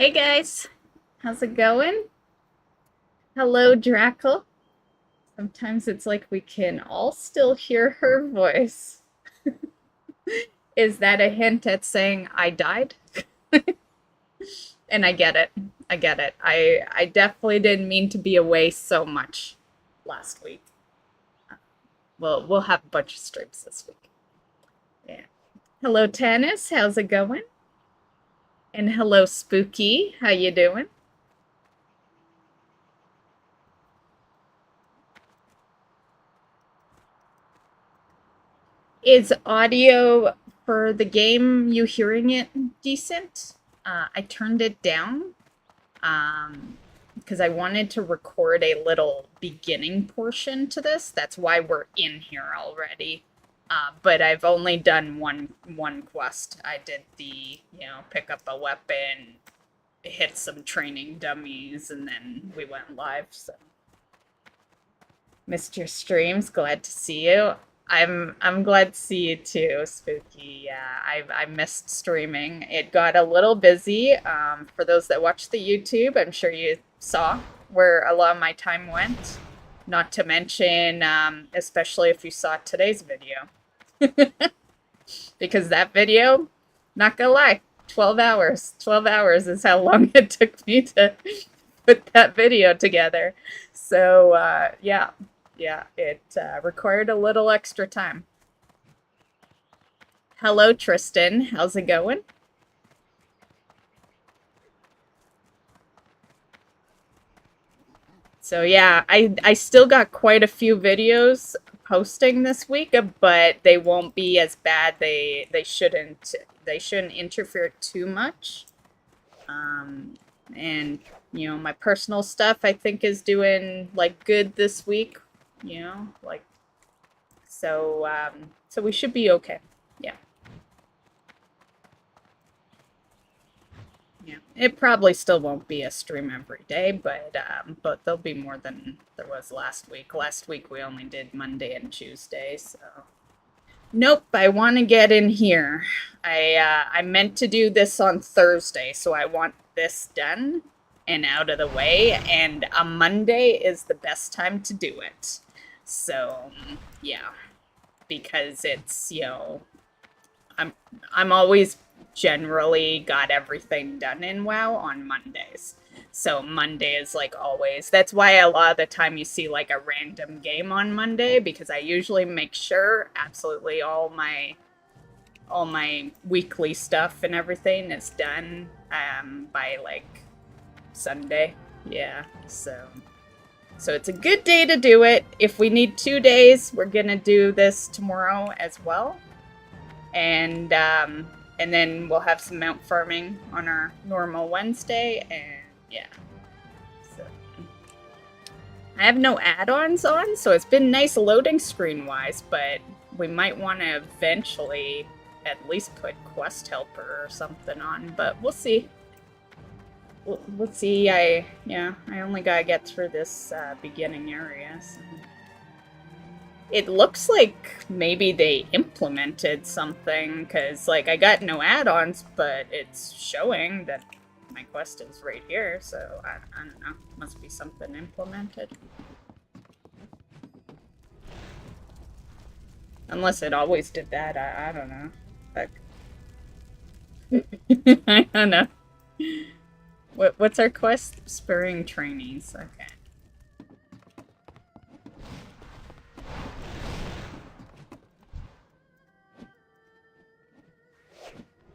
Hey guys, how's it going? Hello, Drackle. Sometimes it's like we can all still hear her voice. Is that a hint at saying I died? And I get it. I get it. I definitely didn't mean to be away so much last week. Well, we'll have a bunch of streams this week. Yeah. Hello, Tannis. How's it going? And hello, Spooky. How you doing? Is audio for the game, you hearing it decent? I turned it down because I wanted to record a little beginning portion to this. That's why we're in here already. But I've only done one quest. I did the, pick up a weapon, hit some training dummies, and then we went live. So, missed your streams. Glad to see you. I'm glad to see you too, Spooky. Yeah, I missed streaming. It got a little busy. For those that watch the YouTube, I'm sure you saw where a lot of my time went. Not to mention, especially if you saw today's video. Because that video, not gonna lie, 12 hours. 12 hours is how long it took me to put that video together. So, yeah. Yeah, it required a little extra time. Hello, Tristan. How's it going? So yeah, I still got quite a few videos posting this week, but they won't be as bad. They shouldn't interfere too much. And my personal stuff I think is doing like good this week. Like, so we should be okay. Yeah. Yeah. It probably still won't be a stream every day, but there'll be more than there was last week. Last week we only did Monday and Tuesday, so. Nope, I want to get in here. I meant to do this on Thursday, so I want this done and out of the way, and a Monday is the best time to do it. So, yeah, because it's, I'm always generally got everything done in WoW on Mondays. So Monday is like always. That's why a lot of the time you see like a random game on Monday, because I usually make sure absolutely all my weekly stuff and everything is done by like Sunday. Yeah, so it's a good day to do it. If we need 2 days, we're gonna do this tomorrow as well. And then we'll have some mount farming on our normal Wednesday, and yeah. So I have no add-ons on, so it's been nice loading screen-wise, but we might want to eventually at least put Quest Helper or something on, but we'll see. Let's see. I only gotta get through this beginning area. So. It looks like maybe they implemented something, because like I got no add-ons, but it's showing that my quest is right here. So I don't know. Must be something implemented. Unless it always did that. I don't know. Like, I don't know. What's our quest? Spurring trainees. Okay.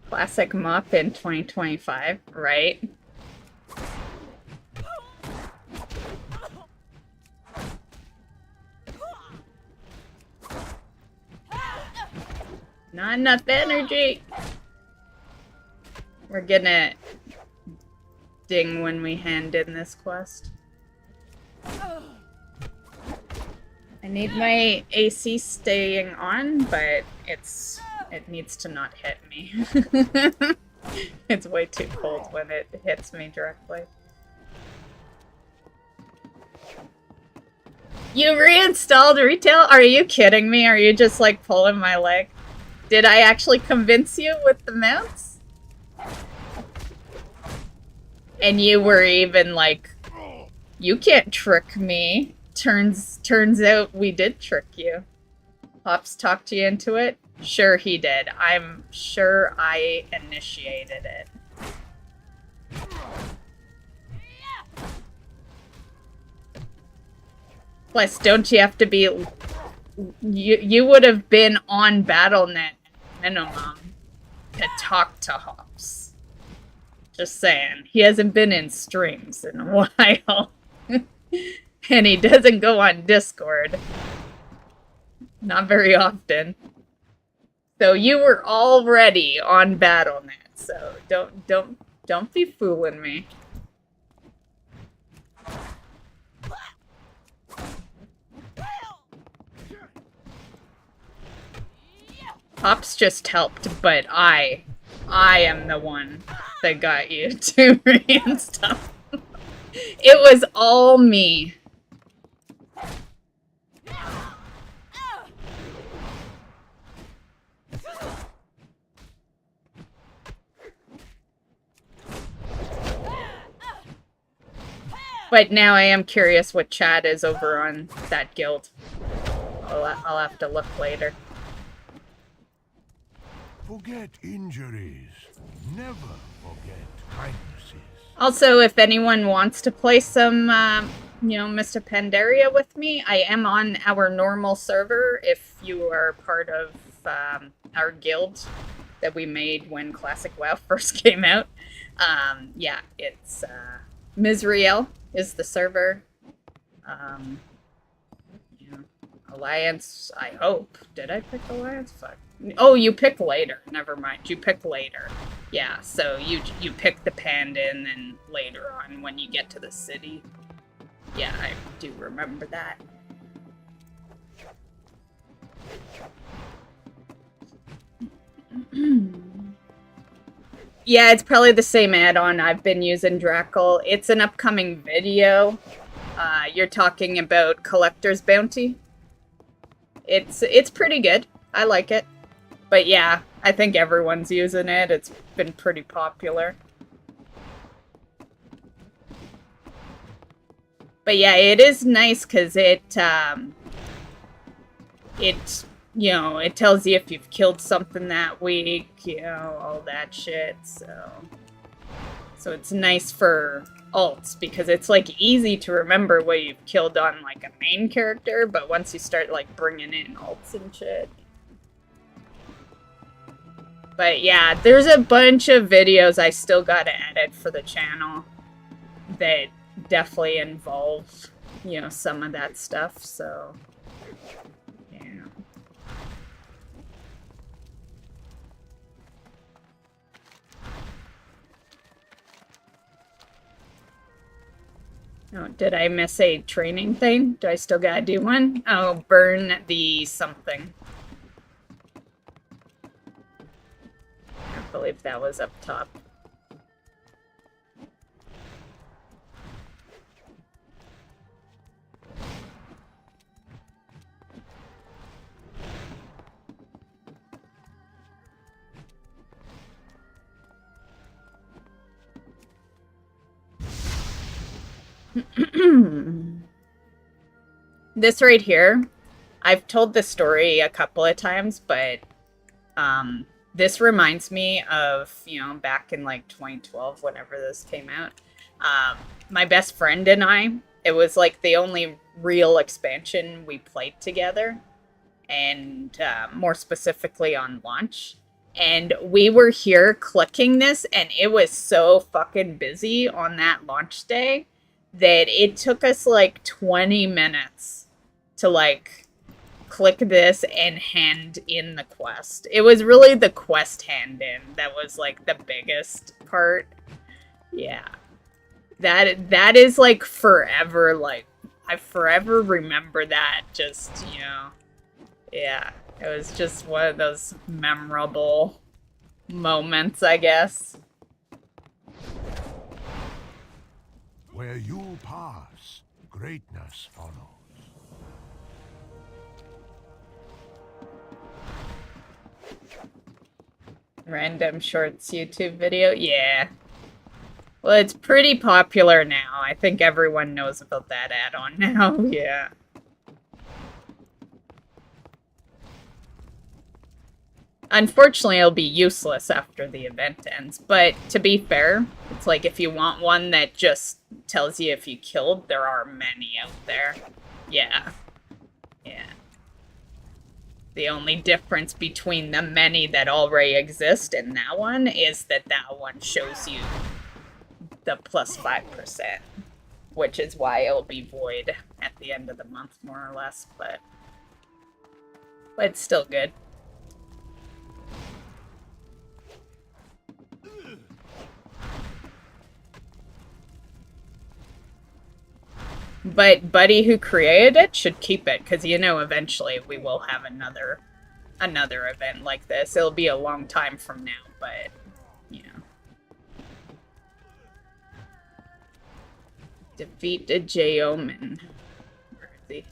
Classic MoP in 2025, right? Not enough energy. We're gonna ding when we hand in this quest. I need my AC staying on, but it needs to not hit me. It's way too cold when it hits me directly. You reinstalled retail? Are you kidding me? Are you just like pulling my leg? Did I actually convince you with the mounts? And you were even like, you can't trick me. Turns out we did trick you. Hops talked you into it? Sure he did. I'm sure I initiated it. Plus, don't you have to be... You would have been on BattleNet minimum to talk to Hops. Just saying. He hasn't been in streams in a while. And he doesn't go on Discord. Not very often. So you were already on BattleNet, so don't be fooling me. Hops just helped, but I am the one that got you to and stuff. It was all me. But now I am curious what chat is over on that guild. I'll have to look later. Forget injuries. Never forget kindnesses. Also, if anyone wants to play some, you know, Mr. Pandaria with me, I am on our normal server if you are part of our guild that we made when Classic WoW first came out. Yeah, it's Misriel is the server. Yeah. Alliance, I hope. Did I pick Alliance? Fuck. Oh, you pick later. Never mind. You pick later. Yeah, so you pick the Panda and then later on when you get to the city. Yeah, I do remember that. Yeah, it's probably the same add-on I've been using, Drackle. It's an upcoming video. You're talking about Collector's Bounty. It's pretty good. I like it. But yeah, I think everyone's using it. It's been pretty popular. But yeah, it is nice because it, you know, it tells you if you've killed something that week, you know, all that shit, so it's nice for alts, because it's, like, easy to remember what you've killed on, like, a main character, but once you start, like, bringing in alts and shit. But yeah, there's a bunch of videos I still gotta edit for the channel that definitely involve, you know, some of that stuff, so... Oh, did I miss a training thing? Do I still gotta do one? Oh, burn the something. I believe that was up top. This right here, I've told this story a couple of times, but this reminds me of, you know, back in like 2012, whenever this came out. My best friend and I, it was like the only real expansion we played together, and more specifically on launch. And we were here clicking this, and it was so fucking busy on that launch day that it took us like 20 minutes to like click this and hand in the quest. It was really the quest hand in that was like the biggest part. Yeah. That is like forever, like I forever remember that, just, you know. Yeah. It was just one of those memorable moments, I guess. Where you pass, greatness follows. Random Shorts YouTube video? Yeah. Well, it's pretty popular now. I think everyone knows about that add-on now. Yeah. Unfortunately, it'll be useless after the event ends. But to be fair, it's like if you want one that just tells you if you killed, there are many out there. Yeah. Yeah. The only difference between the many that already exist and that one is that that one shows you the plus 5%, which is why it'll be void at the end of the month, more or less, but it's still good. But Buddy, who created it, should keep it, because you know eventually we will have another event like this. It'll be a long time from now, but, you know. Defeat a J-Omen. Where is he?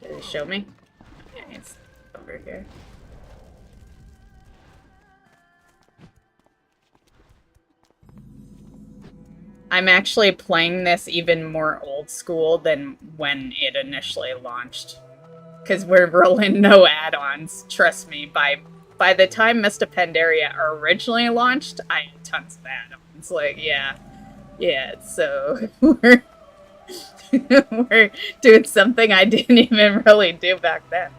Did it show me? Yeah, he's over here. I'm actually playing this even more old school than when it initially launched. Because we're rolling no add-ons. Trust me, by the time Pandaria originally launched, I had tons of add-ons. Like, yeah. Yeah, so we're we're doing something I didn't even really do back then.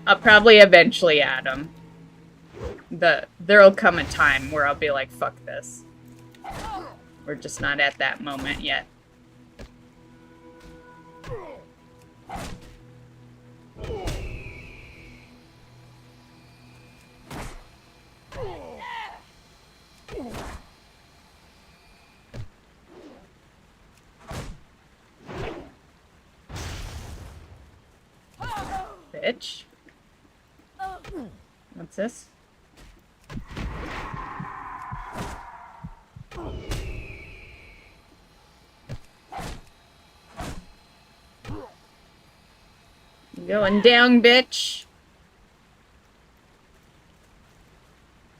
I'll probably eventually add them. There'll come a time where I'll be like, fuck this. We're just not at that moment yet. Bitch. What's this? Going down, bitch.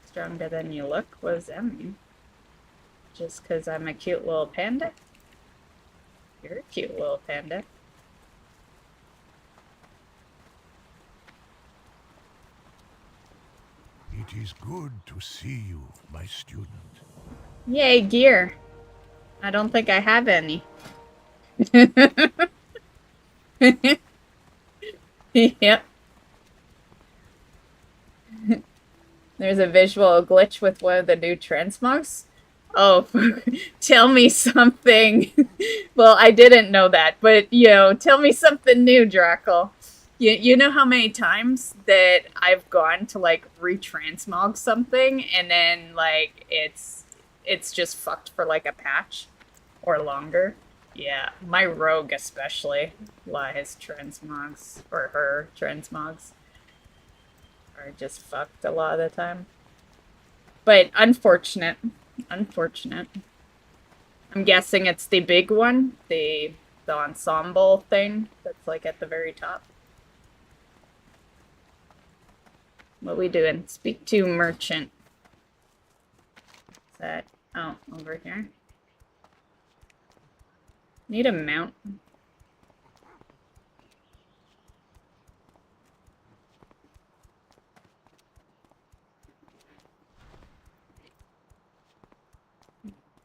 Stronger than you look? What does that mean? Just because I'm a cute little panda? You're a cute little panda. It is good to see you, my student. Yay, gear. I don't think I have any. Yep. There's a visual glitch with one of the new transmogs. Oh, tell me something. Well, I didn't know that, but, you know, tell me something new, Drackle. You know how many times that I've gone to, like, retransmog something, and then, like, it's just fucked for, like, a patch? Or longer? Yeah, my rogue especially. His transmogs, or her transmogs, are just fucked a lot of the time. But unfortunate. Unfortunate. I'm guessing it's the big one, the ensemble thing that's like at the very top. What we doing? Speak to merchant. Is that over here? Need a mount.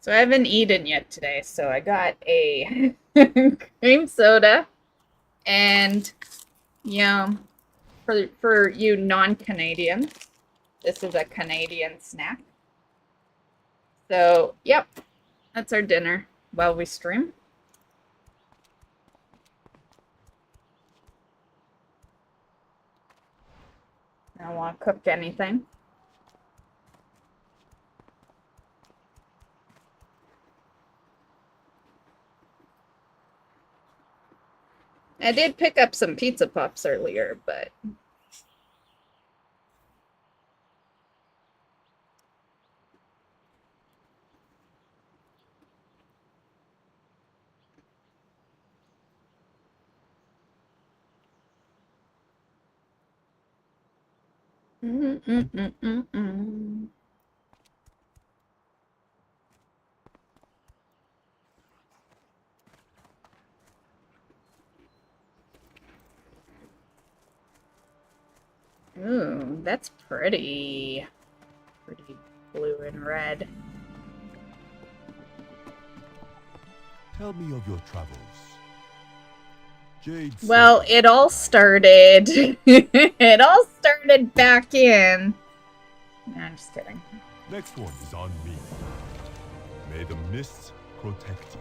So I haven't eaten yet today, so I got a cream soda, and, you know, for you non-Canadians, this is a Canadian snack. So, yep, that's our dinner while we stream. I don't want to cook anything. I did pick up some pizza puffs earlier, but Ooh, that's pretty. Pretty blue and red. Tell me of your travels. Jade Well, Serpent. it all started. It all started back in. No, I'm just kidding. Next one is on me. May the mists protect you.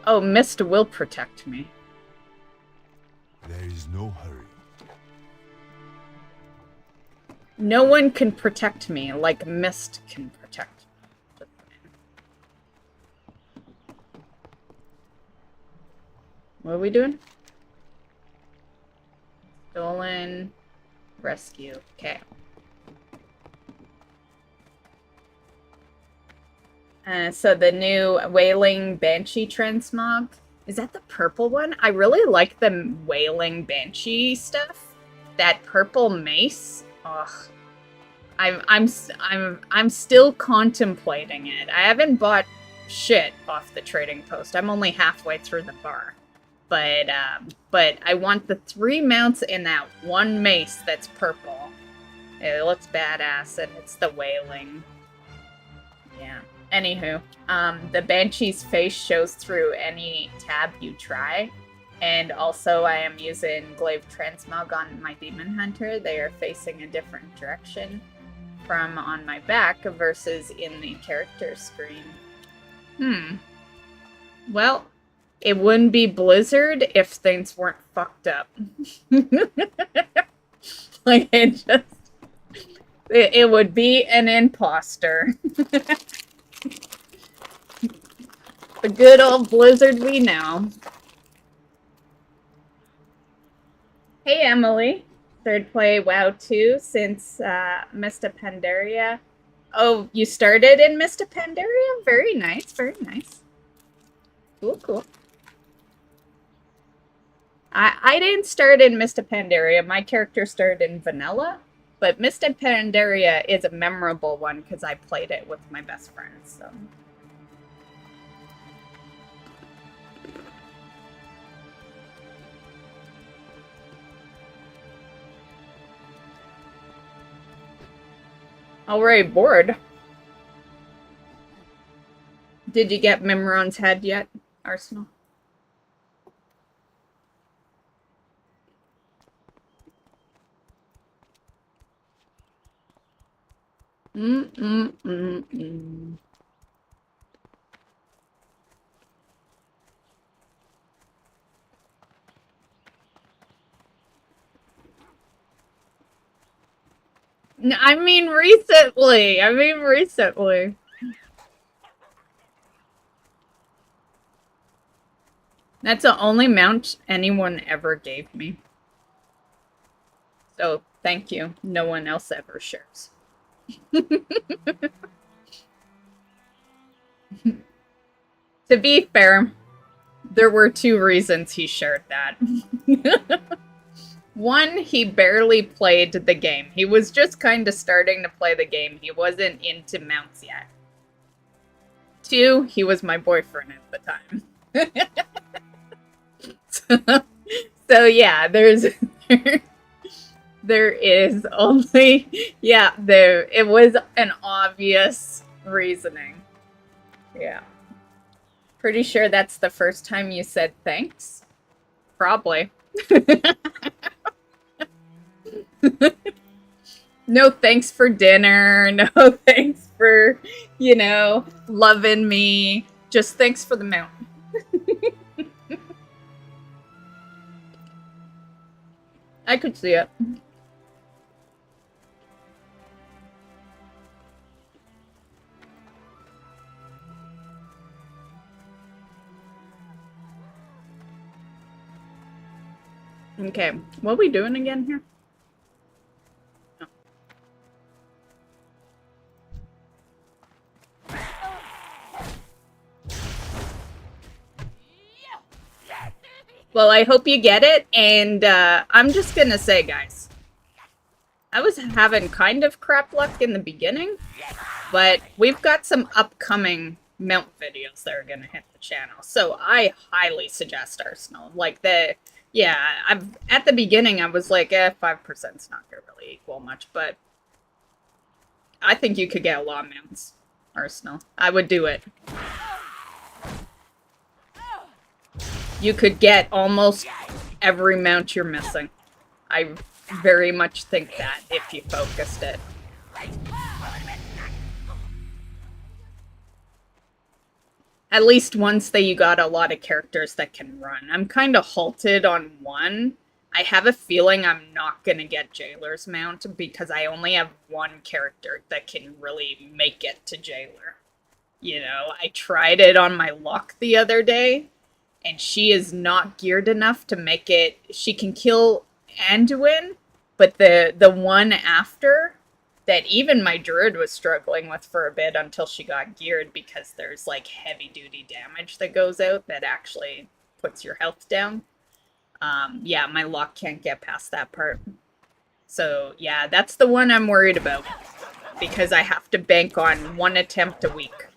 Oh, Mist will protect me. There is no hurry. No one can protect me like Mist can protect. What are we doing? Stolen. Rescue. Okay. So the new Wailing Banshee transmog. Is that the purple one? I really like the Wailing Banshee stuff. That purple mace. Ugh. I'm still contemplating it. I haven't bought shit off the trading post. I'm only halfway through the bar. But I want the 3 mounts in that one mace that's purple. It looks badass, and it's the Wailing. Yeah. Anywho, the Banshee's face shows through any tab you try. And also, I am using Glaive Transmog on my Demon Hunter. They are facing a different direction from on my back versus in the character screen. Well, it wouldn't be Blizzard if things weren't fucked up. Like, it would be an imposter. The good old Blizzard we know. Hey, Emily. Started play WoW 2 since Mista Pandaria. Oh, you started in Mista Pandaria? Very nice, very nice. Cool, cool. I didn't start in Mista Pandaria. My character started in Vanilla. But Mista Pandaria is a memorable one because I played it with my best friends, so... Already bored. Did you get Mimron's head yet, Arsenal? I mean recently. That's the only mount anyone ever gave me. So, thank you. No one else ever shares. To be fair, there were 2 reasons he shared that. One, he barely played the game. He was just kind of starting to play the game. He wasn't into mounts yet. 2, he was my boyfriend at the time. So yeah, there is only, yeah, it was an obvious reasoning. Yeah. Pretty sure that's the first time you said thanks? Probably. No thanks for dinner, no thanks for, loving me. Just thanks for the mount. I could see it. Okay, what are we doing again here? Oh. Well, I hope you get it, and I'm just gonna say, guys, I was having kind of crap luck in the beginning, but we've got some upcoming mount videos that are gonna hit the channel. So I highly suggest Arsenal. Like at the beginning I was like, 5%'s not gonna really equal much, but I think you could get a lot of mounts. Arsenal. I would do it. You could get almost every mount you're missing. I very much think that if you focused it. At least once that you got a lot of characters that can run. I'm kind of halted on one. I have a feeling I'm not going to get Jailer's mount because I only have one character that can really make it to Jailer. You know, I tried it on my luck the other day, and she is not geared enough to make it. She can kill Anduin, but the one after that even my druid was struggling with for a bit until she got geared, because there's like heavy duty damage that goes out that actually puts your health down. Yeah, my luck can't get past that part. So yeah, that's the one I'm worried about, because I have to bank on one attempt a week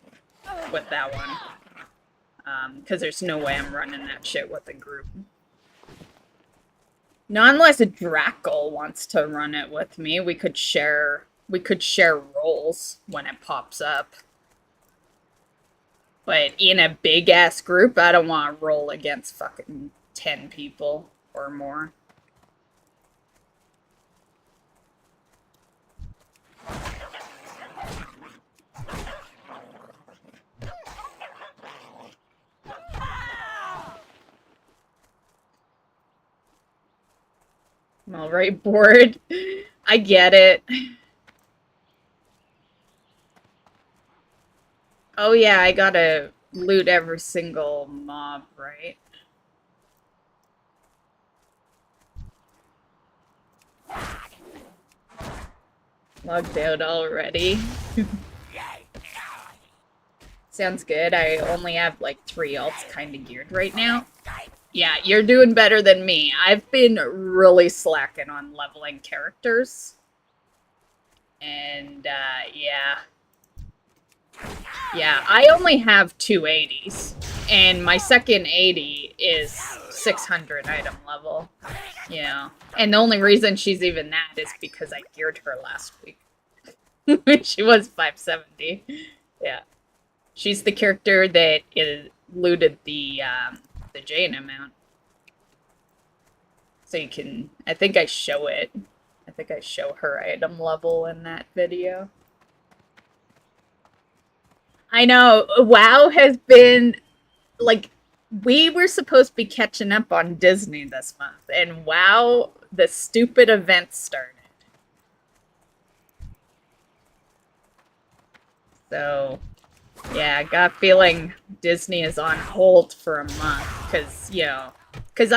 with that one. Because there's no way I'm running that shit with a group. Not unless a Drackle wants to run it with me. We could share roles when it pops up. But in a big ass group, I don't want to roll against fucking 10 people or more. I'm alright bored. I get it. Oh yeah, I gotta loot every single mob, right? Logged out already. Sounds good. I only have like 3 alts kind of geared right now. Yeah, you're doing better than me. I've been really slacking on leveling characters. And, yeah. Yeah, I only have 2 80s. And my second 80 is 600 item level. Yeah. And the only reason she's even that is because I geared her last week. She was 570. Yeah. She's the character that looted the Jane amount. So you can, I think I show it. I think I show her item level in that video. I know, WoW has been, like, we were supposed to be catching up on Disney this month, and WoW, the stupid event started. So, yeah, I got a feeling Disney is on hold for a month, because, you know, because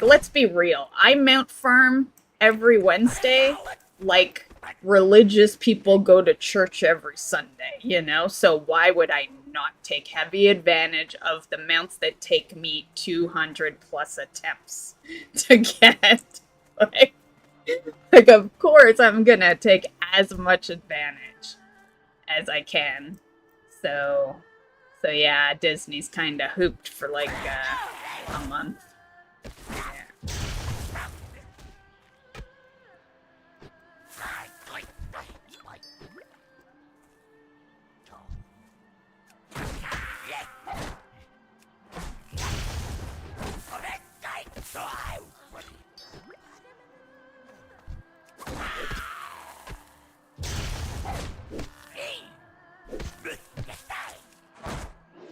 let's be real, I mount farm every Wednesday, like religious people go to church every Sunday, you know? So why would I not take heavy advantage of the mounts that take me 200 plus attempts to get? Like, of course I'm gonna take as much advantage as I can. So yeah, Disney's kind of hooped for like a month. Yeah.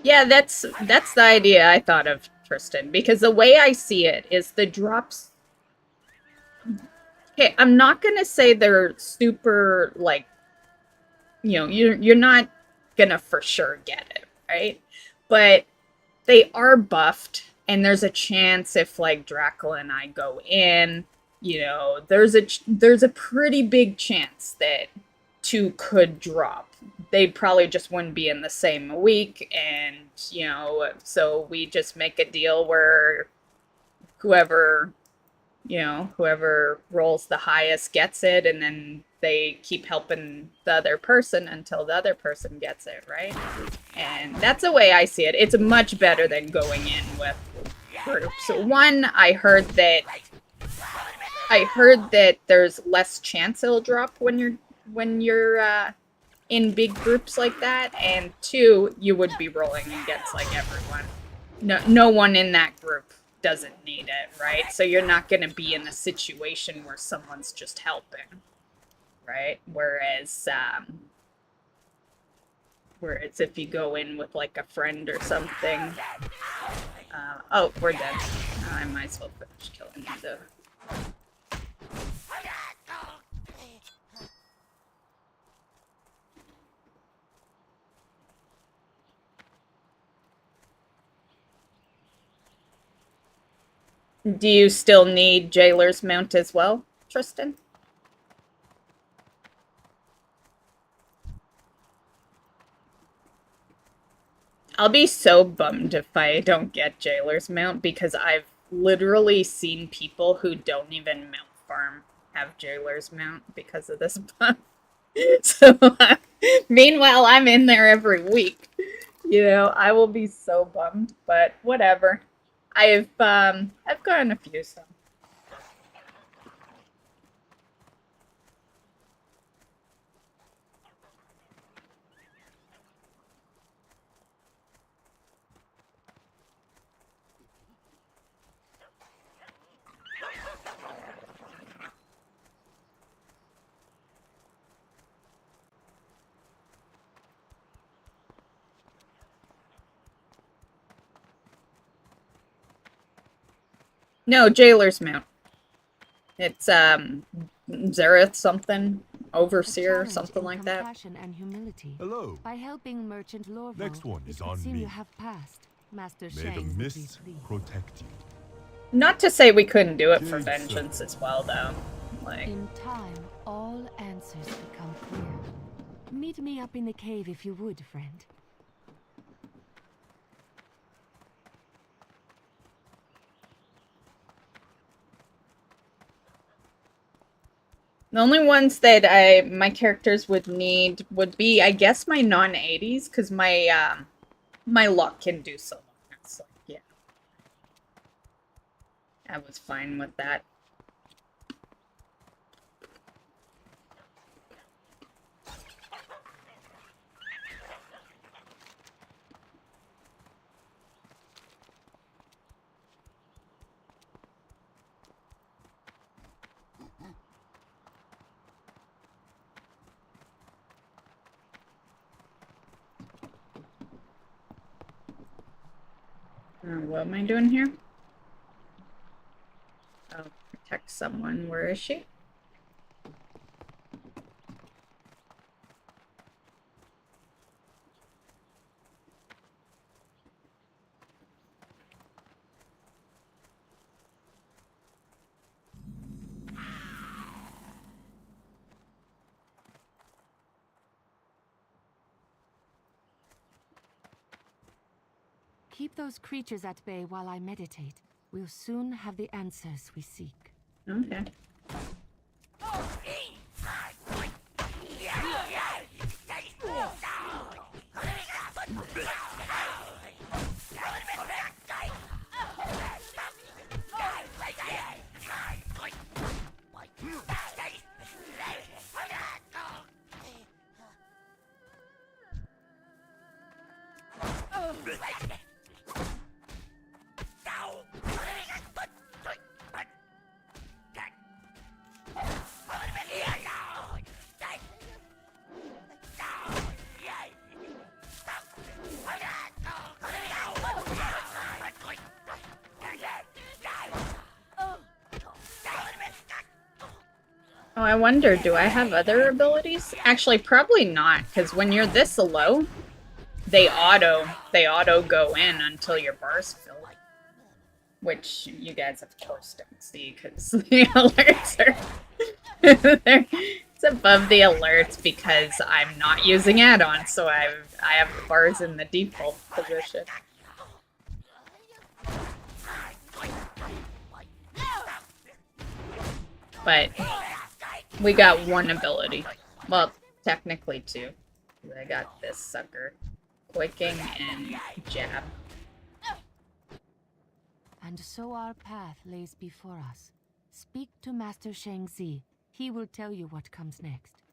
Yeah, that's the idea I thought of, Tristan, because the way I see it is the drops. Okay, I'm not gonna say they're super, like, you know, you're not gonna for sure get it, right? But they are buffed, and there's a chance if like Drackle and I go in, you know, there's a pretty big chance that 2 could drop. They probably just wouldn't be in the same week, and, you know, so we just make a deal where whoever You know, whoever rolls the highest gets it, and then they keep helping the other person until the other person gets it, right? And that's the way I see it. It's much better than going in with groups. One, I heard that there's less chance it'll drop when you're in big groups like that, and two, you would be rolling against like everyone. No one in that group doesn't need it, right? So you're not going to be in a situation where someone's just helping, right? Whereas if you go in with like a friend or something. Oh, we're dead. I might as well finish killing you though. Do you still need Jailer's Mount as well, Tristan? I'll be so bummed if I don't get Jailer's Mount because I've literally seen people who don't even mount farm have Jailer's Mount because of this buff. So, meanwhile, I'm in there every week. You know, I will be so bummed, but whatever. I've gotten a few, so. No, Jailer's Mount. It's Zareth something, Overseer, something like that. And humility. Hello. By helping merchant Lorvo, Next one is on me. You have passed. Master May the mists protect you. Not to say we couldn't do it for vengeance as well, though. Like, in time, all answers become clear. Meet me up in the cave if you would, friend. the only ones that my characters would need would be, I guess, my non-80s, because my luck can do so much. So, yeah. I was fine with that. What am I doing here? Oh, protect someone. Where is she? Keep those creatures at bay while I meditate. We'll soon have the answers we seek. Okay. Oh, I wonder, do I have other abilities? Actually, probably not, because when you're this low, they auto go in until your bar's filled. Which you guys, of course, don't see, because the alerts are... It's above the alerts because I'm not using add-ons, so I have the bars in the default position. But we got one ability. Well, technically two. I got this sucker. Quaking and jab. And so our path lays before us. Speak to Master Shangzi. He will tell you what comes next.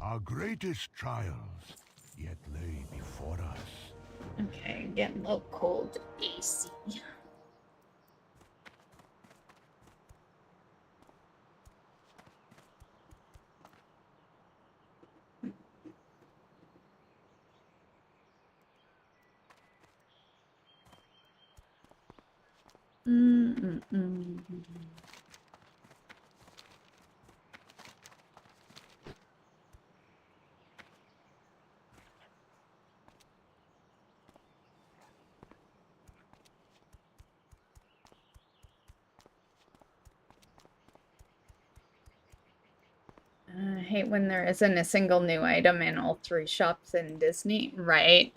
Our greatest trials yet lay before us. Okay, getting a little cold AC. I hate when there isn't a single new item in all 3 shops in Disney. Right.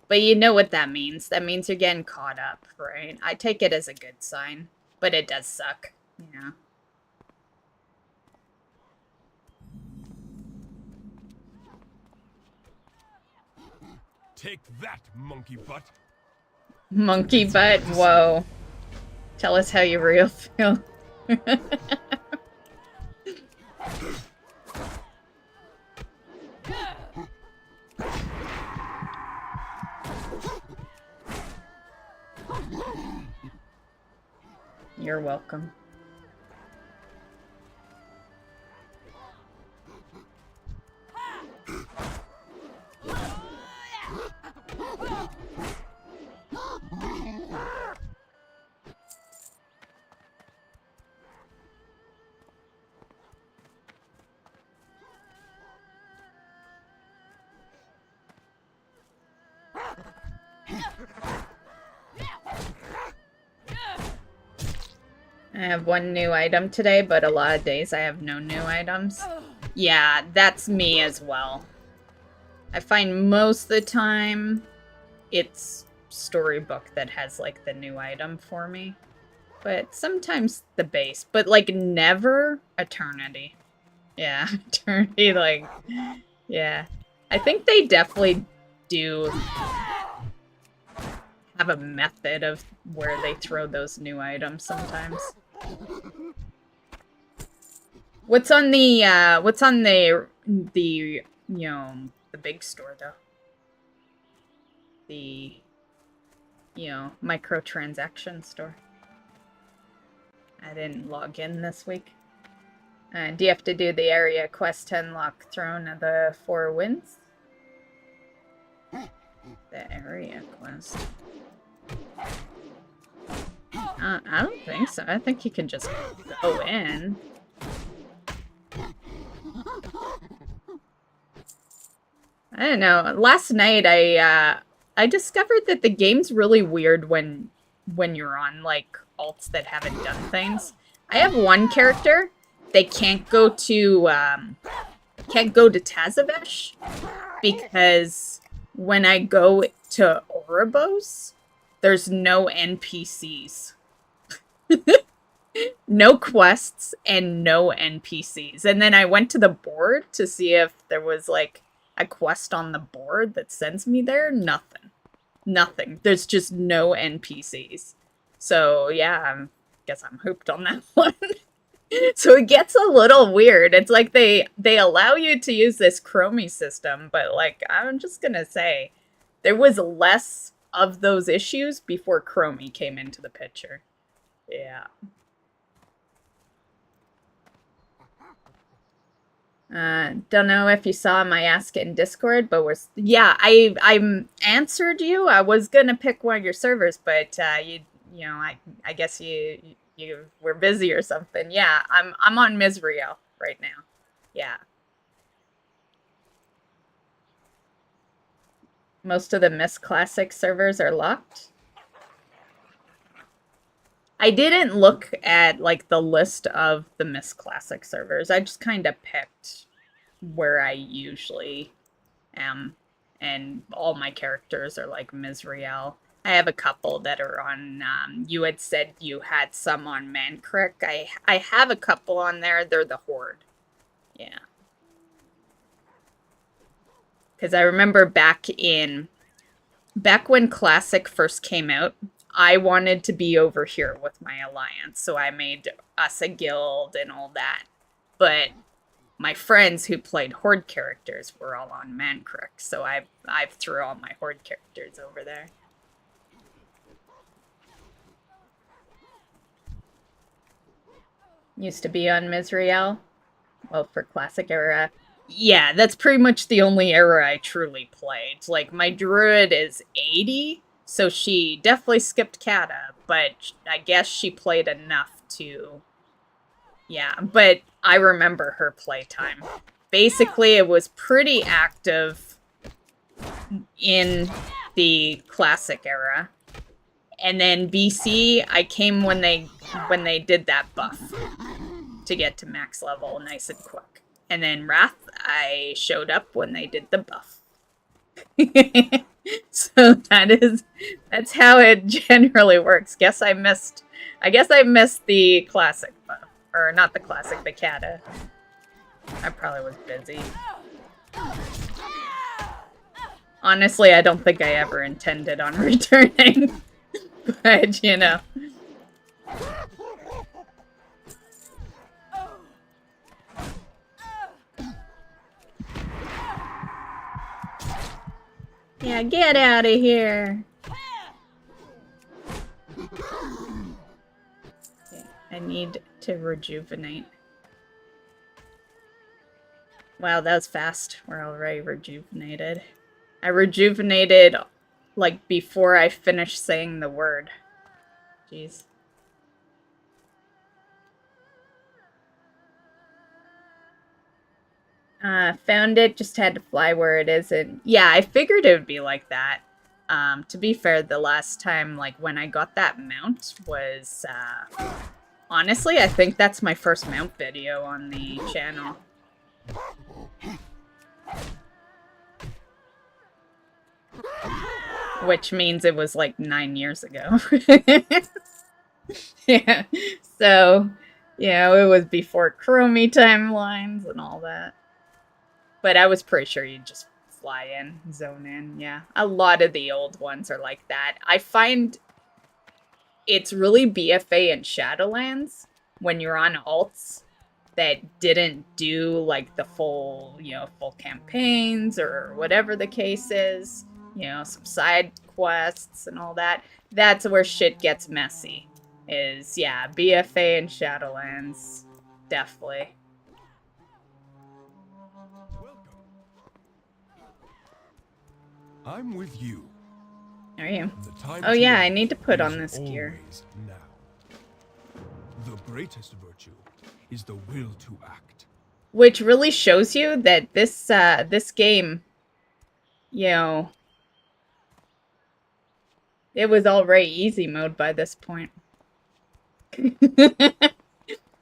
But you know what that means. That means you're getting caught up, right? I take it as a good sign. But it does suck. Yeah. Take that, monkey butt. Monkey butt? Whoa. Tell us how you real feel. You're welcome. I have 1 new item today, but a lot of days I have no new items. Yeah, that's me as well. I find most of the time it's Storybook that has, like, the new item for me. But sometimes the base. But, like, never Eternity. Yeah, Eternity, like, yeah. I think they definitely do have a method of where they throw those new items sometimes. What's on the you know, the big store though? The, you know, microtransaction store. I didn't log in this week. Do you have to do the area quest to unlock Throne of the Four Winds? The area quest. I don't think so. I think you can just go in. I don't know. Last night I discovered that the game's really weird when you're on like alts that haven't done things. I have one character. They can't go to Tazavesh because when I go to Oribos, there's no NPCs. No quests and no NPCs. And then I went to the board to see if there was like a quest on the board that sends me there. Nothing. Nothing. There's just no NPCs. So yeah, I guess I'm hooked on that one. So it gets a little weird. It's like they allow you to use this Chromie system, but like I'm just gonna say, there was less of those issues before Chromie came into the picture. Yeah. Don't know if you saw my ask in Discord, but yeah, I answered you. I was gonna pick one of your servers, but you know, I guess you were busy or something. Yeah, I'm on Misriel right now. Yeah. Most of the Miss Classic servers are locked. I didn't look at like the list of the Miss Classic servers. I just kind of picked where I usually am, and all my characters are like Misriel. I have a couple that are on, you had said you had some on Mankrik. I have a couple on there. They're the Horde. Yeah. Because I remember back when Classic first came out, I wanted to be over here with my alliance, so I made us a guild and all that. But my friends who played Horde characters were all on Mankrik, so I've threw all my Horde characters over there. Used to be on Misriel. Well, for Classic era. Yeah, that's pretty much the only era I truly played. Like, my druid is 80, so she definitely skipped Kata, but I guess she played enough to... Yeah, but I remember her playtime. Basically, it was pretty active in the Classic era. And then BC, I came when they did that buff to get to max level nice and quick. And then Wrath, I showed up when they did the buff. So that's how it generally works. I guess I missed the Classic buff. Or not the Classic, the Kata. I probably was busy. Honestly, I don't think I ever intended on returning. But, you know. Yeah, get out of here. Okay, I need to rejuvenate. Wow, that was fast. We're already rejuvenated. I rejuvenated, like, before I finished saying the word. Jeez. Found it, just had to fly where it is, and yeah, I figured it would be like that. To be fair, the last time, like, when I got that mount was, honestly, I think that's my first mount video on the channel. Which means it was, like, 9 years ago. Yeah, so, yeah, it was before Chromie timelines and all that. But I was pretty sure you'd just fly in, zone in, yeah. A lot of the old ones are like that. I find it's really BFA and Shadowlands when you're on alts that didn't do, like, the full, you know, full campaigns or whatever the case is. You know, some side quests and all that. That's where shit gets messy. Is, yeah, BFA and Shadowlands. Definitely. I'm with you. Are you? Oh yeah, I need to put on this gear. Now. The greatest virtue is the will to act. Which really shows you that this game, you know, it was already easy mode by this point.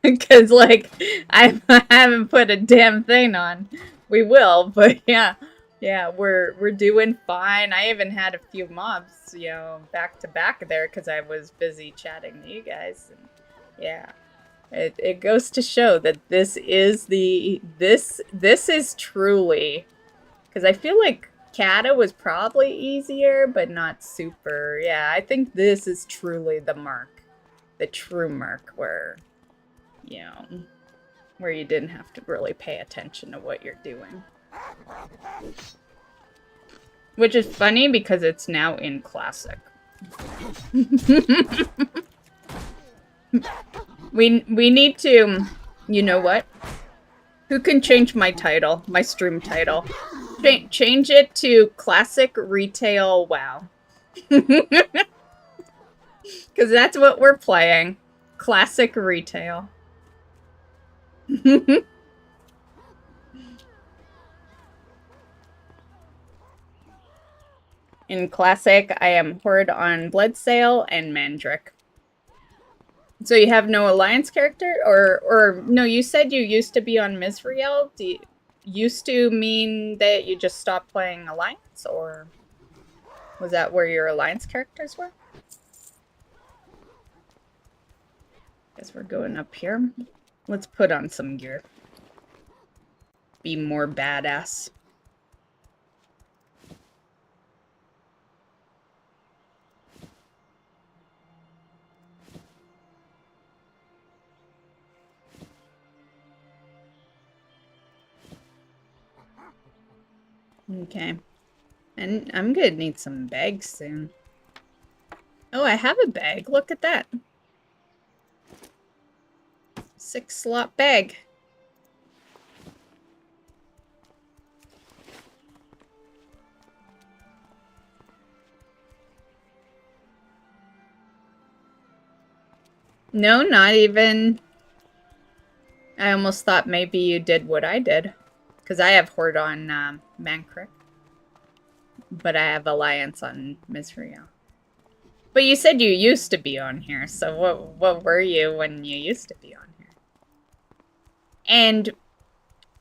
Because, like, I haven't put a damn thing on. We will, but yeah. Yeah, we're doing fine. I even had a few mobs, you know, back to back there because I was busy chatting to you guys. And yeah, it goes to show that this is truly, because I feel like Kata was probably easier, but not super. Yeah, I think this is truly the mark, the true mark where, you know, where you didn't have to really pay attention to what you're doing. Which is funny because it's now in Classic. we need to, you know what? Who can change my title, my stream title? Change it to Classic Retail WoW. Because that's what we're playing. Classic Retail. In Classic, I am Horde on Bloodsail and Mandric. So you have no Alliance character? Or no, you said you used to be on Misriel. Do you used to mean that you just stopped playing Alliance, or? Was that where your alliance characters were? Guess we're going up here. Let's put on some gear. Be more badass. Okay. And I'm gonna need some bags soon. Oh, I have a bag. Look at that. 6-slot bag. No, not even. I almost thought maybe you did what I did. Because I have Horde on Mankrik. But I have Alliance on Misrio. But you said you used to be on here, so what were you when you used to be on here? And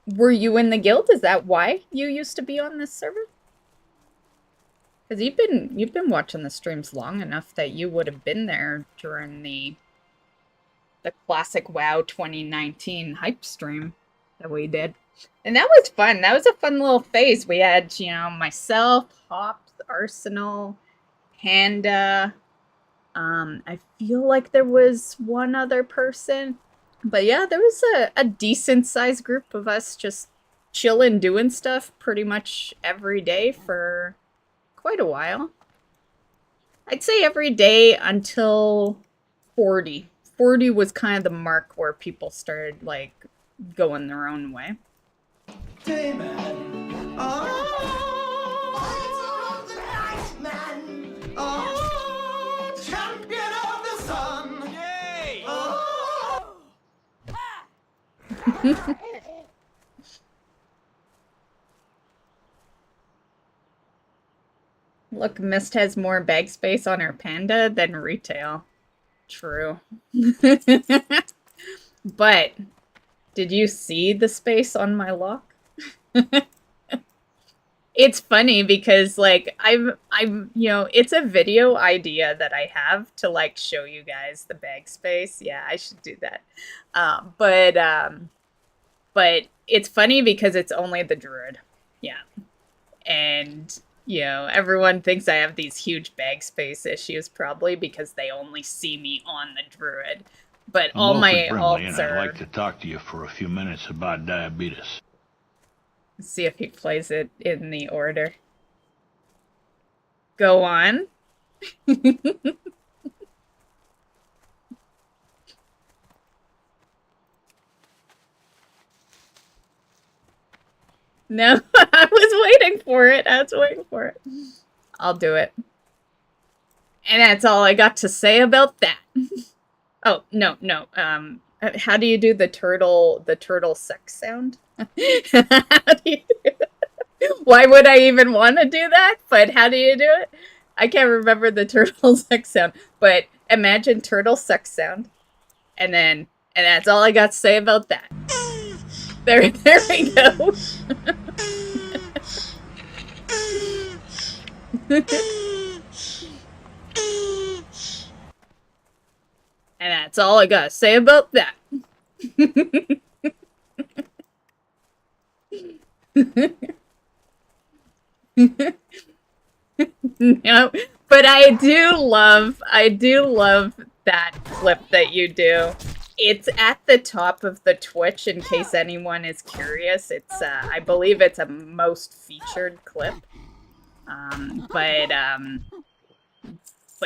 were you in the guild? Is that why you used to be on this server? Because you've been watching the streams long enough that you would have been there during the classic WoW 2019 hype stream that we did. And that was fun. That was a fun little phase. We had, you know, myself, Hops, Arsenal, Panda. I feel like there was one other person. But yeah, there was a decent sized group of us just chilling, doing stuff pretty much every day for quite a while. I'd say every day until 40. 40 was kind of the mark where people started, like, going their own way. Dayman. Oh, the night man. Oh, champion of the sun. Yay! Oh. Look, Mist has more bag space on her Panda than retail. True. But did you see the space on my lock? It's funny because, like, I'm, you know, it's a video idea that I have to, like, show you guys the bag space. Yeah, I should do that. But it's funny because it's only the druid. Yeah. And, you know, everyone thinks I have these huge bag space issues probably because they only see me on the druid. But all my alts are... I'd like to talk to you for a few minutes about diabetes. Let's see if he plays it in the order. Go on. No, I was waiting for it. I'll do it. And that's all I got to say about that. Oh, no. How do you do the turtle sex sound? How do you do it? Why would I even want to do that? But how do you do it? I can't remember the turtle sex sound. But imagine turtle sex sound. And that's all I got to say about that. There we go. And that's all I gotta say about that. No, but I do love that clip that you do. It's at the top of the Twitch in case anyone is curious. It's I believe it's a most featured clip. But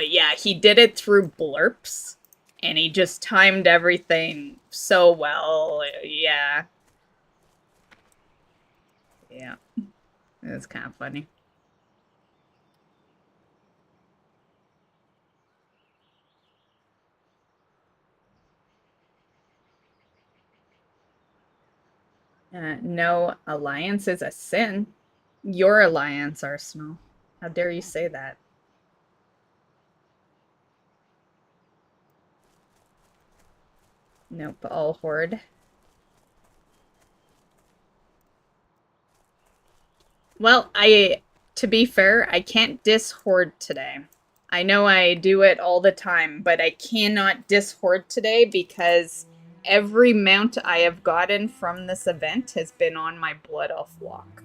yeah, he did it through blurps. And he just timed everything so well. Yeah. Yeah. It was kind of funny. No alliance is a sin. Your alliance, Arsenal. How dare you say that? Nope, all horde. Well, to be fair, I can't dis-horde today. I know I do it all the time, but I cannot dis-horde today because every mount I have gotten from this event has been on my Blood Elf walk.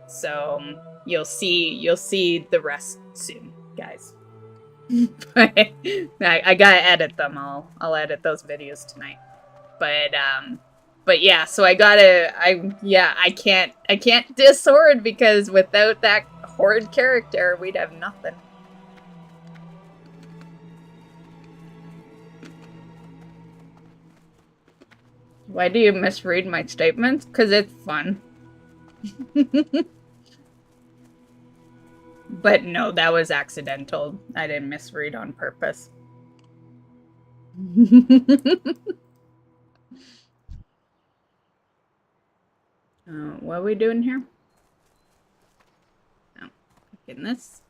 So you'll see the rest soon, guys. But I gotta edit them. I'll edit those videos tonight. But yeah, so I can't dis-horde because without that horde character, we'd have nothing. Why do you misread my statements? Because it's fun. But no, that was accidental. I didn't misread on purpose. What are we doing here? Oh, getting this.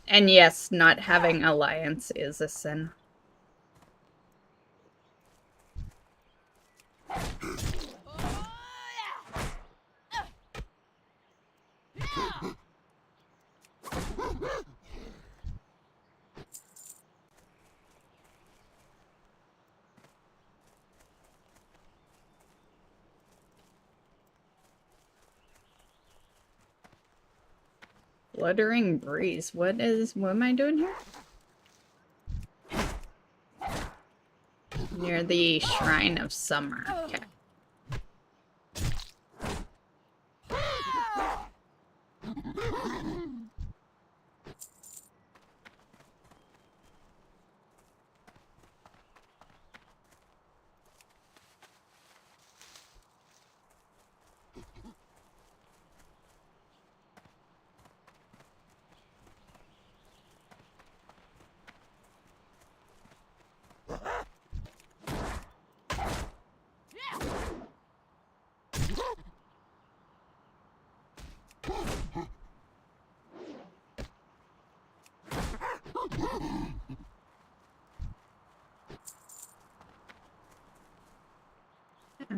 And yes, not having alliance is a sin. Fluttering breeze. What am I doing here? Near the Shrine of Summer. Okay.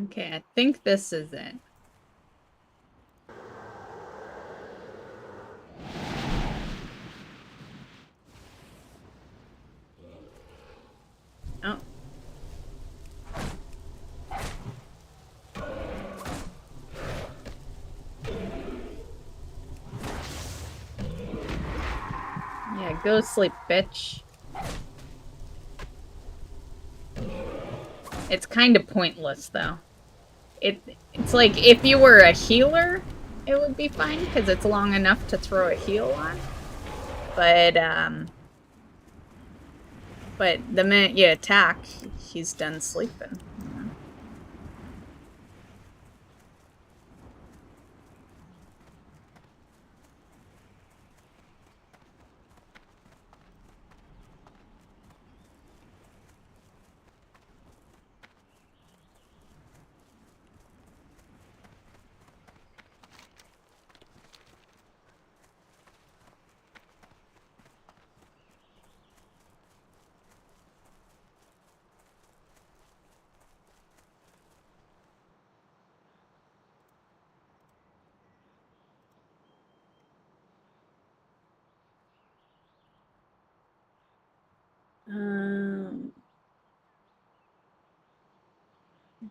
Okay, I think this is it. Oh. Yeah, go sleep, bitch. It's kind of pointless, though. It's like, if you were a healer, it would be fine, because it's long enough to throw a heal on. But the minute you attack, he's done sleeping. You know?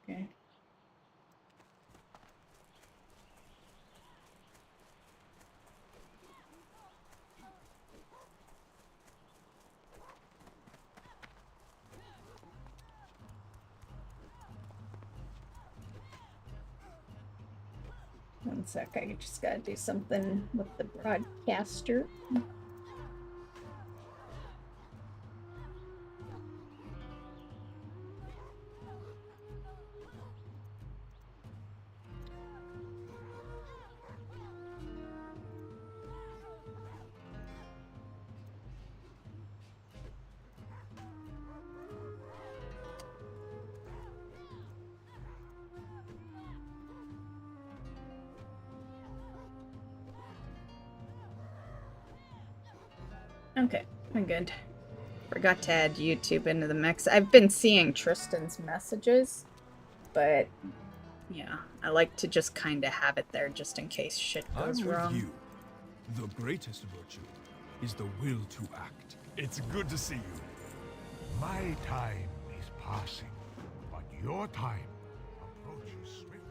Okay. One sec, I just gotta do something with the broadcaster. Okay, I'm good. Forgot to add YouTube into the mix. I've been seeing Tristan's messages, but Yeah, I like to just kind of have it there just in case shit goes I'm wrong. with you. The greatest virtue is the will to act. It's good to see you. My time is passing, but your time approaches swiftly.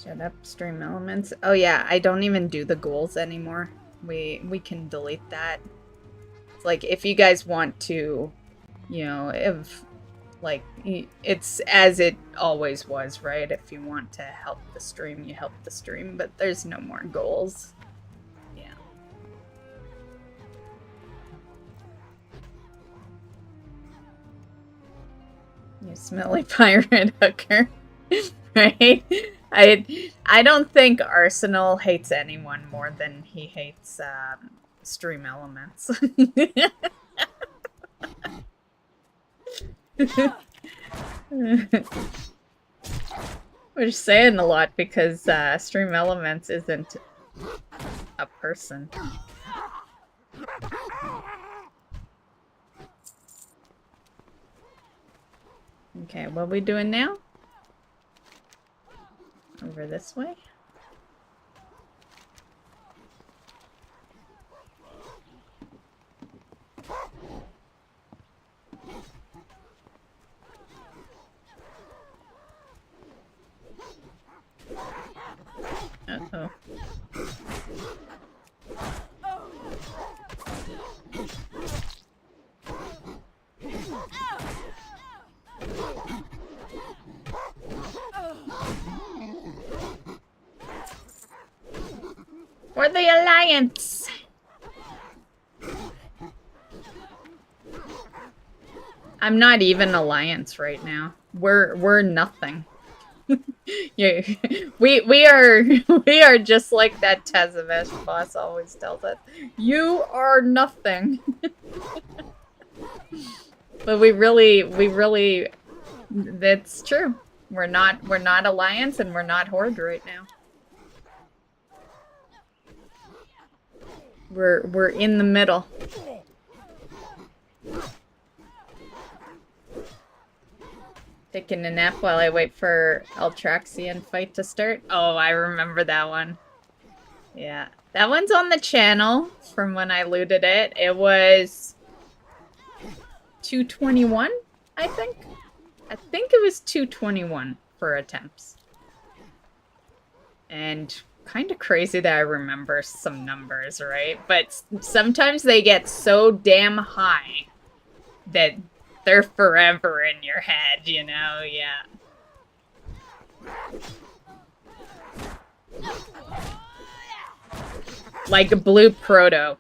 Shut up, stream elements. Oh yeah, I don't even do the goals anymore. We can delete that. It's like if you guys want to, you know, if like it's as it always was, right? If you want to help the stream, you help the stream, but there's no more goals. Yeah. You smelly pirate hooker. Right? I don't think Arsenal hates anyone more than he hates stream elements. We're saying a lot because stream elements isn't a person. Okay, what are we doing now? Over this way? Uh-oh. We're the Alliance! I'm not even Alliance right now. We're nothing. Yeah, we are just like that Tezemesh boss always tells us. You are nothing. But we really that's true. We're not Alliance and we're not Horde right now. We're in the middle. Taking a nap while I wait for Altraxian fight to start. Oh, I remember that one. Yeah. That one's on the channel from when I looted it. It was 221, I think. I think it was 221 for attempts. And kind of crazy that I remember some numbers, right? But sometimes they get so damn high that they're forever in your head, you know? Yeah. Like a blue proto.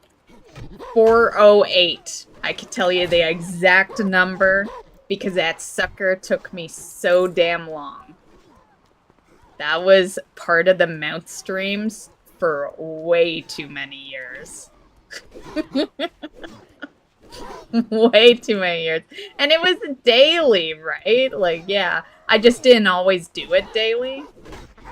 408. I could tell you the exact number because that sucker took me so damn long. That was part of the mount streams for way too many years. Way too many years. And it was daily, right? Like, yeah. I just didn't always do it daily.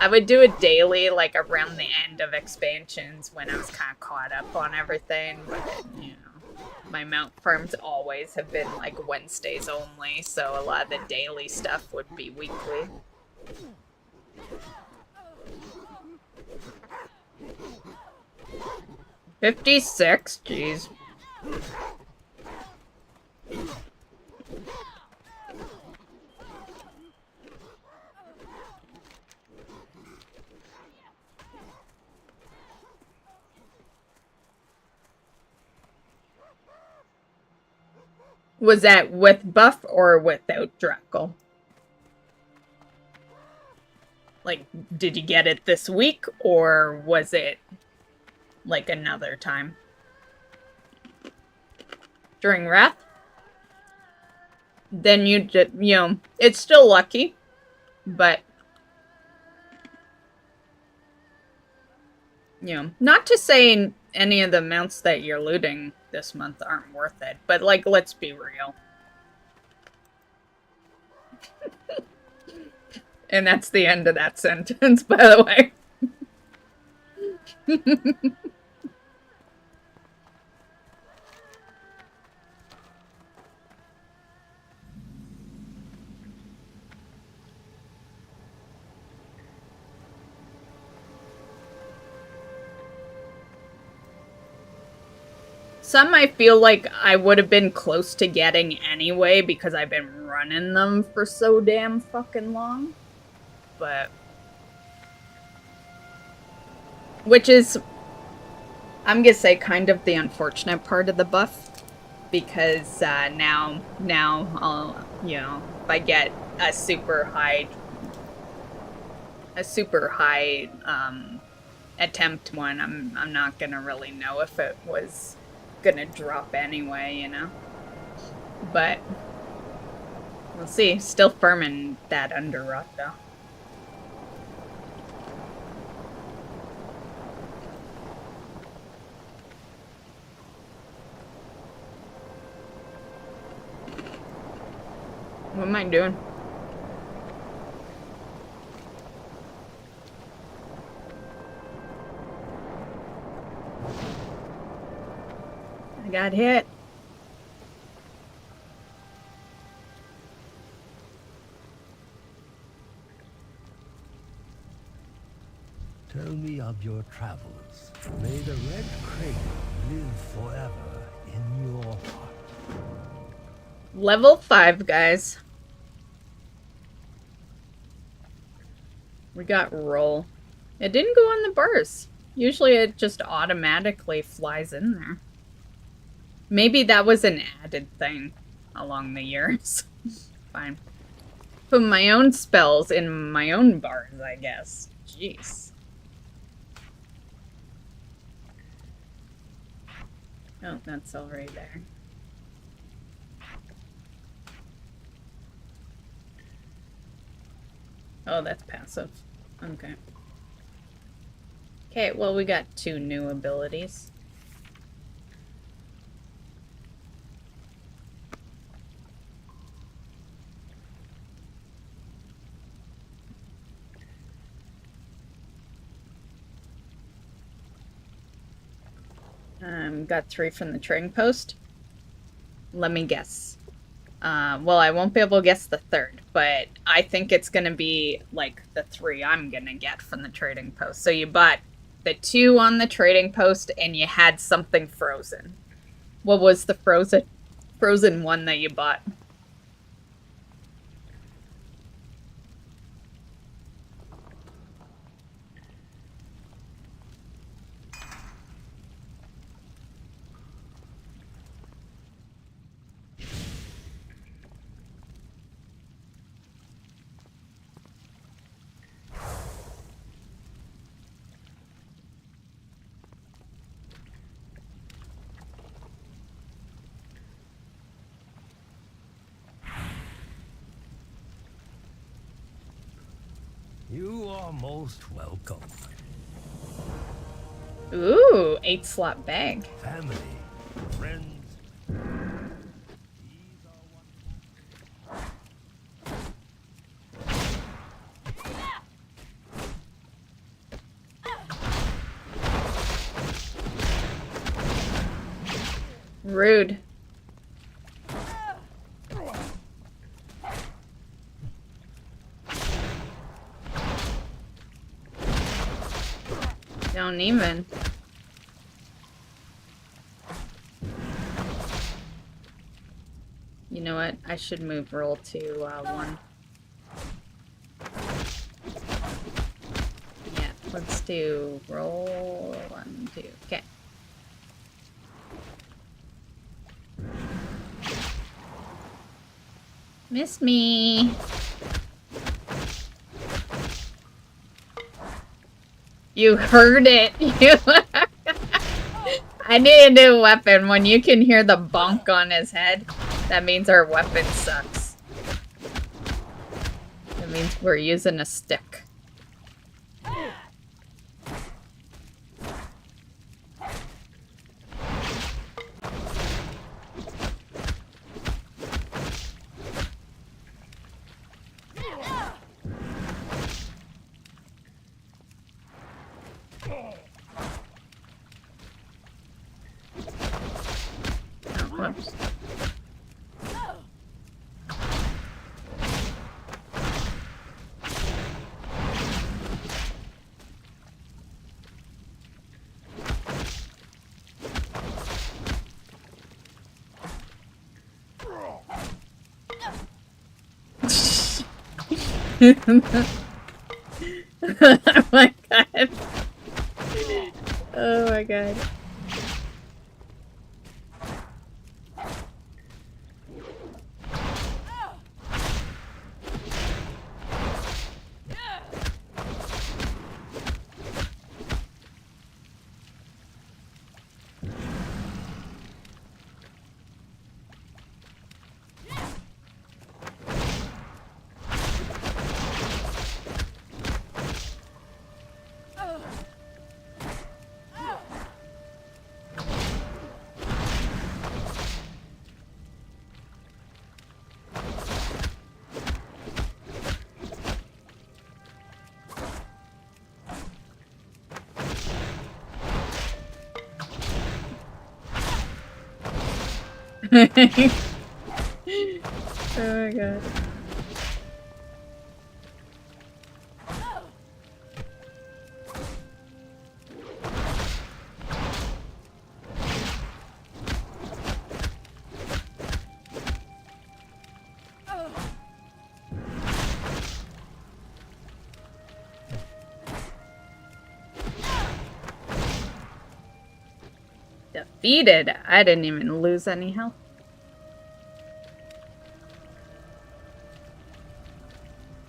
I would do it daily, like, around the end of expansions when I was kind of caught up on everything. But, you know, my mount farms always have been, like, Wednesdays only, so a lot of the daily stuff would be weekly. $56? Jeez. Was that with buff or without Drackle? Like, did you get it this week or was it like another time? During Wrath? Then you know, it's still lucky, but you know, not to say any of the mounts that you're looting this month aren't worth it, but like, let's be real. And that's the end of that sentence, by the way. Some I feel like I would have been close to getting anyway because I've been running them for so damn fucking long. But... which is, I'm gonna say, kind of the unfortunate part of the buff. Because now I'll, you know, if I get a super high attempt one, I'm not gonna really know if it was gonna drop anyway, you know. But we'll see. Still firming that under rot though. What am I doing? I got hit. Tell me of your travels. May the Red Crate live forever in your heart. Level 5, guys. We got roll. It didn't go on the bars. Usually it just automatically flies in there. Maybe that was an added thing along the years. Fine. Put my own spells in my own bars, I guess. Jeez. Oh, that's already there. Oh, that's passive. Okay. Okay, well, we got 2 new abilities. Got 3 from the trading post. Let me guess. Well, I won't be able to guess the 3rd, but I think it's going to be like the 3 I'm going to get from the trading post. So you bought the 2 on the trading post and you had something frozen. What was the frozen one that you bought? You are most welcome. Ooh, 8-slot bag. Family, friends. Rude. Don't even. You know what? I should move roll to 1. Yeah, let's do roll 1, 2. Okay. Miss me. You heard it. I need a new weapon. When you can hear the bonk on his head, that means our weapon sucks. That means we're using a stick. Whoops. Oh my god. Oh my god. Oh my god. Defeated? I didn't even lose any health.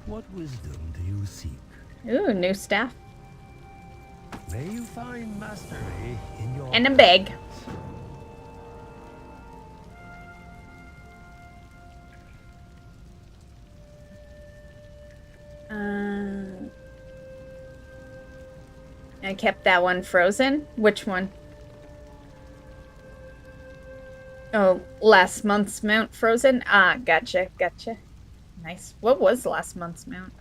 What wisdom do you seek? Ooh, new staff. May you find mastery in your And a bag. I kept that one frozen. Which one? Oh, last month's mount frozen? Ah, gotcha, gotcha. Nice. What was last month's mount?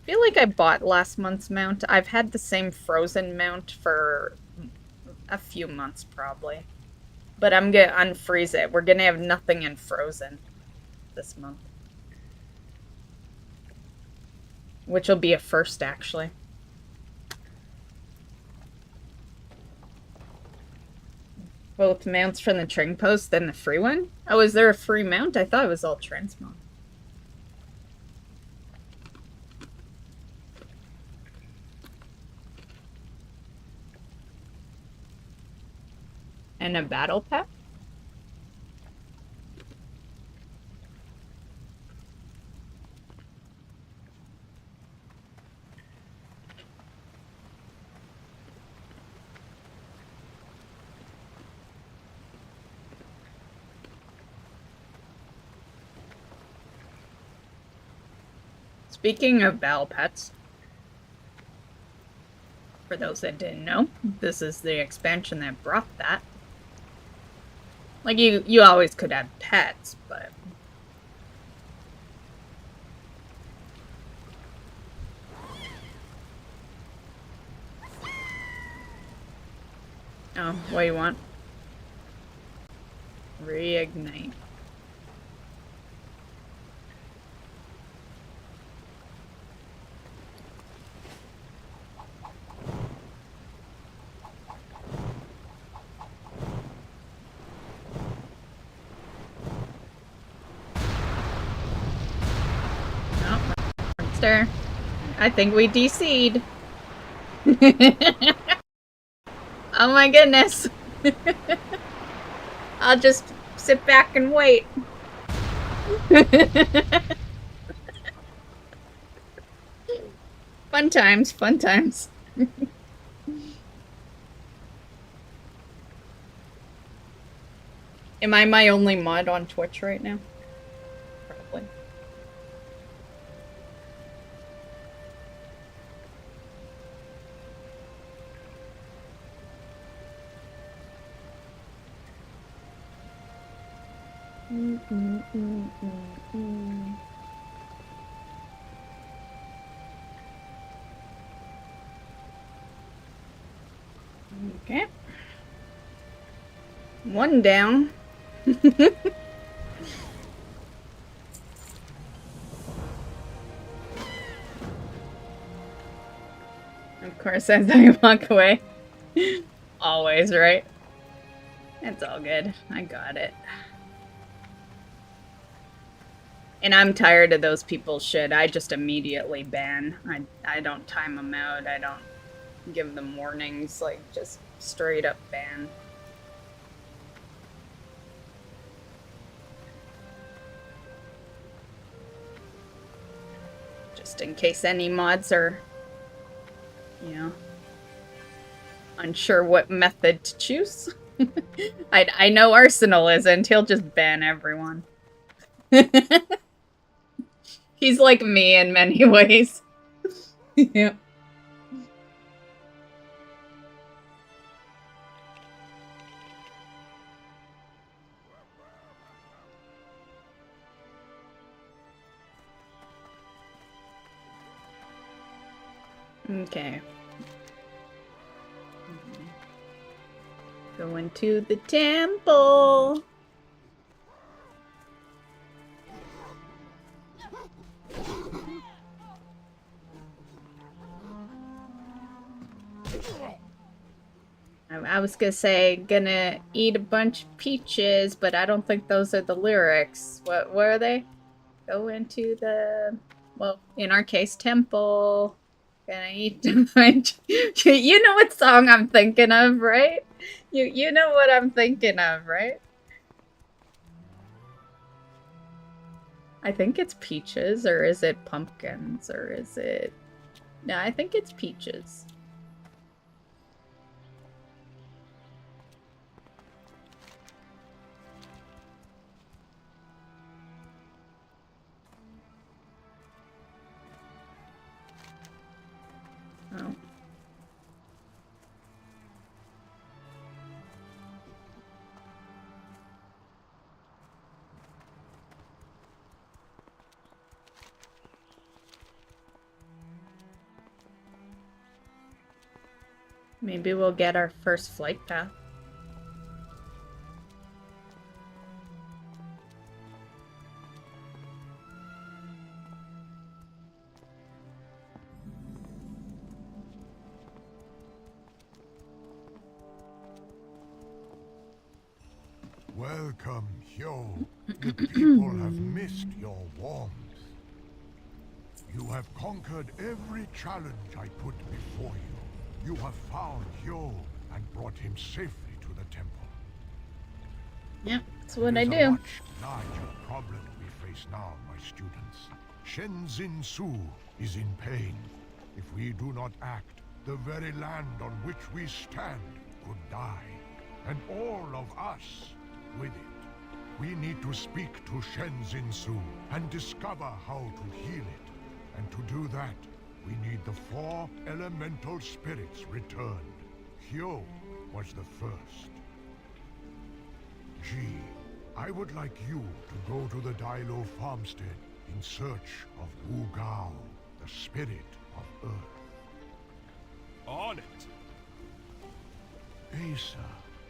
I feel like I bought last month's mount. I've had the same frozen mount for a few months, probably. But I'm gonna unfreeze it. We're gonna have nothing in frozen this month. Which will be a first, actually. Both mounts from the trading post, then the free one? Oh, is there a free mount? I thought it was all transmog. And a battle pack? Speaking of battle pets, for those that didn't know, this is the expansion that brought that. Like, you always could have pets, but... Oh, what do you want? Reignite. Monster. I think we DC'd. Oh my goodness. I'll just sit back and wait. Fun times, fun times. Am I my only mod on Twitch right now? Probably. Okay. One down. Of course, as I walk away. Always, right? It's all good. I got it. And I'm tired of those people's shit. I just immediately ban. I don't time them out. I don't give them warnings. Like, just straight up ban. Just in case any mods are, you know, unsure what method to choose. I know Arsenal isn't. He'll just ban everyone. He's like me in many ways. Yeah. Okay. Going to the temple. I was gonna say, gonna eat a bunch of peaches, but I don't think those are the lyrics. What are they? Go into the, well, in our case, temple. Gonna eat a bunch. You know what song I'm thinking of, right? You know what I'm thinking of, right? I think it's peaches, or is it pumpkins, or is it... No, I think it's peaches. Oh. Maybe we'll get our first flight path. Welcome, Hyo. The people have missed your warmth. You have conquered every challenge I put before you. You have found Hyo and brought him safely to the temple. Yep, that's what I It is do. a much larger problem we face now, my students. Shenzin Su is in pain. If we do not act, the very land on which we stand could die. And all of us with it. We need to speak to Shenzin Su and discover how to heal it. And to do that, we need the 4 elemental spirits returned. Hyo was the first. G, I would like you to go to the Dailo farmstead in search of Wu Gao, the spirit of Earth. On it. Asa,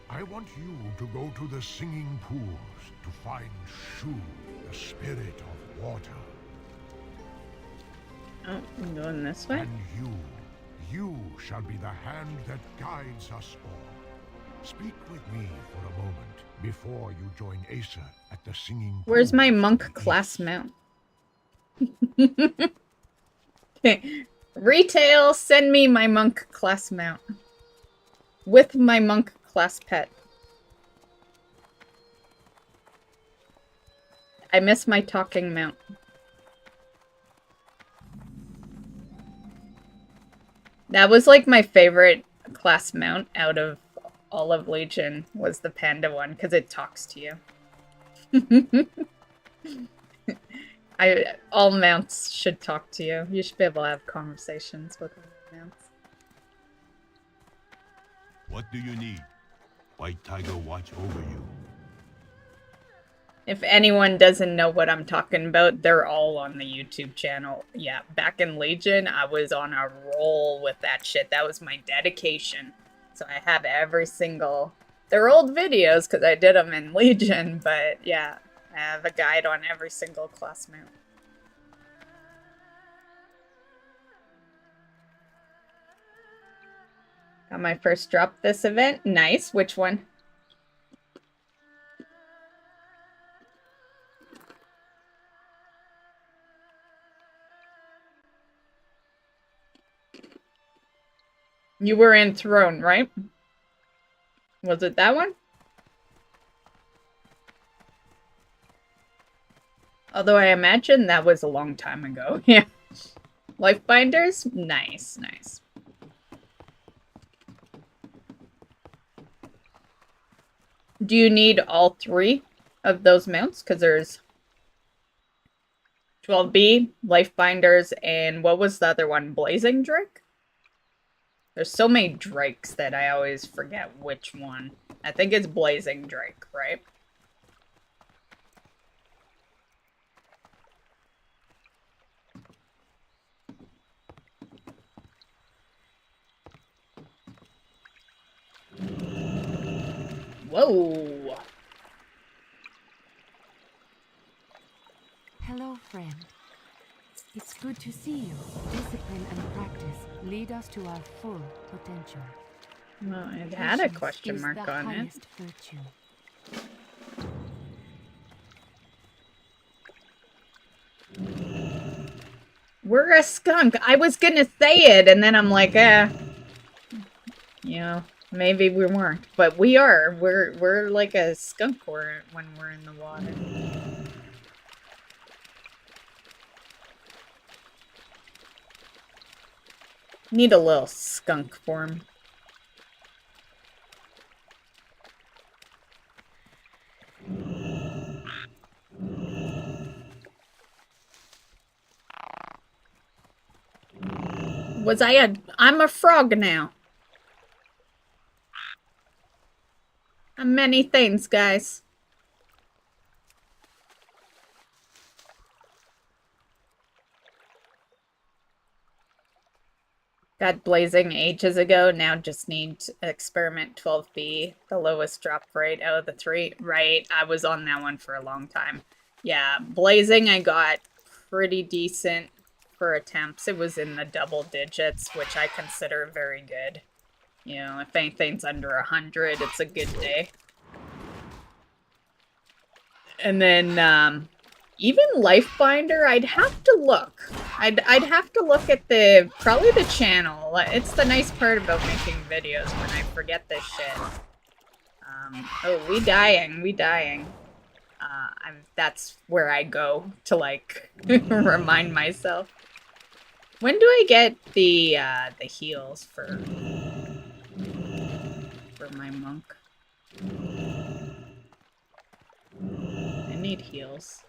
I want you to go to the singing pools to find Shu, the spirit of water. Oh, I'm going this way. And you shall be the hand that guides us all. Speak with me for a moment before you join Asa at the singing Where's pools my to monk the class east. mount? Okay. Retail, send me my monk class mount. With my monk class pet. I miss my talking mount. That was like my favorite class mount out of all of Legion, was the Panda one, because it talks to you. All mounts should talk to you. You should be able to have conversations with mounts. What do you need? White Tiger watch over you. If anyone doesn't know what I'm talking about, they're all on the YouTube channel. Yeah, back in Legion, I was on a roll with that shit. That was my dedication. So I have every single... They're old videos because I did them in Legion, but yeah, I have a guide on every single class mount. Got my first drop this event. Nice. Which one? You were in Throne, right? Was it that one? Although I imagine that was a long time ago. Yeah. Lifebinders? Nice, nice. Do you need all 3 of those mounts? Because there's 12B, Lifebinders, and what was the other one? Blazing Drake? There's so many Drakes that I always forget which one. I think it's Blazing Drake, right? Whoa! Hello, friend. It's good to see you. Discipline and practice lead us to our full potential. Well, it had a Patience question is mark the on it. highest virtue. We're a skunk. I was gonna say it, and then I'm like, you know, maybe we weren't, but we are. We're like a skunk when we're in the water. Need a little skunk form. I'm a frog now. I'm many things, guys. Got Blazing ages ago, now just need Experiment 12B, the lowest drop rate out of the 3. Right, I was on that one for a long time. Yeah, Blazing I got pretty decent for attempts. It was in the double digits, which I consider very good. You know, if anything's under 100, it's a good day. And then, even Lifebinder, I'd have to look. I'd have to look at probably the channel. It's the nice part about making videos when I forget this shit. Oh, we dying. That's where I go to, like, remind myself. When do I get the heals for my monk? I need heals.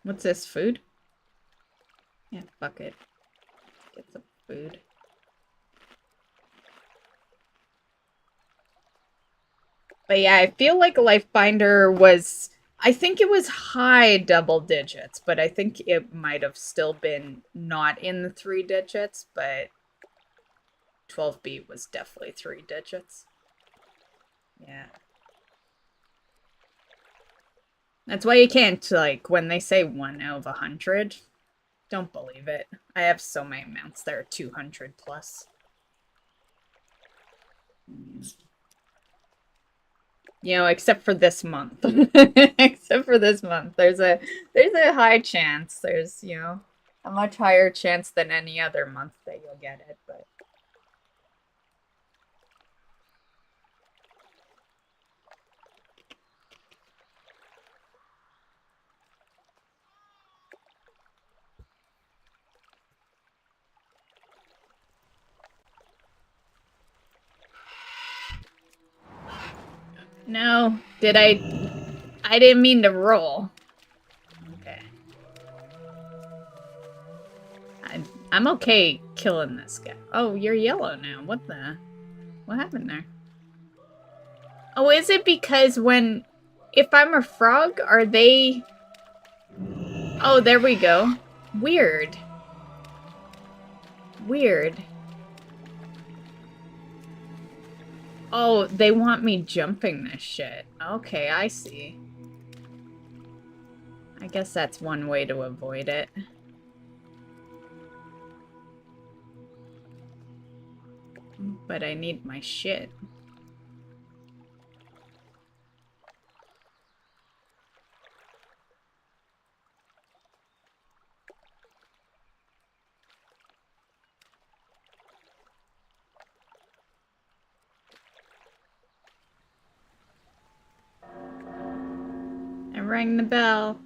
What's this, food? Yeah, fuck it. Get some food. But yeah, I feel like Lifebinder was... I think it was high double digits, but I think it might have still been not in the 3 digits, but 12B was definitely 3 digits. Yeah. That's why you can't, like, when they say 1 out of 100, don't believe it. I have so many mounts that are 200 plus. You know, except for this month. Except for this month. There's a high chance. There's, you know, a much higher chance than any other month that you'll get it, but... No, I didn't mean to roll. Okay. I'm okay killing this guy. Oh, you're yellow now. What happened there? Oh, is it because if I'm a frog, are they... Oh, there we go. Weird. Weird. Oh, they want me jumping this shit. Okay, I see. I guess that's one way to avoid it. But I need my shit. rang the bell.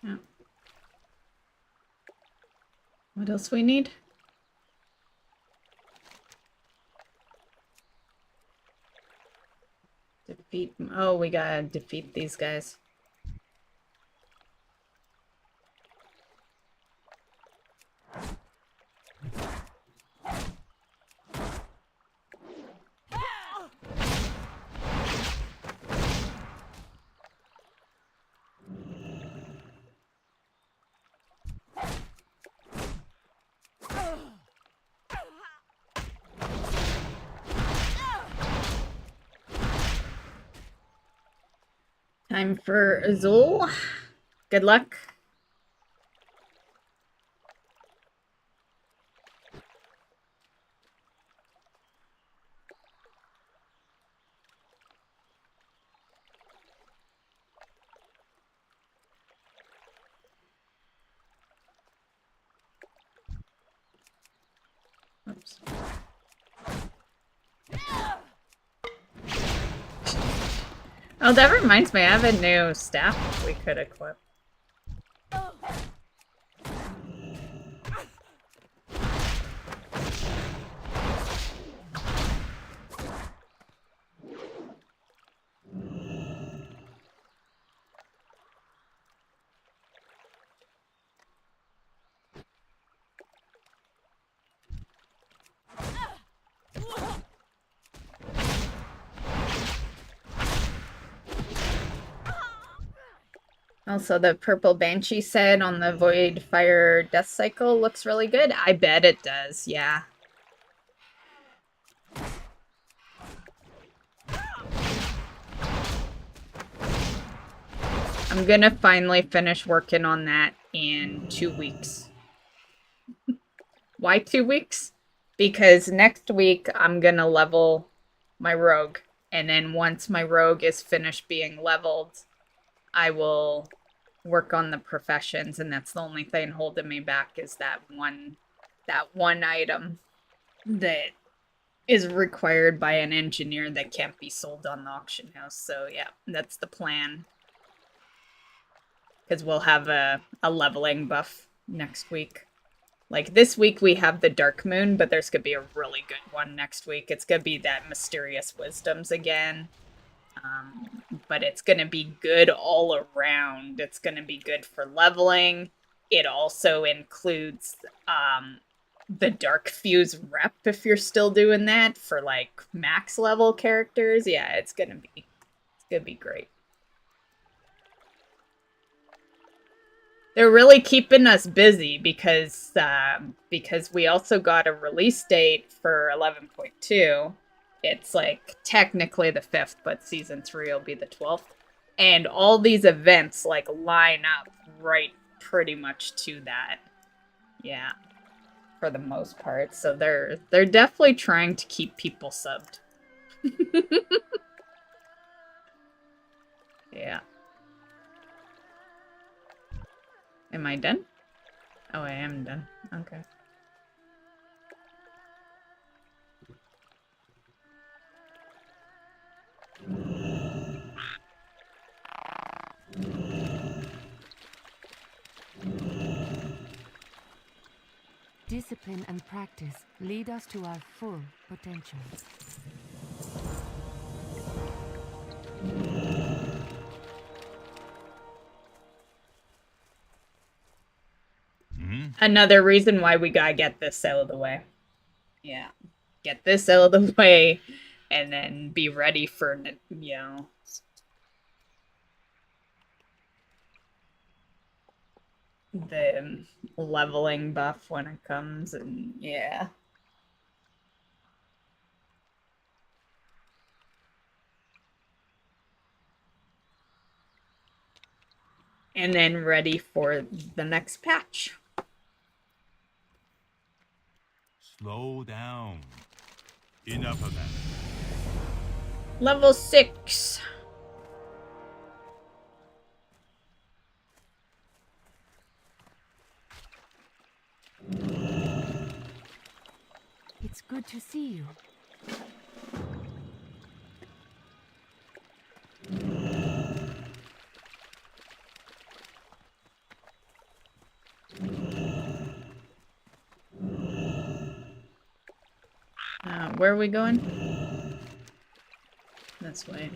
Yeah. What else we need? Defeat. Oh, we gotta defeat these guys. Time for Azul. Good luck. Oops. Oh, that reminds me, I have a new staff we could equip. Also, the purple Banshee set on the Void Fire Death Cycle looks really good. I bet it does, yeah. I'm gonna finally finish working on that in 2 weeks. Why 2 weeks? Because next week I'm gonna level my rogue. And then once my rogue is finished being leveled, I will work on the professions, and that's the only thing holding me back is that one item that is required by an engineer that can't be sold on the auction house. So yeah, that's the plan. Because we'll have a leveling buff next week. Like this week we have the Dark Moon, but there's gonna be a really good one next week. It's gonna be that Mysterious Wisdoms again. But it's going to be good all around. It's going to be good for leveling. It also includes the Dark Fuse rep if you're still doing that for like max level characters. Yeah, it's going to be great. They're really keeping us busy because we also got a release date for 11.2. It's like technically the 5th, but season 3 will be the 12th. And all these events like line up right pretty much to that. Yeah. For the most part. So they're definitely trying to keep people subbed. Yeah. Am I done? Oh, I am done. Okay. Discipline and practice lead us to our full potential. Another reason why we gotta get this out of the way. Yeah. Get this out of the way and then be ready for, you know, the leveling buff when it comes, and yeah. And then ready for the next patch. Slow down. Enough of that. Level 6. good to see you. Where are we going? This way.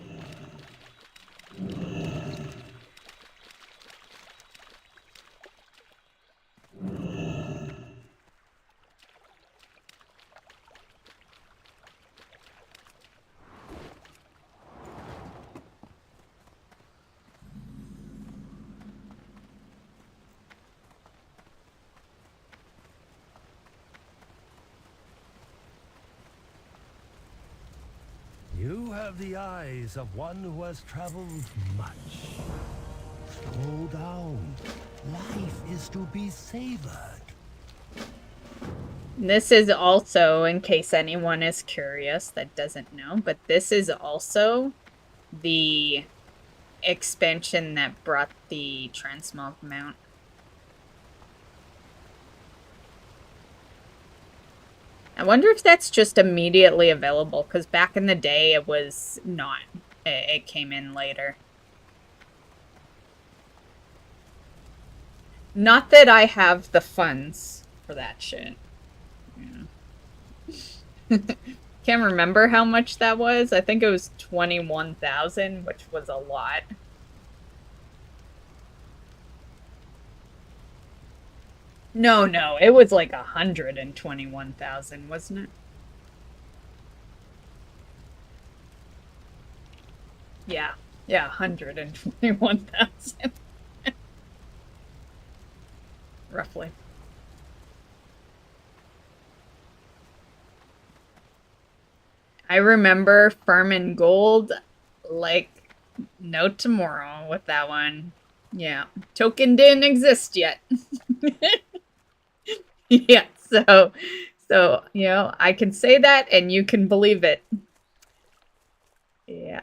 You have the eyes of one who has traveled much. Slow down. Life is to be savored. This is also, in case anyone is curious that doesn't know, but this is also the expansion that brought the transmog mount. I wonder if that's just immediately available, because back in the day it was not. It came in later. Not that I have the funds for that shit. Yeah. Can't remember how much that was. I think it was 21,000, which was a lot. No, it was like 121,000, wasn't it? Yeah, 121,000. Roughly. I remember farming gold like no tomorrow with that one. Yeah, token didn't exist yet. Yeah, so, you know, I can say that and you can believe it. Yeah.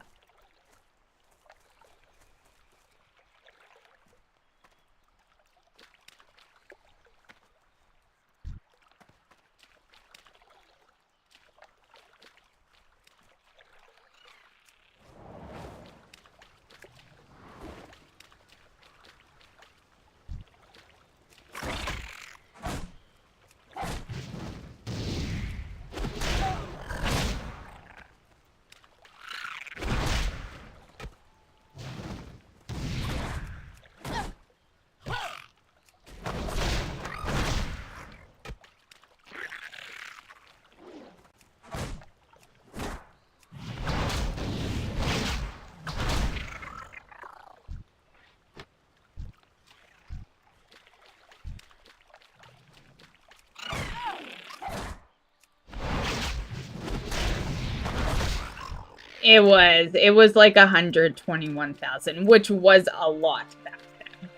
It was like 121,000, which was a lot back then.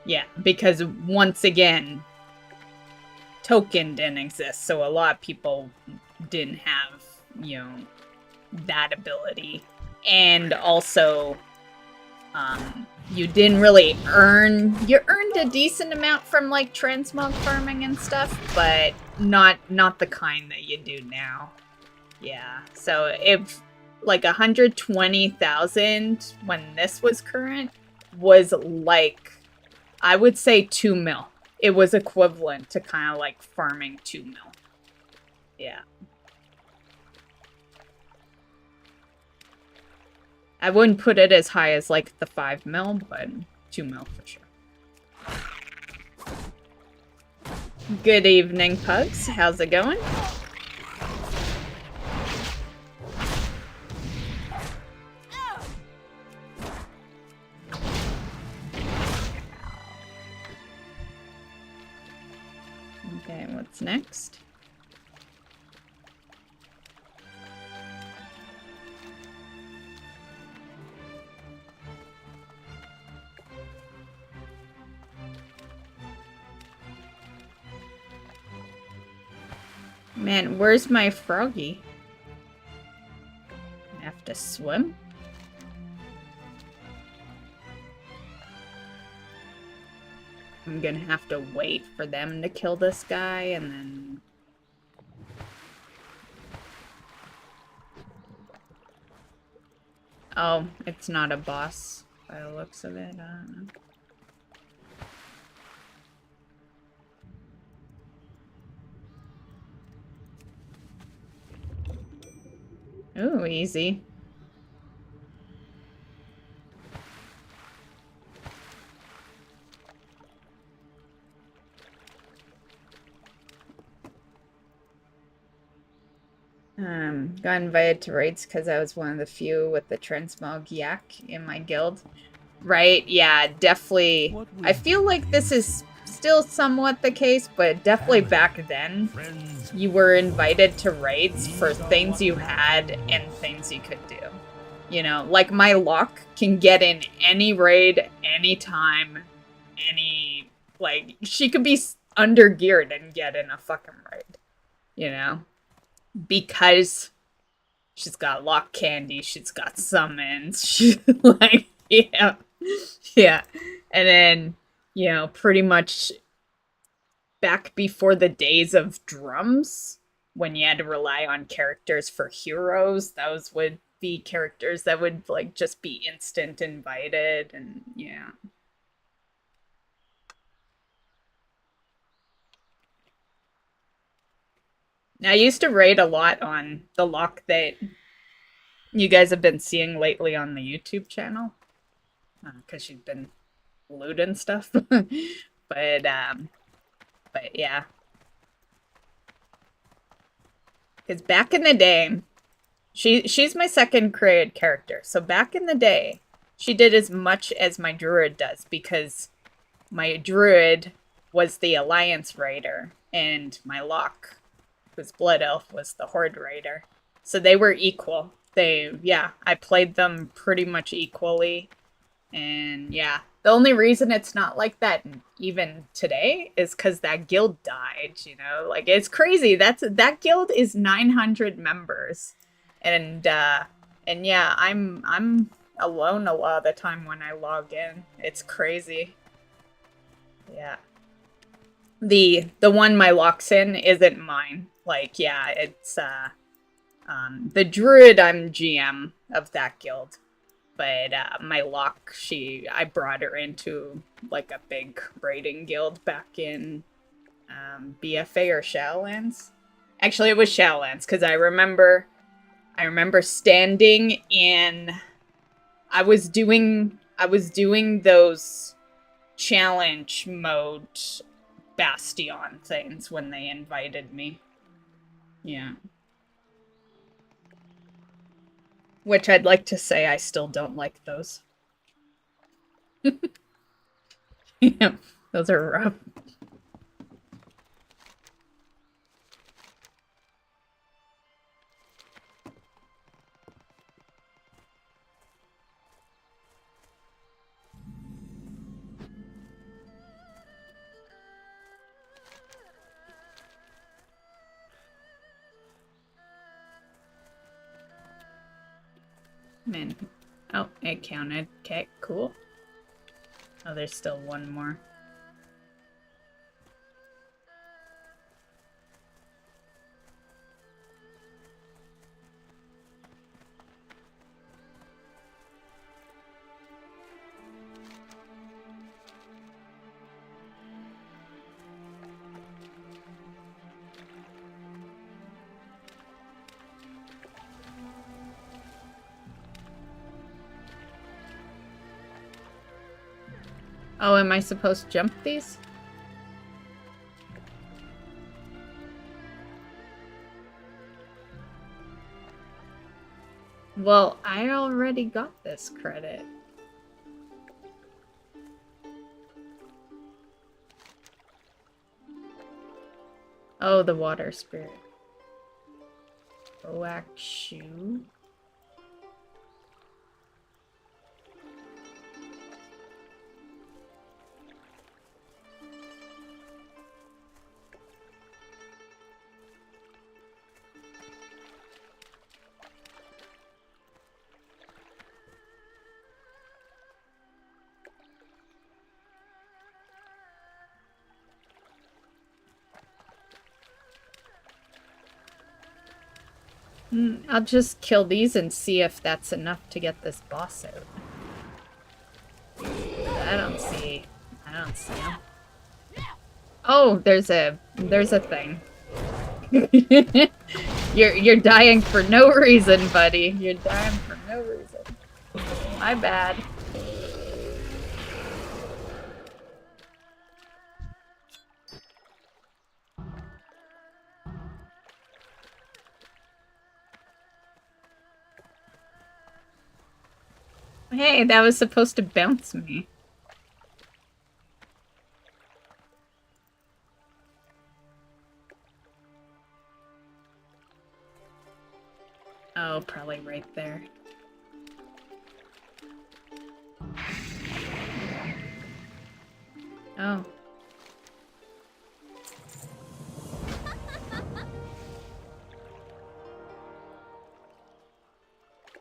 Yeah, because once again, token didn't exist, so a lot of people didn't have, you know, that ability. And also, you didn't really you earned a decent amount from like transmog farming and stuff, but not the kind that you do now. Yeah, so if like 120,000 when this was current was like, I would say 2 mil. It was equivalent to kind of like farming 2 mil. Yeah. I wouldn't put it as high as like the 5 mil, but 2 mil for sure. Good evening, Pugs. How's it going? Okay, what's next? Man, where's my froggy? I have to swim? I'm gonna have to wait for them to kill this guy and then... Oh, it's not a boss by the looks of it. I don't know. Ooh, easy. Got invited to raids because I was one of the few with the transmog yak in my guild. Right, yeah, definitely. I feel like this is still somewhat the case, but definitely back then, you were invited to raids for things you had and things you could do. You know, like my lock can get in any raid, anytime, like, she could be under-geared and get in a fucking raid. You know? Because she's got lock candy, she's got summons, she, like, yeah. Yeah. And then, you know, pretty much back before the days of drums, when you had to rely on characters for heroes, those would be characters that would, like, just be instant invited, and yeah. Now, I used to raid a lot on the lock that you guys have been seeing lately on the YouTube channel, because she's been looting stuff. but yeah. Because back in the day, she's my second created character. So back in the day, she did as much as my druid does, because my druid was the alliance raider and my lock, who's blood elf, was the horde raider. So they were equal. I played them pretty much equally. And yeah, the only reason it's not like that even today is because that guild died, you know? Like, it's crazy. That guild is 900 members. And yeah, I'm alone a lot of the time when I log in. It's crazy. Yeah. The one my lock's in isn't mine. Like, yeah, it's the druid, I'm GM of that guild. But my lock, I brought her into, like, a big raiding guild back in BFA or Shadowlands. Actually, it was Shadowlands, because I remember standing in. I was doing those challenge mode Bastion things when they invited me. Yeah. Which I'd like to say I still don't like those. Yeah, those are rough. Man. Oh, it counted. Okay, cool. Oh, there's still one more. Oh, am I supposed to jump these? Well, I already got this credit. Oh, the water spirit. Black shoe. I'll just kill these and see if that's enough to get this boss out. I don't see him. Oh, there's a thing. You're dying for no reason, buddy. You're dying for no reason. My bad. Hey, that was supposed to bounce me. Oh, probably right there. Oh.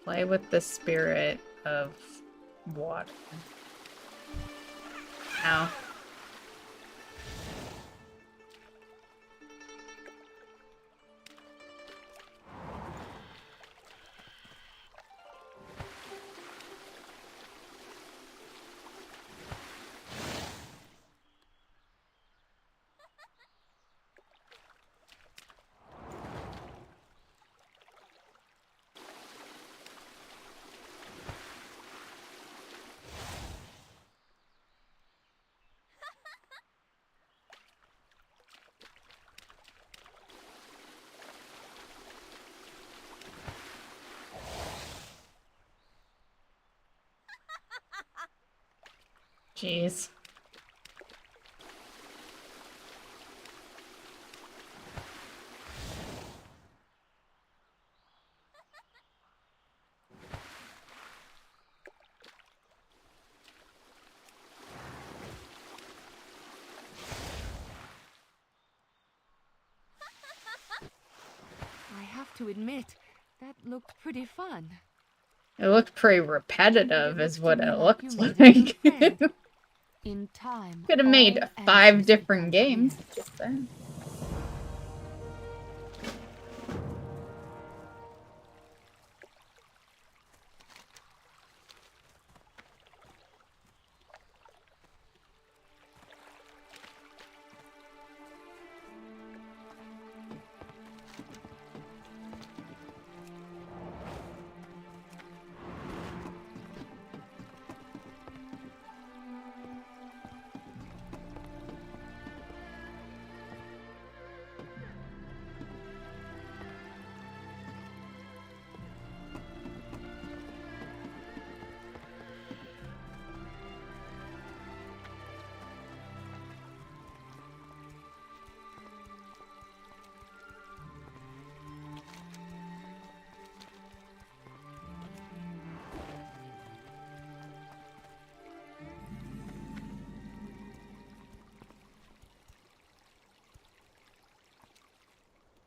Play with the spirit of water. Ow. Jeez. I have to admit, that looked pretty fun. It looked pretty repetitive, is what it looked You made a new like. friend. In time, Could have made all 5 answers different become games. clear. Just saying.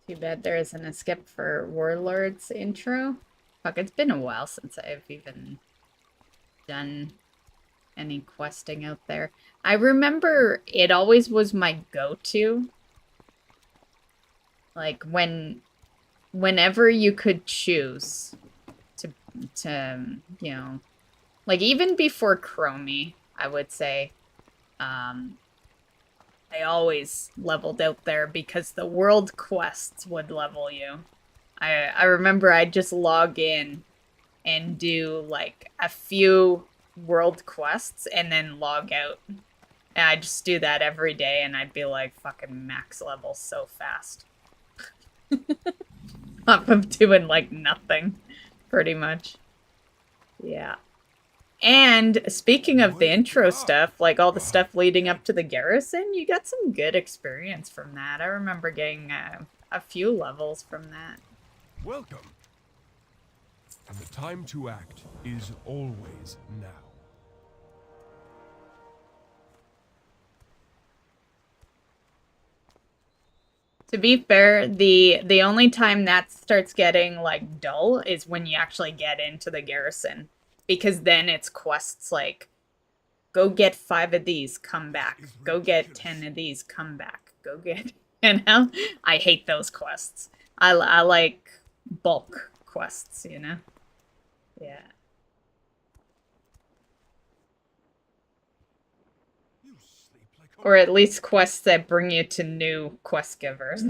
Too bad there isn't a skip for Warlord's intro. Fuck, it's been a while since I've even done any questing out there. I remember it always was my go-to. Like, whenever you could choose to, you know, like, even before Chromie, I would say, I always leveled out there because the world quests would level you. I remember I'd just log in and do like a few world quests and then log out. And I'd just do that every day and I'd be like fucking max level so fast. Off of doing like nothing, pretty much. Yeah. And speaking of the intro stuff, like all the stuff leading up to the garrison, you got some good experience from that. I remember getting a few levels from that. Welcome. And the time to act is always now. To be fair, the only time that starts getting like dull is when you actually get into the garrison. Because then it's quests like, go get 5 of these, come back. Go get 10 of these, come back. Go get, you know? I hate those quests. I like bulk quests, you know? Yeah. You sleep like a Or at least quests that bring you to new quest givers.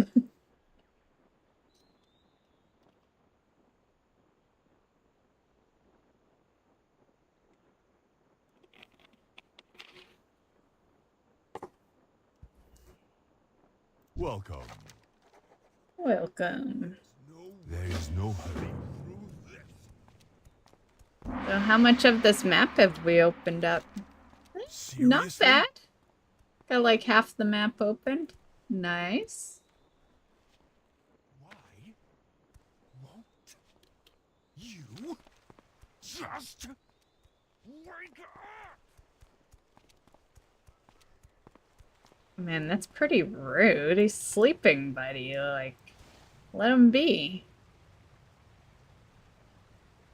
Welcome. Welcome. There is no hurry. So how much of this map have we opened up? Not Seriously? bad. Got like half the map opened. Nice. Why won't you just wake up? Man, that's pretty rude. He's sleeping, buddy. Like, let him be.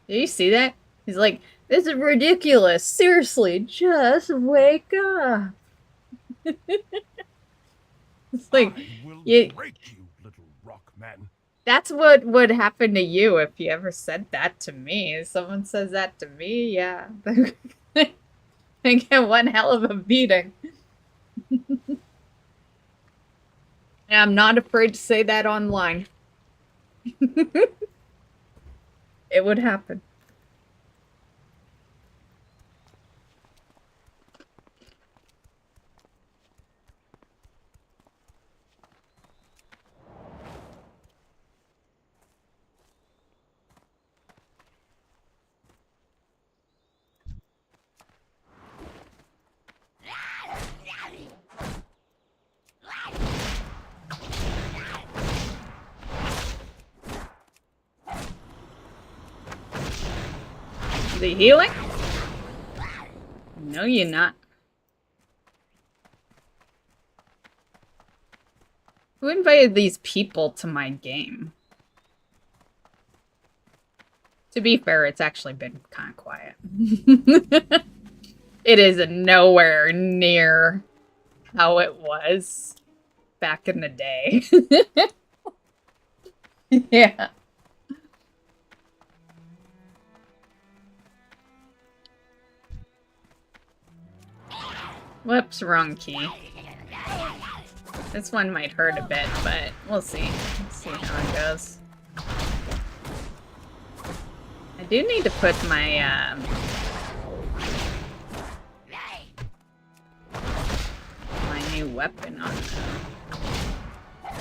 Did you see that? He's like, this is ridiculous. Seriously, just wake up. It's like, I will you- break you, little rock man. that's what would happen to you if you ever said that to me. If someone says that to me, yeah. I get one hell of a beating. And I'm not afraid to say that online. It would happen. Is he healing? No, you're not. Who invited these people to my game? To be fair, it's actually been kind of quiet. It is nowhere near how it was back in the day. Yeah. Whoops, wrong key. This one might hurt a bit, but we'll see. Let's see how it goes. I do need to put my, my new weapon on, though.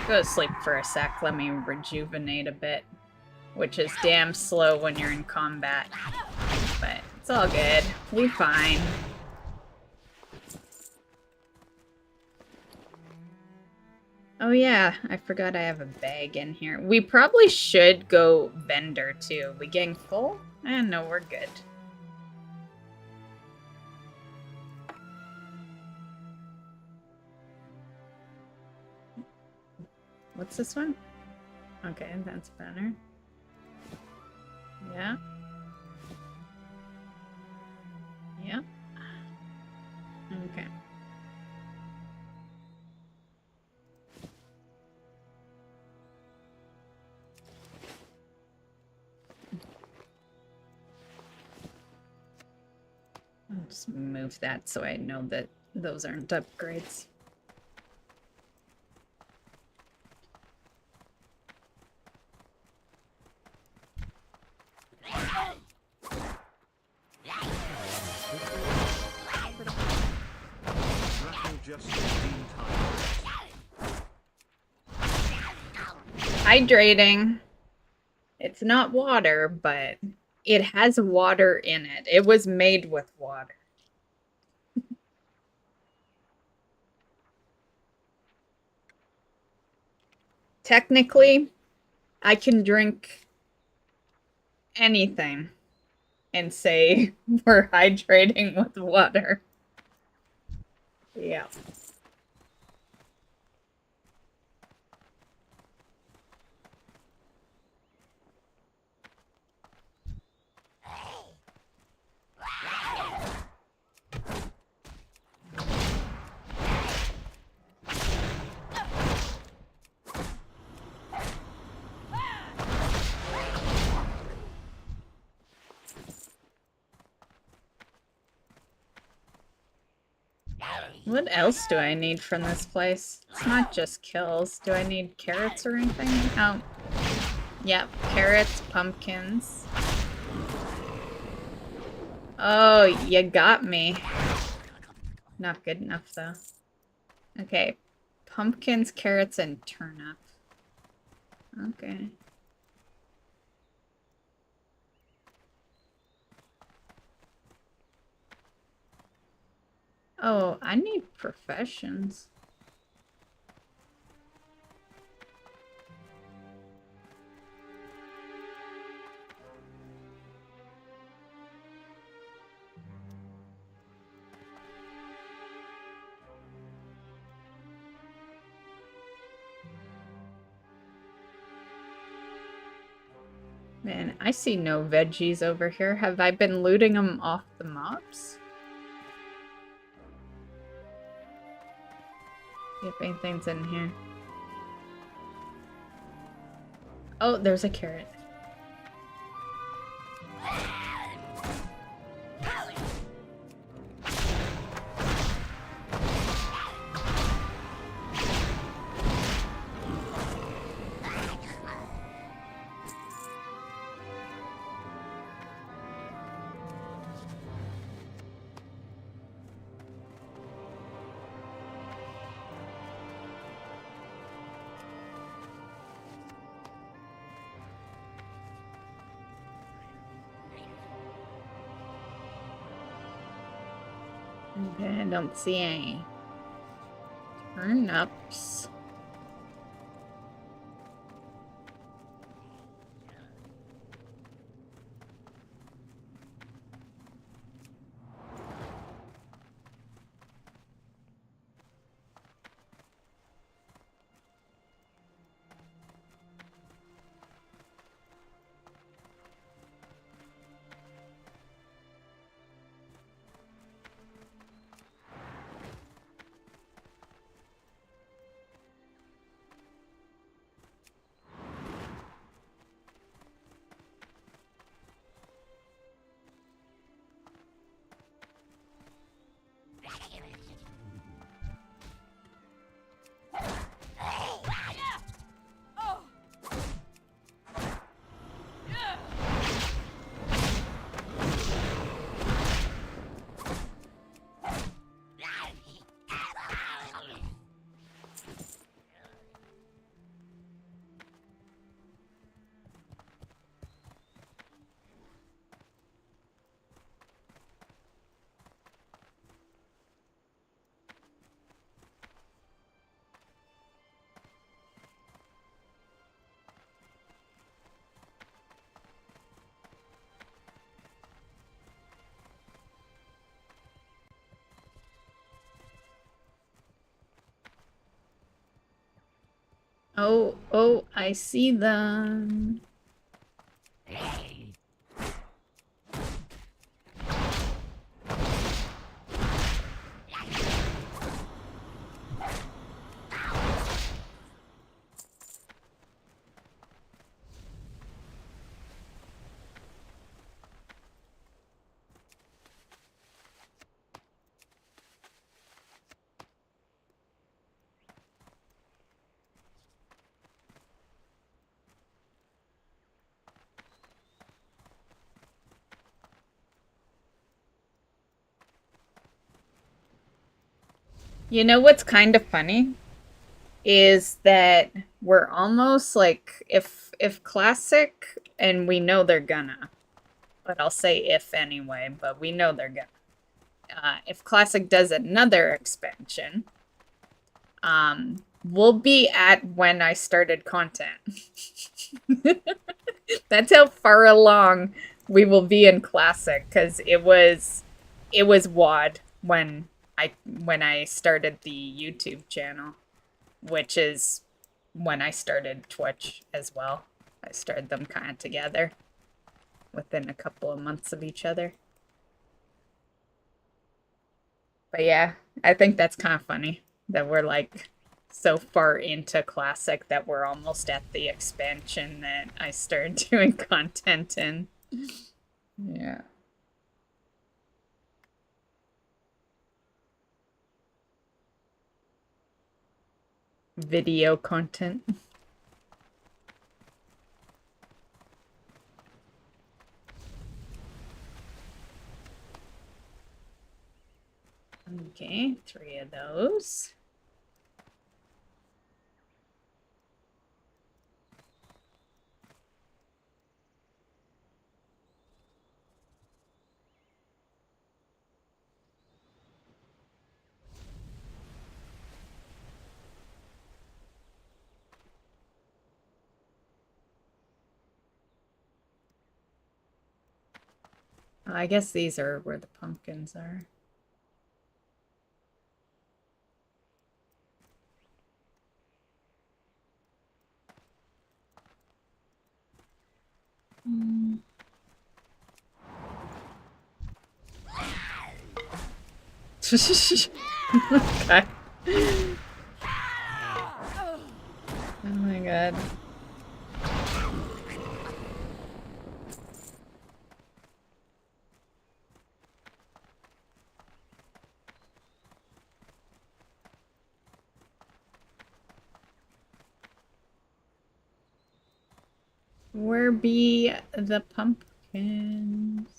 Go to sleep for a sec, let me rejuvenate a bit. Which is damn slow when you're in combat. But it's all good. We're fine. Oh yeah, I forgot I have a bag in here. We probably should go vendor too. We getting full? No, we're good. What's this one? Okay, that's better. Yeah. Yeah. Okay. I'll just move that so I know that those aren't upgrades. Hydrating. It's not water, but it has water in it. It was made with water. Technically, I can drink anything and say we're hydrating with water. Yeah. What else do I need from this place? It's not just kills. Do I need carrots or anything? Oh. Yep, carrots, pumpkins. Oh, you got me. Not good enough, though. Okay. Pumpkins, carrots, and turnip. Okay. Oh, I need professions. Man, I see no veggies over here. Have I been looting them off the mobs? See if anything's in here. Oh, there's a carrot. Okay, I don't see any turnips. Oh, I see them. You know what's kind of funny? Is that we're almost like if classic, and we know they're gonna, but I'll say if anyway, but we know they're gonna. If classic does another expansion, we'll be at when I started content. That's how far along we will be in classic, because it was WOD when I started the YouTube channel, which is when I started Twitch as well. I started them kind of together within a couple of months of each other. But yeah, I think that's kind of funny that we're like so far into classic that we're almost at the expansion that I started doing content in. Yeah. video content. Okay, 3 of those. I guess these are where the pumpkins are. Okay. Oh my god. Where be the pumpkins?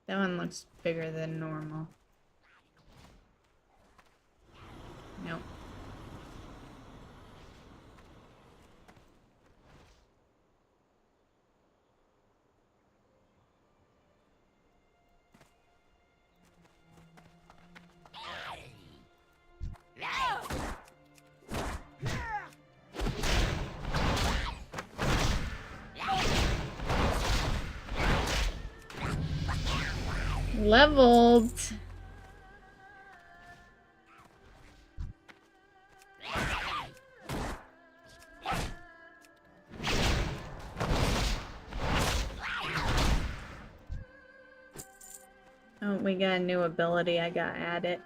That one looks bigger than normal. Nope. Leveled. Oh, we got a new ability. I got added.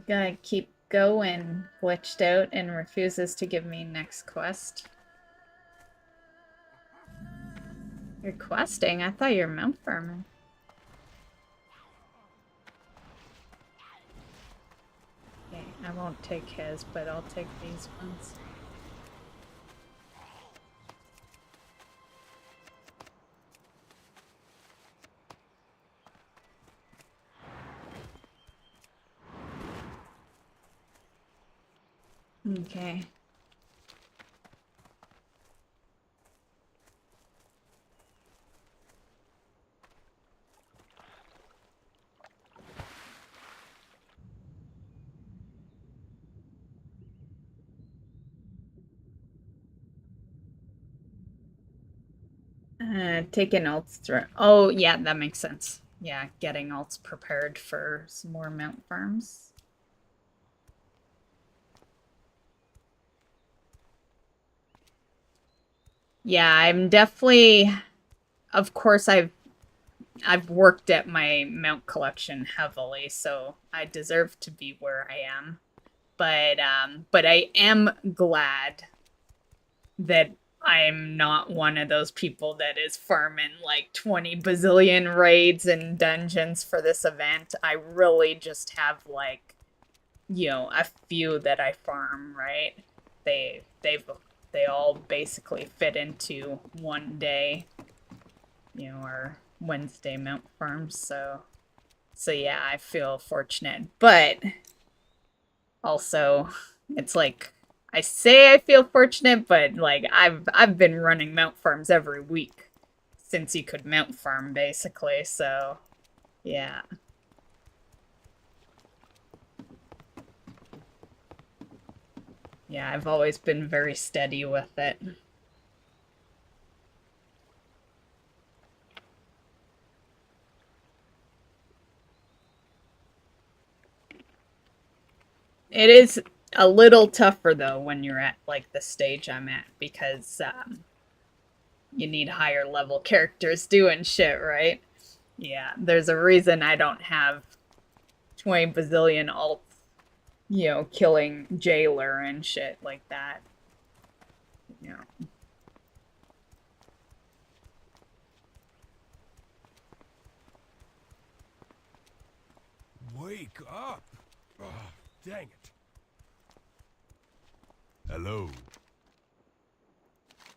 Gotta keep going. Glitched out and refuses to give me next quest. You're questing? I thought you were mount farming. Okay, I won't take his, but I'll take these ones. Okay. Taking alts through. Oh, yeah, that makes sense. Yeah, getting alts prepared for some more mount farms. Yeah, I'm definitely. Of course, I've worked at my mount collection heavily, so I deserve to be where I am. But I am glad that I'm not one of those people that is farming like 20 bazillion raids and dungeons for this event. I really just have like, you know, a few that I farm, right? They all basically fit into one day, you know, or Wednesday mount farms. So yeah, I feel fortunate, but also it's like I say I feel fortunate, but like I've been running mount farms every week since you could mount farm basically. So yeah. Yeah, I've always been very steady with it. It is a little tougher though when you're at like the stage I'm at because you need higher level characters doing shit, right? Yeah, there's a reason I don't have 20 bazillion alts, you know, killing jailer and shit like that. You know. Wake up! Oh, dang it. Hello.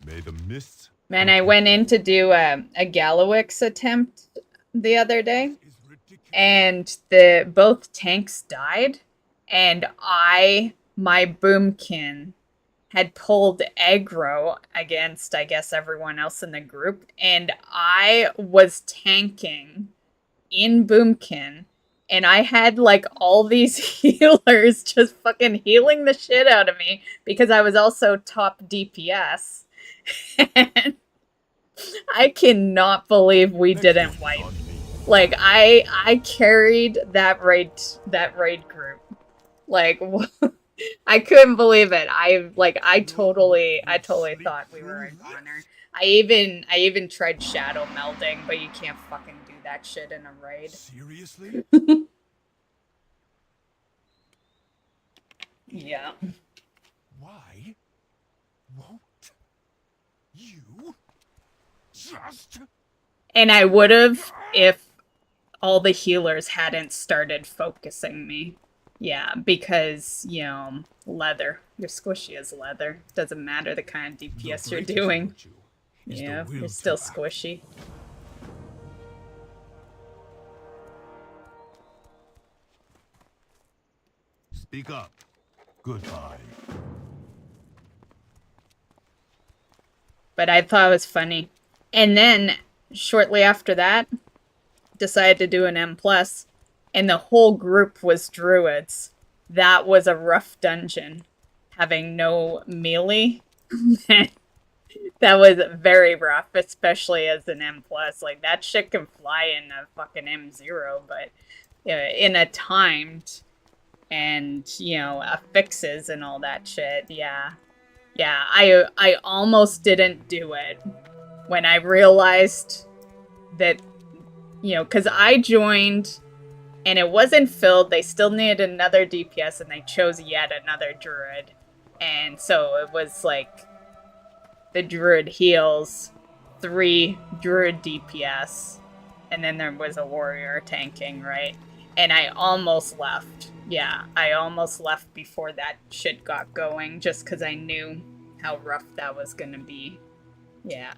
May the mists. Man, I went in to do a Gallowix attempt the other day, Is ridiculous. and both tanks died, and my boomkin had pulled aggro against, I guess, everyone else in the group, and I was tanking in boomkin, and I had like all these healers just fucking healing the shit out of me because I was also top DPS. And I cannot believe we didn't wipe. Like I carried that raid group. Like I couldn't believe it. I totally thought we were in honor. I even tried shadow melding, but you can't fucking do that shit in a raid. Seriously? Yeah. Why won't you just... And I would have if all the healers hadn't started focusing me. Yeah, because, you know, leather. You're squishy as leather. Doesn't matter the kind of DPS you're doing. Yeah, you're still squishy. Speak up. Goodbye. But I thought it was funny. And then, shortly after that, decided to do an M+, and the whole group was druids. That was a rough dungeon. Having no melee. That was very rough, especially as an M+. Like, that shit can fly in a fucking M0, but in a timed and, you know, affixes and all that shit, yeah. Yeah, I almost didn't do it when I realized that, you know, because I joined and it wasn't filled. They still needed another DPS and they chose yet another druid. And so it was like the druid heals, 3 druid DPS, and then there was a warrior tanking, right? And I almost left. Yeah, I almost left before that shit got going just because I knew how rough that was gonna be. Yeah.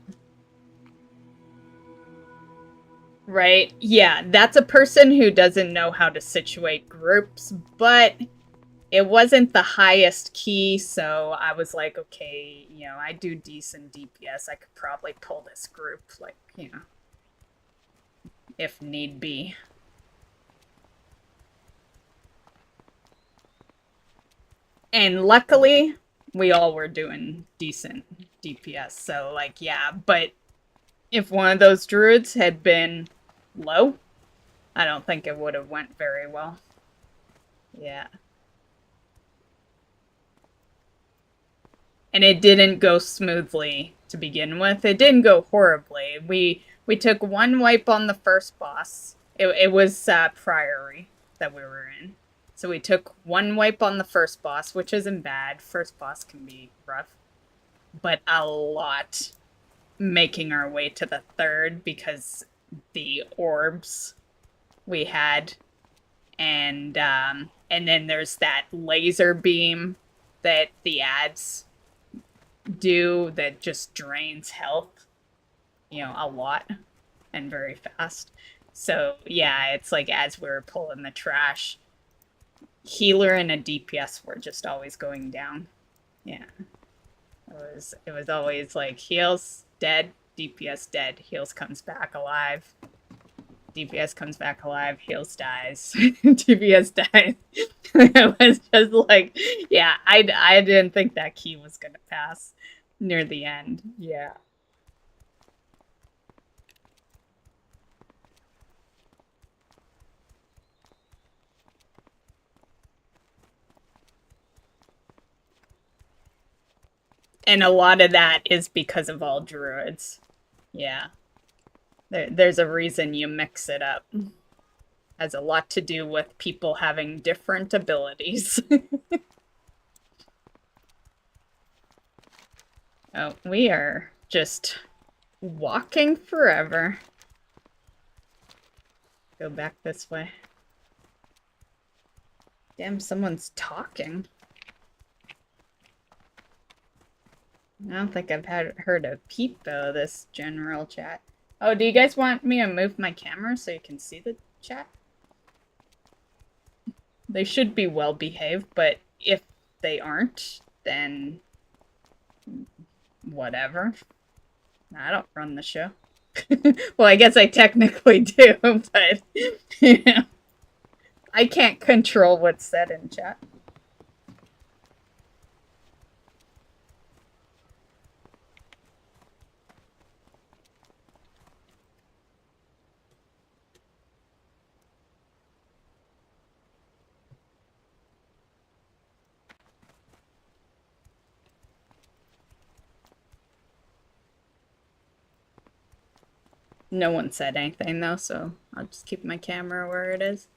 Right? Yeah, that's a person who doesn't know how to situate groups, but it wasn't the highest key, so I was like, okay, you know, I do decent DPS. I could probably pull this group, like, you know, if need be. And luckily, we all were doing decent DPS, so, like, yeah, but if one of those druids had been low, I don't think it would have went very well. Yeah. And it didn't go smoothly to begin with. It didn't go horribly. We took one wipe on the first boss. It was Priory that we were in. So we took one wipe on the first boss, which isn't bad. First boss can be rough. But a lot making our way to the third because the orbs we had. And then there's that laser beam that the ads do that just drains health, you know, a lot and very fast. So yeah, it's like as we were pulling the trash, healer and a DPS were just always going down. Yeah. It was always like heals dead, DPS dead, heals comes back alive. DPS comes back alive, heals dies, DPS dies. It was just like, yeah, I didn't think that key was gonna pass near the end. Yeah. And a lot of that is because of all druids. Yeah. There's a reason you mix it up. Has a lot to do with people having different abilities. Oh, we are just walking forever. Go back this way. Damn, someone's talking. I don't think I've heard a peep though, this general chat. Oh, do you guys want me to move my camera so you can see the chat? They should be well behaved, but if they aren't, then whatever. I don't run the show. Well, I guess I technically do, but yeah. I can't control what's said in chat. No one said anything though, so I'll just keep my camera where it is.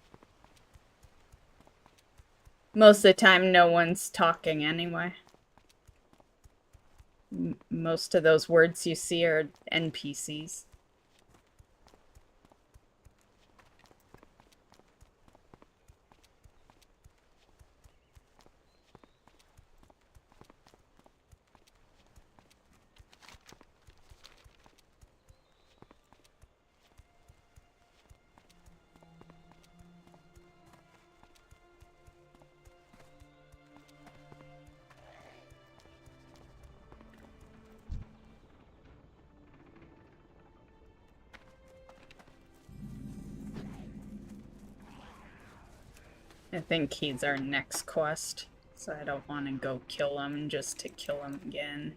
Most of the time, no one's talking anyway. Most of those words you see are NPCs. I think he's our next quest, so I don't want to go kill him just to kill him again.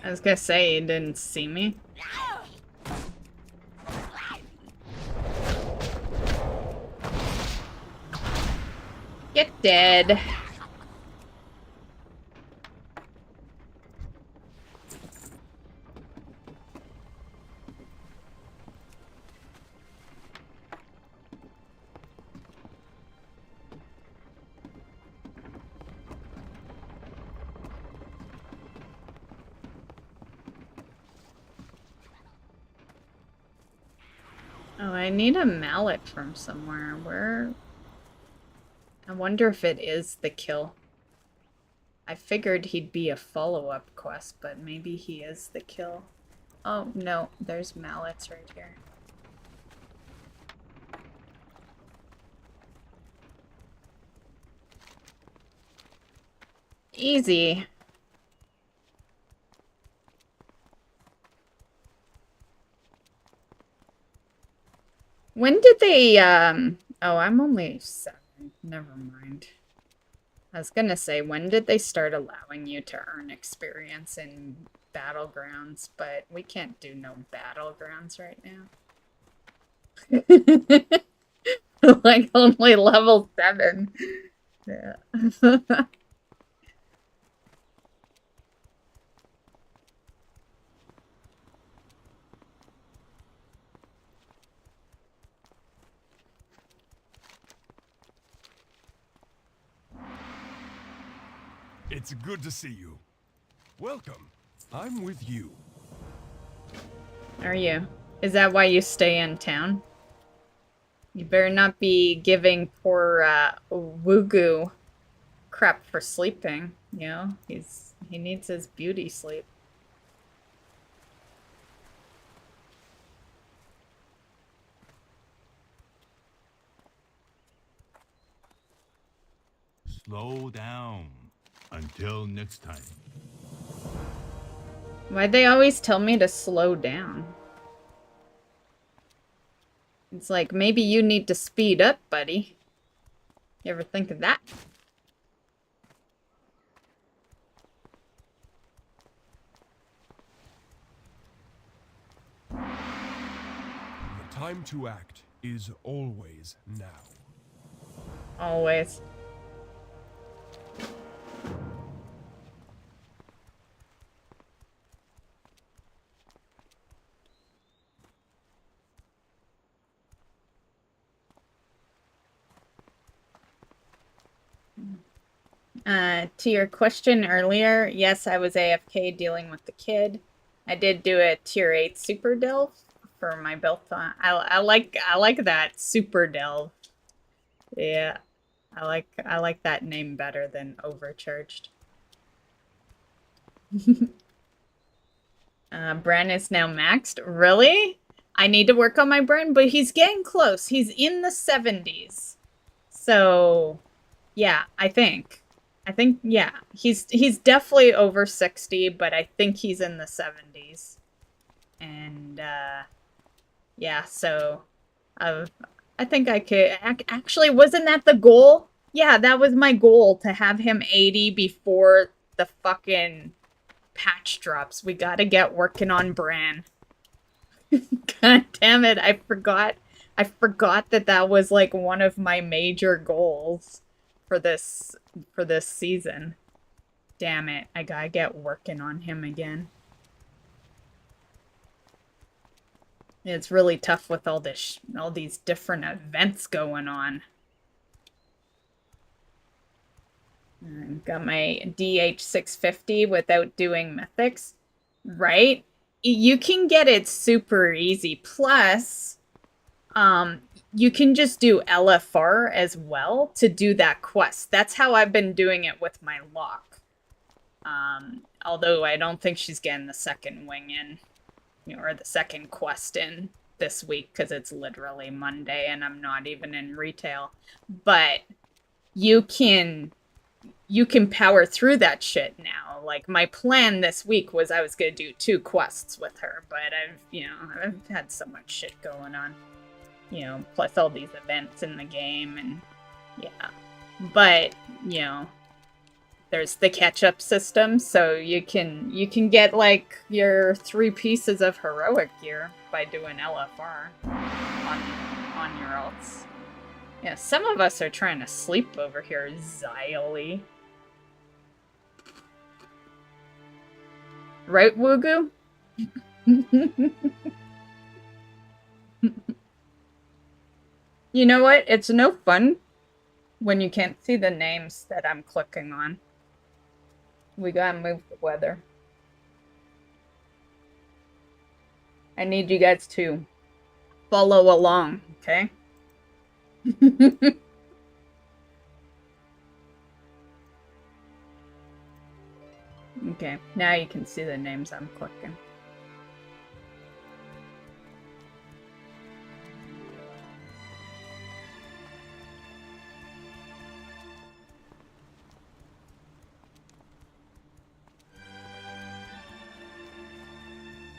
I was gonna say, he didn't see me. Get dead. Oh, I need a mallet from somewhere. Where? I wonder if it is the kill. I figured he'd be a follow-up quest, but maybe he is the kill. Oh, no, there's mallets right here. Easy. When did they, oh, I'm only 7. Never mind. I was gonna say, when did they start allowing you to earn experience in battlegrounds? But we can't do no battlegrounds right now. Like, only level 7. Yeah. It's good to see you. Welcome. I'm with you. Are you? Is that why you stay in town? You better not be giving poor Wugu crap for sleeping, you know? He needs his beauty sleep. Slow down. Until next time. Why'd they always tell me to slow down? It's like, maybe you need to speed up, buddy. You ever think of that? The time to act is always now. Always. To your question earlier, yes, I was AFK dealing with the kid. I did do a tier 8 super delve for my build. I like that super delve. Yeah, I like that name better than overcharged. Bran is now maxed. Really? I need to work on my Bran, but he's getting close. He's in the 70s. So, yeah, I think, yeah, he's definitely over 60, but I think he's in the 70s. And, yeah, so, I think I could, actually, wasn't that the goal? Yeah, that was my goal, to have him 80 before the fucking patch drops. We gotta get working on Bran. God damn it, I forgot that was like one of my major goals for this season. Damn it, I gotta get working on him again. It's really tough with all these different events going on. Got my DH 650 without doing mythics, right? You can get it super easy. Plus, you can just do LFR as well to do that quest. That's how I've been doing it with my lock. Although I don't think she's getting the second wing in, or the second quest in this week, because it's literally Monday and I'm not even in retail. But you can power through that shit now. Like, my plan this week was I was gonna do 2 quests with her, but I've had so much shit going on. Plus all these events in the game, and yeah. But, there's the catch-up system, so you can get, like, your 3 pieces of heroic gear by doing LFR on your ults. Yeah, some of us are trying to sleep over here, Xylee. Right, Wugu? You know what? It's no fun when you can't see the names that I'm clicking on. We gotta move the weather. I need you guys to follow along, okay? Okay, now you can see the names I'm clicking.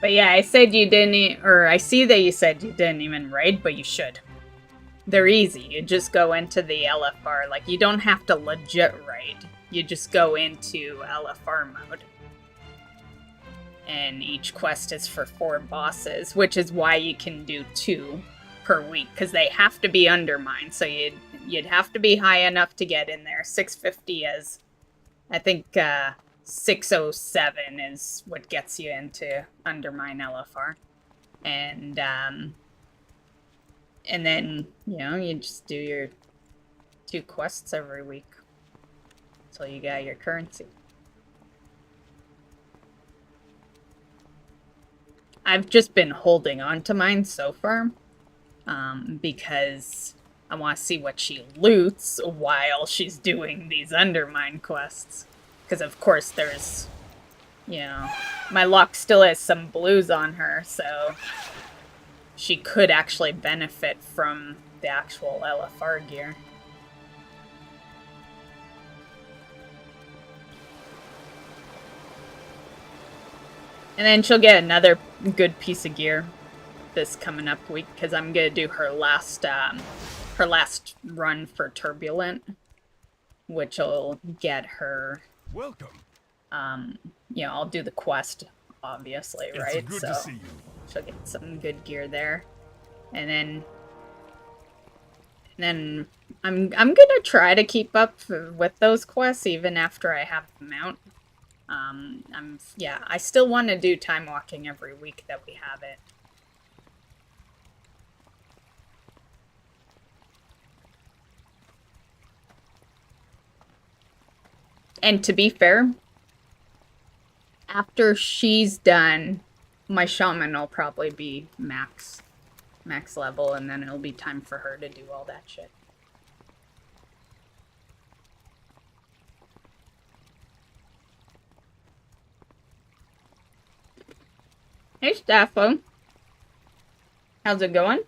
But yeah, I said you didn't, or I see that you said you didn't even raid, but you should. They're easy. You just go into the LFR. Like, you don't have to legit raid. You just go into LFR mode. And each quest is for 4 bosses, which is why you can do 2 per week, because they have to be undermined. So you'd have to be high enough to get in there. 650 is, I think, 607 is what gets you into undermine LFR. And then, you just do your 2 quests every week until you got your currency. I've just been holding on to mine so far, because I want to see what she loots while she's doing these undermine quests. Because of course there's, my luck still has some blues on her, so she could actually benefit from the actual LFR gear. And then she'll get another good piece of gear this coming up week, because I'm gonna do her last run for Turbulent, which will get her. Welcome. You know, I'll do the quest, obviously, right? It's good so to see you. she'll get some good gear there, and then I'm gonna try to keep up with those quests even after I have the mount. I still want to do time walking every week that we have it. And to be fair, after she's done, my shaman will probably be max level, and then it'll be time for her to do all that shit. Hey, Staffo. How's it going?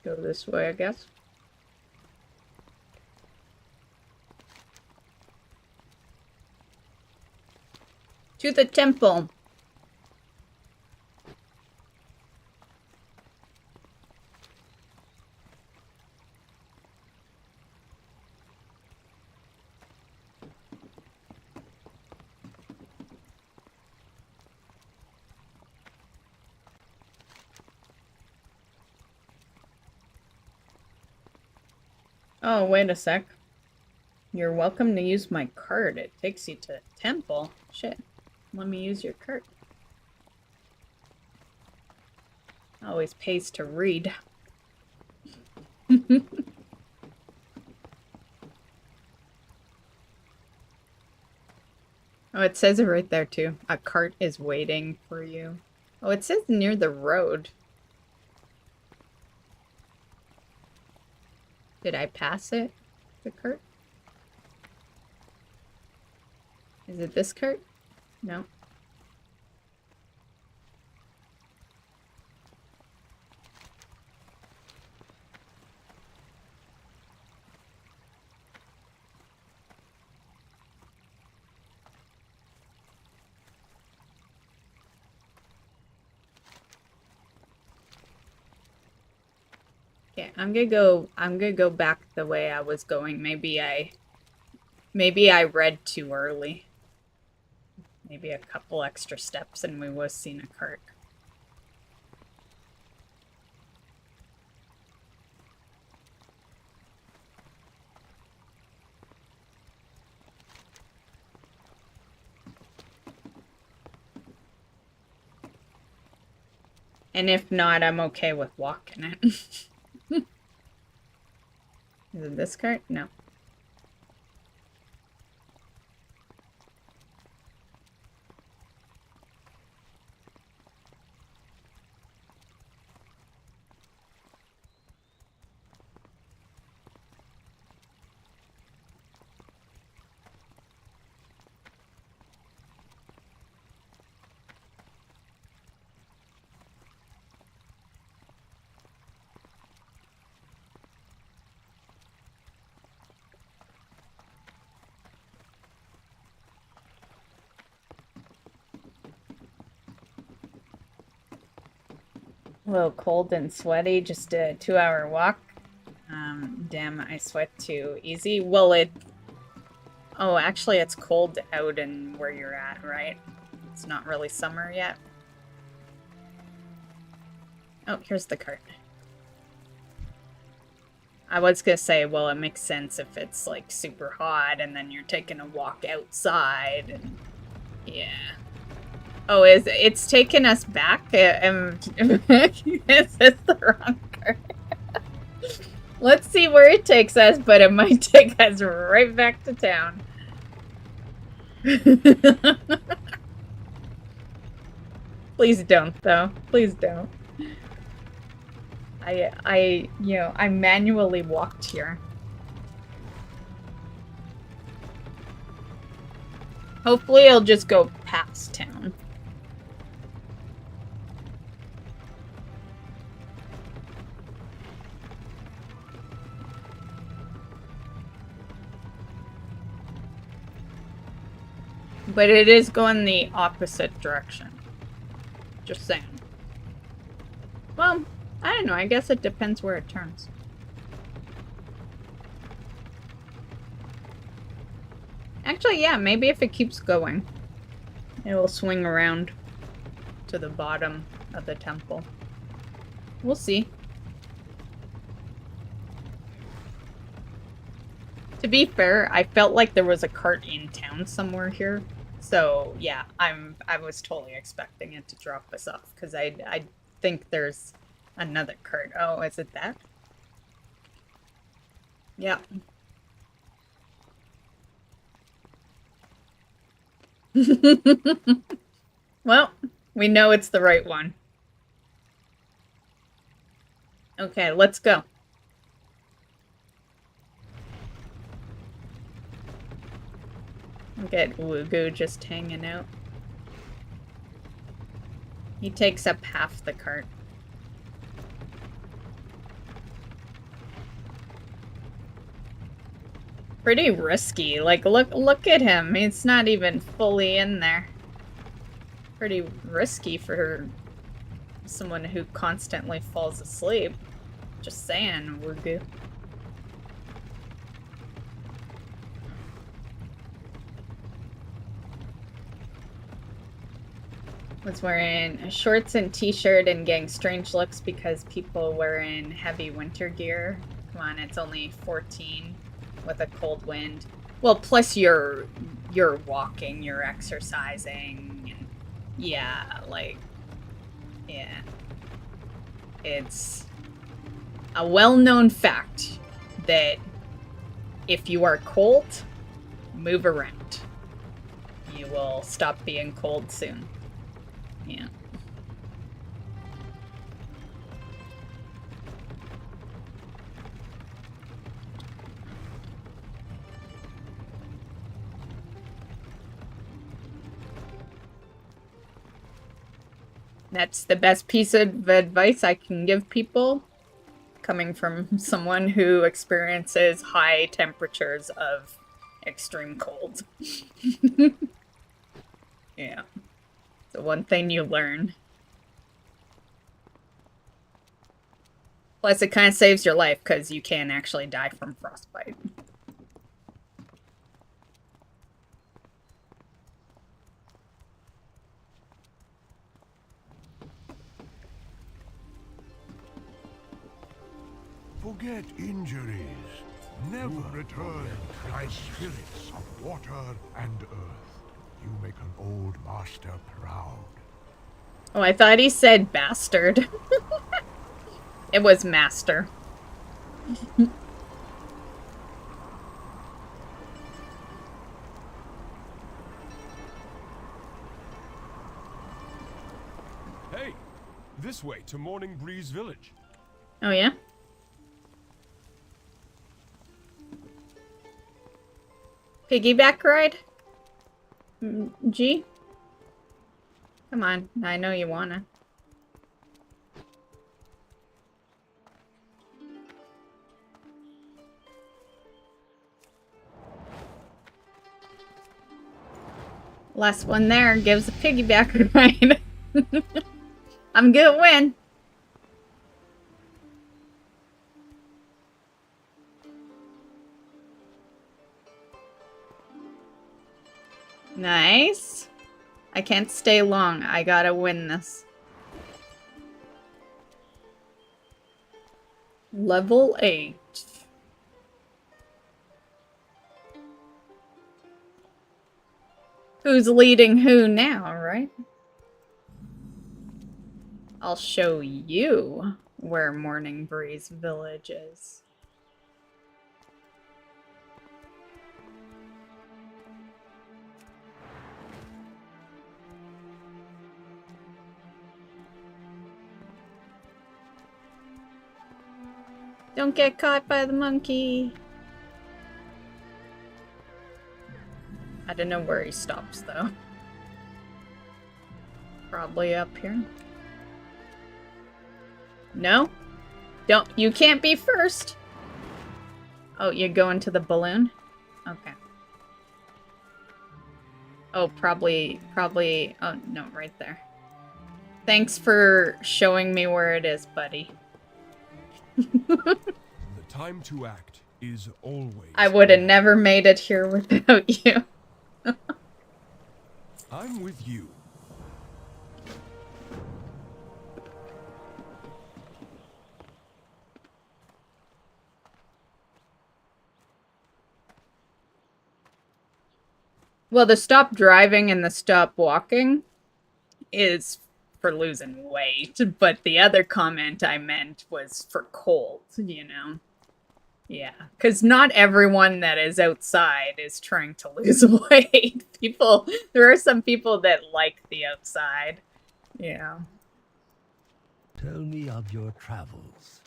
Go this way, I guess. To the temple. Oh, wait a sec. You're welcome to use my cart. It takes you to the temple. Shit. Let me use your cart. Always pays to read. Oh, it says it right there too. A cart is waiting for you. Oh, it says near the road. Did I pass it? The cart? Is it this cart? No. Okay, I'm gonna go back the way I was going. Maybe I read too early. Maybe a couple extra steps and we was seen a cart. And if not, I'm okay with walking it. Is it this cart? No. A little cold and sweaty, just a 2-hour walk. Damn, I sweat too easy. Well, oh, actually it's cold out in where you're at, right? It's not really summer yet. Oh, here's the cart. I was gonna say, well, it makes sense if it's like super hot and then you're taking a walk outside. And, yeah. Oh, it's taking us back? Is this the wrong card? Let's see where it takes us, but it might take us right back to town. Please don't, though. Please don't. I manually walked here. Hopefully it'll just go past town. But it is going the opposite direction. Just saying. Well, I don't know. I guess it depends where it turns. Actually, yeah, maybe if it keeps going, it will swing around to the bottom of the temple. We'll see. To be fair, I felt like there was a cart in town somewhere here. So, yeah, I was totally expecting it to drop us off, because I think there's another cart. Oh, is it that? Yeah. Well, we know it's the right one. Okay, let's go. Look at Wugu just hanging out. He takes up half the cart. Pretty risky. Like, look at him. He's not even fully in there. Pretty risky for someone who constantly falls asleep. Just saying, Wugu. Was wearing shorts and t-shirt and getting strange looks because people wearing heavy winter gear. Come on, it's only 14 with a cold wind. Well, plus you're walking, you're exercising, and yeah, like, yeah. It's a well-known fact that if you are cold, move around. You will stop being cold soon. Yeah. That's the best piece of advice I can give people, coming from someone who experiences high temperatures of extreme cold. Yeah. The one thing you learn. Plus, it kind of saves your life, because you can actually die from frostbite. Forget injuries. Never return, thy spirits of water and earth. You make an old master proud. Oh, I thought he said bastard. It was master. Hey, this way to Morning Breeze Village. Oh, yeah? Piggyback ride? G? Come on, I know you wanna. Last one there gives a piggyback ride. I'm gonna win. Nice. I can't stay long. I gotta win this. Level 8. Who's leading who now, right? I'll show you where Morning Breeze Village is. Don't get caught by the monkey. I don't know where he stops, though. Probably up here. No? Don't. You can't be first. Oh, you're going to the balloon? Okay. Oh, probably, oh, no, right there. Thanks for showing me where it is, buddy. The time to act is always I would have now. never made it here without you. I'm with you. Well, the stop driving and the stop walking is for losing weight, but the other comment I meant was for cold, you know? Yeah, because not everyone that is outside is trying to lose weight. There are some people that like the outside. Yeah. Tell me of your travels.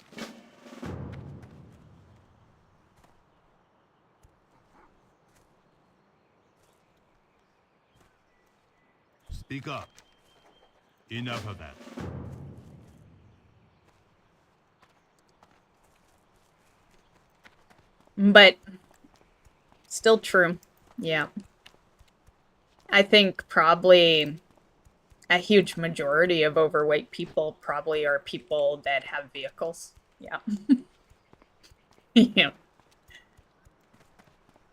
Speak up. Enough of that. But still true. Yeah. I think probably a huge majority of overweight people probably are people that have vehicles. Yeah. Yeah.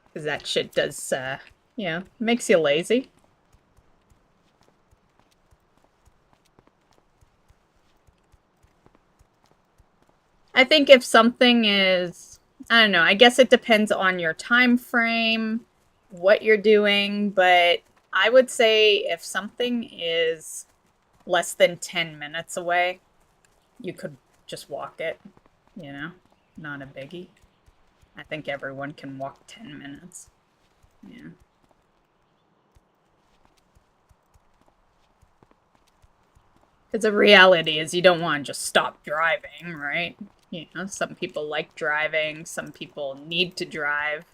Because that shit does, makes you lazy. I think if something is, I don't know, I guess it depends on your time frame, what you're doing, but I would say if something is less than 10 minutes away, you could just walk it, you know? Not a biggie. I think everyone can walk 10 minutes. Yeah. Because the reality is you don't want to just stop driving, right? You know, some people like driving, some people need to drive,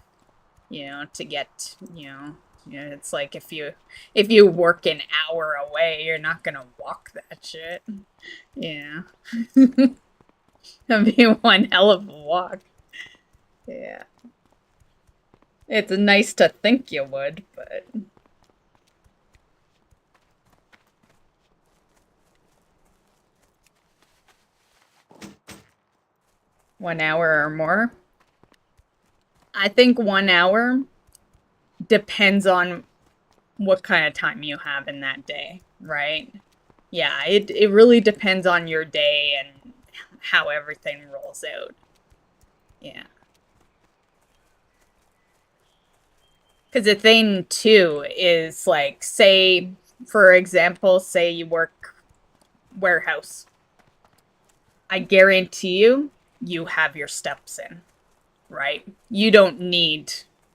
you know, to get, it's like if you work an hour away, you're not gonna walk that shit. Yeah. That'd be one hell of a walk. Yeah. It's nice to think you would, but 1 hour or more. I think 1 hour depends on what kind of time you have in that day, right? Yeah, it really depends on your day and how everything rolls out. Yeah. Because the thing, too, is like, say, for example, say you work warehouse. I guarantee you have your steps in, right? You don't need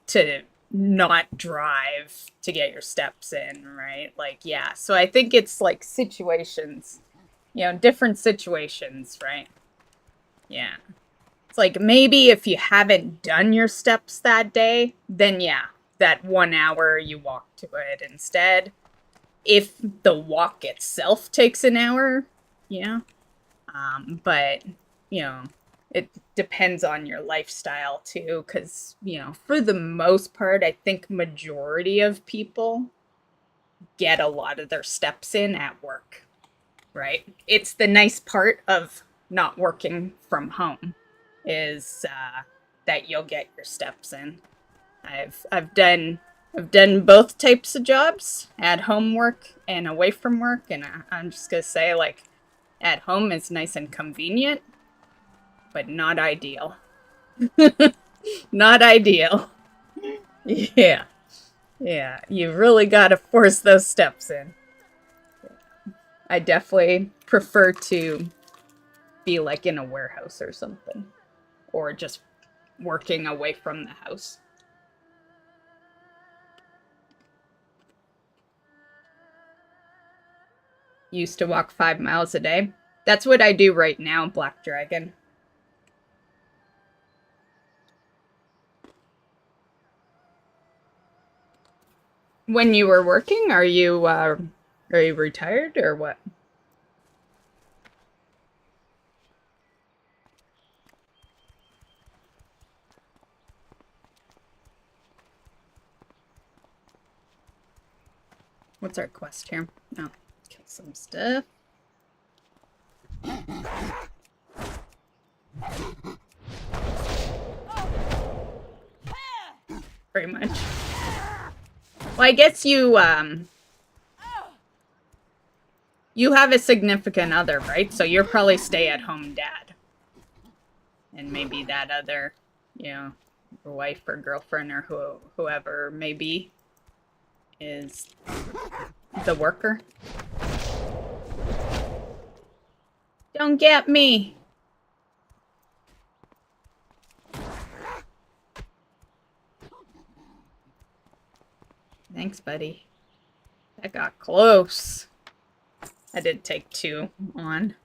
to not drive to get your steps in, right? Like, yeah. So I think it's like situations, different situations, right? Yeah. It's like maybe if you haven't done your steps that day, then yeah, that 1 hour you walk to it instead. If the walk itself takes an hour, yeah. But, it depends on your lifestyle too, because, for the most part, I think majority of people get a lot of their steps in at work, right? It's the nice part of not working from home is that you'll get your steps in. I've done both types of jobs, at home work and away from work, and I'm just gonna say, like, at home is nice and convenient, but not ideal. Not ideal. Yeah. Yeah, you really gotta force those steps in. I definitely prefer to be like in a warehouse or something, or just working away from the house. Used to walk 5 miles a day. That's what I do right now, Black Dragon. When you were working, are you retired or what? What's our quest here? Oh, kill some stuff. Pretty much. Well, I guess you have a significant other, right? So you're probably stay-at-home dad. And maybe that other, you know, wife or girlfriend or whoever maybe is the worker. Don't get me! Thanks, buddy. That got close. I did take 2 on.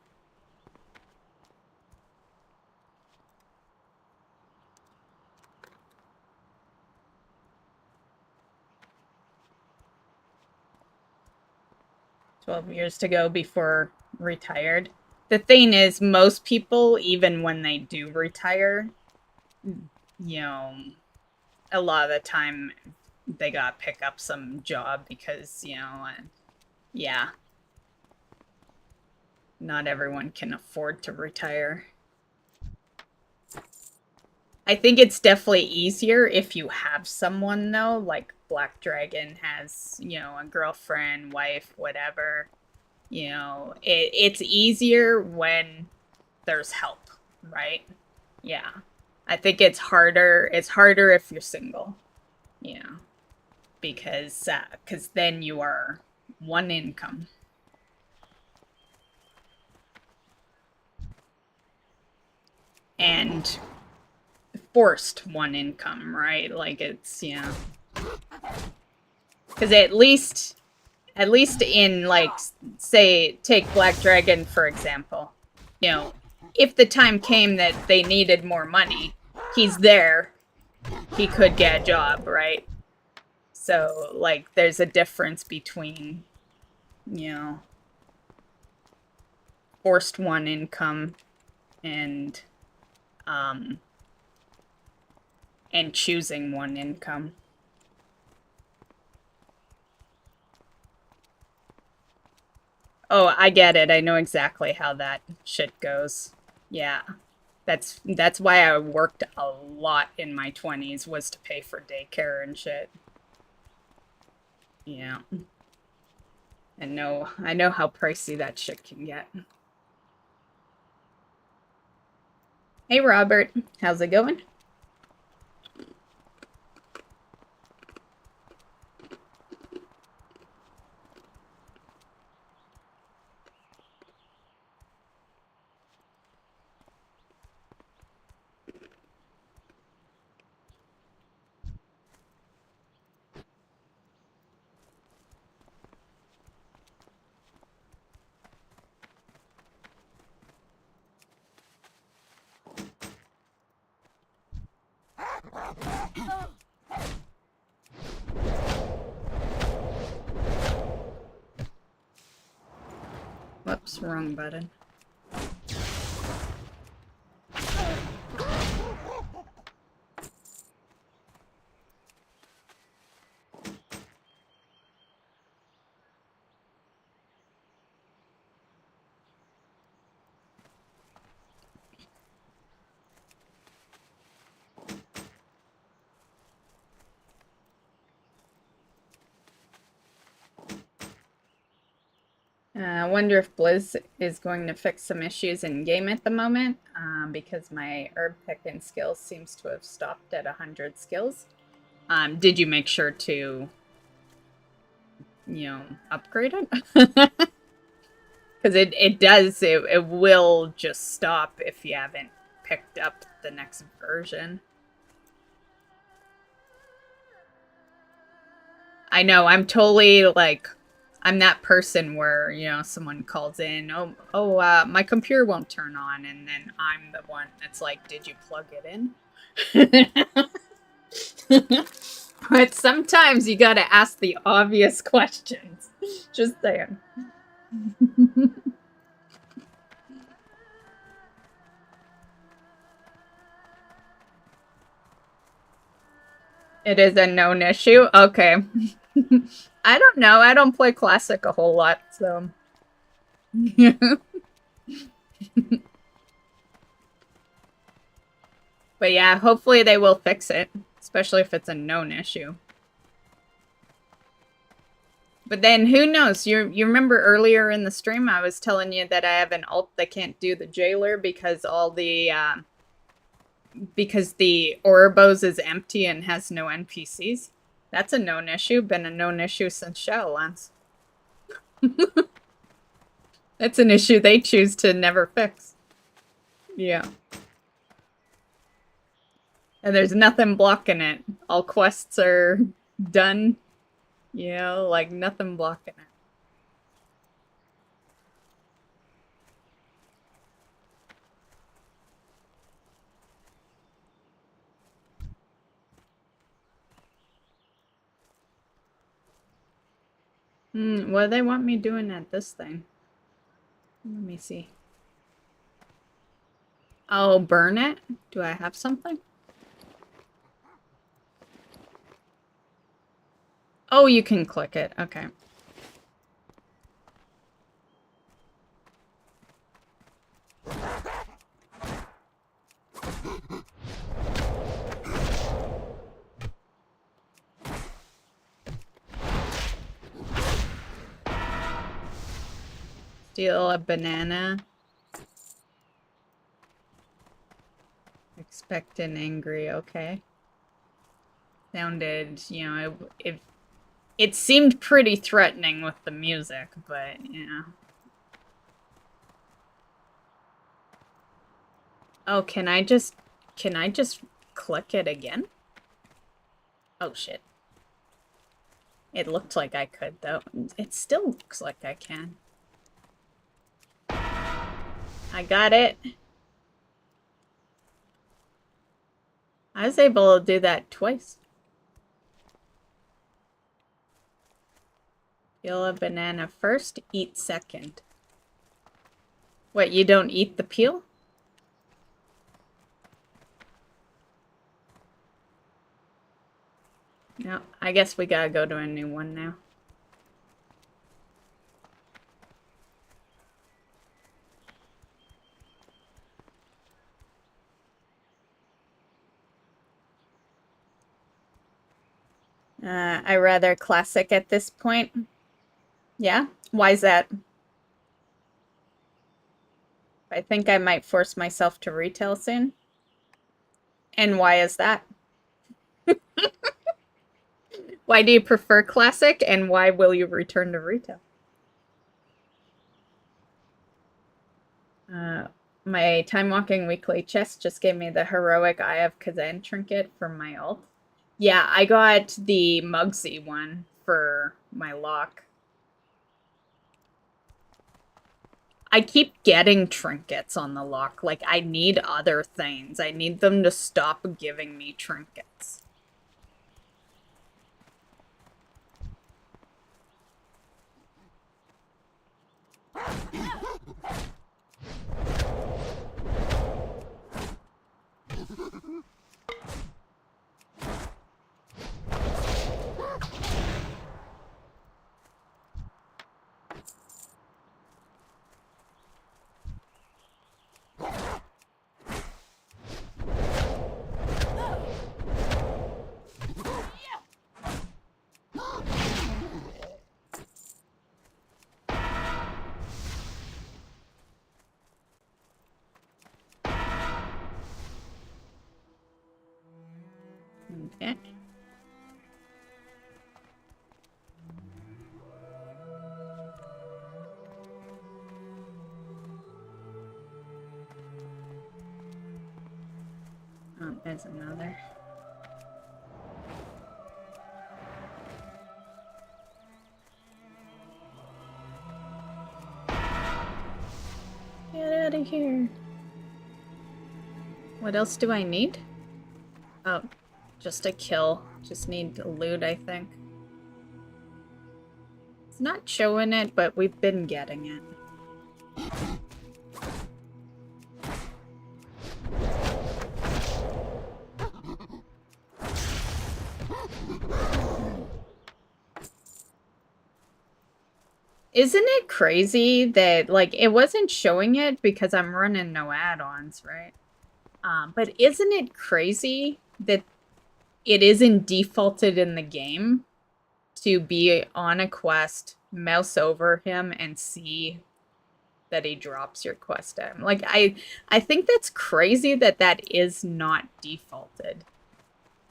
$12 to go before retired. The thing is, most people, even when they do retire, you know, a lot of the time they gotta pick up some job because, you know, yeah. Not everyone can afford to retire. I think it's definitely easier if you have someone, though, like Black Dragon has, you know, a girlfriend, wife, whatever. You know, it's easier when there's help, right? Yeah. I think it's harder if you're single. Yeah. Because then you are one income. And forced one income, right? Like it's, you know. Because at least in, like, say, take Black Dragon, for example. You know, if the time came that they needed more money, he's there. He could get a job, right? So, like, there's a difference between, you know, forced one income and choosing one income. Oh, I get it. I know exactly how that shit goes. Yeah. That's why I worked a lot in my 20s, was to pay for daycare and shit. Yeah. And I know how pricey that shit can get. Hey, Robert. How's it going? Whoops, wrong button. I wonder if Blizz is going to fix some issues in game at the moment, because my herb picking skills seems to have stopped at 100 skills. Did you make sure to, you know, upgrade it? Because it will just stop if you haven't picked up the next version. I know, I'm totally, like, I'm that person where, you know, someone calls in, my computer won't turn on, and then I'm the one that's like, did you plug it in? But sometimes you gotta ask the obvious questions. Just saying. It is a known issue? Okay. I don't know. I don't play Classic a whole lot, so... But yeah, hopefully they will fix it, especially if it's a known issue. But then, who knows? You remember earlier in the stream I was telling you that I have an ult that can't do the jailer because all the... because the Ouroboros is empty and has no NPCs. That's a known issue. Been a known issue since Shadowlands. That's an issue they choose to never fix. Yeah. And there's nothing blocking it. All quests are done. You know, like nothing blocking it. What do they want me doing at this thing? Let me see. Oh, burn it? Do I have something? Oh, you can click it. Okay. Steal a banana. Expect an angry, okay. Sounded, you know, it seemed pretty threatening with the music, but, you know. Oh, can I just click it again? Oh, shit. It looked like I could, though. It still looks like I can. I got it. I was able to do that twice. Peel a banana first, eat second. What, you don't eat the peel? No, I guess we gotta go to a new one now. I rather classic at this point. Yeah? Why is that? I think I might force myself to retail soon. And why is that? Why do you prefer classic, and why will you return to retail? My Time Walking Weekly chest just gave me the Heroic Eye of Kazan trinket for my ult. Yeah, I got the Mugsy one for my lock. I keep getting trinkets on the lock. Like, I need other things. I need them to stop giving me trinkets. Okay. Oh, there's another. Get out of here. What else do I need? Oh, just a kill. Just need loot, I think. It's not showing it, but we've been getting it. Isn't it crazy that, like, it wasn't showing it because I'm running no add-ons, right? But isn't it crazy that it isn't defaulted in the game to be on a quest, mouse over him, and see that he drops your quest item? Like, I think that's crazy that that is not defaulted.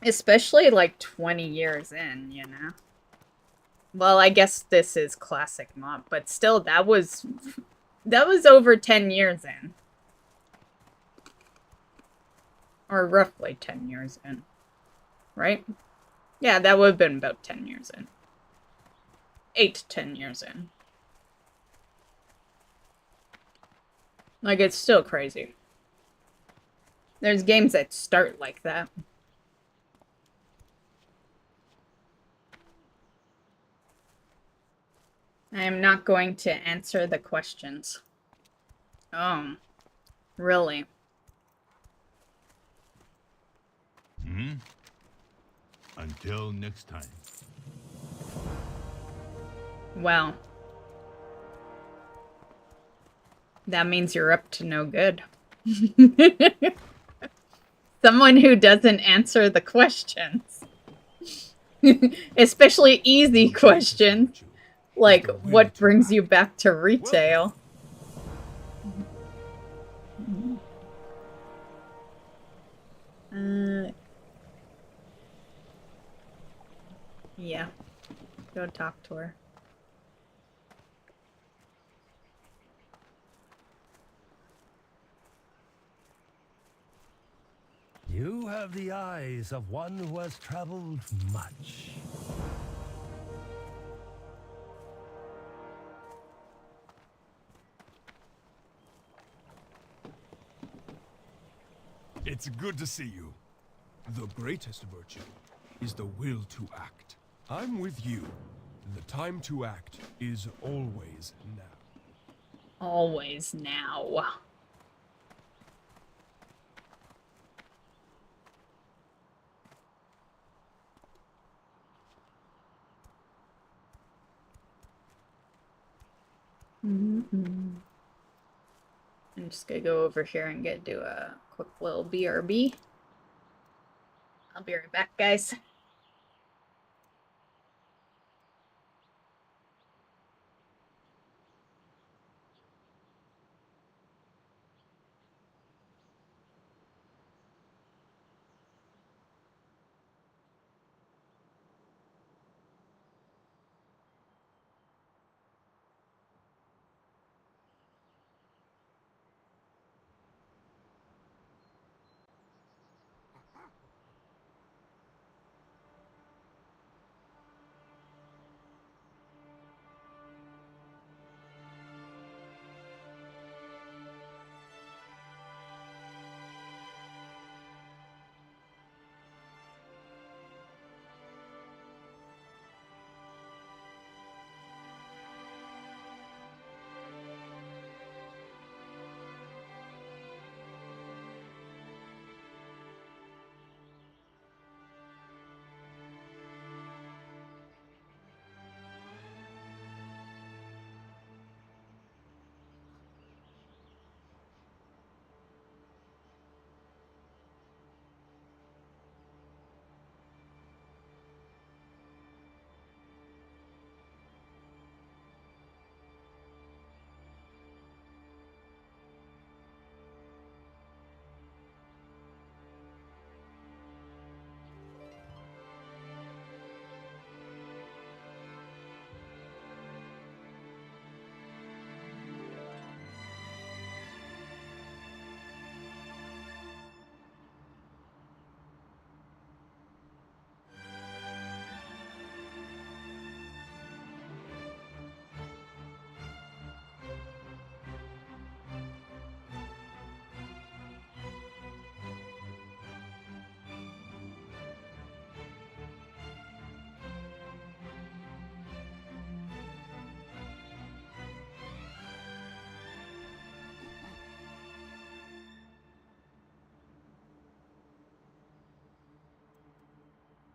Especially, like, 20 years in, you know? Well, I guess this is classic MoP, but still, that was over 10 years in. Or roughly 10 years in. Right? Yeah, that would have been about 10 years in. 8 to 10 years in. Like, it's still crazy. There's games that start like that. I am not going to answer the questions. Oh, really? Until next time. Well. That means you're up to no good. Someone who doesn't answer the questions. Especially easy questions. Like, what brings you back to retail? Yeah. Go talk to her. You have the eyes of one who has traveled much. It's good to see you. The greatest virtue is the will to act. I'm with you. The time to act is always now. Always now. I'm just gonna go over here and do a quick little BRB. I'll be right back, guys.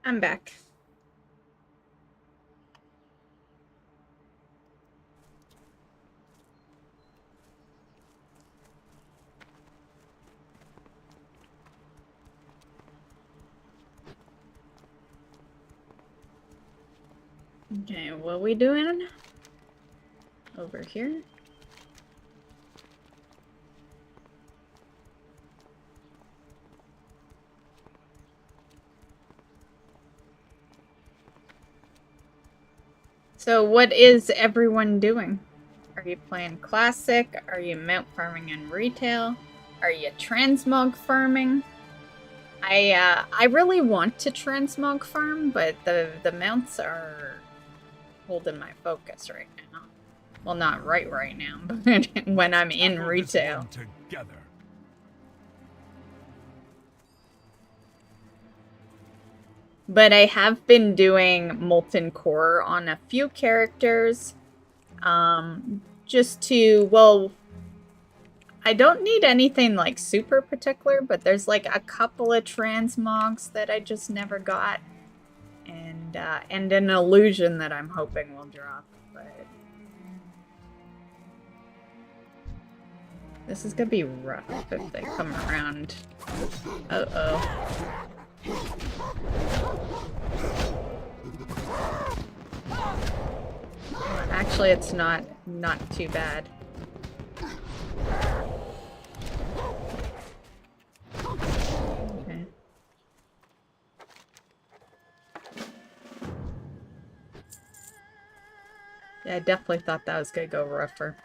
I'm back. Okay, what are we doing? Over here? So what is everyone doing? Are you playing classic? Are you mount farming and retail? Are you transmog farming? I really want to transmog farm, but the mounts are holding my focus right now. Well, not right now, but when I'm in retail. Together. But I have been doing Molten Core on a few characters. Just to, well, I don't need anything like super particular, but there's like a couple of transmogs that I just never got. And an illusion that I'm hoping will drop, but this is gonna be rough if they come around. Uh-oh. Actually, it's not too bad. Okay. Yeah, I definitely thought that was gonna go rougher.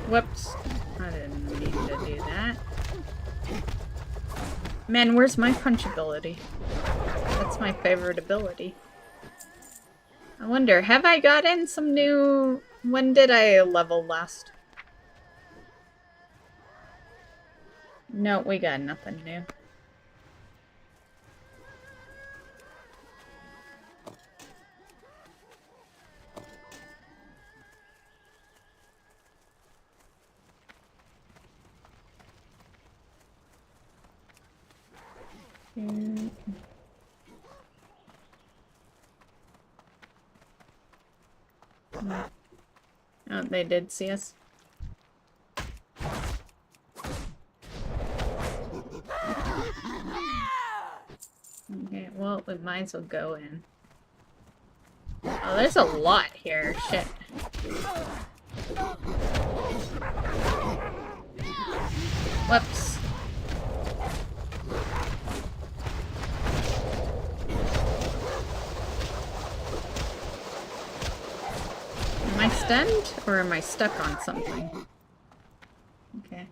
Whoops. I didn't mean to do that. Man, where's my punch ability? That's my favorite ability. I wonder, have I gotten some new... When did I level last? No, we got nothing new. Oh, they did see us. Okay, well, we might as well go in. Oh, there's a lot here. Shit. Whoops. Am I stunned, or am I stuck on something? Okay.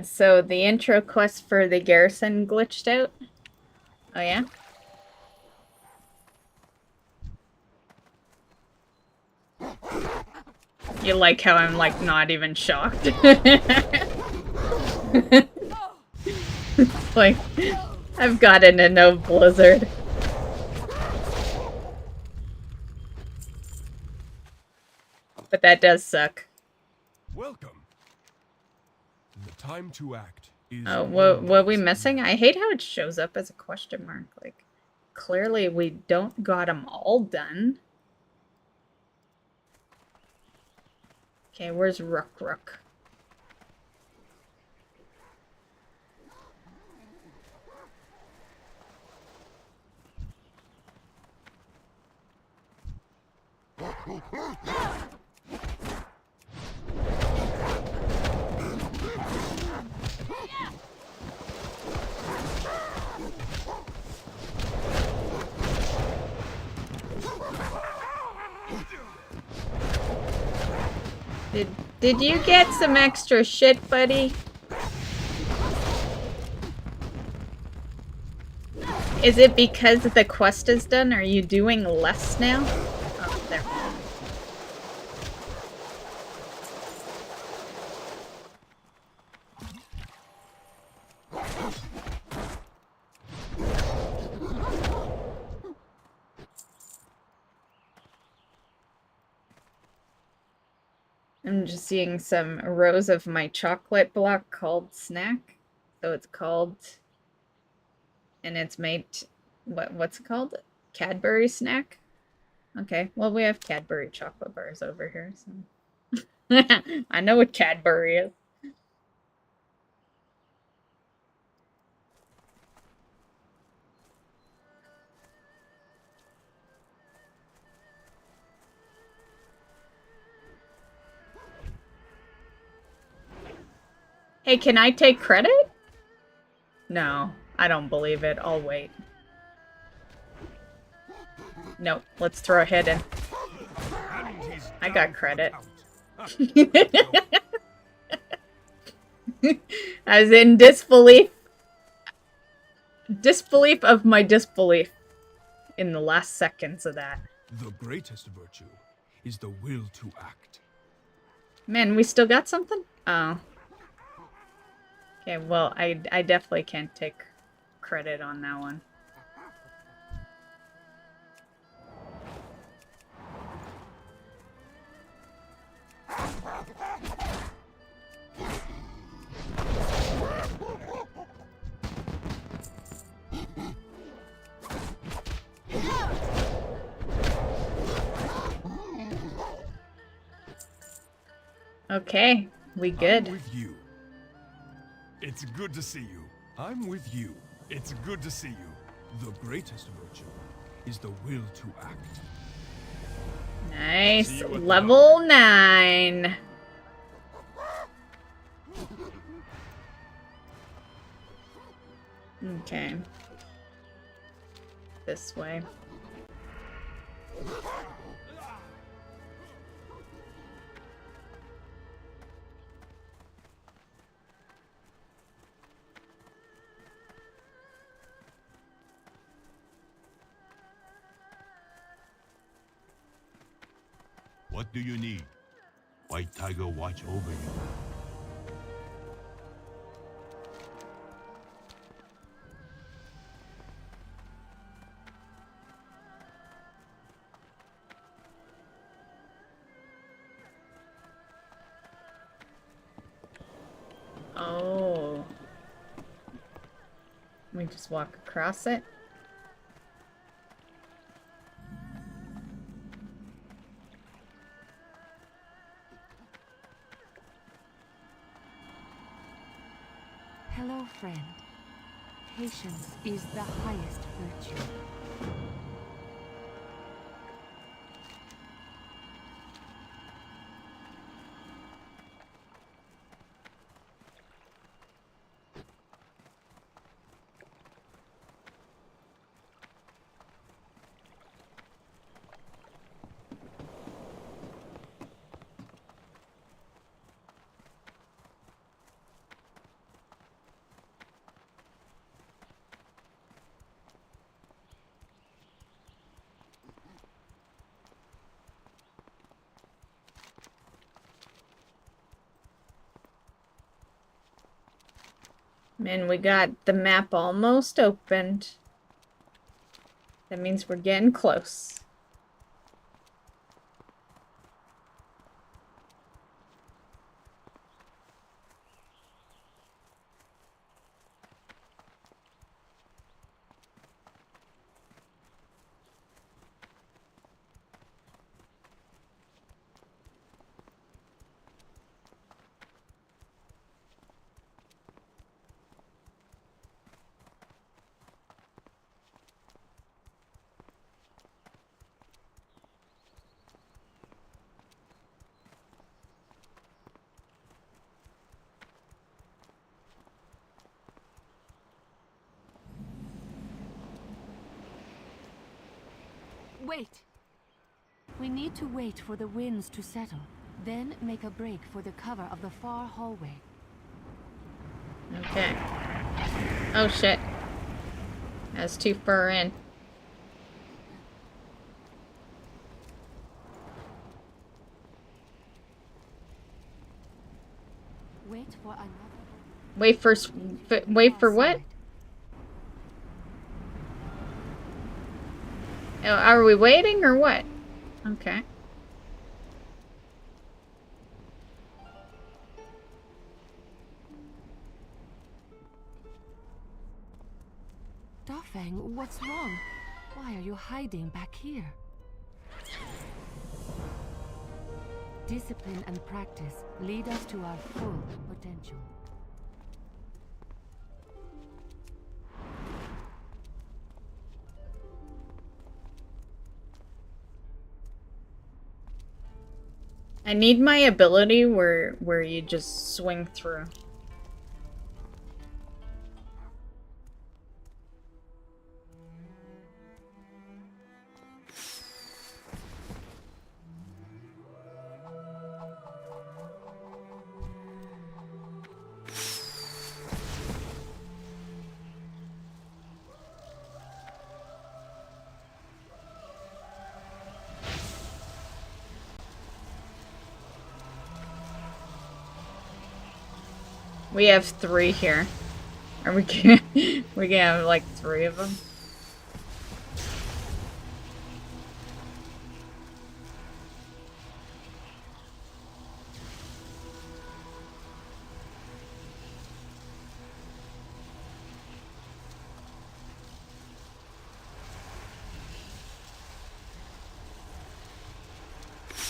So the intro quest for the garrison glitched out? Oh yeah? You like how I'm like not even shocked? Like, I've gotten to know Blizzard. But that does suck. Welcome. The time to act is. Oh, what are we missing? I hate how it shows up as a question mark. Like, clearly we don't got them all done. Okay, where's Rook? Did you get some extra shit, buddy? Is it because the quest is done? Are you doing less now? Oh, there. I'm just seeing some rows of my chocolate block called snack. So it's called, and it's made, what's it called? Cadbury snack? Okay, well we have Cadbury chocolate bars over here, so. I know what Cadbury is. Hey, can I take credit? No, I don't believe it. I'll wait. Nope, let's throw a hit in. I got credit. I was in disbelief. Disbelief of my disbelief in the last seconds of that. The greatest virtue is the will to act. Man, we still got something? Oh. Okay, well, I definitely can't take credit on that one. Okay, we good. I'm with you. It's good to see you. I'm with you. It's good to see you. The greatest virtue is the will to act. Nice. Level 9. Okay. This way. What do you need? White Tiger watch over you. Oh. We just walk across it. Hello, friend. Patience is the highest virtue. Man, we got the map almost opened. That means we're getting close. Wait! We need to wait for the winds to settle, then make a break for the cover of the far hallway. Okay. Oh shit. That's too far in. Wait for another... Wait for what? Oh, are we waiting or what? Okay. Feng, what's wrong? Why are you hiding back here? Discipline and practice lead us to our full potential. I need my ability where you just swing through. We have 3 here. Are we gonna we gonna have like 3 of them?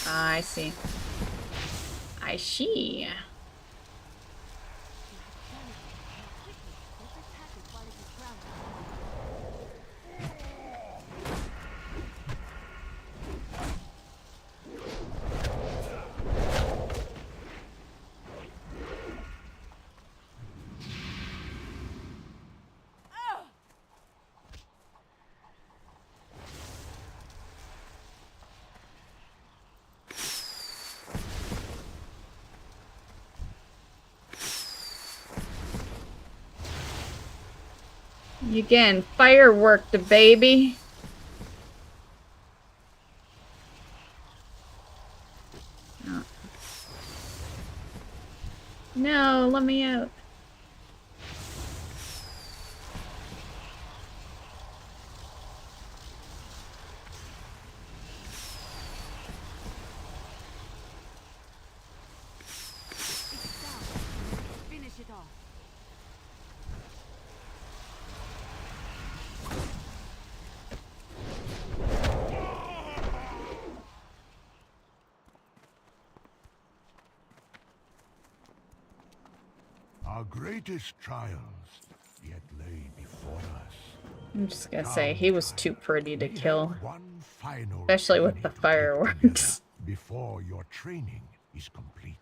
Ah, I see. I see. You getting fireworked, baby. Oh. No, let me out. Finish it off. Our greatest trials yet lay before us. I'm just gonna say, he was too pretty to We kill. have one final Especially with journey the to take fireworks. together before your training is complete.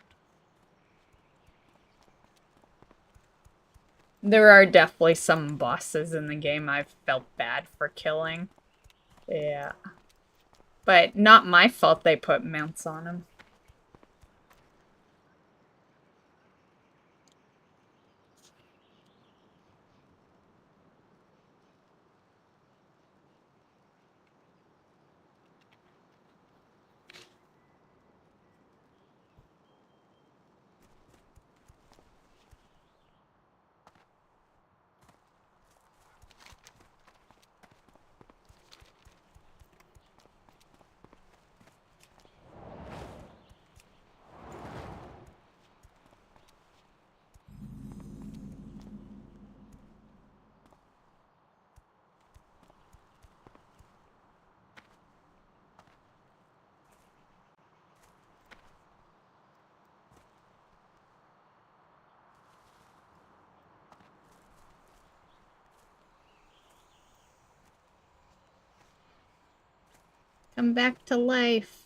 There are definitely some bosses in the game I've felt bad for killing. Yeah. But not my fault they put mounts on them. Come back to life.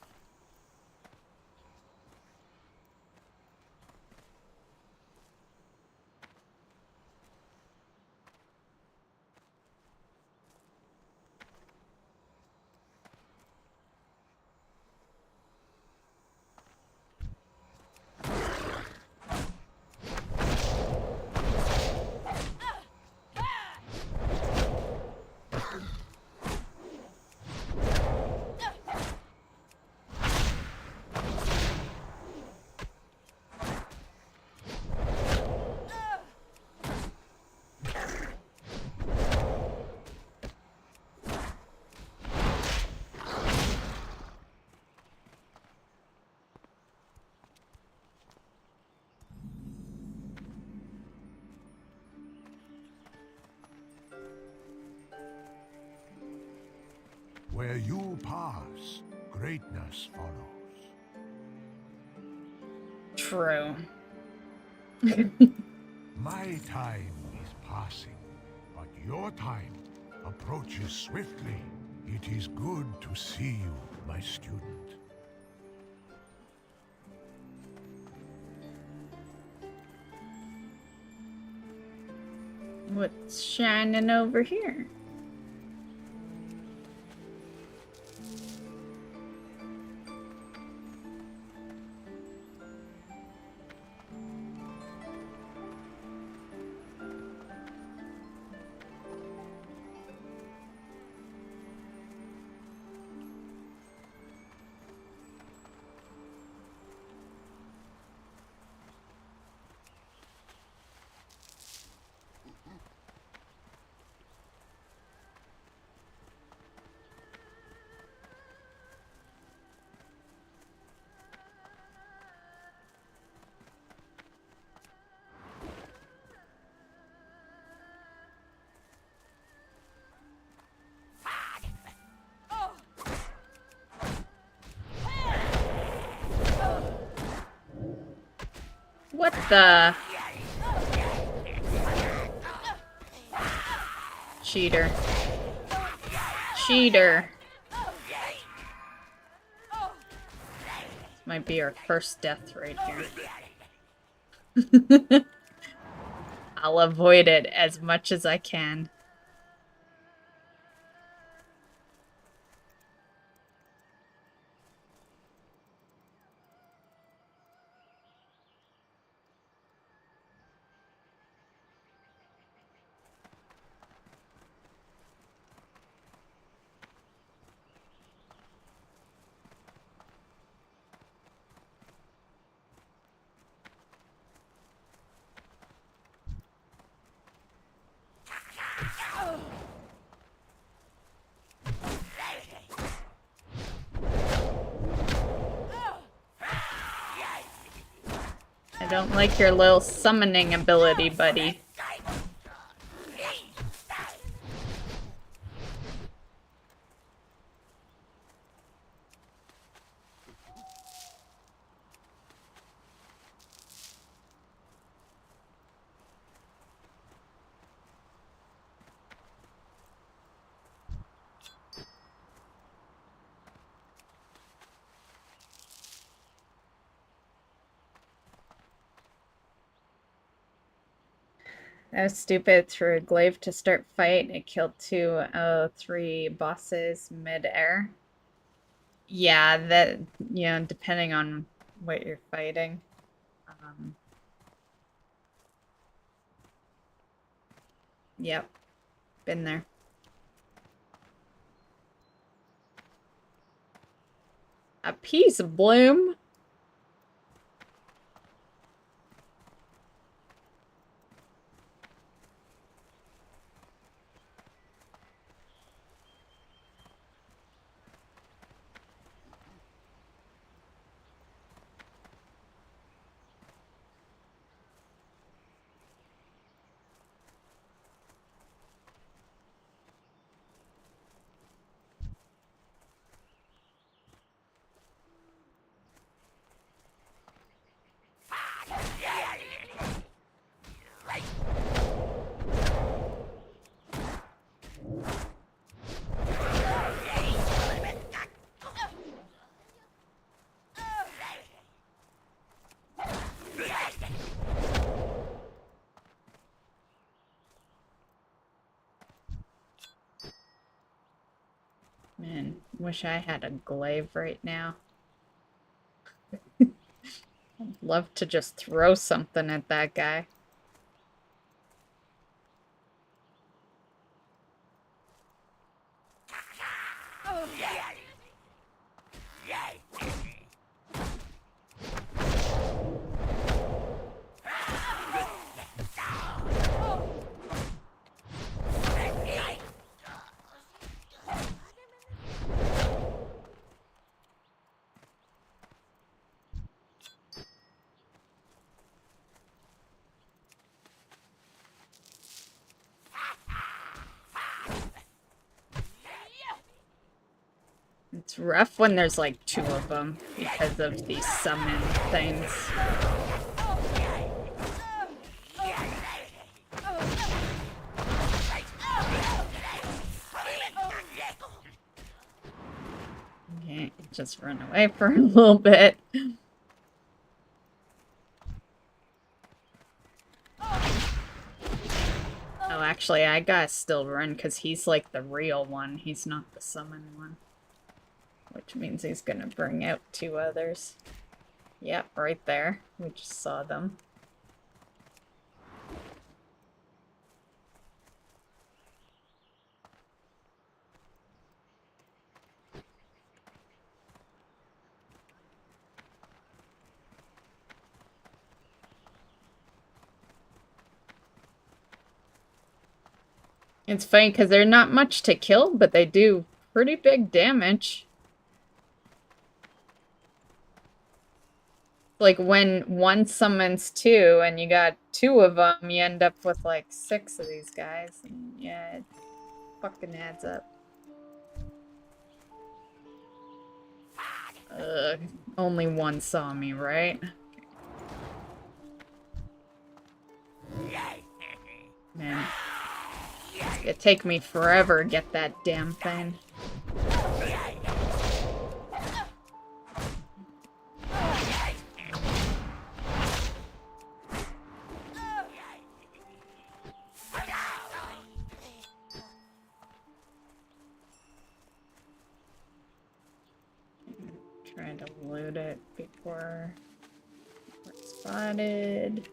Where you pass, greatness follows. True. My time is passing, but your time approaches swiftly. It is good to see you, my student. What's shining over here? What the? Cheater. Cheater. This might be our first death right here. I'll avoid it as much as I can. I don't like your little summoning ability, buddy. That was stupid. Threw a glaive to start fight. It killed 3 bosses mid-air. Yeah, that, you know, depending on what you're fighting. Yep. Been there. A peace bloom? Man, wish I had a glaive right now. I'd love to just throw something at that guy. It's rough when there's like 2 of them because of these summon things. Okay, just run away for a little bit. Oh, actually, I gotta still run because he's like the real one. He's not the summon one. Which means he's gonna bring out 2 others. Yep, right there. We just saw them. It's funny because they're not much to kill, but they do pretty big damage. Like when one summons 2 and you got 2 of them, you end up with like 6 of these guys. And yeah, it fucking adds up. Ugh, only one saw me, right? Man. It's gonna take me forever to get that damn thing. Trying to loot it before we're spotted.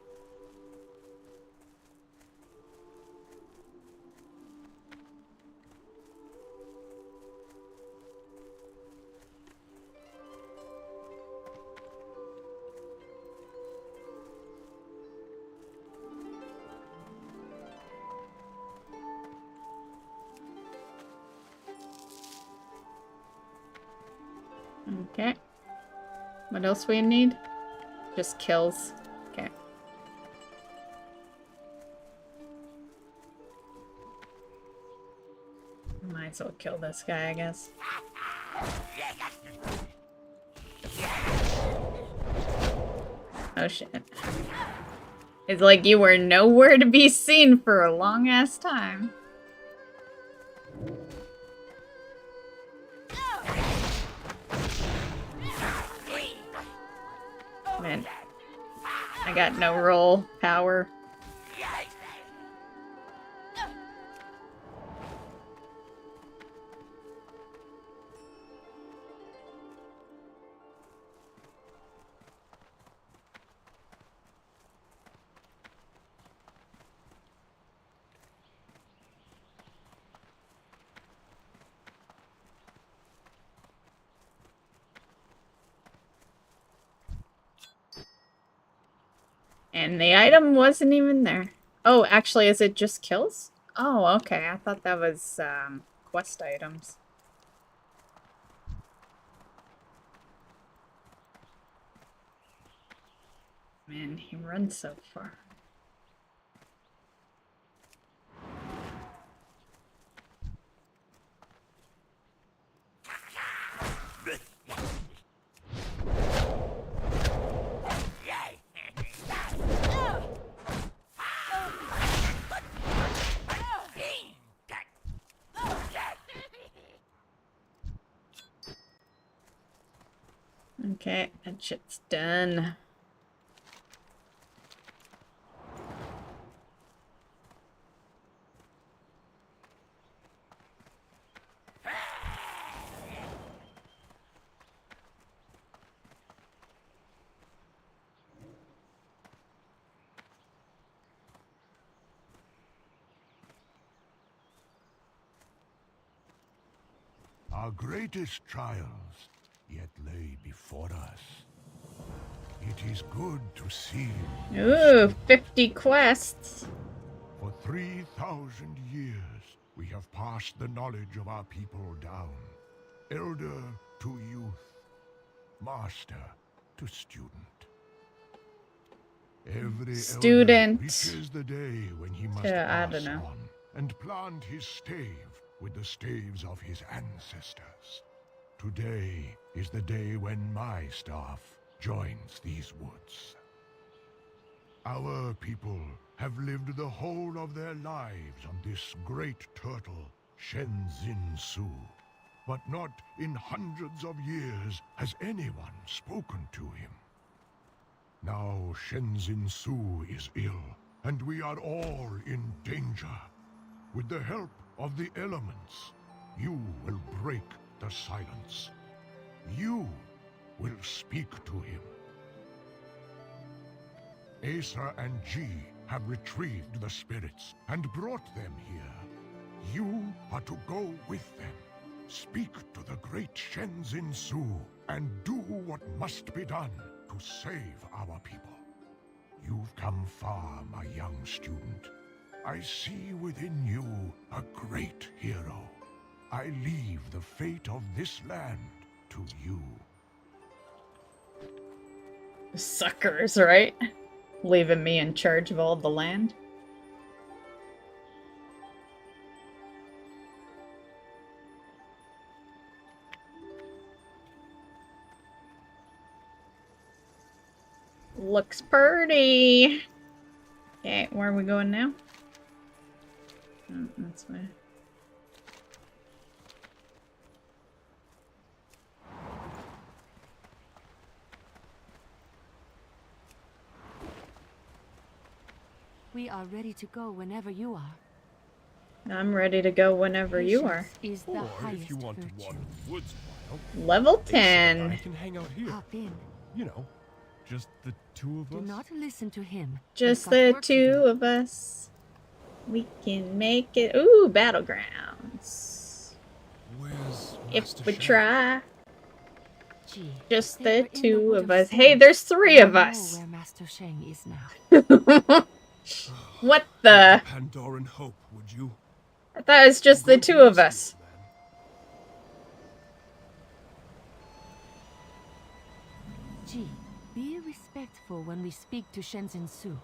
Okay. What else we need? Just kills. Okay. Might as well kill this guy, I guess. Oh shit. It's like you were nowhere to be seen for a long ass time. Man, I got no roll power. And the item wasn't even there. Oh, actually, is it just kills? Oh, okay. I thought that was quest items. Man, he runs so far. Okay, that shit's done. Our greatest trials yet lay before us. It is good to see you. Ooh, 50 quests. For 3,000 years, we have passed the knowledge of our people down. Elder to youth, master to student. Every Student elder reaches the day when he must I don't pass know. on and plant his stave with the staves of his ancestors. Today is the day when my staff joins these woods. Our people have lived the whole of their lives on this great turtle, Shenzin Su. But not in hundreds of years has anyone spoken to him. Now Shenzin Su is ill, and we are all in danger. With the help of the elements, you will break the silence. You will speak to him. Asa and Ji have retrieved the spirits and brought them here. You are to go with them. Speak to the great Shenzin Su and do what must be done to save our people. You've come far, my young student. I see within you a great hero. I leave the fate of this land to you. Suckers, right? Leaving me in charge of all the land. Looks pretty. Okay, where are we going now? Oh, that's why. We are ready to go whenever you are. I'm ready to go whenever you are. Patience is the Or highest if you want virtue. to wander the woods a while, Level Ace and I 10. can hang out here. Hop in. You know, just the two of Do us. not listen to him. Just We've got the work to two do. of us. We can make it. Ooh, battlegrounds. Where's If Master we Shao? try. Gee, Just they the were in two wood of us. Storms. Hey, there's three I of know us. where Master Shang is now. What the? Pandaran hope, would you? I thought it was just the Going two to of miss you, us. man. Gee, be respectful when we speak to Shenzhen Su.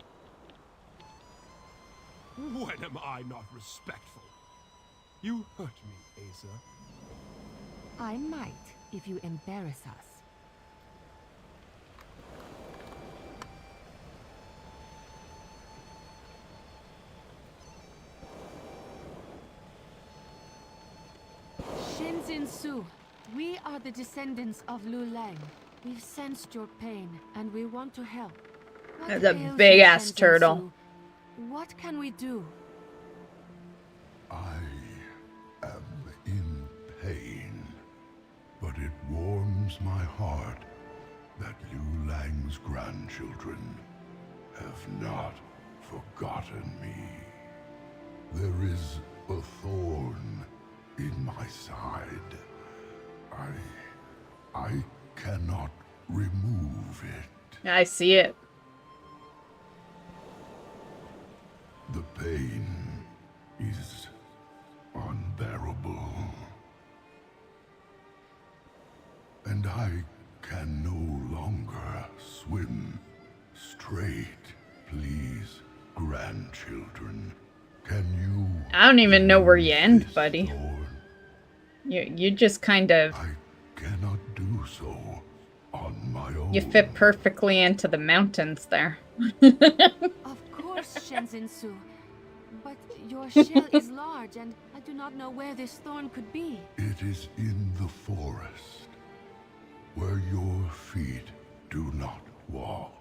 When am I not respectful? You hurt me, Asa. I might if you embarrass us. Shenzhen Su, we are the descendants of Lu Lang. We've sensed your pain, and we want to help. What That's a ails big you, ass Shenzhen turtle. Su? What can we do? I am in pain, but it warms my heart that Liu Lang's grandchildren have not forgotten me. There is a thorn in my side. I cannot remove it. I see it. The pain is unbearable. And I can no longer swim straight. Please, grandchildren, can you... I don't even know where you end, this buddy. thorn? You just kind of... I cannot do so on my own. You fit perfectly into the mountains there. Of course, Shenzhen Su. But your shell is large, and I do not know where this thorn could be. It is in the forest, where your feet do not walk.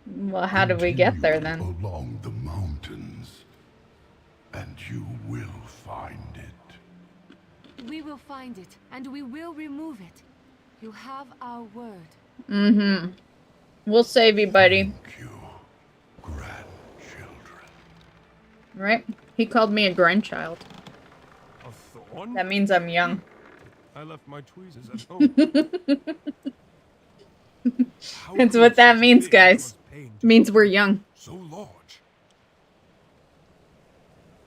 Well, how did we get there then? Continue along the mountains, and you will find it. We will find it, and we will remove it. You have our word. Mm-hmm. We'll save you, buddy. Thank you, grandchildren. Right? He called me a grandchild. A thorn? That means I'm young. I left my tweezers at home. How That's could what that such means, pain guys. cause pain It means we're young. so large?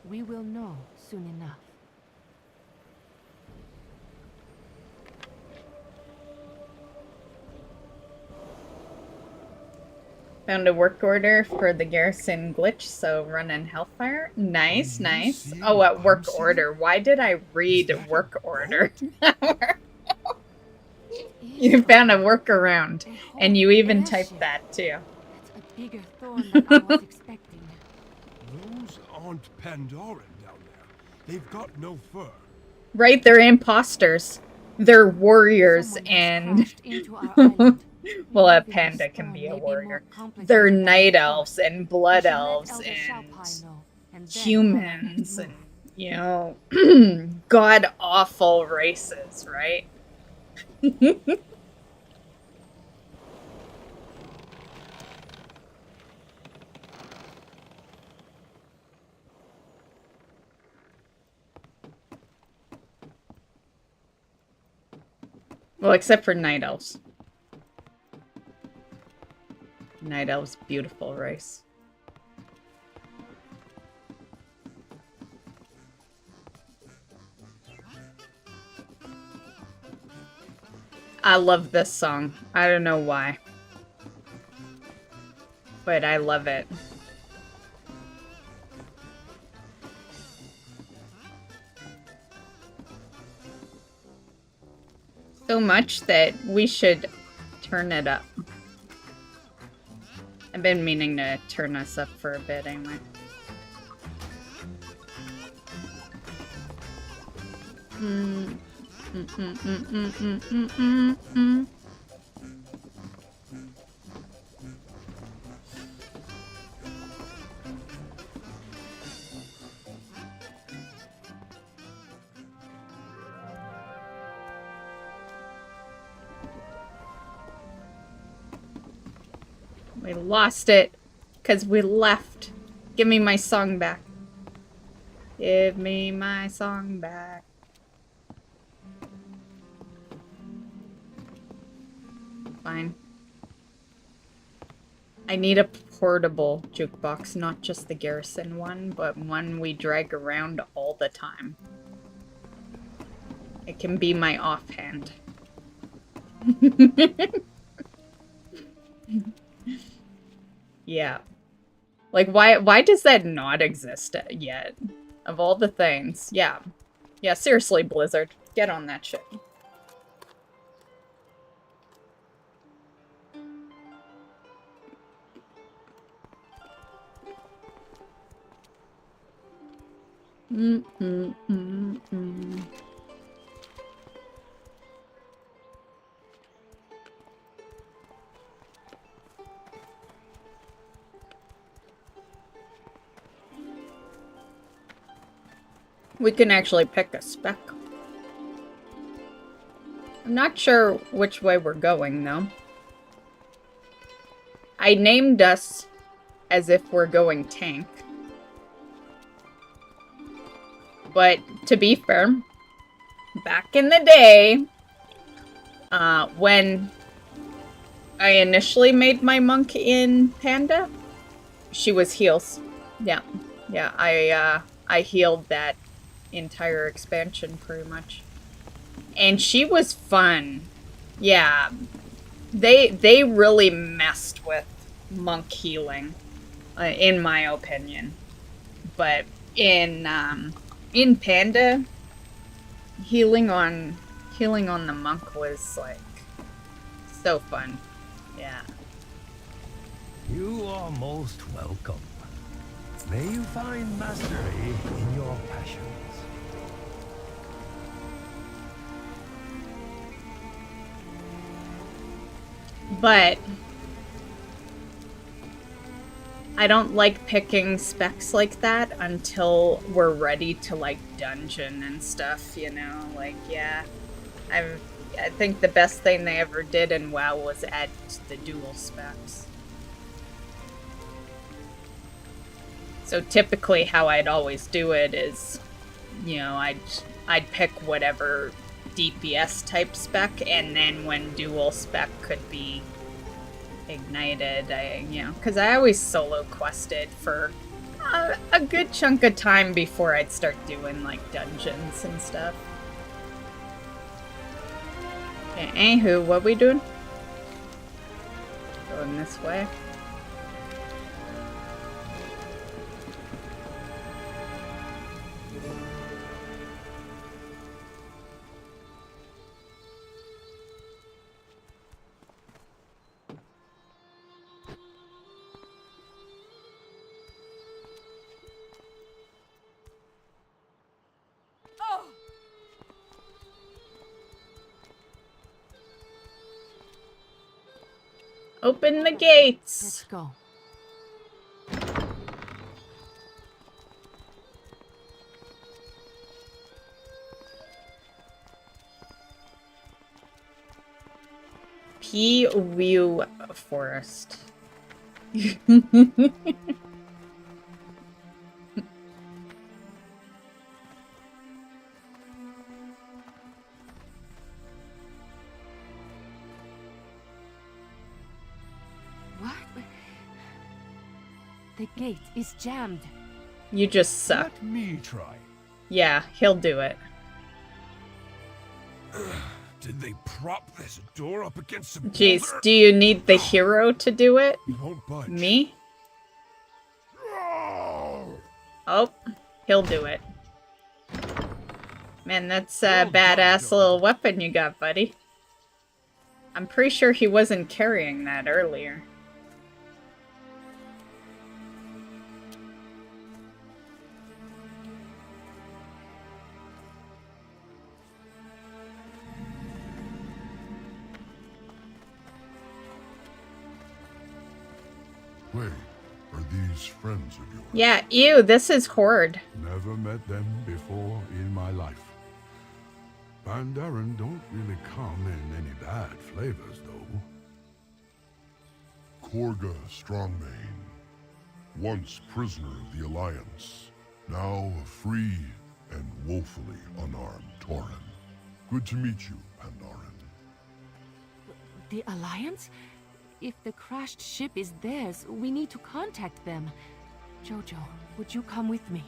We will know soon enough. Found a work order for the garrison glitch, so run in Hellfire. Nice, Are you nice. seeing Oh, what work I'm seeing? order. Why did I read Is that a work order? You found a workaround, A whole and you even airship. typed that too. That's a bigger thorn than I was expecting. Those aren't Pandaran down there. They've got no fur. Right, they're imposters. They're warriors, Someone has and crashed into our island. well, a Removing this panda can thorn be a may warrior. more complicated They're than we night thought. elves and We blood should let elves Elder and Shaohao know, and then plan our humans next and, move. you know, god awful races, right? Well, except for night elves. Night elves, beautiful race. I love this song. I don't know why. But I love it. So much that we should turn it up. I've been meaning to turn us up for a bit anyway. We lost it because we left. Give me my song back. Give me my song back. Fine. I need a portable jukebox, not just the garrison one, but one we drag around all the time. It can be my offhand. Yeah. Like, why does that not exist yet? Of all the things. Yeah. Yeah, seriously, Blizzard. Get on that shit. We can actually pick a spec. I'm not sure which way we're going, though. I named us as if we're going tank. But, to be fair, back in the day, when I initially made my monk in Panda, she was heals. Yeah. Yeah, I healed that entire expansion, pretty much. And she was fun. Yeah. They really messed with monk healing, in my opinion. But in Panda, healing on the monk was like so fun. Yeah. You are most welcome. May you find mastery in your passions. But I don't like picking specs like that until we're ready to, like, dungeon and stuff, you know? Like, yeah. I think the best thing they ever did in WoW was add the dual specs. So typically how I'd always do it is, you know, I'd pick whatever DPS type spec, and then when dual spec could be ignited, you know, because I always solo quested for a good chunk of time before I'd start doing, like, dungeons and stuff. Okay, anywho, what we doing? Going this way. Open the gates. Let's go. P-View Forest. What? The gate is jammed. You just suck. Let me try. Yeah, he'll do it. Did they prop this door up against some Jeez, boulder? do you need the hero to do it? It won't budge. Me? Oh, he'll do it. Man, that's a badass little weapon you got, buddy. I'm pretty sure he wasn't carrying that earlier. Wait, are these friends of yours? Yeah, ew, this is Horde. Never met them before in my life. Pandaran don't really come in any bad flavors, though. Korga Strongmane, once prisoner of the Alliance, now a free and woefully unarmed Tauren. Good to meet you, Pandaran. The Alliance? If the crashed ship is theirs, we need to contact them. Jojo, would you come with me?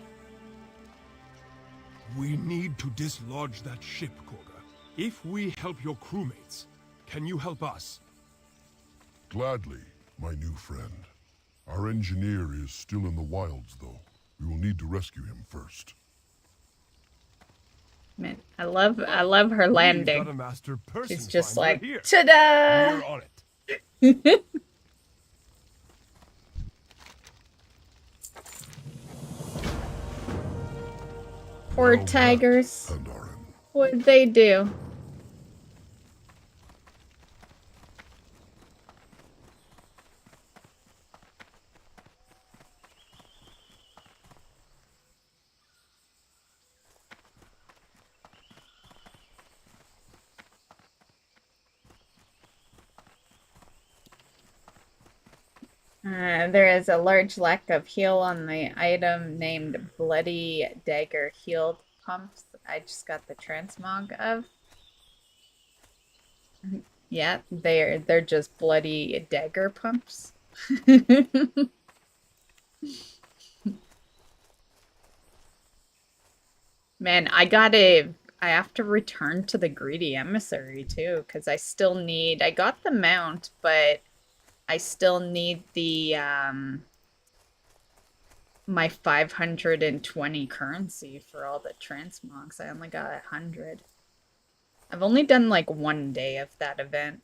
We need to dislodge that ship, Korga. If we help your crewmates, can you help us? Gladly, my new friend. Our engineer is still in the wilds, though. We will need to rescue him first. Man, I love her We've got a landing. master person She's just finder like, here. ta-da! We're on it. Poor Well, tigers. Pandaran. What'd they do? There is a large lack of heal on the item named Bloody Dagger Healed Pumps. I just got the transmog of. Yeah, they're just bloody dagger pumps. Man, I have to return to the Greedy Emissary too, because I got the mount, but I still need the, my 520 currency for all the transmogs. I only got 100. I've only done like one day of that event.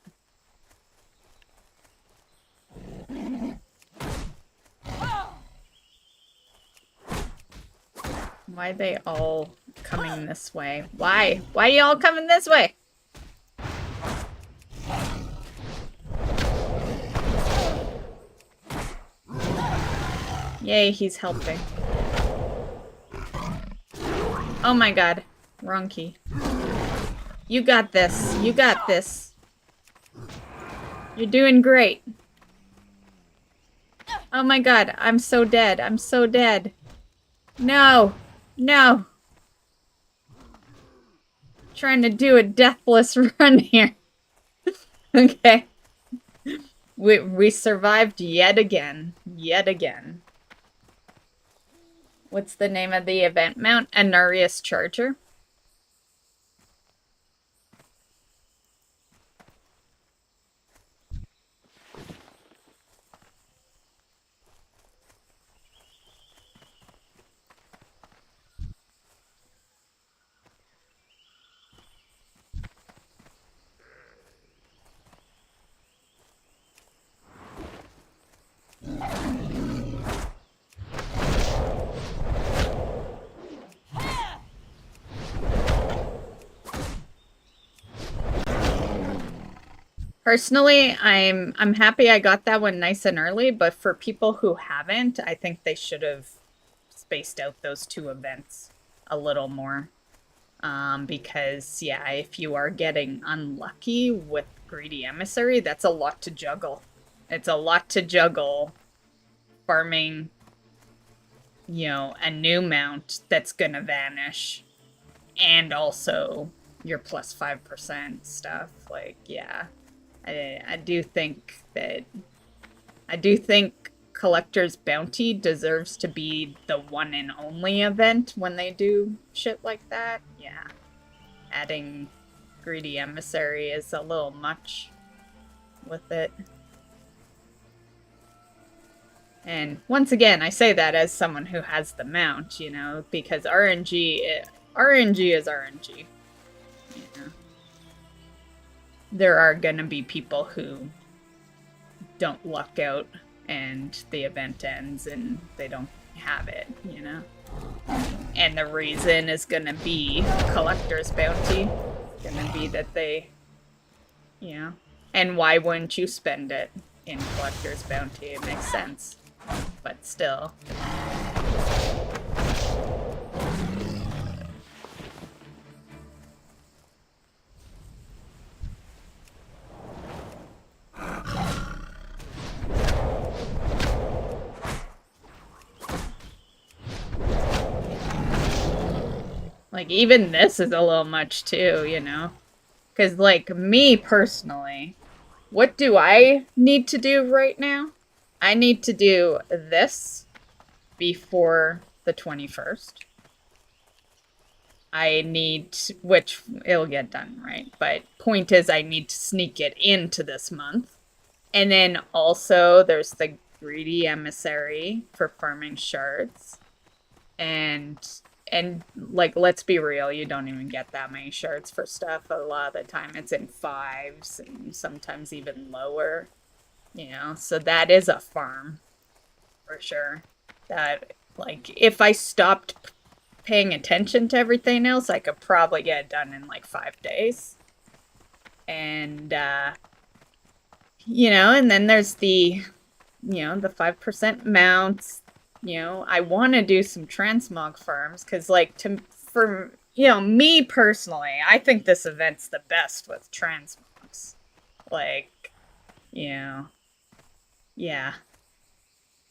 Why are they all coming this way? Why? Why are y'all coming this way? Yay, he's helping. Oh my god. Wrong key. You got this. You got this. You're doing great. Oh my god, I'm so dead. I'm so dead. No. No. Trying to do a deathless run here. Okay. We survived yet again. Yet again. What's the name of the event mount? Anarius Charger. Personally, I'm happy I got that one nice and early, but for people who haven't, I think they should have spaced out those two events a little more. Because, yeah, if you are getting unlucky with Greedy Emissary, that's a lot to juggle. It's a lot to juggle farming, you know, a new mount that's gonna vanish, and also your plus 5% stuff. Like, yeah. I do think Collector's Bounty deserves to be the one and only event when they do shit like that. Yeah. Adding Greedy Emissary is a little much with it. And once again, I say that as someone who has the mount, you know, because RNG is RNG. You know. There are gonna be people who don't luck out and the event ends and they don't have it, you know? And the reason is gonna be Collector's Bounty. It's gonna be that they, you know? And why wouldn't you spend it in Collector's Bounty? It makes sense. But still. Like, even this is a little much, too, you know? Because, like, me personally, what do I need to do right now? I need to do this before the 21st. I need, which it'll get done, right? But point is, I need to sneak it into this month. And then also, there's the Greedy Emissary for farming shards. And like, let's be real, you don't even get that many shards for stuff. A lot of the time it's in 5s and sometimes even lower, you know? So that is a farm, for sure. That, like, if I stopped paying attention to everything else, I could probably get it done in, like, 5 days. And, you know, and then there's the, you know, the 5% mounts. You know, I want to do some transmog farms because, like, for, you know, me personally, I think this event's the best with transmogs. Like, you know, yeah.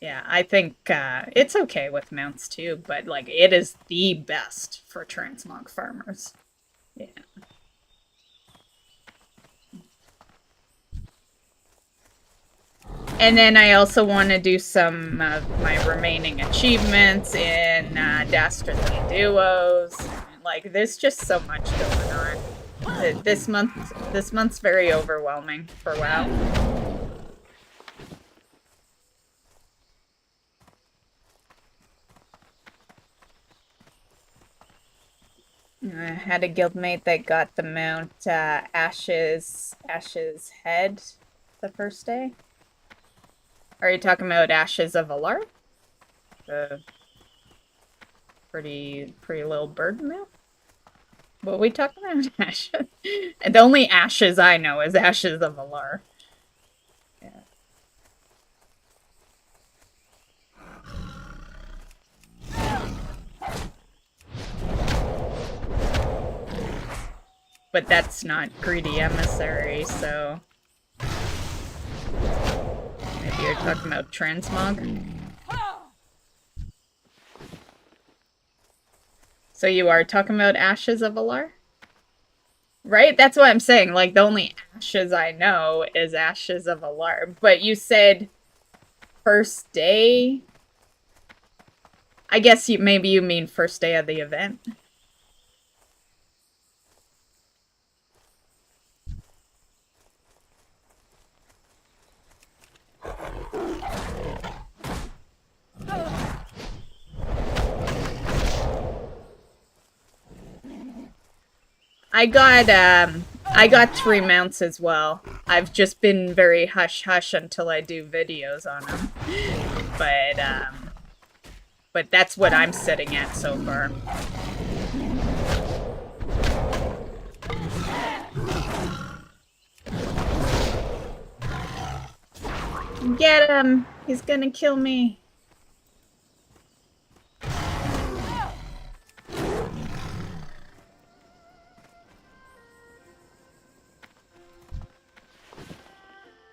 Yeah, I think it's okay with mounts too, but, like, it is the best for transmog farmers. Yeah. And then I also want to do some of my remaining achievements in Dastardly Duos. Like, there's just so much going on. This month's very overwhelming for WoW. I had a guildmate that got the mount Ash's Head the first day. Are you talking about Ashes of Alar? The pretty little bird mount? What are we talking about? Ashes? The only Ashes I know is Ashes of Alar. Yeah. But that's not Greedy Emissary, so... Maybe you're talking about transmog? So you are talking about Ashes of Alar? Right? That's what I'm saying. Like, the only Ashes I know is Ashes of Alar. But you said first day? I guess maybe you mean first day of the event. I got 3 mounts as well. I've just been very hush-hush until I do videos on them. But that's what I'm sitting at so far. Get him! He's gonna kill me.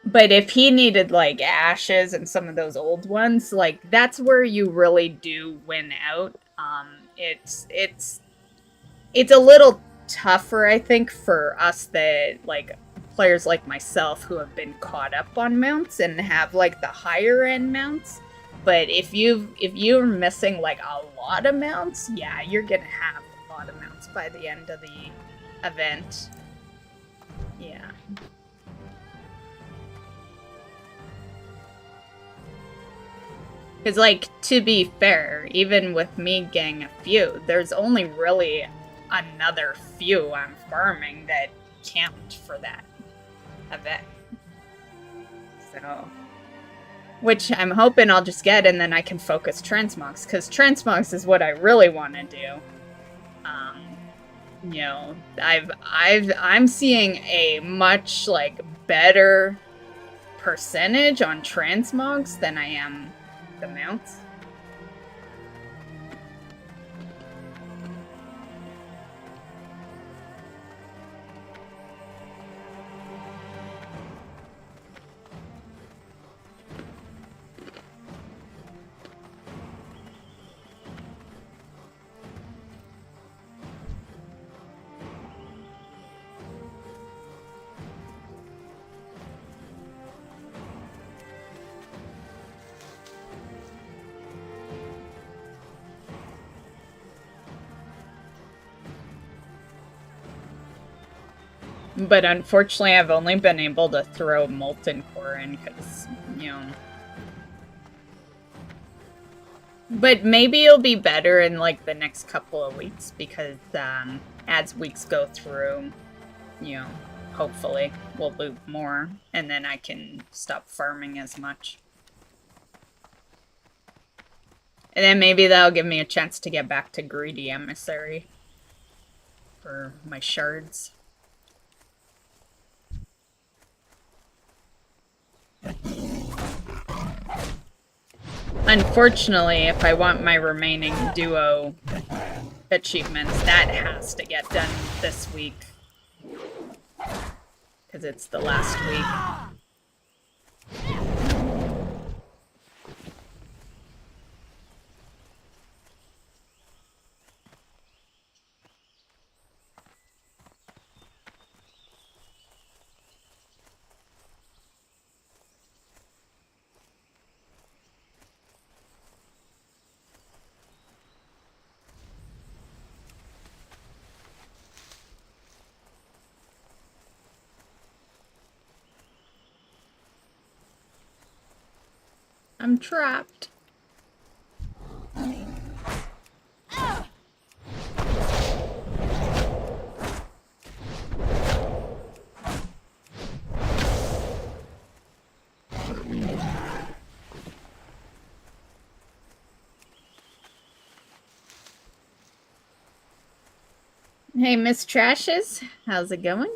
But if he needed, like, ashes and some of those old ones, like, that's where you really do win out. It's a little tougher, I think, for us that, like, players like myself who have been caught up on mounts and have, like, the higher end mounts. But if you're missing, like, a lot of mounts, yeah, you're gonna have a lot of mounts by the end of the event. Yeah. Because, like, to be fair, even with me getting a few, there's only really another few I'm farming that count for that event. So, which I'm hoping I'll just get, and then I can focus transmogs, because transmogs is what I really want to do. You know, I'm seeing a much, like, better percentage on transmogs than I am the mounts. But unfortunately, I've only been able to throw Molten Core in because, you know... But maybe it'll be better in, like, the next couple of weeks because, as weeks go through, you know, hopefully we'll loot more and then I can stop farming as much. And then maybe that'll give me a chance to get back to Greedy Emissary for my shards. Unfortunately, if I want my remaining duo achievements, that has to get done this week. Because it's the last week. I'm trapped. Hey, Miss Trashes, how's it going?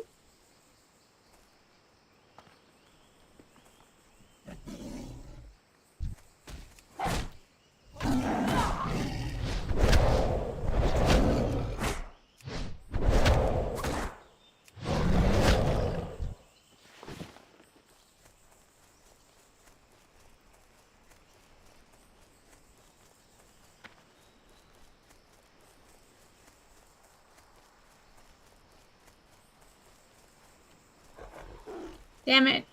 Damn it.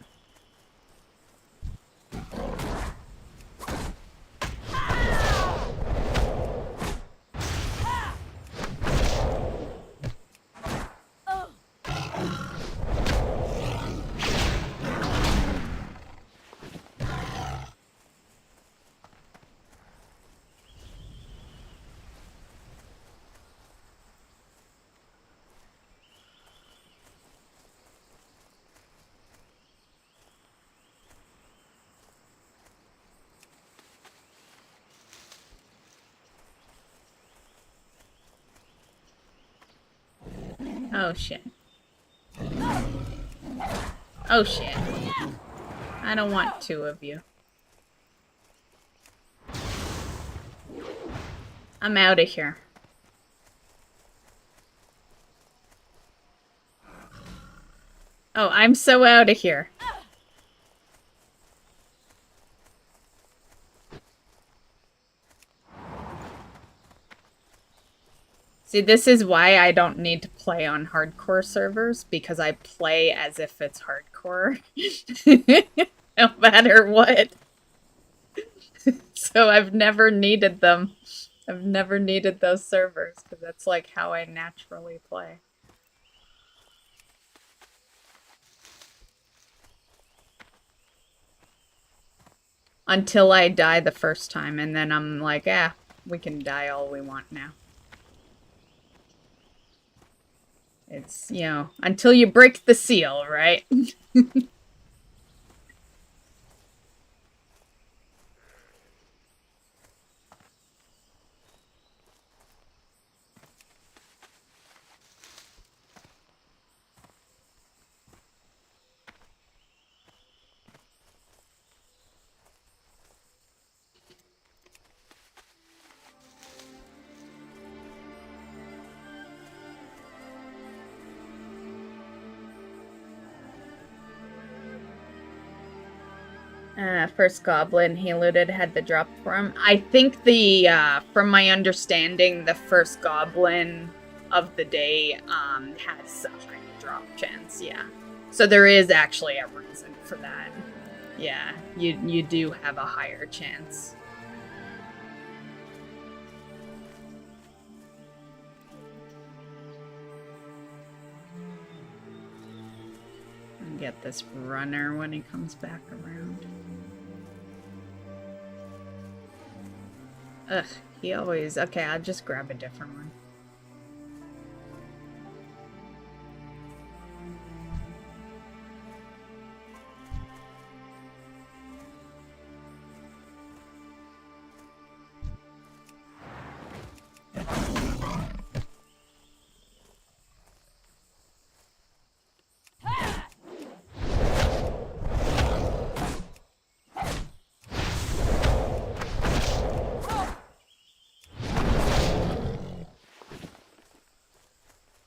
Oh shit. Oh shit. I don't want two of you. I'm out of here. Oh, I'm so out of here. See, this is why I don't need to play on hardcore servers, because I play as if it's hardcore. No matter what. So I've never needed them. I've never needed those servers, because that's like how I naturally play. Until I die the first time, and then I'm like, we can die all we want now. It's, you know, until you break the seal, right? First goblin he looted had the drop for him. I think the, from my understanding, the first goblin of the day, has a high drop chance, yeah. So there is actually a reason for that. Yeah, you do have a higher chance. And get this runner when he comes back around. Ugh, he always... Okay, I'll just grab a different one.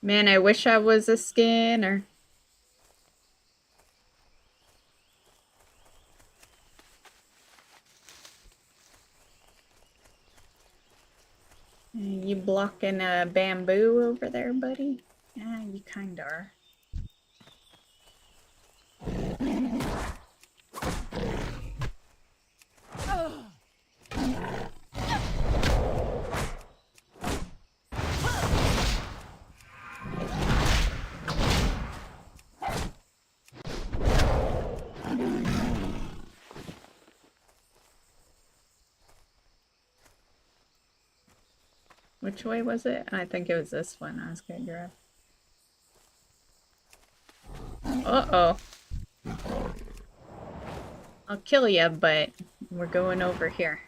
Man, I wish I was a skinner. You blocking a bamboo over there, buddy? Yeah, you kinda are. Which way was it? I think it was this one I was gonna grab. Uh-oh. I'll kill ya, but we're going over here.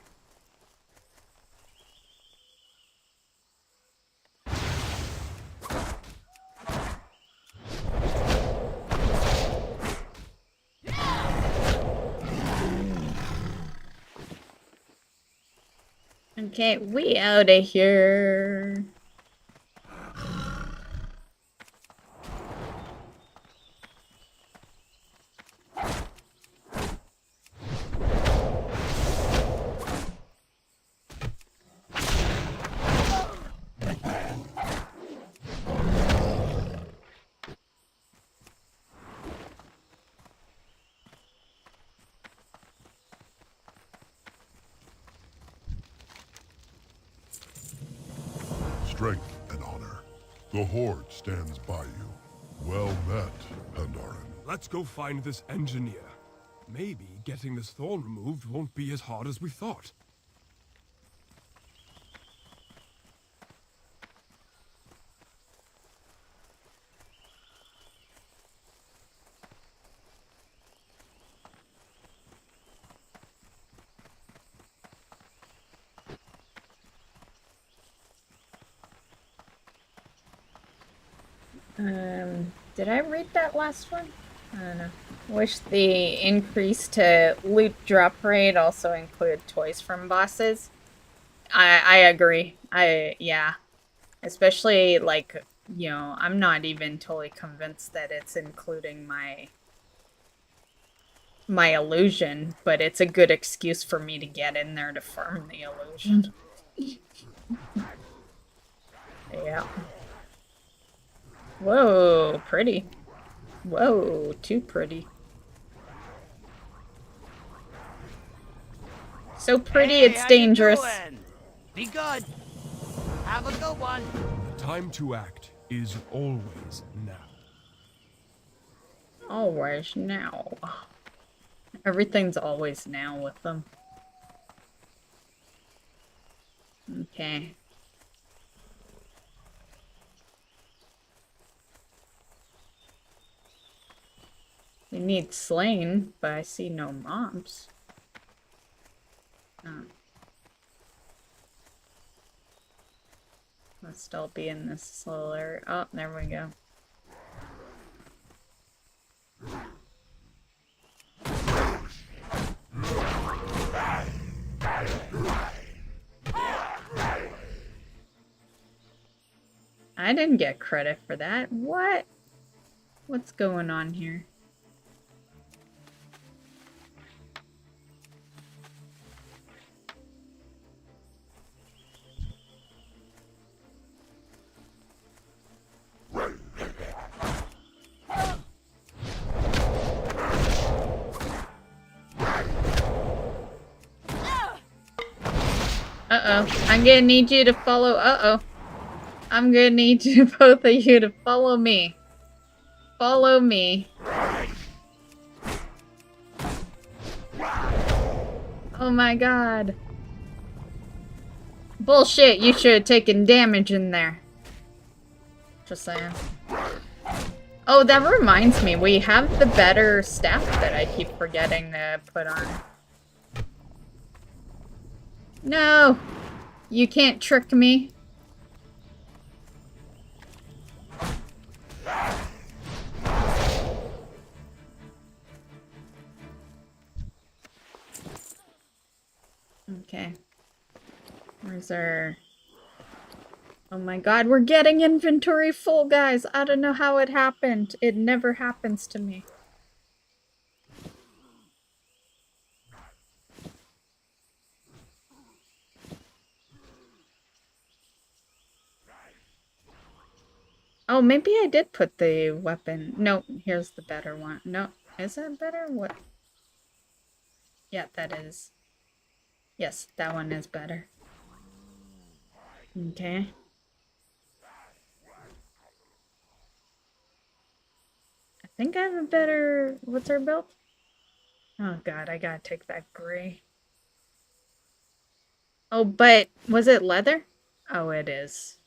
Okay, we out of here. Strength and honor. The Horde stands by you. Well met, Pandaria. Let's go find this engineer. Maybe getting this thorn removed won't be as hard as we thought. Did I read that last one? I don't know. Wish the increase to loot drop rate also include toys from bosses. I agree. Yeah. Especially, like, you know, I'm not even totally convinced that it's including my illusion, but it's a good excuse for me to get in there to farm the illusion. Yeah. Whoa, pretty. Whoa, too pretty. So pretty, Hey, it's how you dangerous. doing? Be good. Have a good one. The time to act is always now. Always now. Everything's always now with them. Okay. We need slain, but I see no mobs. Oh. Must all be in this little area. Oh, there we go. I didn't get credit for that. What? What's going on here? Uh-oh. I'm gonna need you to follow. Uh-oh. I'm gonna need you, both of you, to follow me. Follow me. Oh my god. Bullshit, you should have taken damage in there. Just saying. Oh, that reminds me, we have the better staff that I keep forgetting to put on. No! You can't trick me. Okay. Where's our... Oh my god, we're getting inventory full, guys! I don't know how it happened. It never happens to me. Oh, maybe I did put the weapon... No, here's the better one. No, is that better? What? Yeah, that is. Yes, that one is better. Okay. I think I have a better... What's our build? Oh god, I gotta take that gray. Oh, but was it leather? Oh, it is.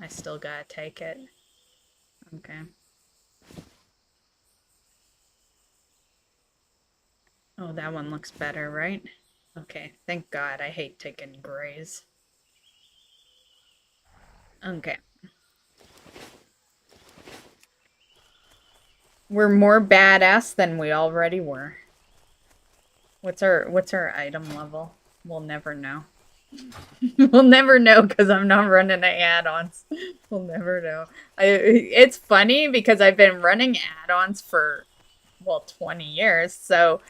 I still gotta take it. Okay. Oh, that one looks better, right? Okay, thank god. I hate taking grays. Okay. We're more badass than we already were. What's our item level? We'll never know. We'll never know because I'm not running any add-ons. We'll never know. It's funny because I've been running add-ons for, well, 20 years, so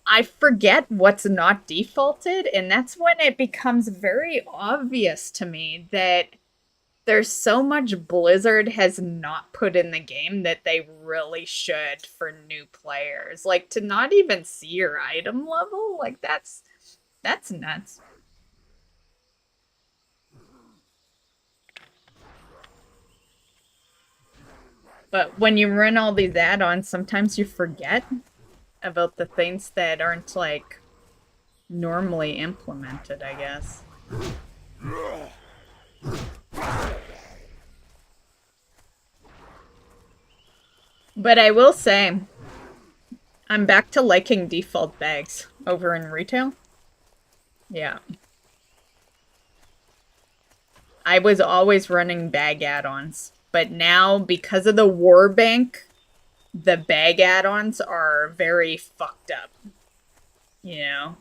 I forget what's not defaulted, and that's when it becomes very obvious to me that there's so much Blizzard has not put in the game that they really should for new players. Like, to not even see your item level, like, that's nuts. But when you run all these add-ons, sometimes you forget about the things that aren't, like, normally implemented, I guess. But I will say, I'm back to liking default bags over in retail. Yeah. I was always running bag add-ons, but now, because of the war bank the bag add-ons are very fucked up, you know?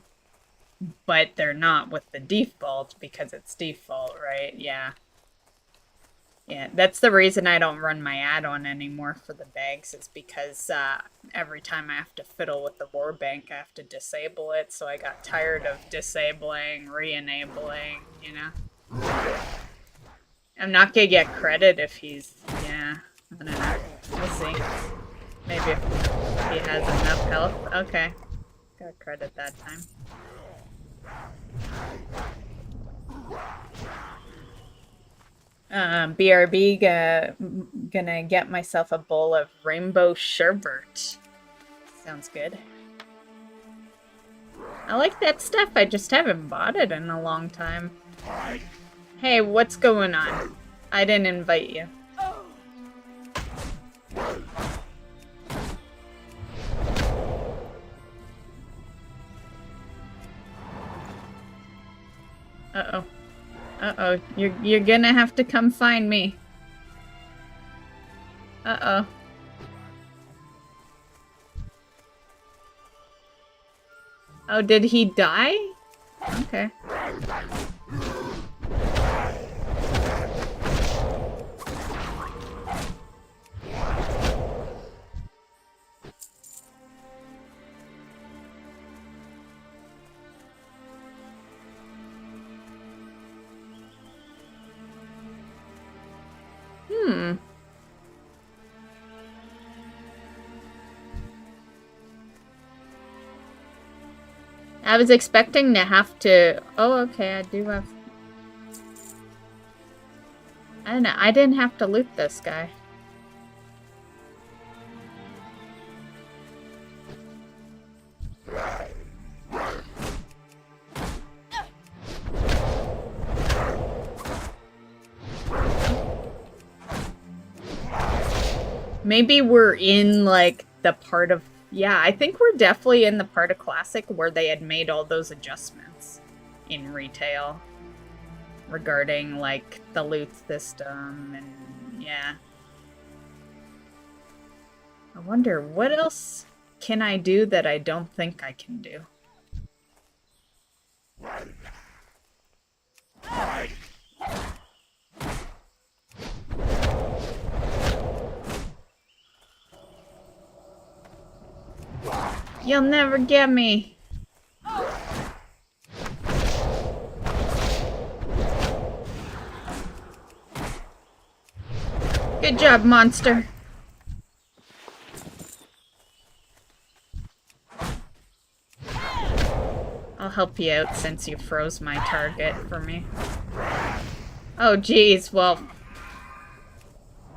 But they're not with the default because it's default, right? Yeah. Yeah, that's the reason I don't run my add-on anymore for the bags, is because every time I have to fiddle with the war bank, I have to disable it, so I got tired of disabling, re-enabling, you know? I'm not gonna get credit if he's, yeah, I don't know. We'll see. Maybe if he has enough health. Okay. Got credit that time. BRB gonna get myself a bowl of rainbow sherbet. Sounds good. I like that stuff, I just haven't bought it in a long time. Hey, what's going on? I didn't invite you. Uh-oh. Uh-oh, you're gonna have to come find me. Uh-oh. Oh, did he die? Okay. I was expecting to have to... Oh, okay, I do have... I don't know, I didn't have to loot this guy. Maybe we're in, like, the part of... Yeah, I think we're definitely in the part of Classic where they had made all those adjustments in retail regarding, like, the loot system and, yeah. I wonder, what else can I do that I don't think I can do? You'll never get me. Good job, monster. I'll help you out since you froze my target for me. Oh, geez. Well,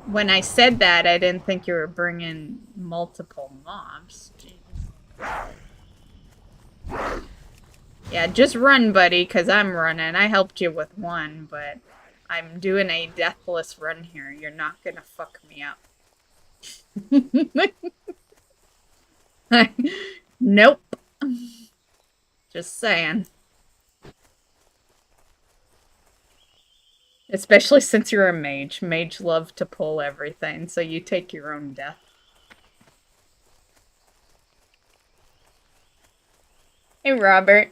when I said that, I didn't think you were bringing multiple mobs. Jeez. Yeah, just run, buddy, because I'm running. I helped you with one, but I'm doing a deathless run here. You're not gonna fuck me up. Nope. Just saying. Especially since you're a mage. Mage love to pull everything, so you take your own death. Hey, Robert.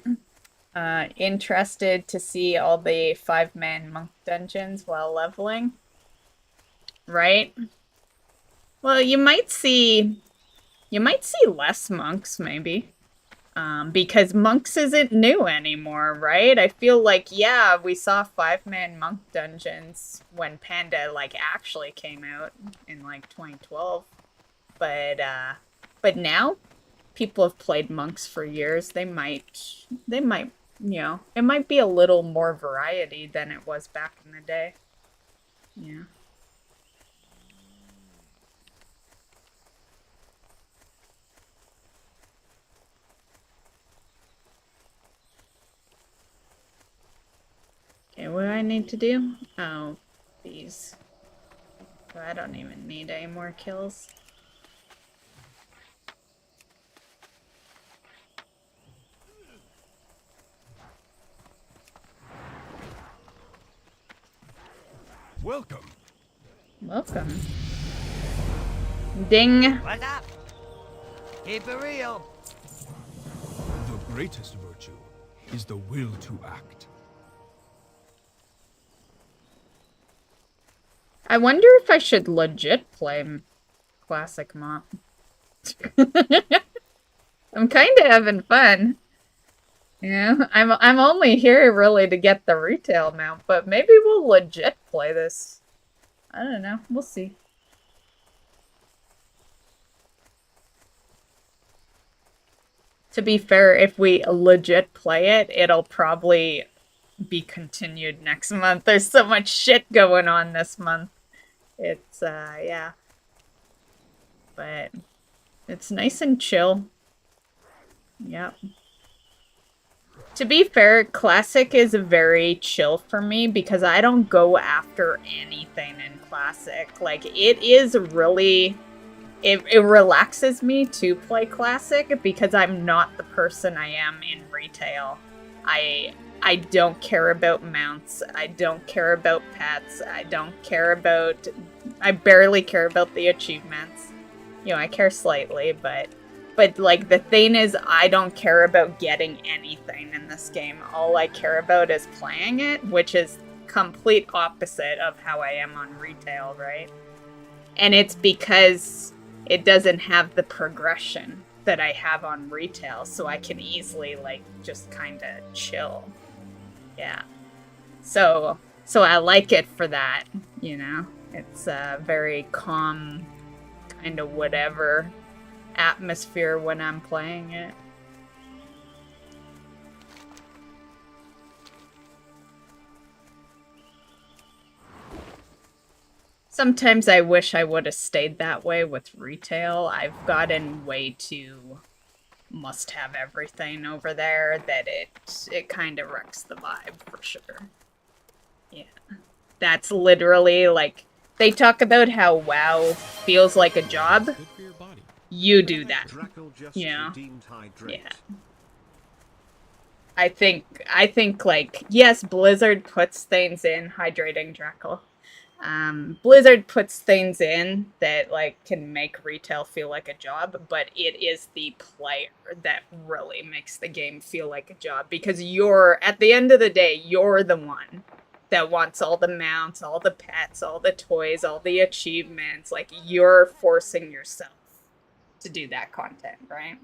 Interested to see all the 5-man monk dungeons while leveling? Right? Well, you might see less monks, maybe. Because monks isn't new anymore, right? I feel like, yeah, we saw 5-man monk dungeons when Panda, like, actually came out in, like, 2012. But now, people have played monks for years. They might, you know, it might be a little more variety than it was back in the day. Yeah. Okay, what do I need to do? Oh, these. So I don't even need any more kills. Welcome. Welcome. Ding. What's up? Keep it real. The greatest virtue is the will to act. I wonder if I should legit play Classic MoP. I'm kind of having fun. Yeah, I'm only here really to get the retail mount, but maybe we'll legit play this. I don't know. We'll see. To be fair, if we legit play it, it'll probably be continued next month. There's so much shit going on this month. It's, yeah. But it's nice and chill. Yep. To be fair, Classic is very chill for me because I don't go after anything in Classic. Like, it is really... It relaxes me to play Classic because I'm not the person I am in retail. I don't care about mounts. I don't care about pets. I barely care about the achievements. You know, I care slightly, but like the thing is I don't care about getting anything in this game. All I care about is playing it, which is complete opposite of how I am on retail, right? And it's because it doesn't have the progression that I have on retail, so I can easily, like, just kind of chill. Yeah. So I like it for that, you know? It's a very calm, kind of whatever atmosphere when I'm playing it. Sometimes I wish I would have stayed that way with retail. I've gotten way too must have everything over there that it kind of wrecks the vibe for sure. Yeah. That's literally like, they talk about how WoW feels like a job. You do that. Yeah. Yeah. I think like, yes, Blizzard puts things in, hydrating Drackle. Blizzard puts things in that like can make retail feel like a job, but it is the player that really makes the game feel like a job, because you're, at the end of the day, you're the one that wants all the mounts, all the pets, all the toys, all the achievements. Like, you're forcing yourself to do that content, right?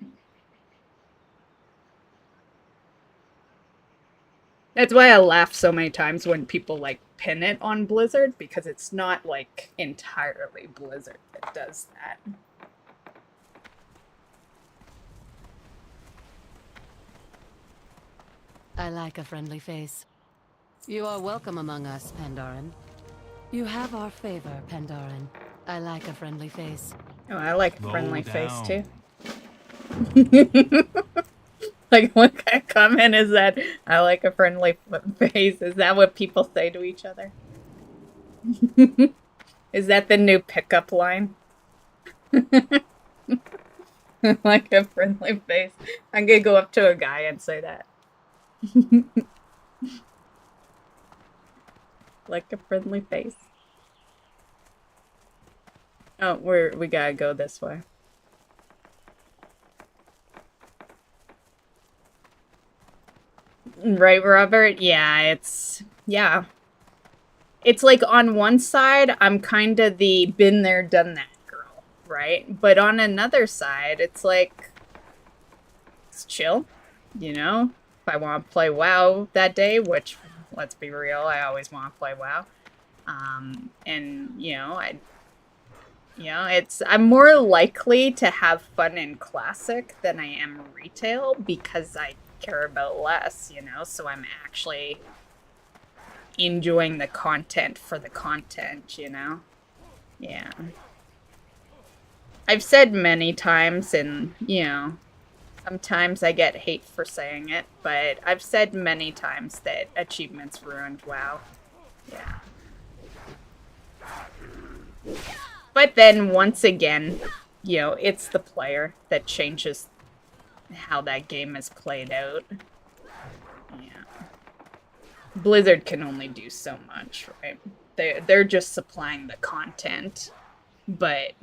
That's why I laugh so many times when people like pin it on Blizzard, because it's not like entirely Blizzard that does that. I like a friendly face. You are welcome among us, Pandaran. You have our favor, Pandaran. I like a friendly face. Oh, I like a friendly Slow face down. too. Like, what kind of comment is that? I like a friendly face. Is that what people say to each other? Is that the new pickup line? Like a friendly face. I'm gonna go up to a guy and say that. Like a friendly face. Oh, we gotta go this way. Right, Robert? Yeah, yeah. It's like on one side, I'm kind of the been there, done that girl, right? But on another side, it's like, it's chill, you know? If I want to play WoW that day, which, let's be real, I always want to play WoW. And, you know, I'm more likely to have fun in Classic than I am retail because I care about less, you know, so I'm actually enjoying the content for the content, you know? Yeah. I've said many times, and, you know, sometimes I get hate for saying it, but I've said many times that achievements ruined WoW. Yeah. But then, once again, you know, it's the player that changes how that game is played out. Yeah. Blizzard can only do so much, right? They're just supplying the content, but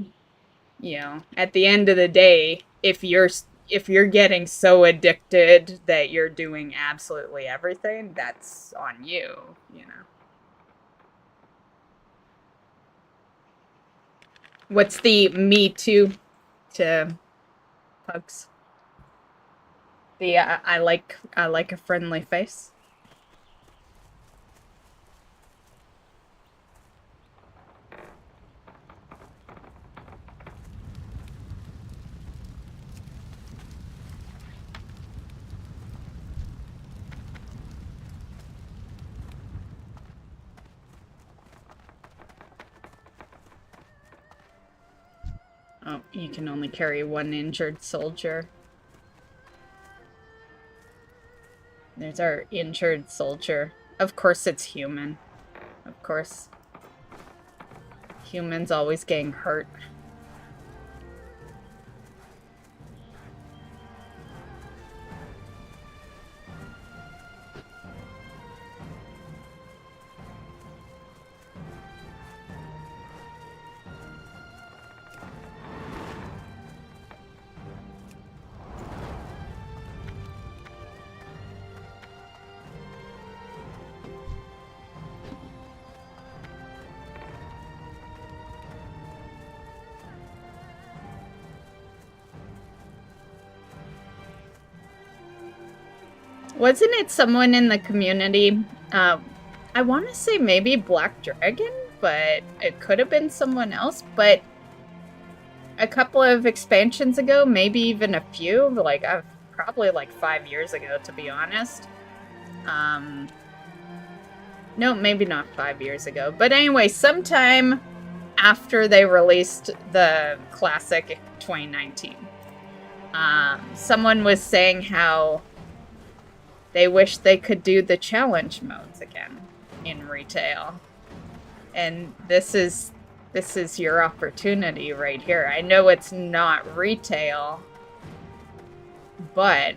you know, at the end of the day, if you're getting so addicted that you're doing absolutely everything, that's on you, you know. What's the me too to Pugs? The I like a friendly face. Oh, you can only carry one injured soldier. There's our injured soldier. Of course it's human. Of course. Humans always getting hurt. Wasn't it someone in the community? I want to say maybe Black Dragon, but it could have been someone else. But a couple of expansions ago, maybe even a few, like probably like 5 years ago, to be honest. No, maybe not 5 years ago. But anyway, sometime after they released the Classic 2019, someone was saying how they wish they could do the challenge modes again in retail. And this is your opportunity right here. I know it's not retail, but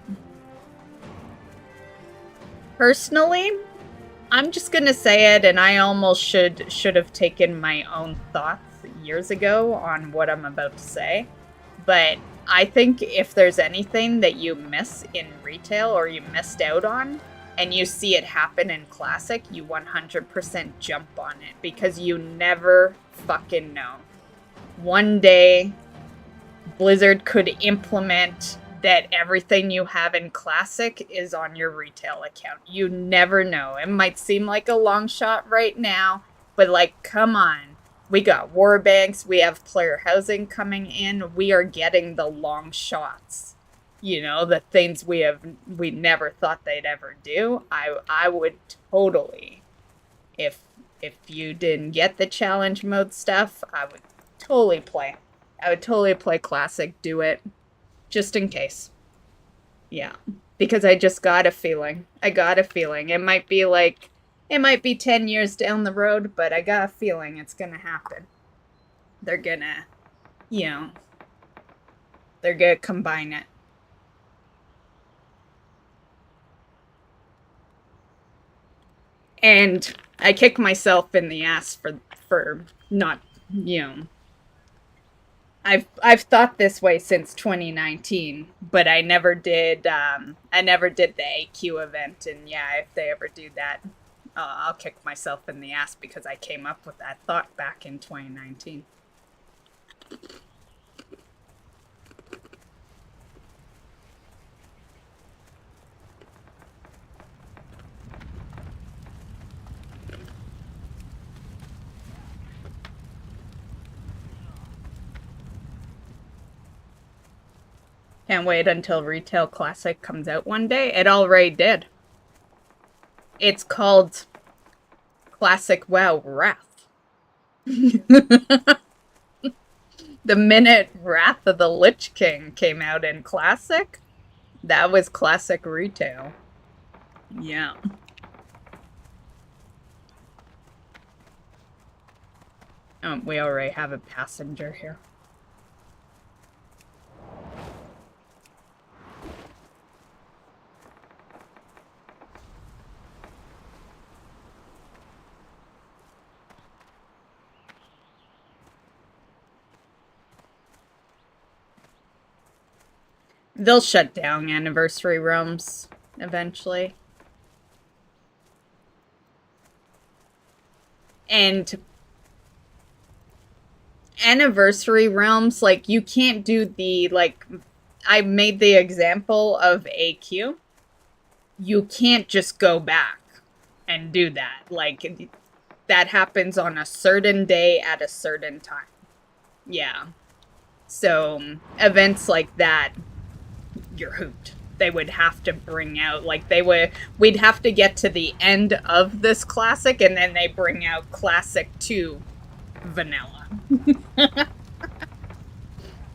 personally, I'm just gonna say it, and I almost should have taken my own thoughts years ago on what I'm about to say. But I think if there's anything that you miss in retail or you missed out on, and you see it happen in Classic, you 100% jump on it, because you never fucking know. One day, Blizzard could implement that everything you have in Classic is on your retail account. You never know. It might seem like a long shot right now, but like, come on. We got war banks, we have player housing coming in, we are getting the long shots. You know, the things we never thought they'd ever do. I would totally, if you didn't get the challenge mode stuff, I would totally play. I would totally play Classic, do it, just in case. Yeah, because I just got a feeling. I got a feeling. It might be 10 years down the road, but I got a feeling it's gonna happen. They're gonna, you know, they're gonna combine it. And I kick myself in the ass for not, you know, I've thought this way since 2019, but I never did the AQ event, and yeah, if they ever do that, I'll kick myself in the ass because I came up with that thought back in 2019. Can't wait until Retail Classic comes out one day. It already did. It's called Classic WoW Wrath. The minute Wrath of the Lich King came out in Classic, that was Classic Retail. Yeah. Oh, we already have a passenger here. They'll shut down anniversary realms eventually. And anniversary realms, like, you can't do the, like, I made the example of AQ. You can't just go back and do that. Like, that happens on a certain day at a certain time. Yeah. So, events like that, you're hooped. They would have to bring out, like, we'd have to get to the end of this classic, and then they bring out Classic 2 vanilla.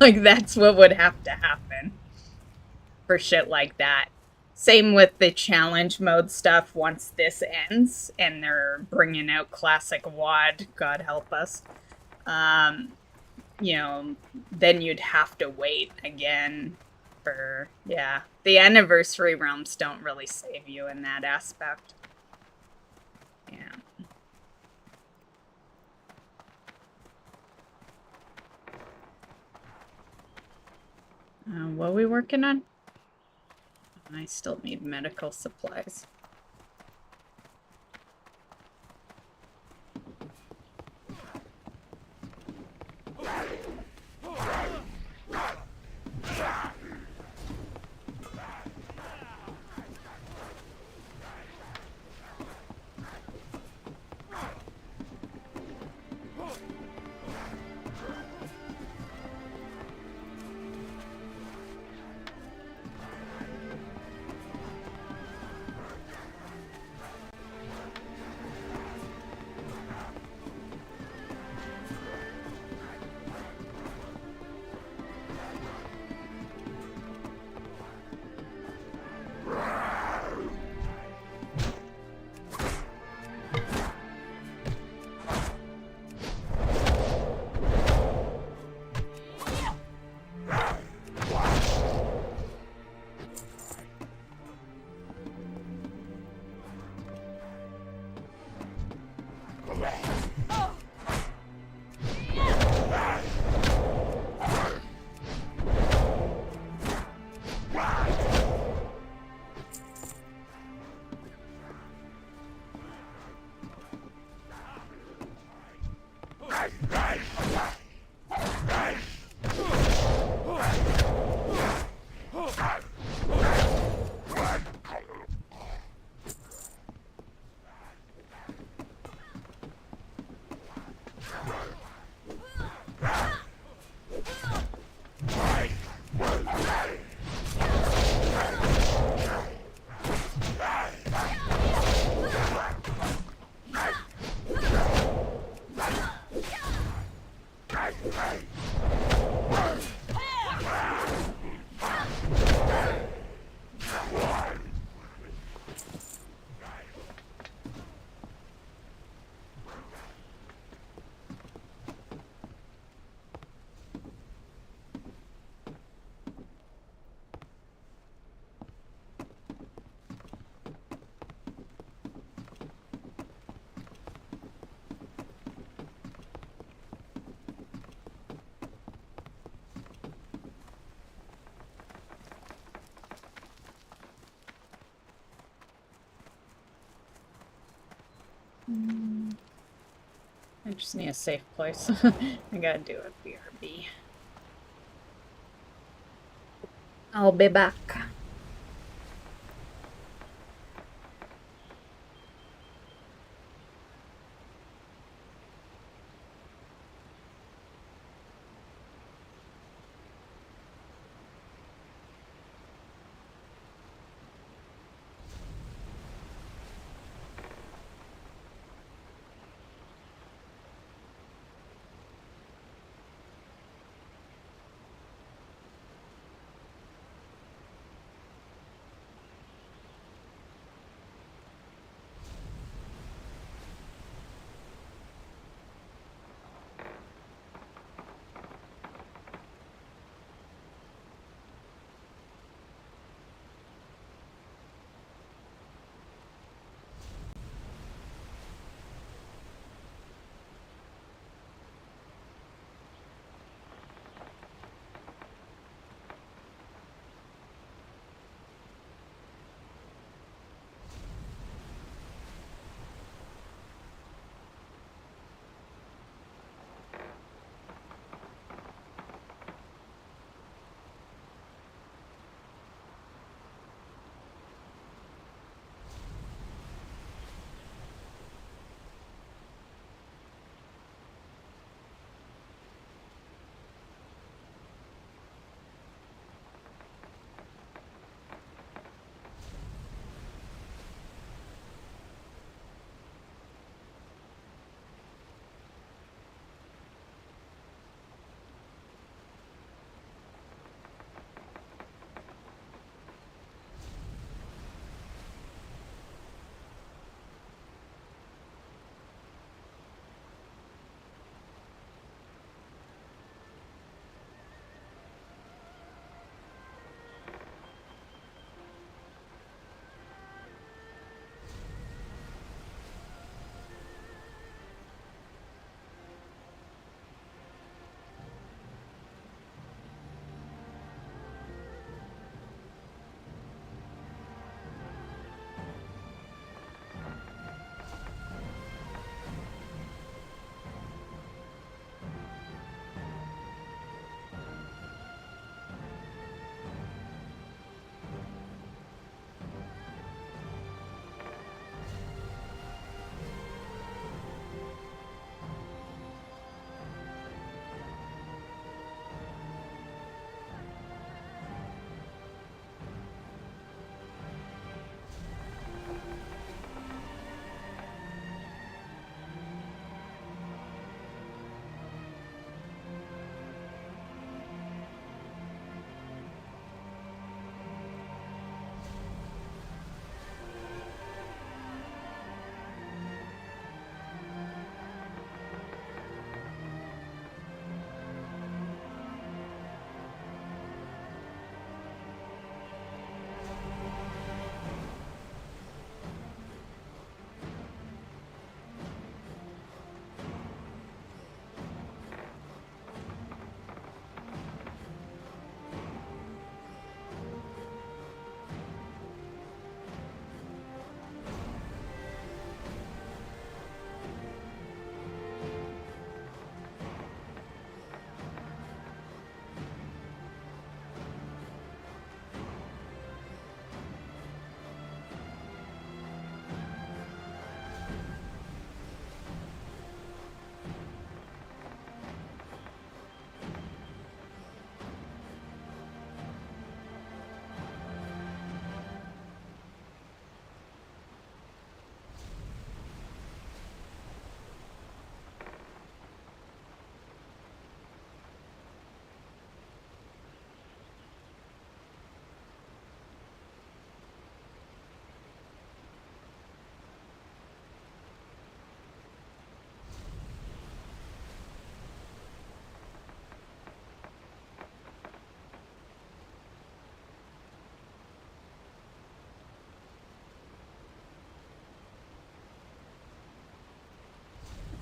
Like, that's what would have to happen for shit like that. Same with the challenge mode stuff once this ends, and they're bringing out Classic WoD, God help us. You know, then you'd have to wait again for, yeah. The anniversary realms don't really save you in that aspect. Yeah. What are we working on? I still need medical supplies. I just need a safe place. I gotta do a BRB. I'll be back.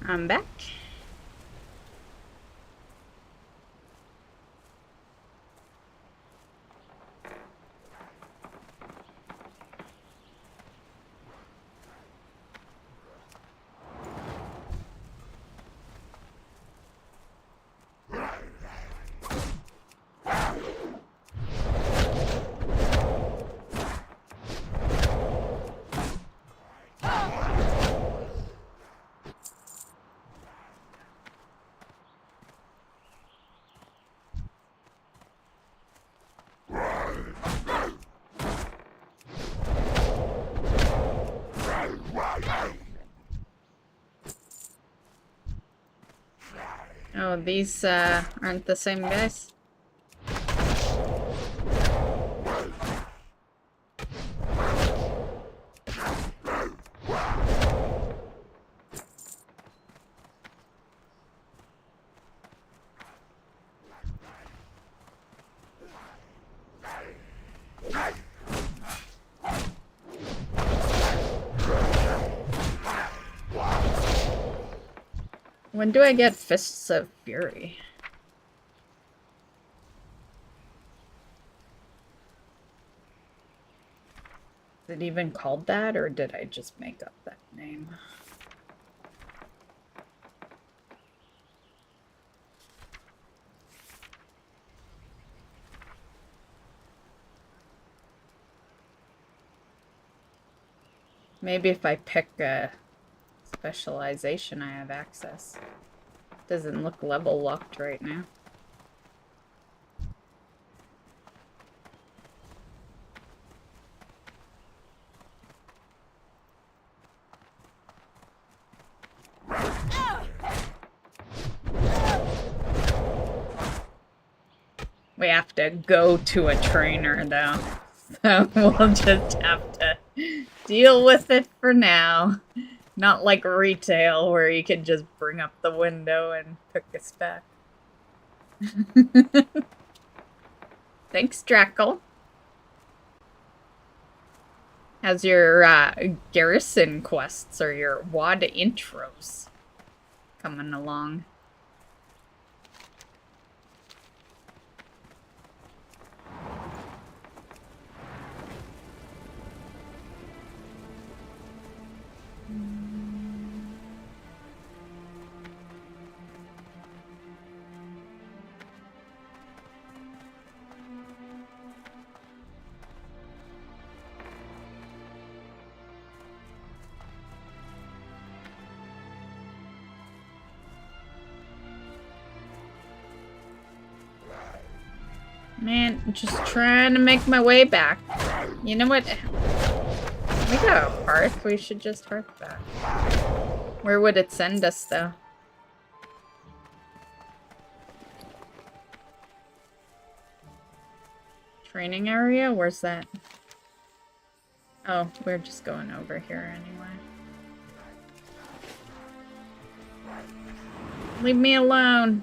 I'm back. Oh, these aren't the same guys? When do I get Fists of Fury? Is it even called that, or did I just make up that name? Maybe if I pick a specialization I have access. Doesn't look level locked right now. We have to go to a trainer though. So we'll just have to deal with it for now. Not like retail where you can just bring up the window and pick a spec. Thanks, Drackle. How's your garrison quests or your WAD intros coming along? Man, I'm just trying to make my way back. You know what? We got a hearth. We should just hearth back. Where would it send us, though? Training area? Where's that? Oh, we're just going over here anyway. Leave me alone.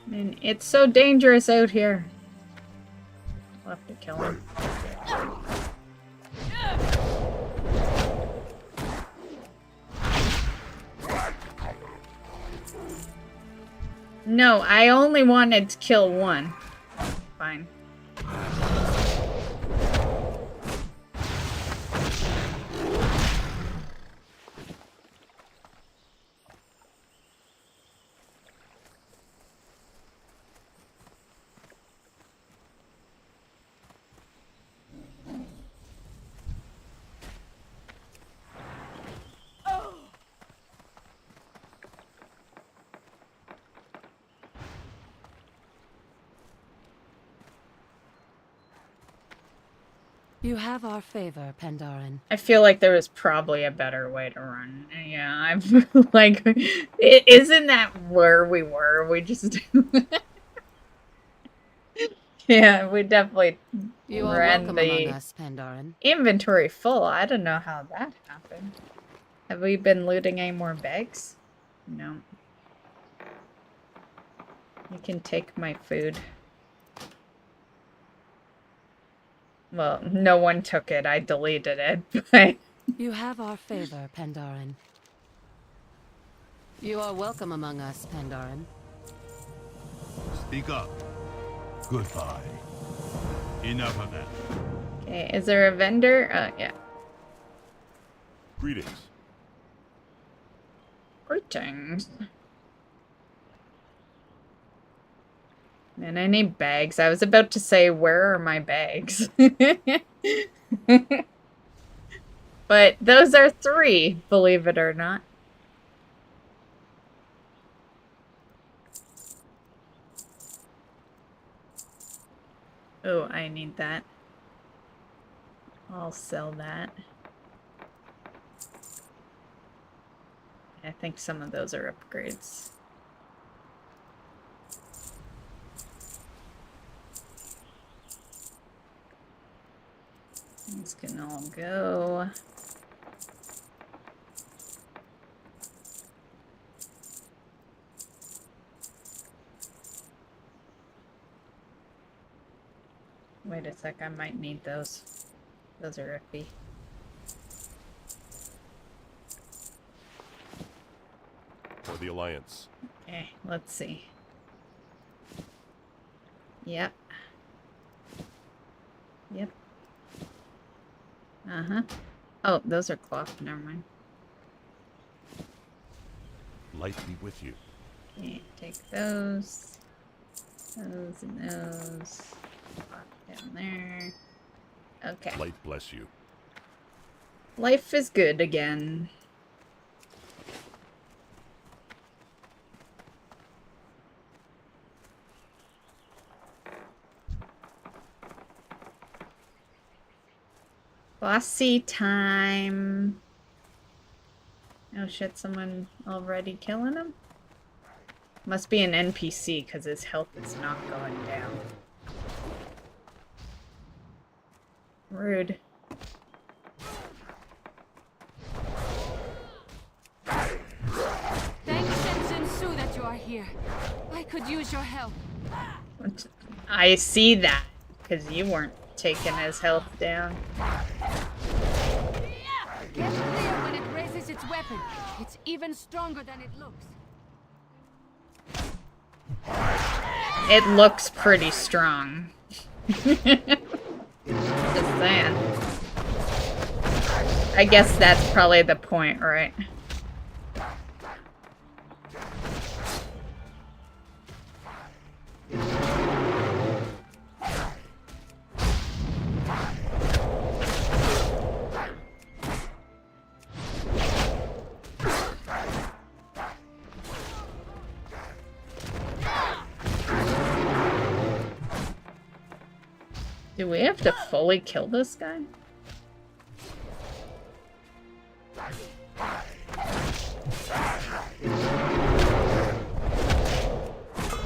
Man, it's so dangerous out here. I'll have to kill him. No, I only wanted to kill one. Fine. You have our favor, Pandaran. I feel like there was probably a better way to run. Yeah, I'm like, isn't that where we were? We just, yeah, we definitely You are ran welcome the among us, Pandaran. inventory full. I don't know how that happened. Have we been looting any more bags? No. You can take my food. Well, no one took it. I deleted it, but... You have our favor, Pandaran. You are welcome among us, Pandaran. Speak up. Goodbye. Enough of that. Okay, is there a vendor? Yeah. Greetings. Greetings. Man, I need bags. I was about to say, where are my bags? But those are 3, believe it or not. Oh, I need that. I'll sell that. I think some of those are upgrades. These can all go. Wait a sec, I might need those. Those are iffy. For the Alliance. Okay, let's see. Yep. Yep. Uh-huh. Oh, those are cloth. Never mind. Light be with you. Okay, take those. Those and those. Pop down there. Okay. Light bless you. Life is good again. Bossy time. Oh shit, someone already killing him? Must be an NPC because his health is not going down. Rude. Thank Shenzhen Su that you are here. I could use your help. I see that, because you weren't taking his health down. Get clear when it raises its weapon. It's even stronger than it looks. It looks pretty strong. Just saying. I guess that's probably the point, right? Do we have to fully kill this guy?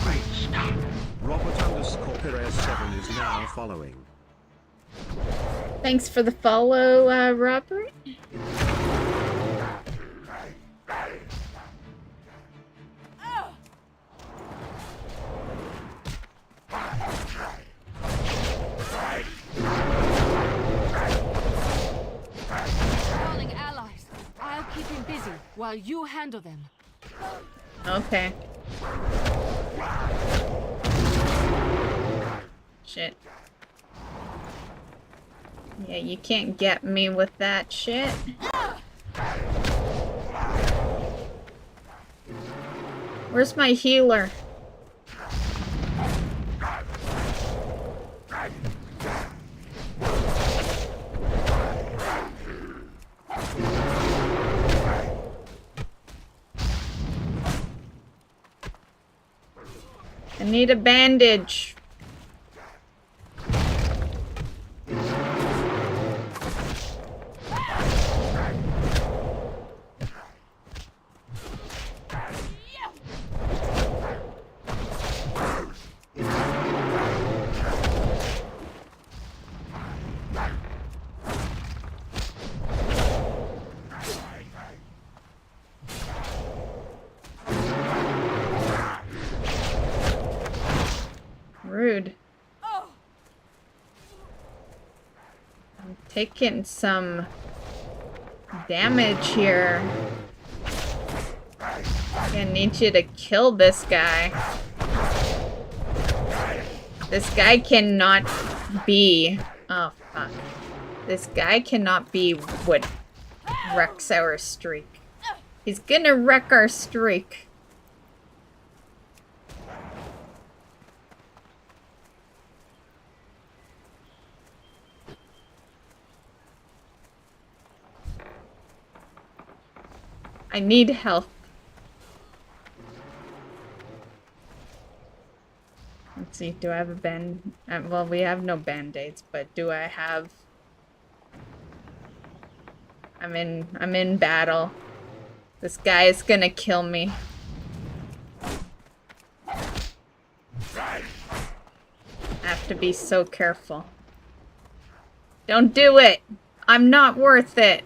Great stuff. Robert_Perez7 is now following. Thanks for the follow, Robert. Calling allies. I'll keep him busy while you handle them. Okay. Shit. Yeah, you can't get me with that shit. Where's my healer? I need a bandage. taking some damage here. I need you to kill this guy. This guy cannot be... Oh, fuck. This guy cannot be what wrecks our streak. He's gonna wreck our streak. I need help. Let's see, do I have a band? Well, we have no band-aids, but do I have... I'm in battle. This guy is gonna kill me. I have to be so careful. Don't do it! I'm not worth it!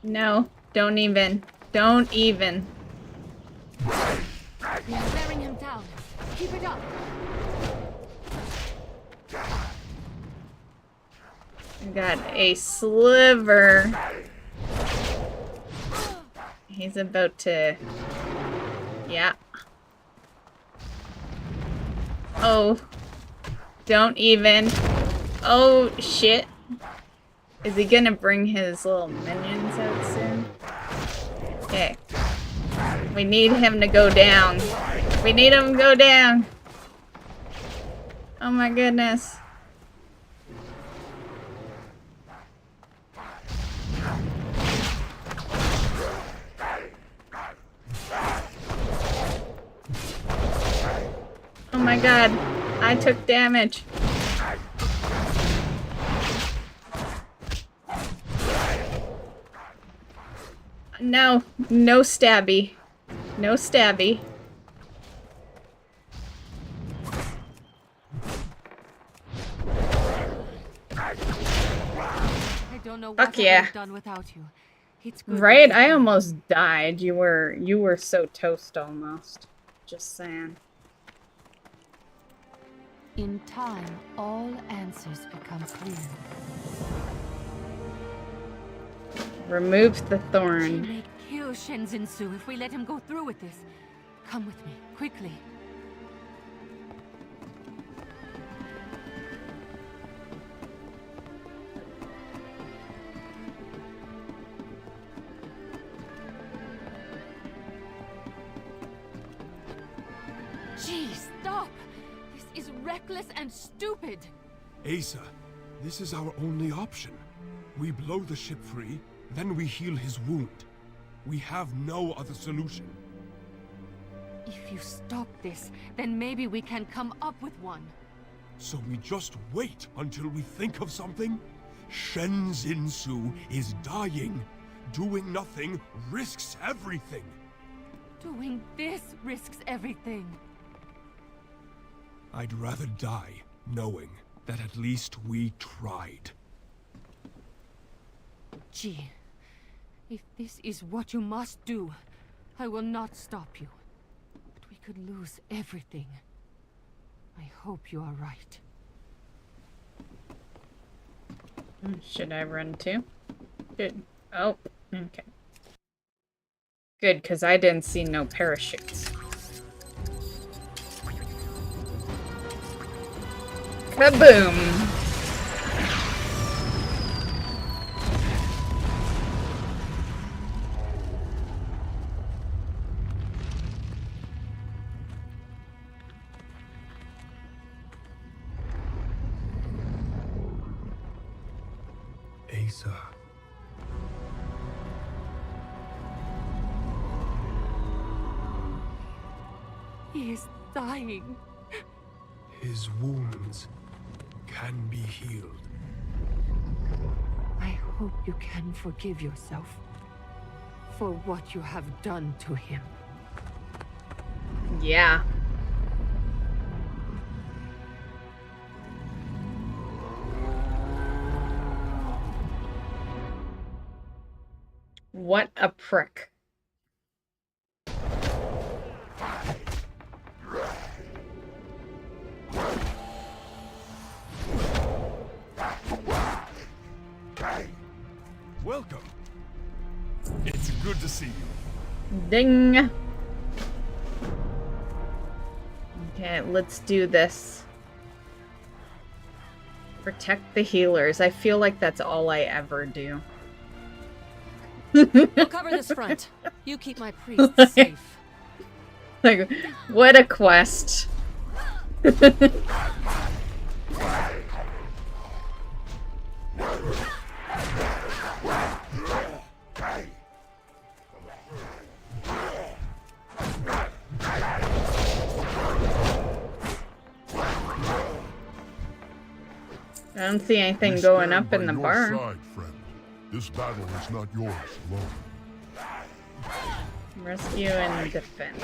No, don't even. Don't even. We are wearing him down. Keep it up. I got a sliver. He's about to... Yeah. Oh. Don't even. Oh, shit. Is he gonna bring his little minions out soon? Okay. We need him to go down. We need him to go down. Oh my goodness. Oh my god. I took damage. No, no stabby. No stabby. I don't know what Fuck yeah. I've done without you. It's good. Right? I almost died. You were so toast almost. Just saying. In time, all answers become clear. Remove the She thorn. may kill Shenzinsu if we let him go through with this. Come with me, quickly. Gee, stop! This is reckless and stupid. Asa, this is our only option. We blow the ship free, then we heal his wound. We have no other solution. If you stop this, then maybe we can come up with one. So we just wait until we think of something? Shenzinsu is dying. Doing nothing risks everything. Doing this risks everything. I'd rather die knowing that at least we tried. Gee, if this is what you must do, I will not stop you. But we could lose everything. I hope you are right. Should I run too? Good. Oh, okay. Good, because I didn't see no parachutes. Kaboom! Asa. He is dying. His wounds can be healed. I hope you can forgive yourself for what you have done to him. Yeah. What a prick. Welcome. It's good to see you. Ding. Okay, let's do this. Protect the healers. I feel like that's all I ever do. I'll cover this front. You keep my priests safe. Like, what a quest. I don't see anything going up in the barn. Side, friend. This battle is not yours alone. Rescue and defend.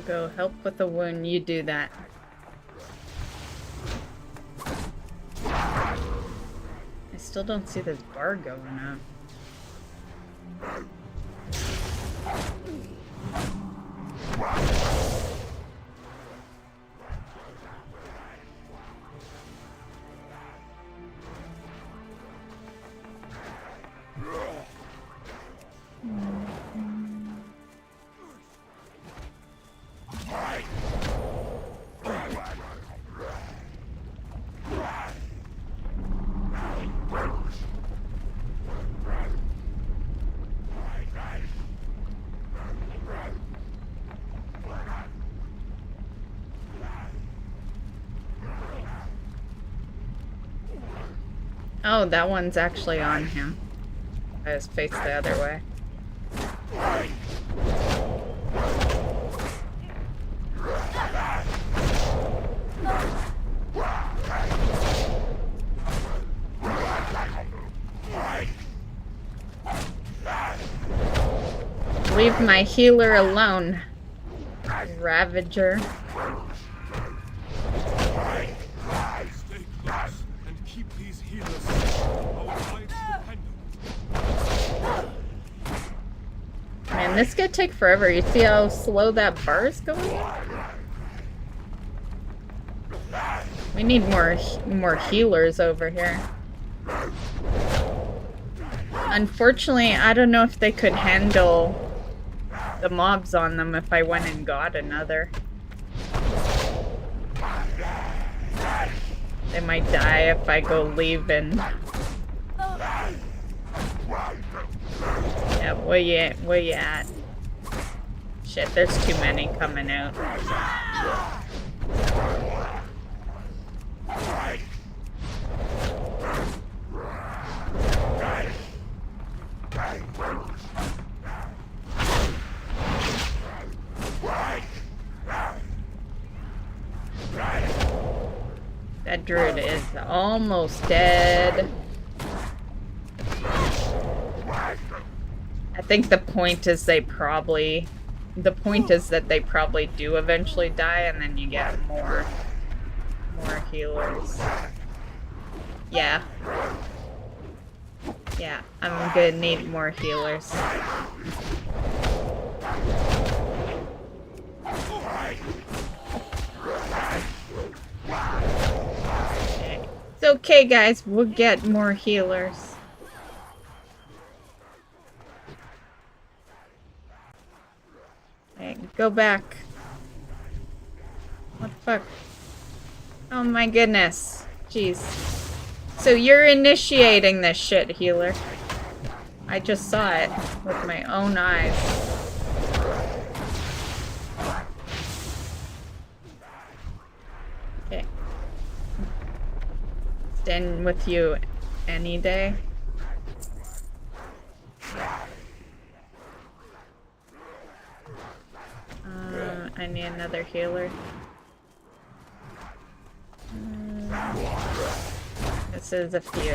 Go help with the wound. You do that. I still don't see this bar going up. Oh, that one's actually on him. I was faced the other way. Leave my healer alone, Ravager. Stay close and keep these healers safe. Our alliance is dependent. Man, this could take forever. You see how slow that bar is going? We need more healers over here. Unfortunately, I don't know if they could handle the mobs on them if I went and got another. They might die if I go leaving. Yeah, where you at? Shit, there's too many coming out. That druid is almost dead. I think the point is that they probably do eventually die, and then you get more healers. Yeah. Yeah, I'm gonna need more healers. It's okay, guys. We'll get more healers. Okay, go back. What the fuck? Oh my goodness. Jeez. So you're initiating this shit, healer. I just saw it with my own eyes. Okay. Stand with you any day. I need another healer. This is a few.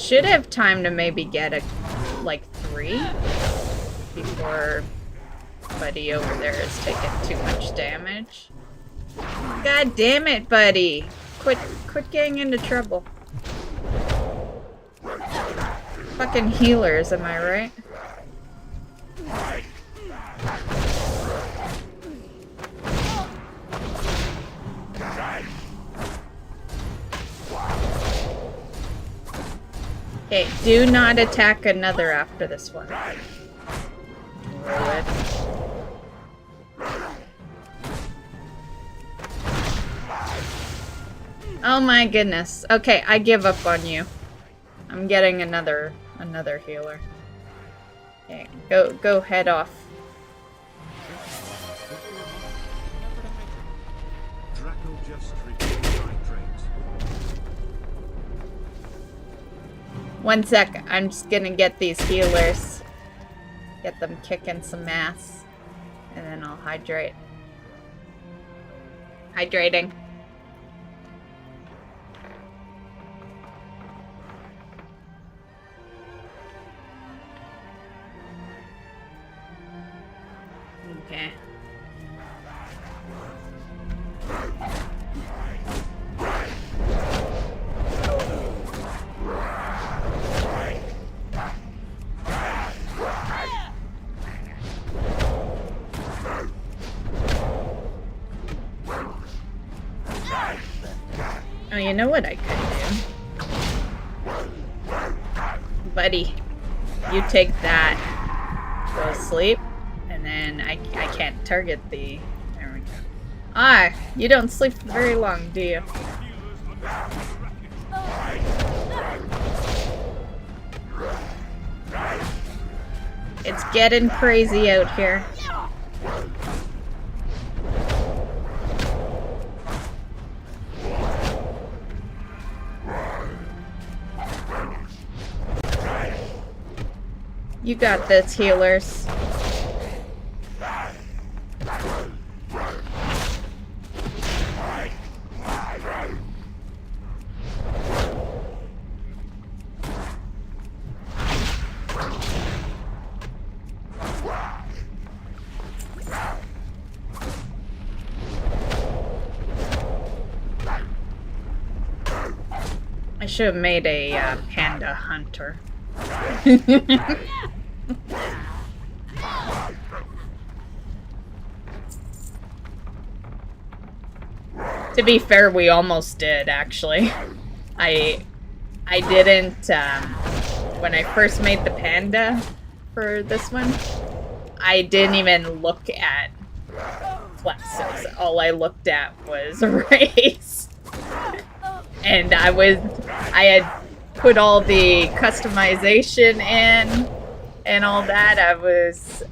Should have time to maybe get like 3 before Buddy over there is taking too much damage. God damn it, Buddy! Quit getting into trouble. Fucking healers, am I right? Okay, do not attack another after this one. Druid. Oh my goodness. Okay, I give up on you. I'm getting another healer. Okay, go head off. Draco just regained hydrate. One sec, I'm just gonna get these healers. Get them kicking some ass. And then I'll hydrate. Hydrating. Okay. Oh, you know what I could do? Buddy, you take that. Go to sleep. And then I can't target the... There we go. Ah, you don't sleep for very long, do you? It's getting crazy out here. You got this, healers. I should have made a panda hunter. To be fair, we almost did, actually. I didn't, when I first made the panda for this one, I didn't even look at classes. All I looked at was race. And I had put all the customization in and all that. I was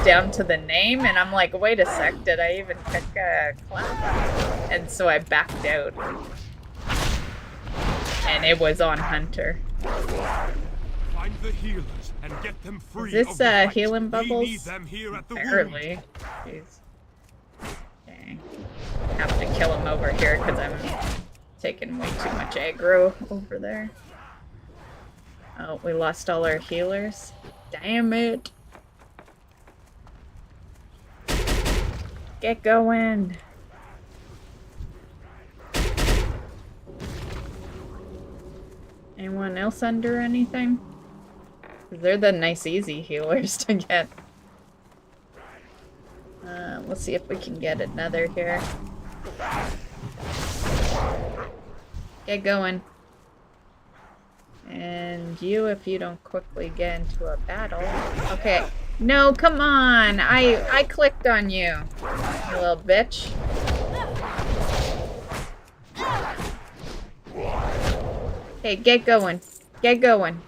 down to the name, and I'm like, wait a sec, did I even pick a class? And so I backed out. And it was on Hunter. Find the healers and get them free. Is this healing bubbles? Apparently. Jeez. Okay. Have to kill him over here because I'm taking way too much aggro over there. Oh, we lost all our healers. Damn it. Get going. Anyone else under anything? They're the nice easy healers to get. Let's see if we can get another here. Get going. And you, if you don't quickly get into a battle. Okay. No, come on! I clicked on you, you little bitch. Hey, get going. Get going.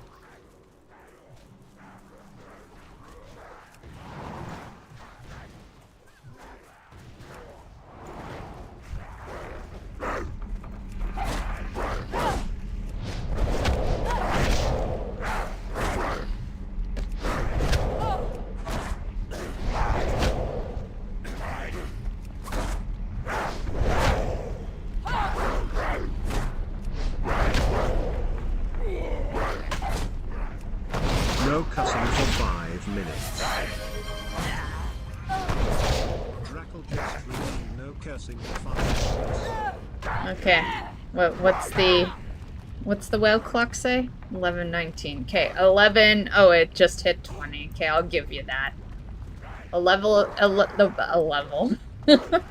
Cursing for 5 minutes. Okay. What's the WoW clock say? 11:19. Okay, 11. Oh, it just hit 20. Okay, I'll give you that. A level. 11:25.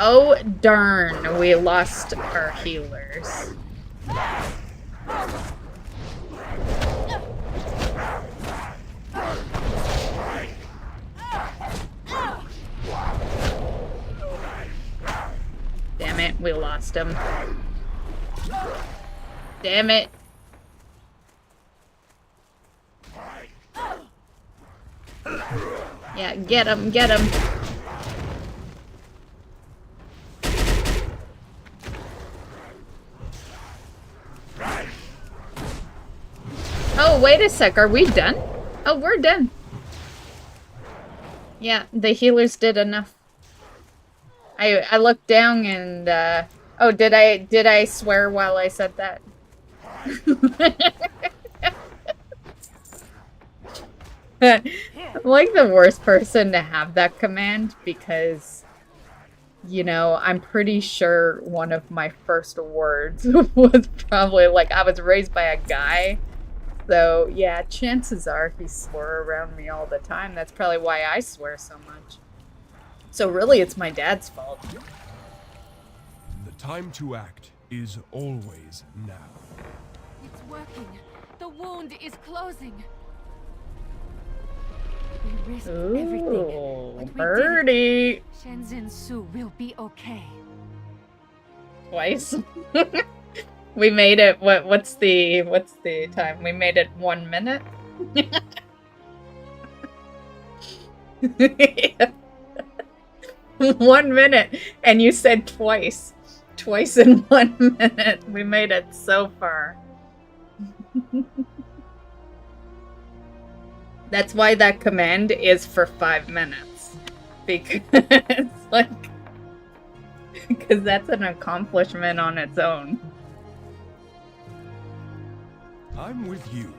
Oh darn, we lost our healers. Damn it, we lost him. Damn it. Yeah, get him, get him. Oh, wait a sec, are we done? Oh, we're done. Yeah, the healers did enough. I looked down and oh, did I swear while I said that? I'm like the worst person to have that command because, you know, I'm pretty sure one of my first words was probably like I was raised by a guy. So yeah, chances are he swore around me all the time. That's probably why I swear so much. So really, it's my dad's fault. The time to act is always now. It's working. The wound is closing. We risked everything. Ooh, But we birdie. did it. Shenzhen Su will be okay. Twice. We made it. What's the time? We made it 1 minute. 1 minute, and you said twice in 1 minute. We made it so far. That's why that command is for 5 minutes, because because that's an accomplishment on its own. I'm with you.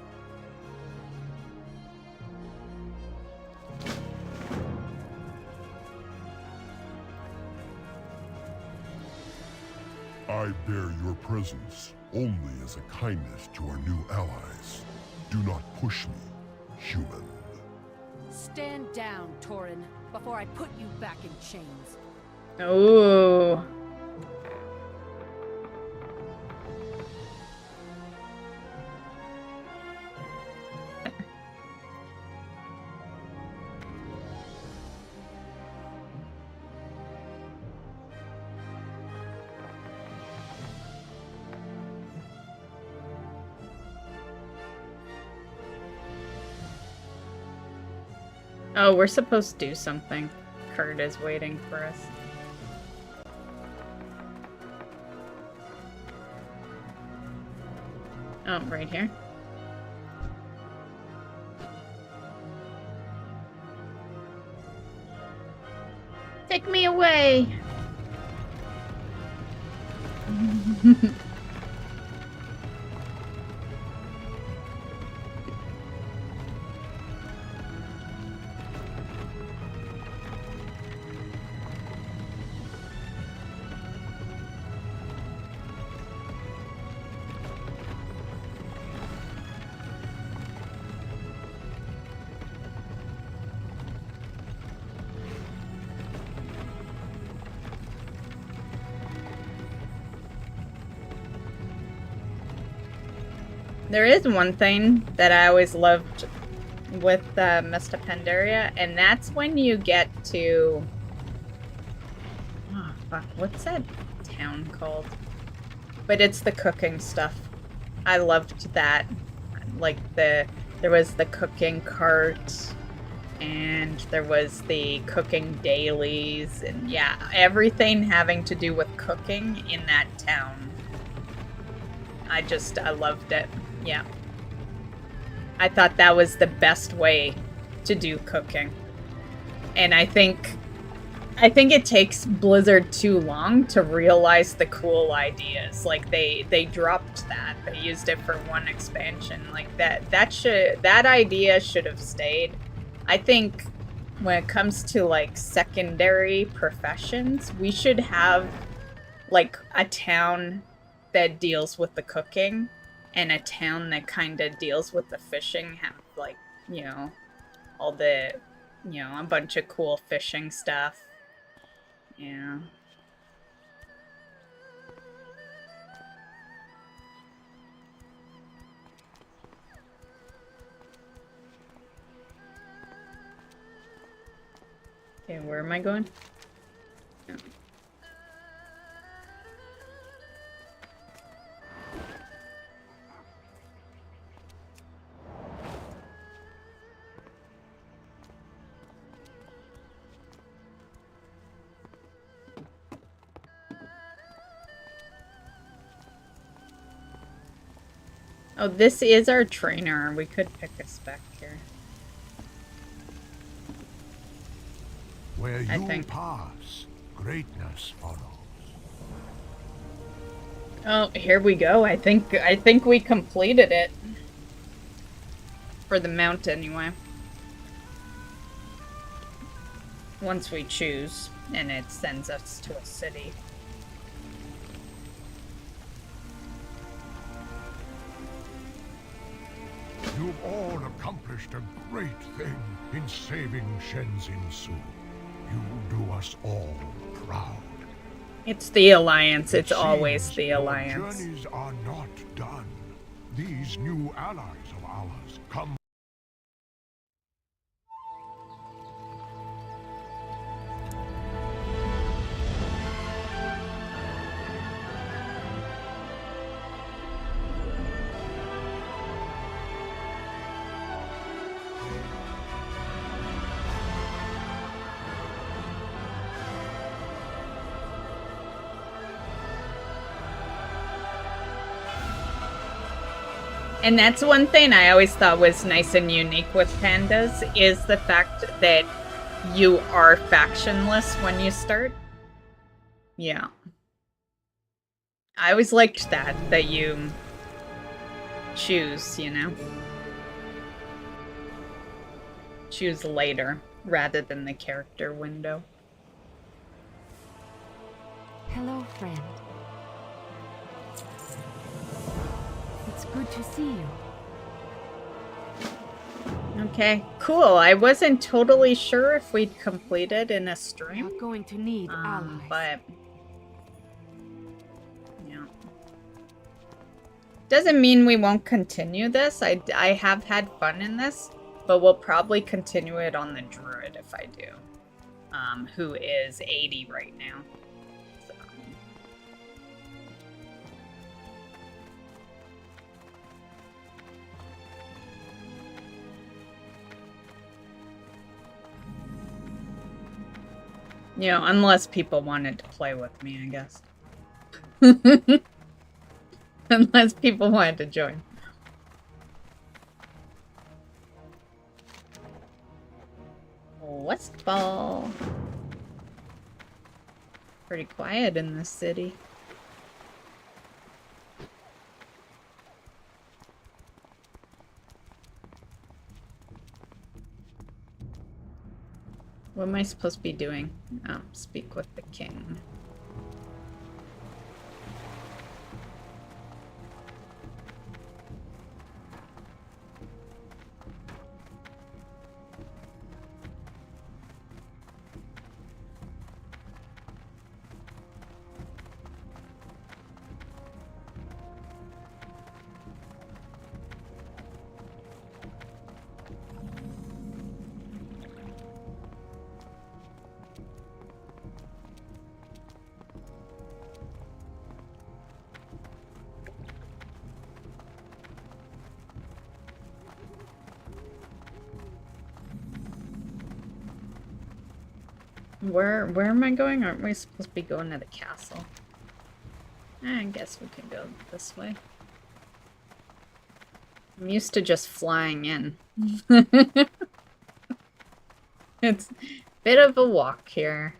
I bear your presence only as a kindness to our new allies. Do not push me, human. Stand down, Torin, before I put you back in chains. Ooh. Oh, we're supposed to do something. Kurt is waiting for us. Oh, right here. Take me away! There is one thing that I always loved with Mr. Pandaria, and that's when you get to... Oh, fuck. What's that town called? But it's the cooking stuff. I loved that. Like, there was the cooking cart, and there was the cooking dailies, and yeah, everything having to do with cooking in that town. I loved it. Yeah. I thought that was the best way to do cooking. And I think I think it takes Blizzard too long to realize the cool ideas. Like they dropped that. They used it for one expansion. Like that idea should have stayed. I think when it comes to like secondary professions, we should have like a town that deals with the cooking and a town that kind of deals with the fishing. Have like, you know, all the, you know, a bunch of cool fishing stuff. Yeah. Okay, where am I going? Oh. Oh, this is our trainer. We could pick a spec here. Where you pass, greatness follows. Oh, here we go. I think we completed it. For the mount anyway. Once we choose, and it sends us to a city. You've all accomplished a great thing in saving Shenzin Su. You do us all proud. It's the Alliance. It's always the Alliance. Our journeys are not done. These new allies of ours come. And that's one thing I always thought was nice and unique with pandas, is the fact that you are factionless when you start. Yeah. I always liked that you choose, you know? Choose later, rather than the character window. Hello, friend. It's good to see you. Okay, cool. I wasn't totally sure if we'd completed in a stream. We're going to need allies. But yeah. Doesn't mean we won't continue this. I have had fun in this, but we'll probably continue it on the druid if I do. Who is 80 right now. You know, unless people wanted to play with me, I guess. Unless people wanted to join. Westfall. Pretty quiet in this city. What am I supposed to be doing? Speak with the king. Where am I going? Aren't we supposed to be going to the castle? I guess we can go this way. I'm used to just flying in. It's a bit of a walk here.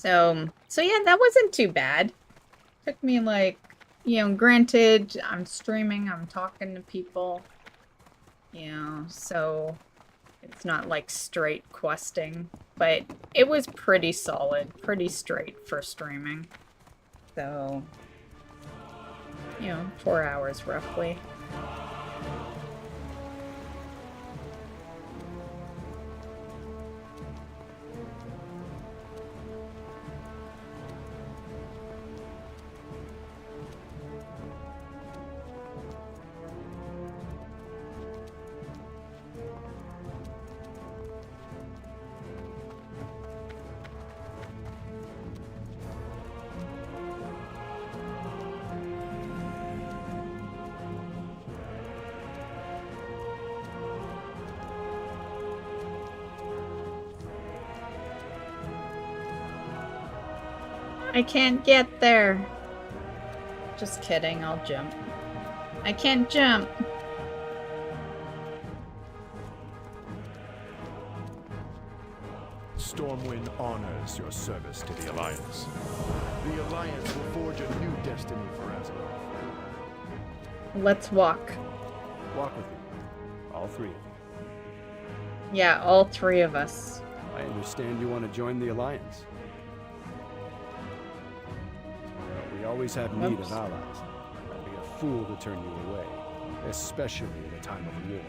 So yeah, that wasn't too bad. Took me like, you know, granted, I'm streaming, I'm talking to people, you know, so it's not like straight questing, but it was pretty solid, pretty straight for streaming. So, you know, 4 hours roughly. I can't get there. Just kidding, I'll jump. I can't jump. Stormwind honors your service to the Alliance. The Alliance will forge a new destiny for Azeroth. Let's walk. Walk with you. All three of you. Yeah, all three of us. I understand you want to join the Alliance. We always have need of allies. I'd be a fool to turn you away, especially at a time of war.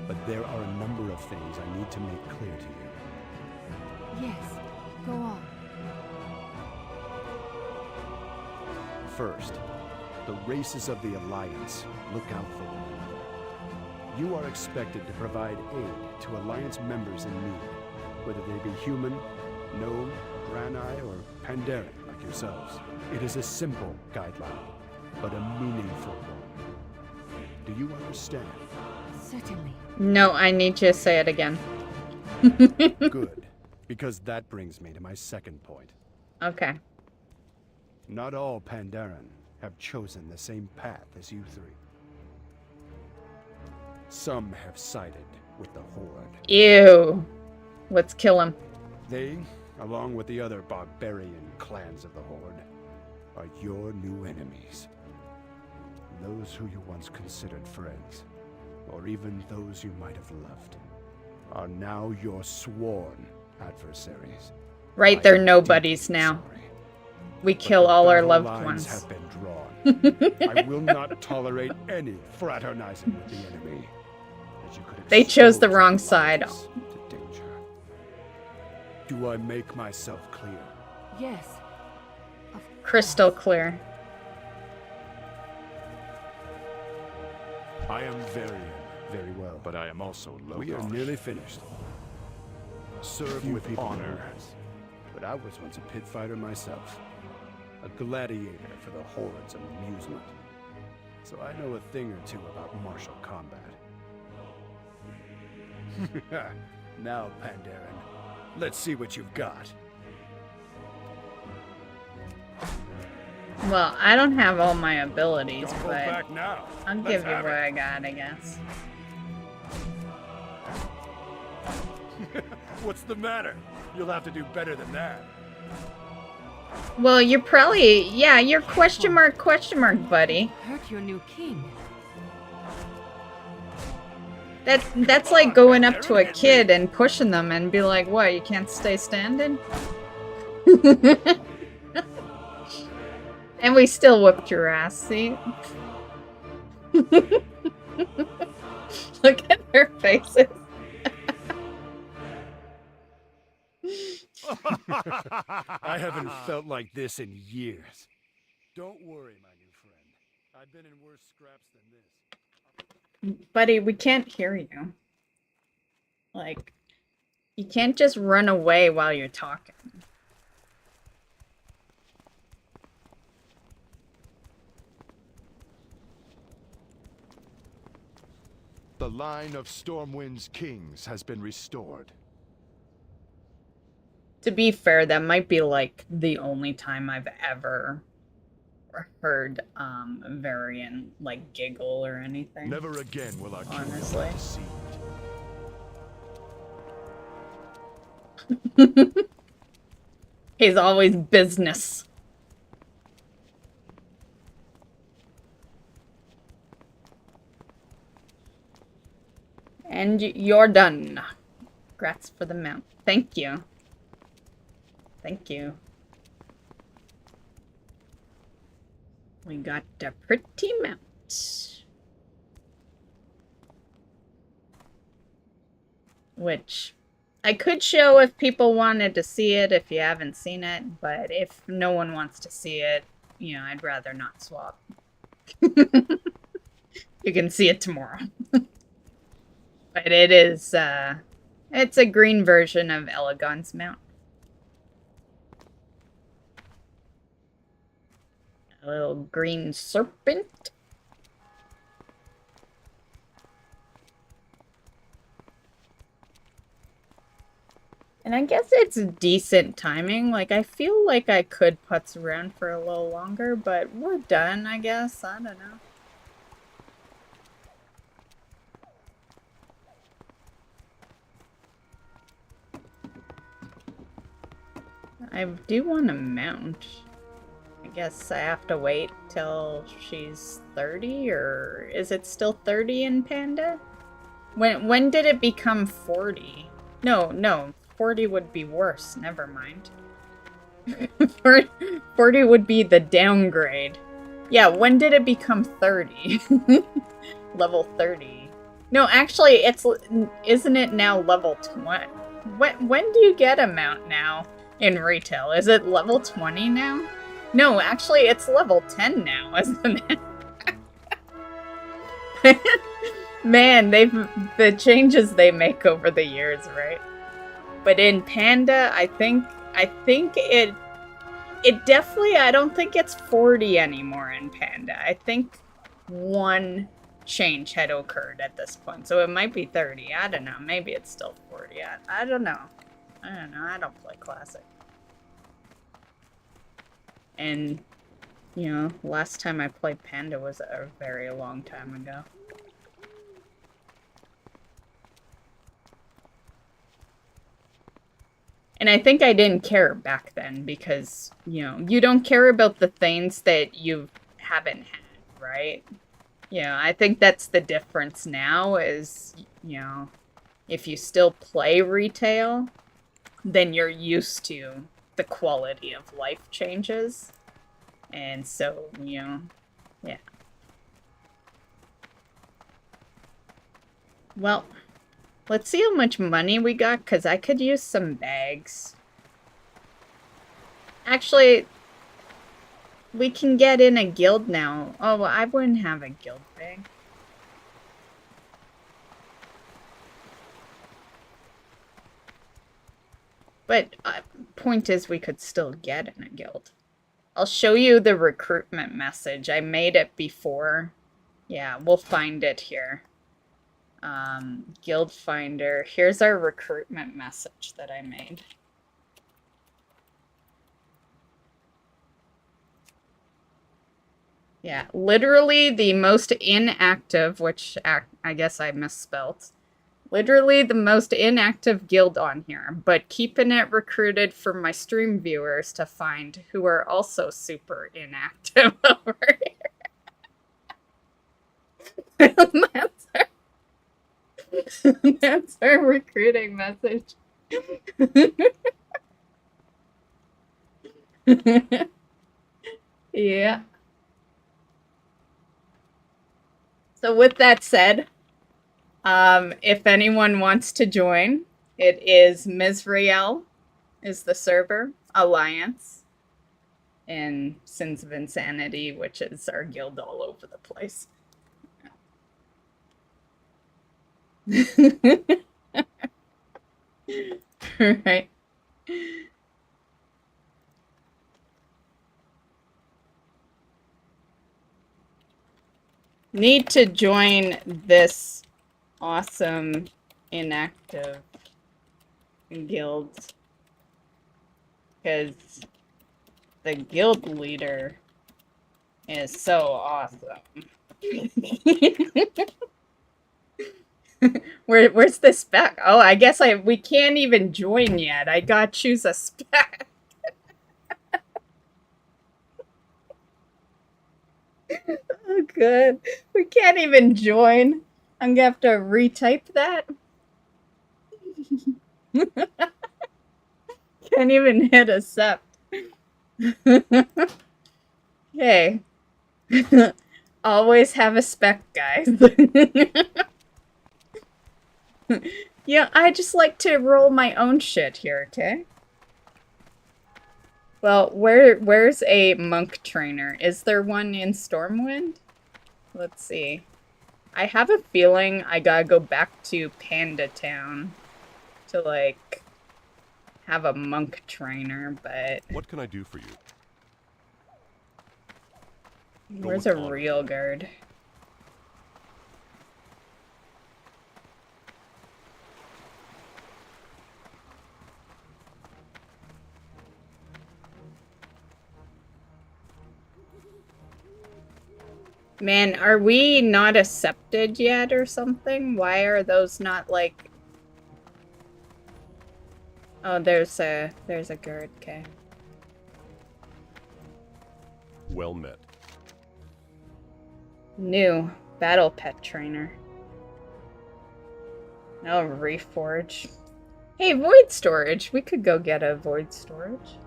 But there are a number of things I need to make clear to you. Yes, go on. First, the races of the Alliance look out for one another. You are expected to provide aid to Alliance members in need, whether they be human, gnome, Draenei, or Pandaria like yourselves. It is a simple guideline, but a meaningful one. Do you understand? Certainly. No, I need you to say it again. Good, because that brings me to my second point. Okay. Not all Pandaren have chosen the same path as you three. Some have sided with the Horde. Ew. Let's kill him. They, along with the other barbarian clans of the Horde, are your new enemies. Those who you once considered friends, or even those you might have loved, are now your sworn adversaries. Right, they're nobodies now. We kill all our loved ones. Have been drawn. I will not tolerate any fraternizing with the enemy. As you could They chose the expose wrong our side. lives to danger. Do I make myself clear? Yes. Crystal clear. I am very well. But I am also low. We are nearly finished. Serve with honor. But I was once a pit fighter myself. A gladiator for the Horde's amusement. So I know a thing or two about martial combat. Now, Pandaren, let's see what you've got. Well, I don't have all my abilities, Don't hold but back now. I'll Let's give you have what it. I got, I guess. What's the matter? You'll have to do better than that. Well, you're probably, yeah, you're question mark, buddy. Hurt your new king. That's like going up to a kid and pushing them and be like, what, you can't stay standing? And we still whooped your ass, see? Look at their faces. I haven't felt like this in years. Don't worry, my new friend. I've been in worse scraps than this. Buddy, we can't hear you. Like, you can't just run away while you're talking. The line of Stormwind's kings has been restored. To be fair, that might be like the only time I've ever heard Varian like giggle or anything. Never again will our kingdom honestly. be deceived. He's always business. And you're done. Congrats for the mount. Thank you. Thank you. We got a pretty mount. Which I could show if people wanted to see it, if you haven't seen it, but if no one wants to see it, you know, I'd rather not swap. You can see it tomorrow. But it is, it's a green version of Elegon's mount. A little green serpent. And I guess it's decent timing. Like, I feel like I could putz around for a little longer, but we're done, I guess. I don't know. I do want to mount. I guess I have to wait till she's 30, or is it still 30 in Panda? When did it become 40? No, 40 would be worse. Never mind. 40 would be the downgrade. Yeah, when did it become 30? Level 30. No, actually, isn't it now level 20? When do you get a mount now in retail? Is it level 20 now? No, actually, it's level 10 now, isn't it? Man, the changes they make over the years, right? But in Panda, I think it definitely, I don't think it's 40 anymore in Panda. I think one change had occurred at this point, so it might be 30. I don't know. Maybe it's still 40. I don't know. I don't play Classic. And, you know, last time I played Panda was a very long time ago. And I think I didn't care back then because, you know, you don't care about the things that you haven't had, right? You know, I think that's the difference now is, you know, if you still play retail, then you're used to the quality of life changes. And so, you know, yeah. Well, let's see how much money we got, because I could use some bags. Actually, we can get in a guild now. Oh, well, I wouldn't have a guild bag. But point is, we could still get in a guild. I'll show you the recruitment message. I made it before. Yeah, we'll find it here. Guild finder. Here's our recruitment message that I made. Yeah, literally the most inactive, which I guess I misspelt. Literally the most inactive guild on here, but keeping it recruited for my stream viewers to find who are also super inactive over here. That's our recruiting message. Yeah. So with that said, if anyone wants to join, it is Misrael is the server, Alliance, and Sins of Insanity, which is our guild all over the place. Right. Need to join this awesome inactive guild because the guild leader is so awesome. Where's the spec? Oh, I guess we can't even join yet. I gotta choose a spec. good. We can't even join. I'm gonna have to retype that. Can't even hit accept. Okay. Always have a spec, guys. Yeah, I just like to roll my own shit here, okay? Well, where's a monk trainer? Is there one in Stormwind? Let's see. I have a feeling I gotta go back to Panda Town to, like, have a monk trainer, but... What can I do for you? Where's a real guard? Man, are we not accepted yet or something? Why are those not, like... Oh, there's a guard, okay. Well met. New battle pet trainer. Oh, reforge. Hey, void storage. We could go get a void storage.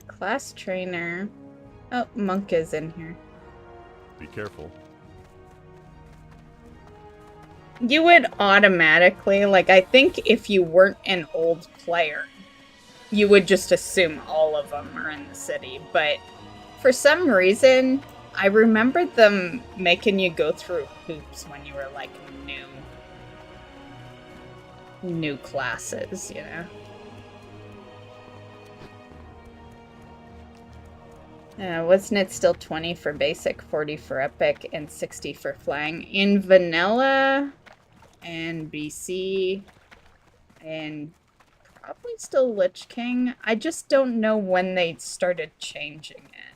Class trainer. Oh, monk is in here. Be careful. You would automatically, like, I think if you weren't an old player, you would just assume all of them are in the city, but for some reason, I remembered them making you go through hoops when you were, like, new classes, you know? Wasn't it still 20 for basic, 40 for epic, and 60 for flying? In vanilla and BC and probably still Lich King. I just don't know when they started changing it.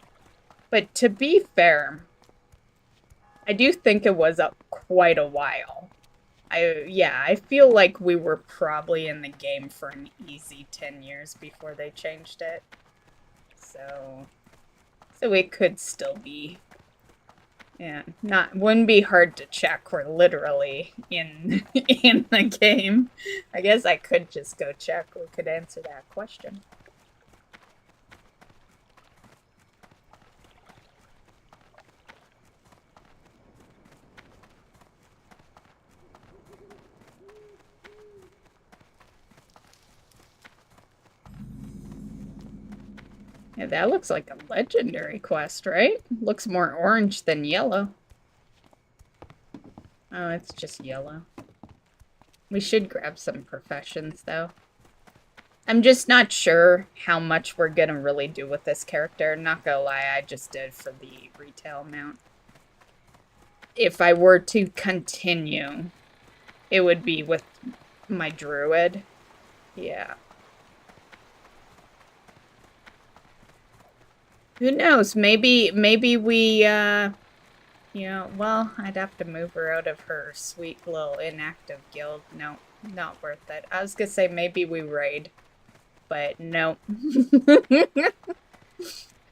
But to be fair, I do think it was up quite a while. I feel like we were probably in the game for an easy 10 years before they changed it. So it could still be, yeah, wouldn't be hard to check. We're literally in the game. I guess I could just go check. We could answer that question. Yeah, that looks like a legendary quest, right? Looks more orange than yellow. Oh, it's just yellow. We should grab some professions, though. I'm just not sure how much we're gonna really do with this character. Not gonna lie, I just did for the retail amount. If I were to continue, it would be with my druid. Yeah. Who knows? Maybe we, you know, well, I'd have to move her out of her sweet little inactive guild. No, not worth it. I was gonna say maybe we raid, but no.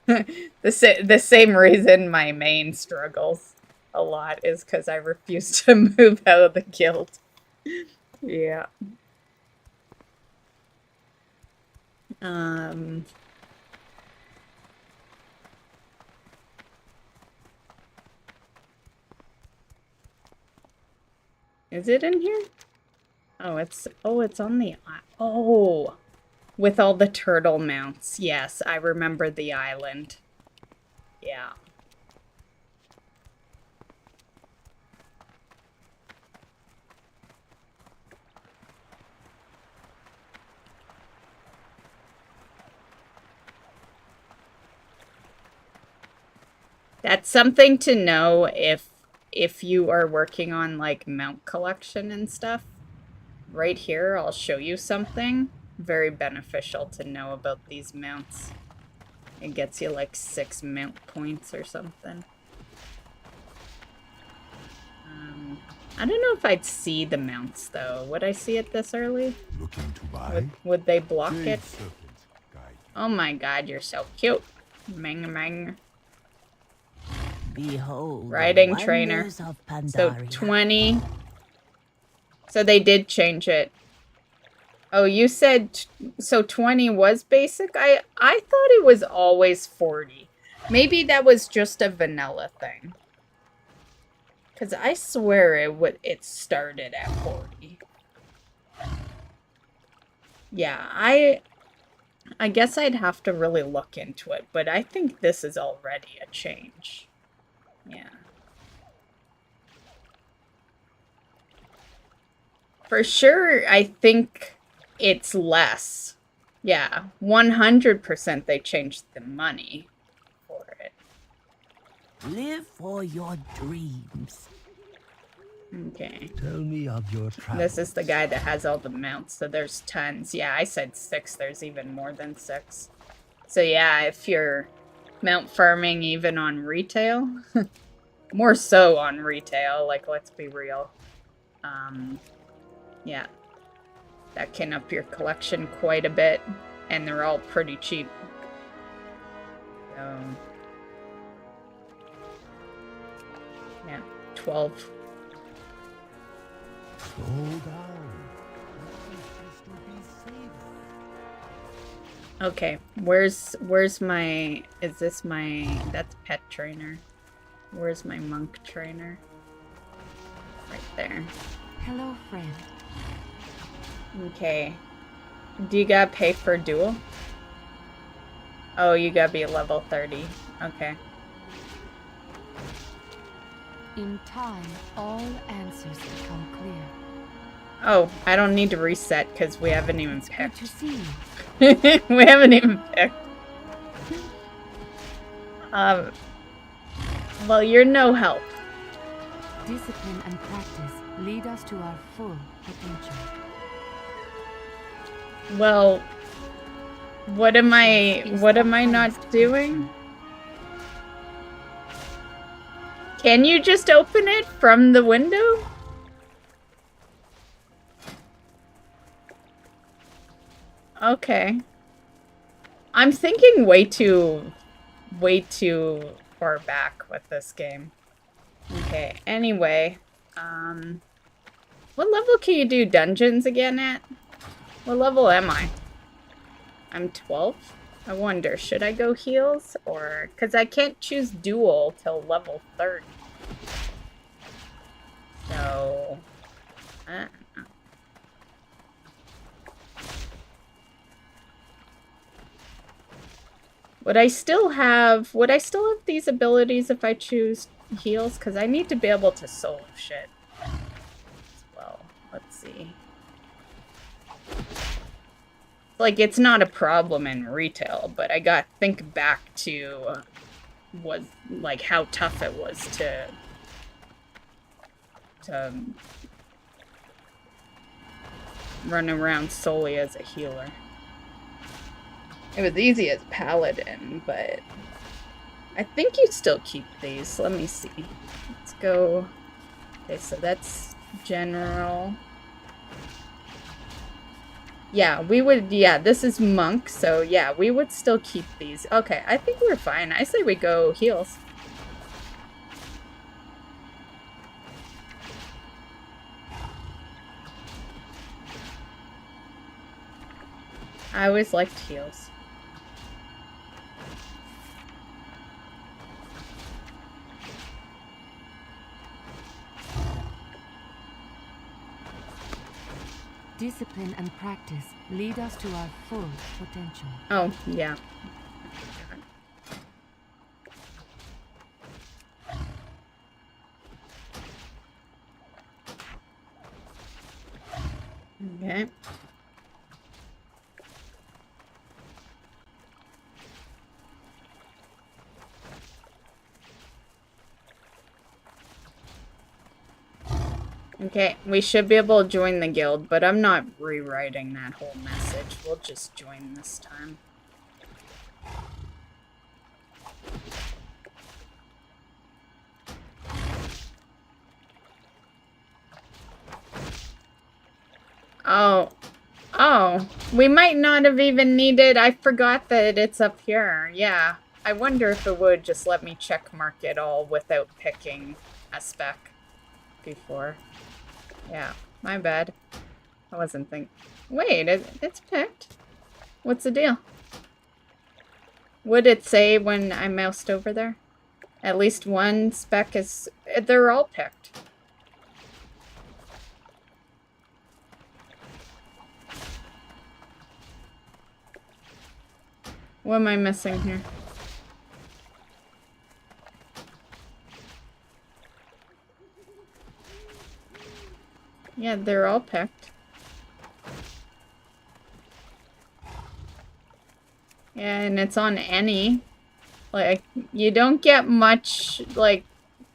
The same reason my main struggles a lot is because I refuse to move out of the guild. Yeah. Is it in here? Oh, it's on the, oh, with all the turtle mounts. Yes, I remember the island. Yeah. That's something to know if you are working on, like, mount collection and stuff. Right here, I'll show you something very beneficial to know about these mounts. It gets you, like, 6 mount points or something. I don't know if I'd see the mounts, though. Would I see it this early? Looking to buy? Would they block it? Serpent, guide. Oh my god, you're so cute. Mang. Behold, Riding the trainer. wonders of So Pandaria. 20. So they did change it. Oh, you said so 20 was basic? I thought it was always 40. Maybe that was just a vanilla thing. Cuz I swear it started at 40. Yeah, I guess I'd have to really look into it, but I think this is already a change. Yeah. For sure, I think it's less. Yeah, 100% they changed the money for it. Live for your dreams. Okay. Tell me of your travels. This is the guy that has all the mounts, so there's tons. Yeah, I said 6, there's even more than 6. So yeah, if you're mount farming even on retail, more so on retail, like let's be real. Yeah. That can up your collection quite a bit, and they're all pretty cheap. So, yeah, 12. Slow down. Okay, where's my, is this my, that's pet trainer. Where's my monk trainer? Right there. Hello, friend. Okay. Do you gotta pay for duel? Oh, you gotta be level 30. Okay. In time, all answers become clear. Oh, I don't need to reset because we haven't even picked. Good to see you. We haven't even picked. Well, you're no help. Discipline and practice lead us to our full potential. Well, what am I not doing? Can you just open it from the window? Okay. I'm thinking way too far back with this game. Okay, anyway, what level can you do dungeons again at? What level am I? I'm 12? I wonder, should I go heals? Or, because I can't choose duel till level 30. So, I don't know. Would I still have these abilities if I choose heals? Because I need to be able to solo shit as well. Let's see. Like, it's not a problem in retail, but I gotta think back to like, how tough it was to run around solely as a healer. It was easy as Paladin, but I think you still keep these. Let me see. Let's go. Okay, so that's general. Yeah, we would, yeah, this is monk, so yeah, we would still keep these. Okay, I think we're fine. I say we go heals. I always liked heals. Discipline and practice lead us to our full potential. Oh, yeah. Okay. Okay, we should be able to join the guild, but I'm not rewriting that whole message. We'll just join this time. Oh, we might not have even needed, I forgot that it's up here, yeah. I wonder if it would just let me check mark it all without picking a spec before. Yeah, my bad. I wasn't thinking. Wait, it's picked. What's the deal? Would it say when I moused over there? At least one spec is... They're all picked. What am I missing here? Yeah, they're all picked. Yeah, and it's on any. Like, you don't get much, like...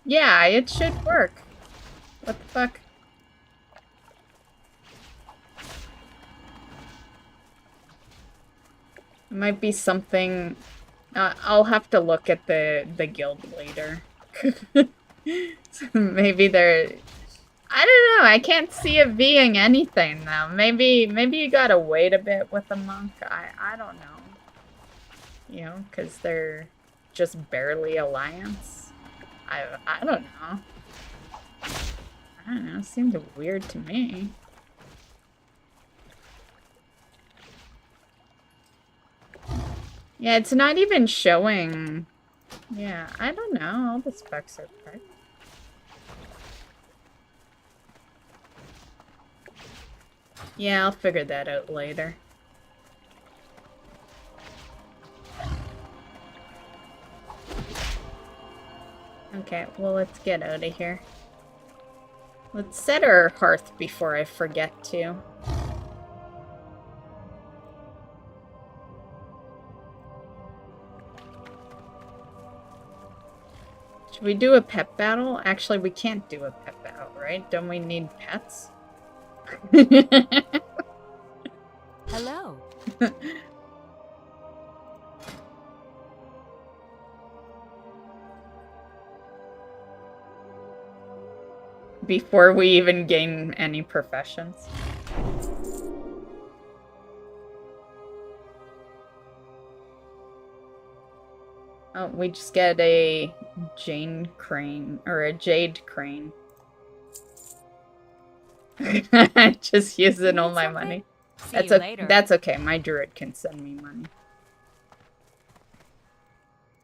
Yeah, it should work. What the fuck? It might be something... I'll have to look at the guild later. Maybe they're... I don't know, I can't see it being anything though. Maybe you gotta wait a bit with the monk. I don't know. You know, because they're just barely alliance. I don't know. I don't know, it seemed weird to me. Yeah, it's not even showing. Yeah, I don't know. All the specs are picked. Yeah, I'll figure that out later. Okay, well, let's get out of here. Let's set our hearth before I forget to. Should we do a pet battle? Actually, we can't do a pet battle, right? Don't we need pets? Hello. Before we even gain any professions. Oh, we just get a Jane crane, or a jade crane. Just using all my money. That's okay, my druid can send me money.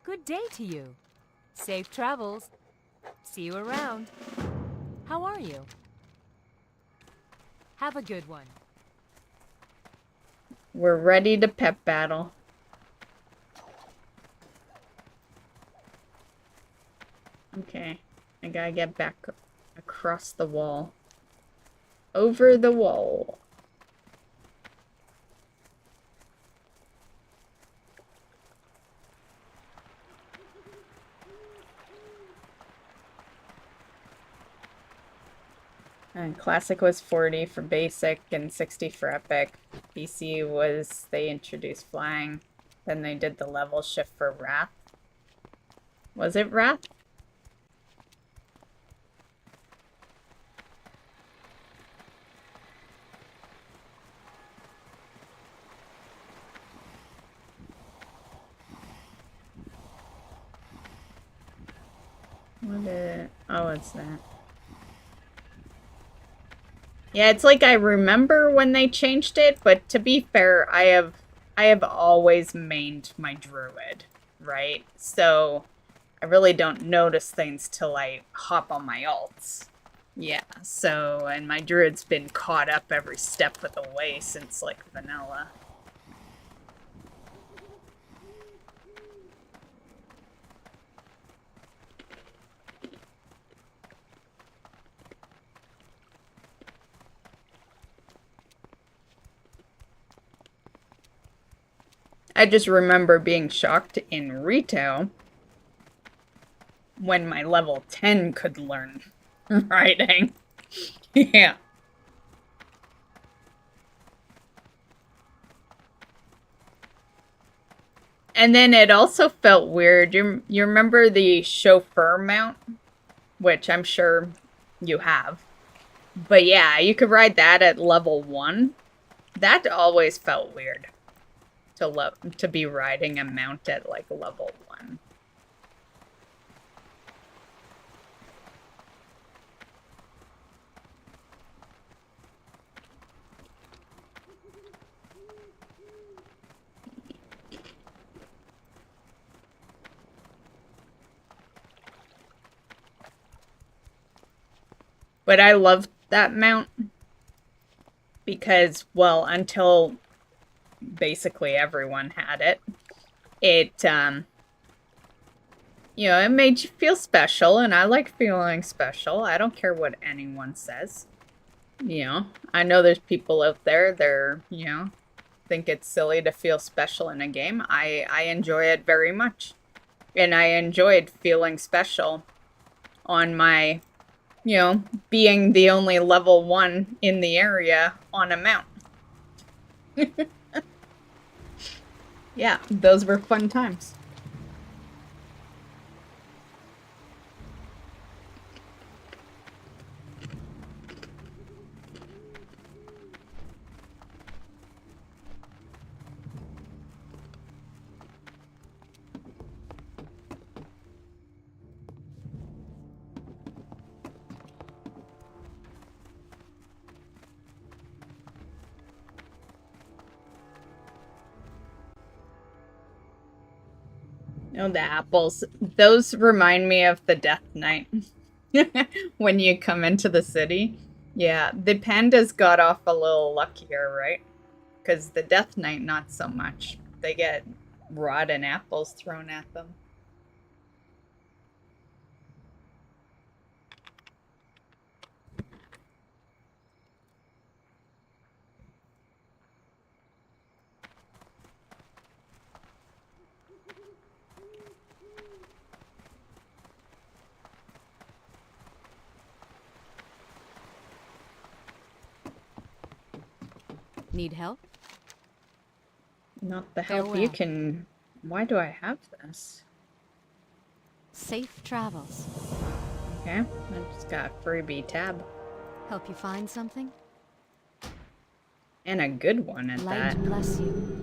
Good day to you. Safe travels. See you around. How are you? Have a good one. We're ready to pet battle. Okay, I gotta get back across the wall. Over the wall. And Classic was 40 for Basic and 60 for Epic. BC was, they introduced Flying. Then they did the level shift for Wrath. Was it Wrath? Oh, it's that. Yeah, it's like I remember when they changed it, but to be fair, I have always mained my druid, right? So I really don't notice things till I hop on my alts. Yeah, so, and my druid's been caught up every step of the way since, like, vanilla. I just remember being shocked in retail when my level 10 could learn riding. Yeah. And then it also felt weird. You remember the chauffeur mount? Which I'm sure you have. But yeah, you could ride that at level 1. That always felt weird. To be riding a mount at like level 1. But I loved that mount because, well, until basically everyone had it, it, you know, it made you feel special, and I like feeling special. I don't care what anyone says. You know, I know there's people out there, they're, you know, think it's silly to feel special in a game. I enjoy it very much. And I enjoyed feeling special on my, you know, being the only level 1 in the area on a mount. Yeah, those were fun times. Oh, the apples. Those remind me of the Death Knight. When you come into the city. Yeah, the pandas got off a little luckier, right? Because the Death Knight, not so much. They get rotten apples thrown at them. Need help? Not the help you can... Why do I have this? Safe travels. Okay, I just got a freebie tab. Help you find something? And a good one at Light that. bless you.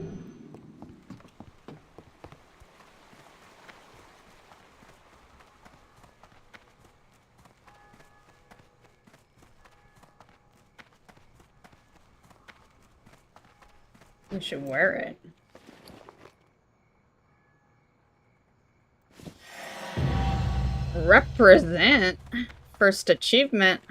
We should wear it. Represent. First achievement.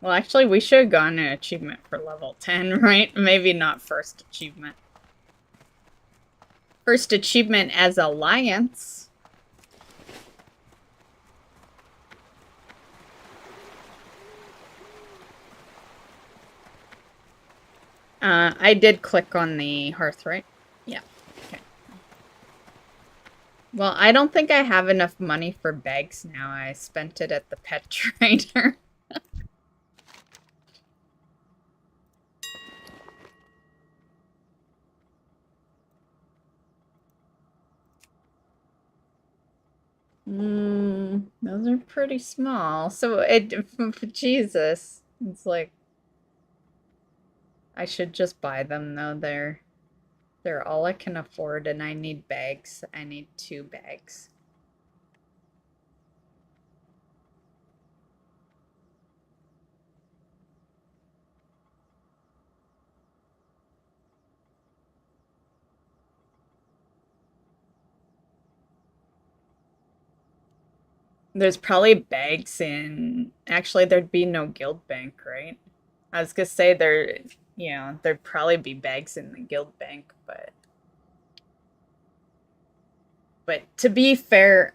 Well, actually, we should have gotten an achievement for level 10, right? Maybe not first achievement. First achievement as Alliance. I did click on the hearth, right? Yeah. Okay. Well, I don't think I have enough money for bags now. I spent it at the pet trainer. Those are pretty small. So Jesus, it's like I should just buy them though. They're all I can afford, and I need bags. I need 2 bags. There's probably bags in... Actually, there'd be no guild bank, right? I was gonna say you know, there'd probably be bags in the guild bank, but... But to be fair,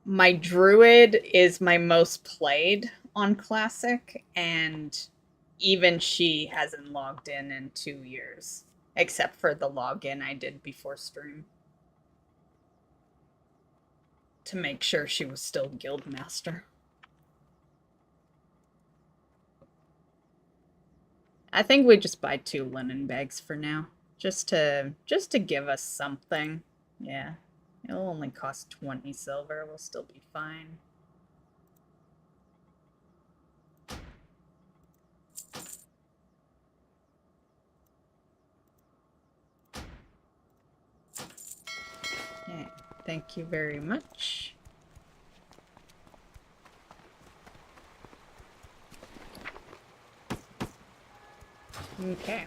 my druid is my most played on Classic, and even she hasn't logged in 2 years. Except for the login I did before stream. To make sure she was still guild master. I think we just buy 2 linen bags for now. Just to give us something. Yeah. It'll only cost 20 silver. We'll still be fine. Okay. Thank you very much. Okay.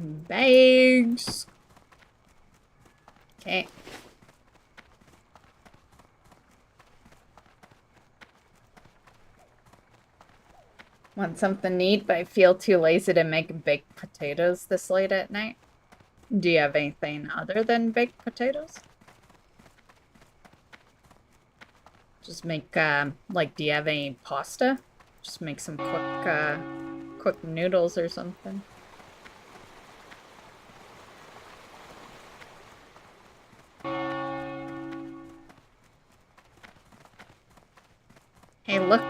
Bags. Okay. Want something neat, but I feel too lazy to make baked potatoes this late at night. Do you have anything other than baked potatoes? Just make, like, do you have any pasta? Just make some quick noodles or something. Hey, look,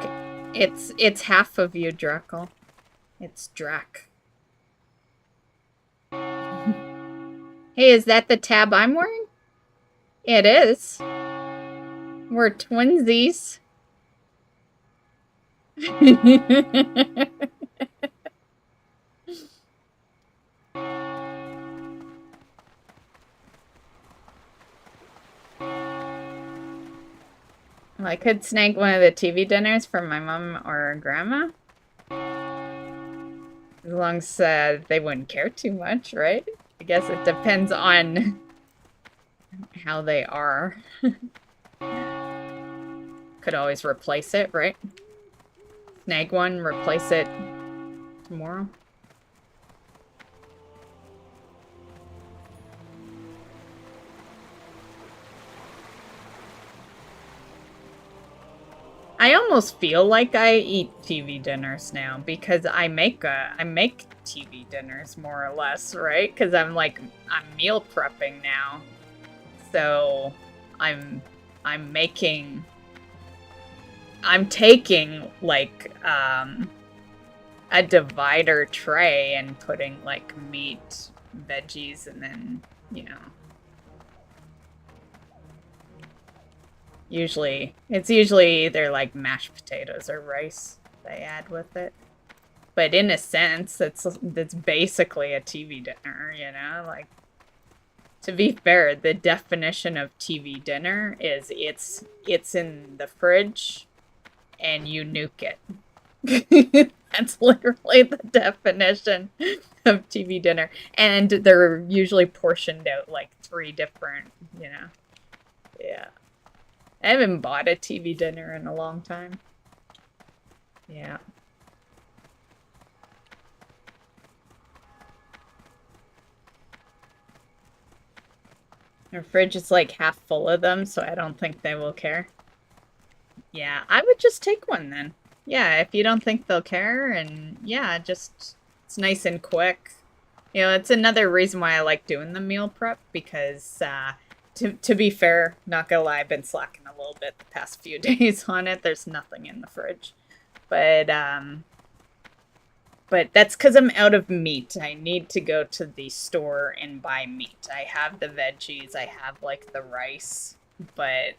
it's half of you, Draco. It's Drac. Hey, is that the tab I'm wearing? It is. We're twinsies. Well, I could snag one of the TV dinners for my mom or grandma. As long as they wouldn't care too much, right? I guess it depends on how they are. Could always replace it, right? Snag one, replace it tomorrow. I almost feel like I eat TV dinners now because I make TV dinners more or less, right? Because I'm meal prepping now, so I'm taking like a divider tray and putting like meat, veggies, and then, you know. It's usually either like mashed potatoes or rice they add with it. But in a sense, it's basically a TV dinner, you know? Like, to be fair, the definition of TV dinner is it's in the fridge and you nuke it. That's literally the definition of TV dinner. And they're usually portioned out like 3 different, you know. Yeah. I haven't bought a TV dinner in a long time. Yeah. Our fridge is like half full of them, so I don't think they will care. Yeah, I would just take one then. Yeah, if you don't think they'll care, and yeah, just, it's nice and quick. You know, it's another reason why I like doing the meal prep, because, to be fair, not gonna lie, I've been slacking a little bit the past few days on it. There's nothing in the fridge. But that's because I'm out of meat. I need to go to the store and buy meat. I have the veggies, I have, like, the rice, but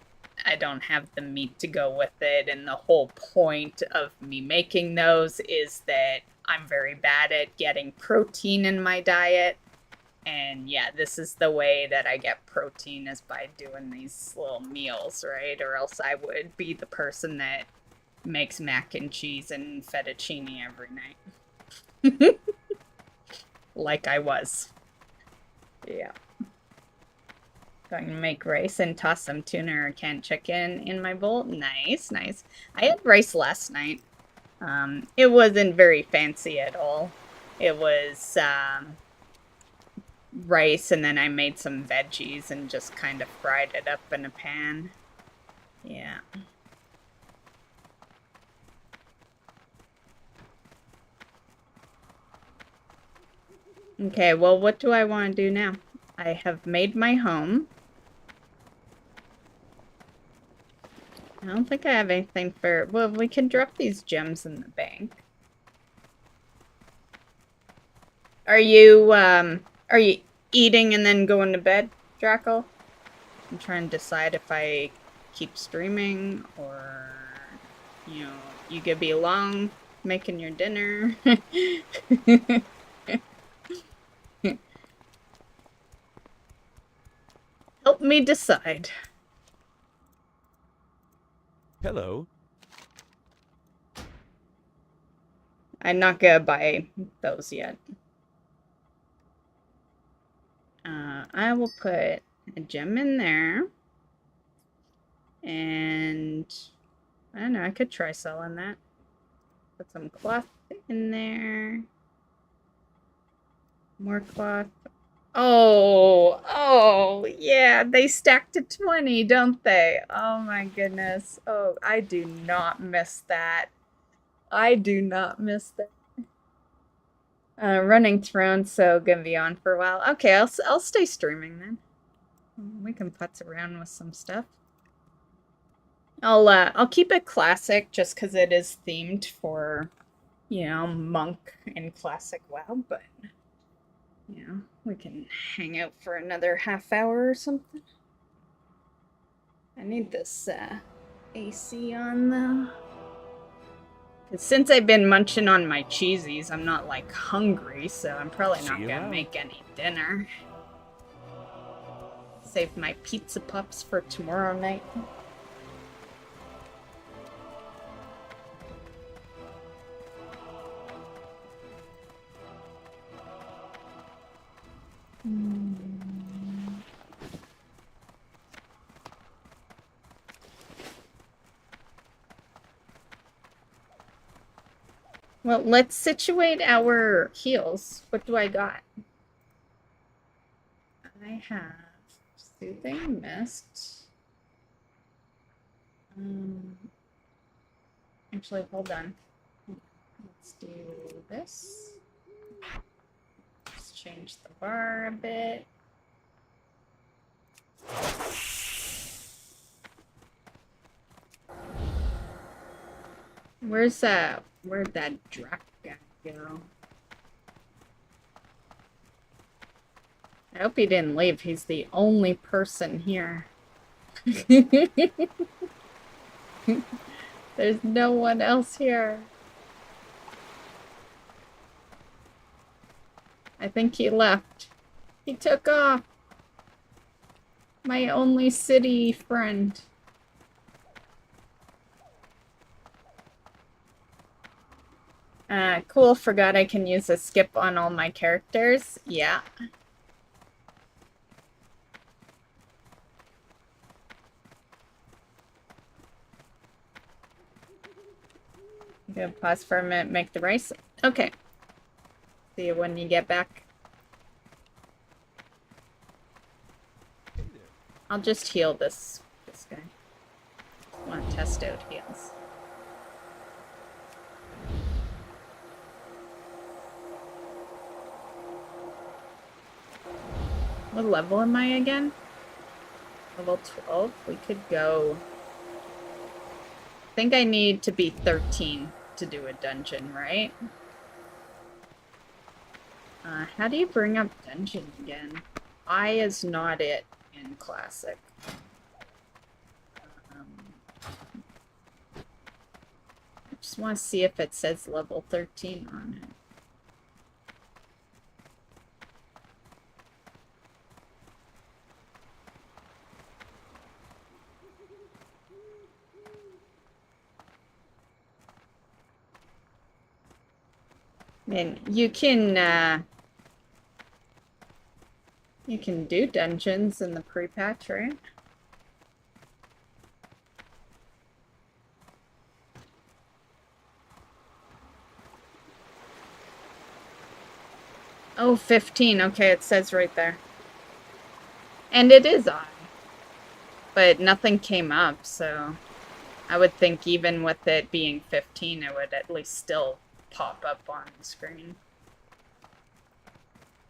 I don't have the meat to go with it. And the whole point of me making those is that I'm very bad at getting protein in my diet. And yeah, this is the way that I get protein, is by doing these little meals, right? Or else I would be the person that makes mac and cheese and fettuccine every night. Like I was. Yeah. Going to make rice and toss some tuna or canned chicken in my bowl. Nice, nice. I had rice last night. It wasn't very fancy at all. It was, rice, and then I made some veggies and just kind of fried it up in a pan. Yeah. Okay, well, what do I want to do now? I have made my home. I don't think I have anything for... Well, we can drop these gems in the bank. Are you eating and then going to bed, Draco? I'm trying to decide if I keep streaming or, you know, you could be along making your dinner. Help me decide. Hello. I'm not gonna buy those yet. I will put a gem in there. And I don't know, I could try selling that. Put some cloth in there. More cloth. Oh, yeah, they stack to 20, don't they? Oh my goodness. Oh, I do not miss that. I do not miss that. Running Throne, so gonna be on for a while. Okay, I'll stay streaming then. We can putz around with some stuff. I'll keep it classic just because it is themed for, you know, monk and classic WoW, but you know, we can hang out for another half hour or something. I need this AC on though. Because since I've been munching on my cheesies, I'm not like hungry, so I'm probably not gonna make any dinner. Save my pizza pups for tomorrow night. Well, let's situate our heals. What do I got? I have Soothing Mist. Actually, hold on. Let's do this. Let's change the bar a bit. Where'd that Drac guy go? I hope he didn't leave. He's the only person here. There's no one else here. I think he left. He took off. My only city friend. Cool, forgot I can use a skip on all my characters. Yeah. Go pause for a minute, make the rice. Okay. See you when you get back. I'll just heal this guy. Want to test out heals. What level am I again? Level 12? We could go... I think I need to be 13 to do a dungeon, right? How do you bring up dungeon again? I is not it in Classic. I just want to see if it says level 13 on it. And you can do dungeons in the pre-patch, right? Oh, 15. Okay, it says right there. And it is on. But nothing came up, so I would think even with it being 15, it would at least still pop up on the screen.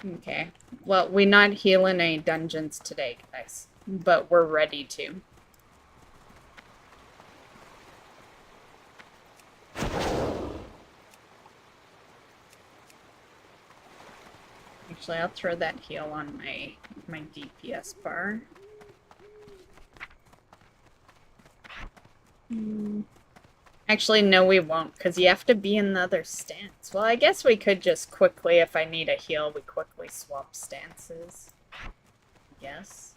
Okay. Well, we're not healing any dungeons today, guys. But we're ready to. Actually, I'll throw that heal on my DPS bar. Actually, no, we won't, because you have to be in the other stance. Well, I guess we could just quickly, if I need a heal, we quickly swap stances. Yes.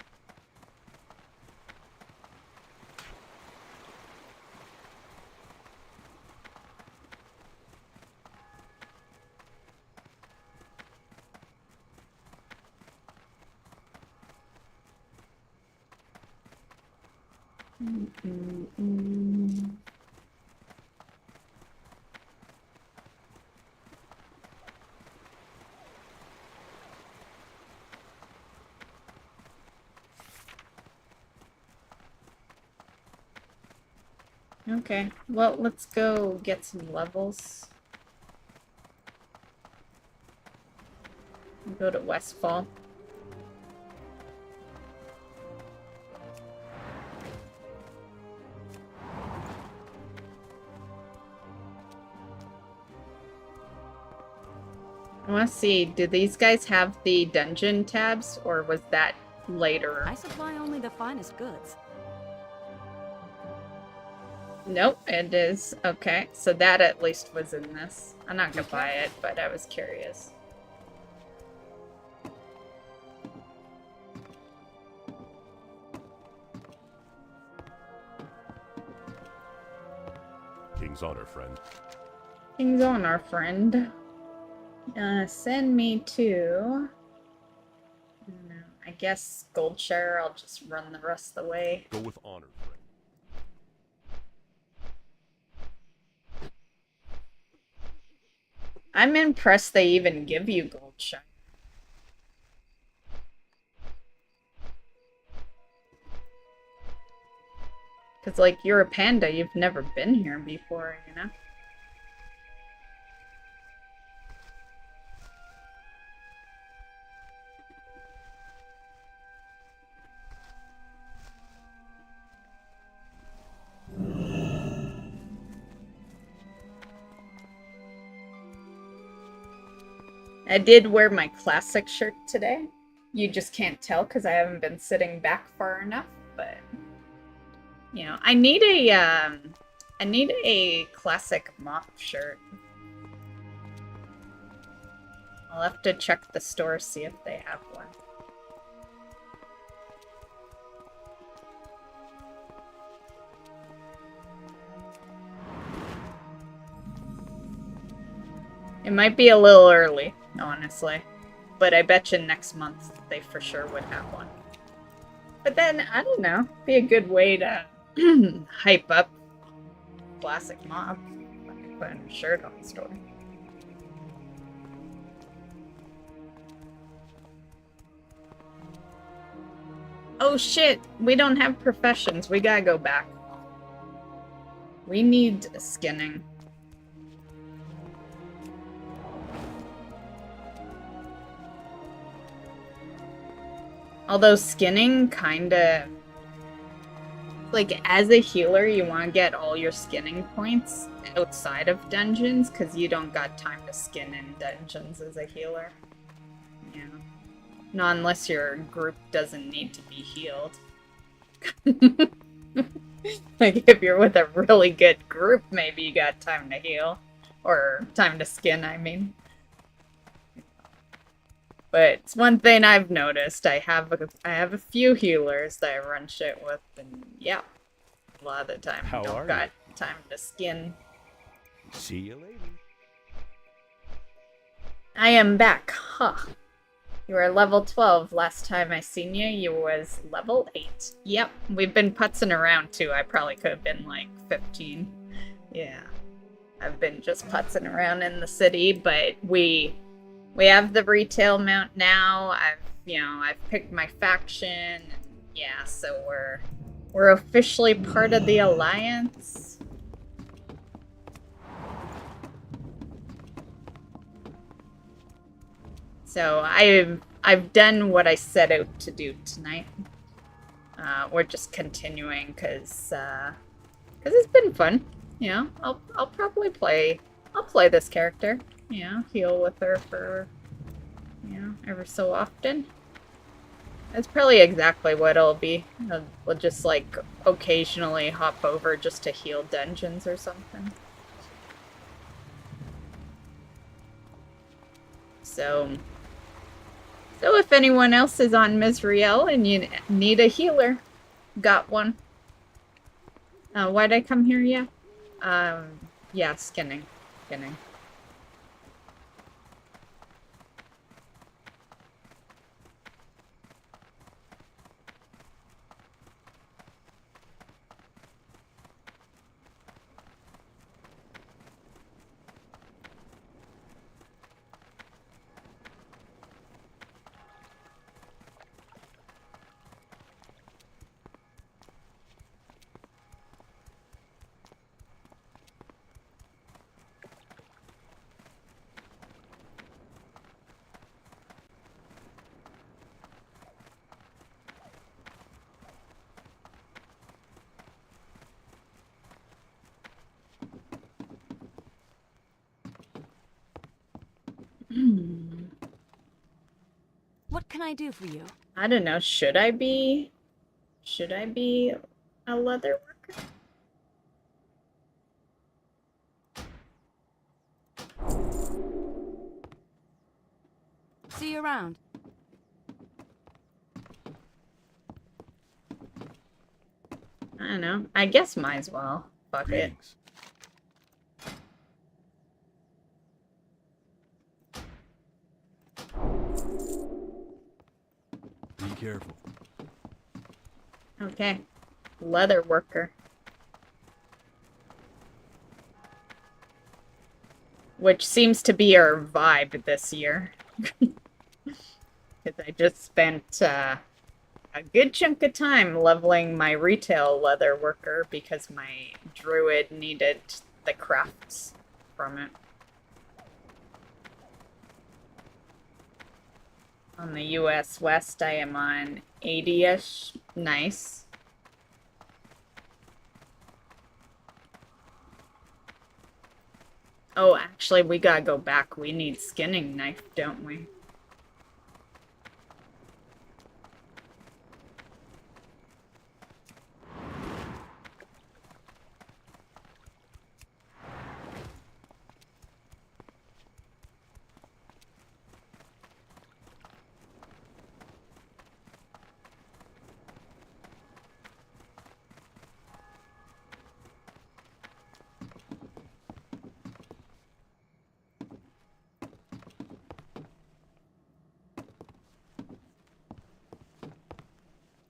Okay, well, let's go get some levels. Go to Westfall. I want to see, do these guys have the dungeon tabs, or was that later? I supply only the finest goods. Nope, it is. Okay, so that at least was in this. I'm not gonna buy it, but I was curious. King's honor, friend. King's honor, friend. Send me to... I don't know, I guess Goldshire, I'll just run the rest of the way. Go with honor, friend. I'm impressed they even give you Goldshire. Because, like, you're a panda, you've never been here before, you know? I did wear my classic shirt today. You just can't tell because I haven't been sitting back far enough, but you know, I need a classic MoP shirt. I'll have to check the store, see if they have one. It might be a little early, honestly. But I bet you next month they for sure would have one. But then, I don't know, be a good way to hype up classic MoP. I could put a shirt on the store. Oh shit, we don't have professions. We gotta go back. We need skinning. Although skinning kinda... Like, as a healer, you want to get all your skinning points outside of dungeons, because you don't got time to skin in dungeons as a healer. Yeah. Not unless your group doesn't need to be healed. Like, if you're with a really good group, maybe you got time to heal. Or time to skin, I mean. But it's one thing I've noticed. I have a few healers that I run shit with, and yeah, a lot of the time I don't got time to skin. See you later. I am back. Huh. You were level 12 last time I seen you. You was level 8. Yep, we've been putzing around too. I probably could have been like 15. Yeah. I've been just putzing around in the city, but we have the retail mount now. I've picked my faction. Yeah, so we're officially part of the Alliance. So I've done what I set out to do tonight. We're just continuing because it's been fun. You know, I'll probably play this character. You know, heal with her for, you know, ever so often. That's probably exactly what it'll be. We'll just, like, occasionally hop over just to heal dungeons or something. So if anyone else is on Misriel and you need a healer, got one. Why'd I come here? Yeah, skinning. What can I do for you? I don't know. Should I be a leather worker? See you around. I don't know. I guess might as well. Fuck it. Be careful. Okay. Leather worker. Which seems to be our vibe this year. Because I just spent a good chunk of time leveling my retail leather worker because my druid needed the crafts from it. On the US West, I am on 80-ish. Nice. Oh, actually, we gotta go back. We need skinning knife, don't we?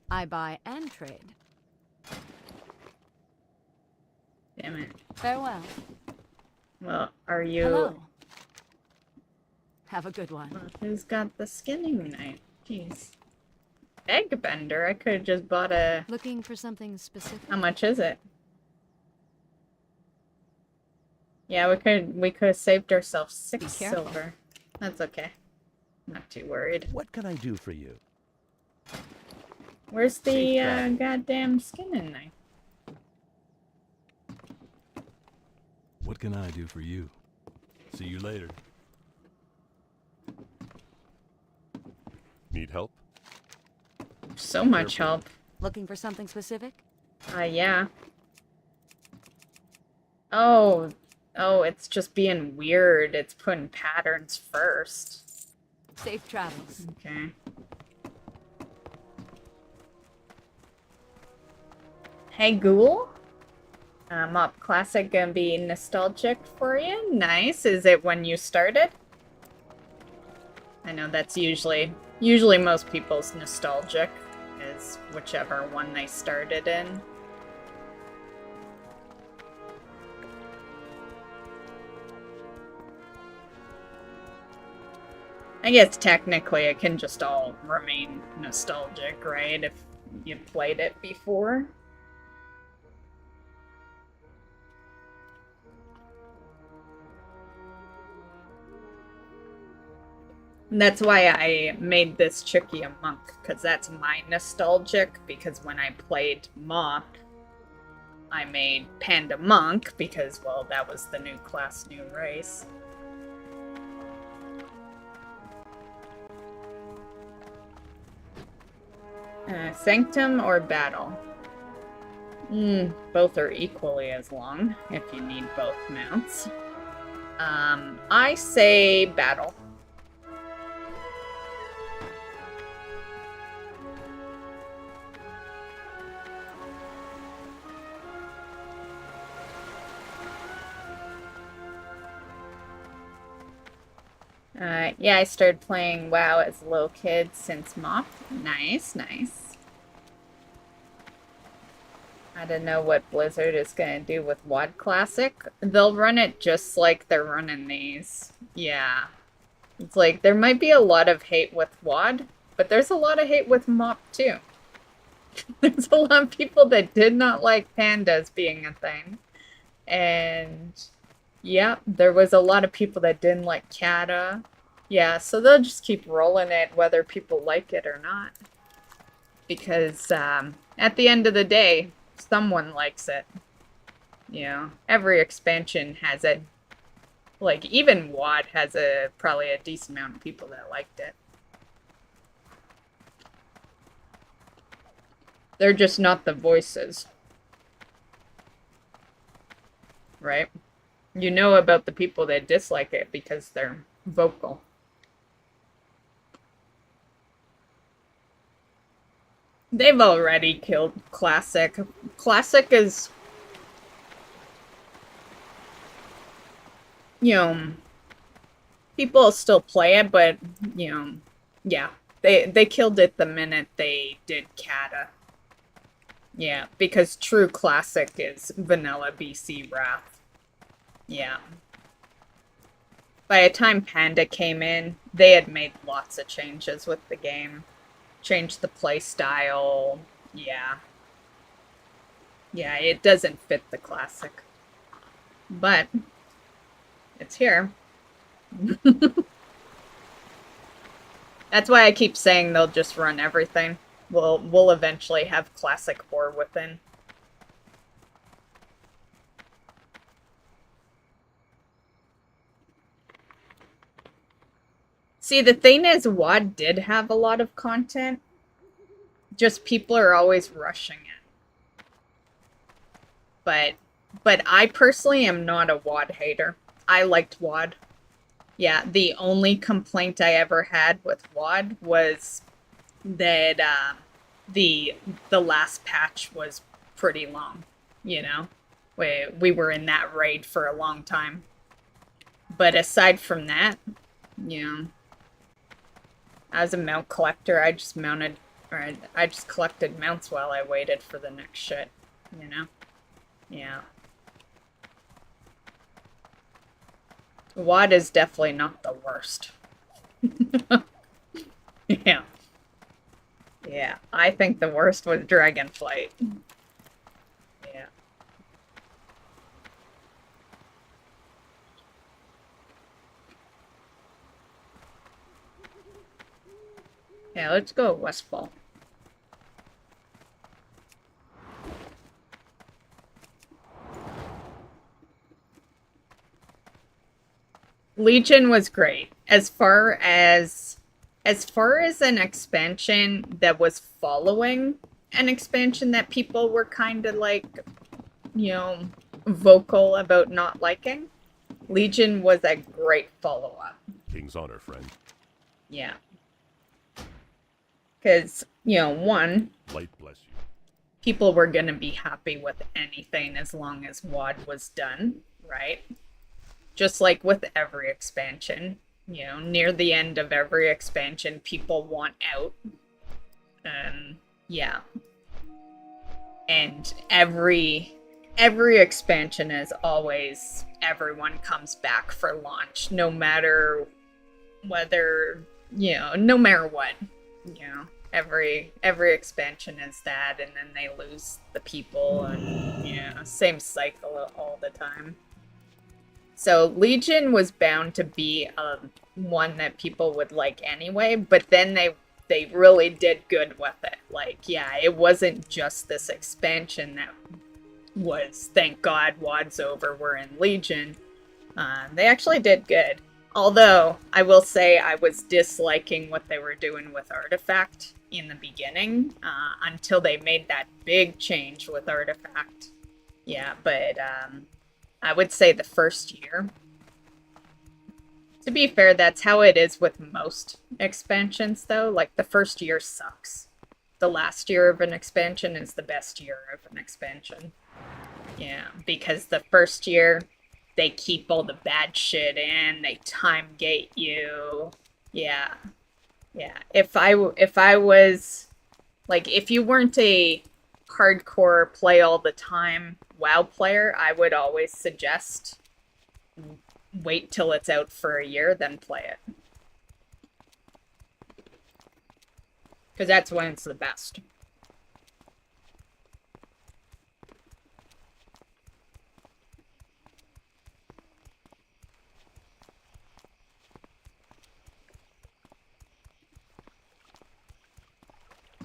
I buy and trade. Damn it. Farewell. Well, are you... Hello. Have a good one. Well, who's got the skinning knife? Jeez. Egg bender? I could have just bought a... Looking for something specific? How much is it? Yeah, we could have saved ourselves 6 silver. That's okay. Not too worried. What can I do for you? Where's the goddamn skinning knife? What can I do for you? See you later. Need help? So much help. Looking for something specific? Yeah. Oh, it's just being weird. It's putting patterns first. Safe travels. Okay. Hey, Ghoul? MoP Classic gonna be nostalgic for you? Nice. Is it when you started? I know that's usually most people's nostalgic is whichever one they started in. I guess technically it can just all remain nostalgic, right? If you played it before. And that's why I made this Chickie a monk, because that's my nostalgic, because when I played MoP, I made Panda monk, because, well, that was the new class, new race. Sanctum or battle? Both are equally as long, if you need both mounts. I say battle. Yeah, I started playing WoW as a little kid since MoP. Nice, nice. I don't know what Blizzard is going to do with WoD Classic. They'll run it just like they're running these. Yeah. It's like, there might be a lot of hate with WoD, but there's a lot of hate with MoP too. There's a lot of people that did not like pandas being a thing. And... yeah, there was a lot of people that didn't like Kata. Yeah, so they'll just keep rolling it whether people like it or not. Because at the end of the day, someone likes it. You know, every expansion has a Like, even WoD has probably a decent amount of people that liked it. They're just not the voices. Right? You know about the people that dislike it because they're vocal. They've already killed Classic. Classic is, you know, people still play it, but, you know, yeah. They killed it the minute they did Kata. Yeah, because true Classic is vanilla BC Wrath. Yeah. By the time Panda came in, they had made lots of changes with the game. Changed the play style. Yeah. Yeah, it doesn't fit the Classic. But it's here. That's why I keep saying they'll just run everything. We'll eventually have Classic War within. See, the thing is, WoD did have a lot of content. Just people are always rushing it. But I personally am not a WoD hater. I liked WoD. Yeah, the only complaint I ever had with WoD was that the last patch was pretty long, you know? We were in that raid for a long time. But aside from that, you know, as a mount collector, I just collected mounts while I waited for the next shit, you know? Yeah. WoD is definitely not the worst. Yeah. Yeah, I think the worst was Dragonflight. Yeah. Yeah, let's go Westfall. Legion was great. As far as an expansion that was following an expansion that people were kind of like, you know, vocal about not liking, Legion was a great follow-up. King's honor, friend. Yeah. Because, you know, one, Light bless you. People were going to be happy with anything as long as WoD was done, right? Just like with every expansion. You know, near the end of every expansion, people want out. Yeah. And every expansion is always everyone comes back for launch, no matter whether, you know, no matter what. You know, every expansion is that, and then they lose the people, and, you know, same cycle all the time. So Legion was bound to be one that people would like anyway, but then they really did good with it. Like, yeah, it wasn't just this expansion that was, thank God, WoD's over, we're in Legion. They actually did good. Although, I will say I was disliking what they were doing with Artifact in the beginning, until they made that big change with Artifact. Yeah, but, I would say the first year. To be fair, that's how it is with most expansions, though. Like, the first year sucks. The last year of an expansion is the best year of an expansion. Yeah, because the first year, they keep all the bad shit in, they time gate you. Yeah. Yeah. If I was, like, if you weren't a hardcore play all the time WoW player, I would always suggest wait till it's out for a year, then play it. Because that's when it's the best.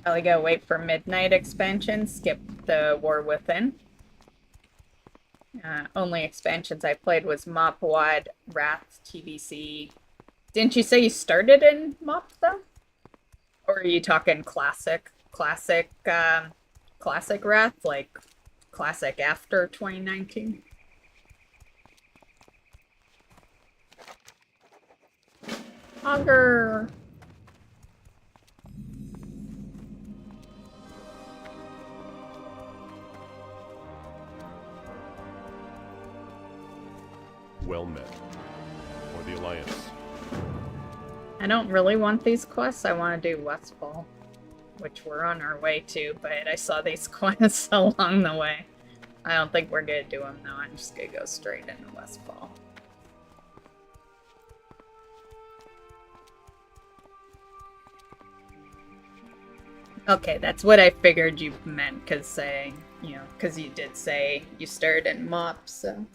Probably gotta wait for Midnight expansion, skip the War Within. Only expansions I played was MoP WoD, Wrath, TBC. Didn't you say you started in MoP though? Or are you talking classic Wrath, like classic after 2019? Augur. Well met. For the Alliance. I don't really want these quests. I want to do Westfall, which we're on our way to, but I saw these quests along the way. I don't think we're gonna do them though. I'm just gonna go straight into Westfall. Okay, that's what I figured you meant, because you did say you started in MoP, so.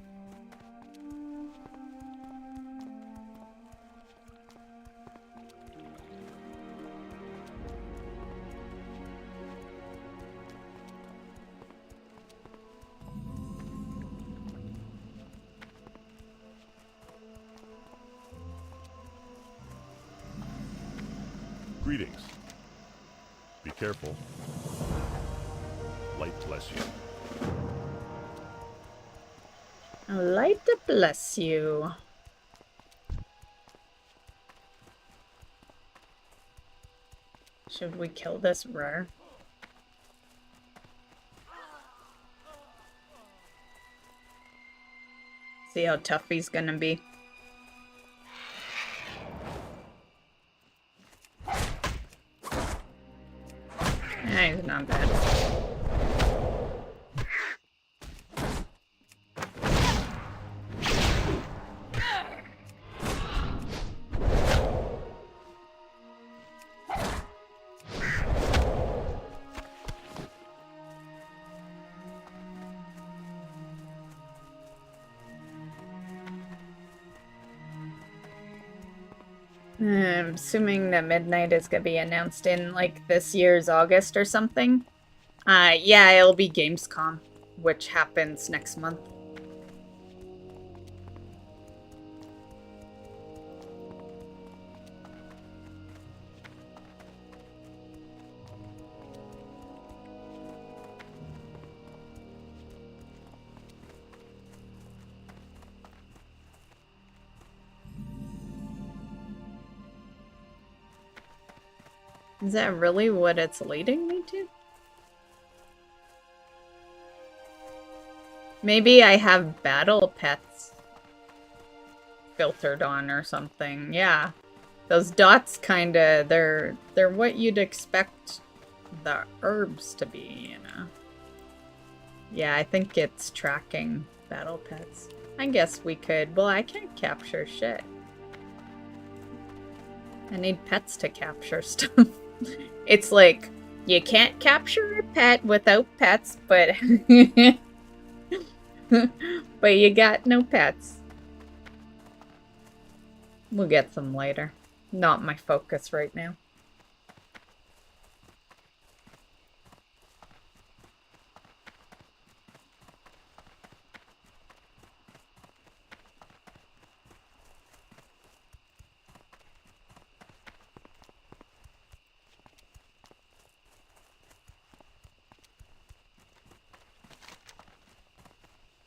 Greetings. Be careful. Light bless you. Light to bless you. Should we kill this rare? See how tough he's gonna be. Yeah, he's not bad. I'm assuming that Midnight is gonna be announced in like this year's August or something. Yeah, it'll be Gamescom, which happens next month. Is that really what it's leading me to? Maybe I have battle pets filtered on or something. Yeah. Those dots kinda, they're what you'd expect the herbs to be, you know? Yeah, I think it's tracking battle pets. I guess we could, well, I can't capture shit. I need pets to capture stuff. It's like, you can't capture a pet without pets, but but you got no pets. We'll get some later. Not my focus right now.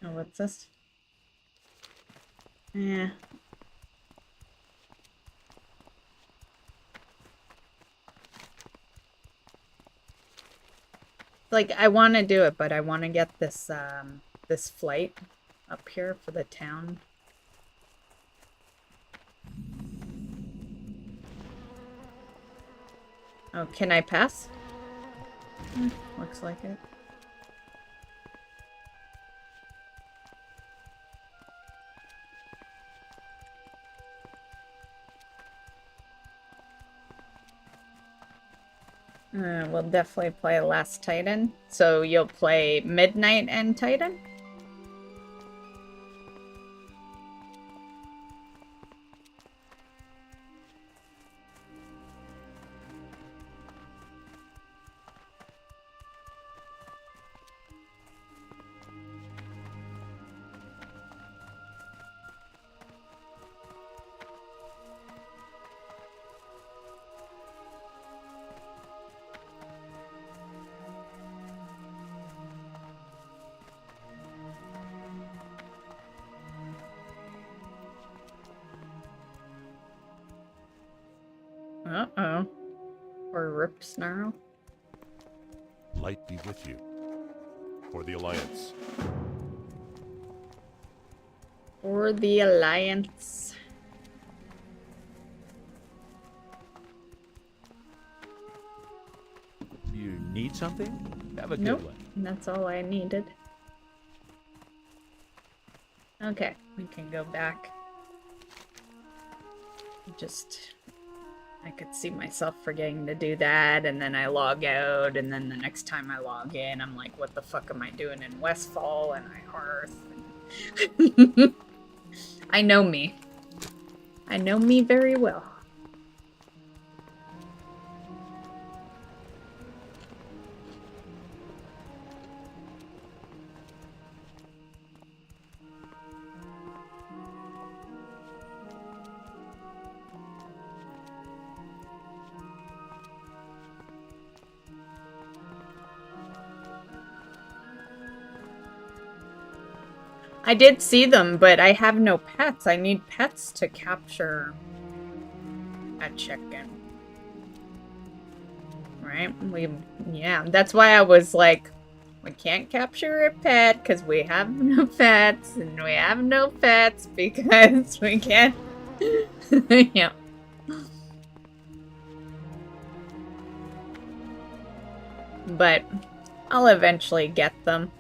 Oh, what's this? Yeah. Like, I want to do it, but I want to get this, this flight up here for the town. Oh, can I pass? Looks like it. We'll definitely play Last Titan. So you'll play Midnight and Titan? Uh-oh. Or Rip Snarl. Light be with you. For the Alliance. For the Alliance. You need something? Have a good Nope. one. That's all I needed. Okay, we can go back. I could see myself forgetting to do that, and then I log out, and then the next time I log in, I'm like, what the fuck am I doing in Westfall? And I hearth. I know me. I know me very well. I did see them, but I have no pets. I need pets to capture a chicken. Right? Yeah, that's why I was like, we can't capture a pet because we have no pets, and we have no pets because we can't. Yeah. But I'll eventually get them.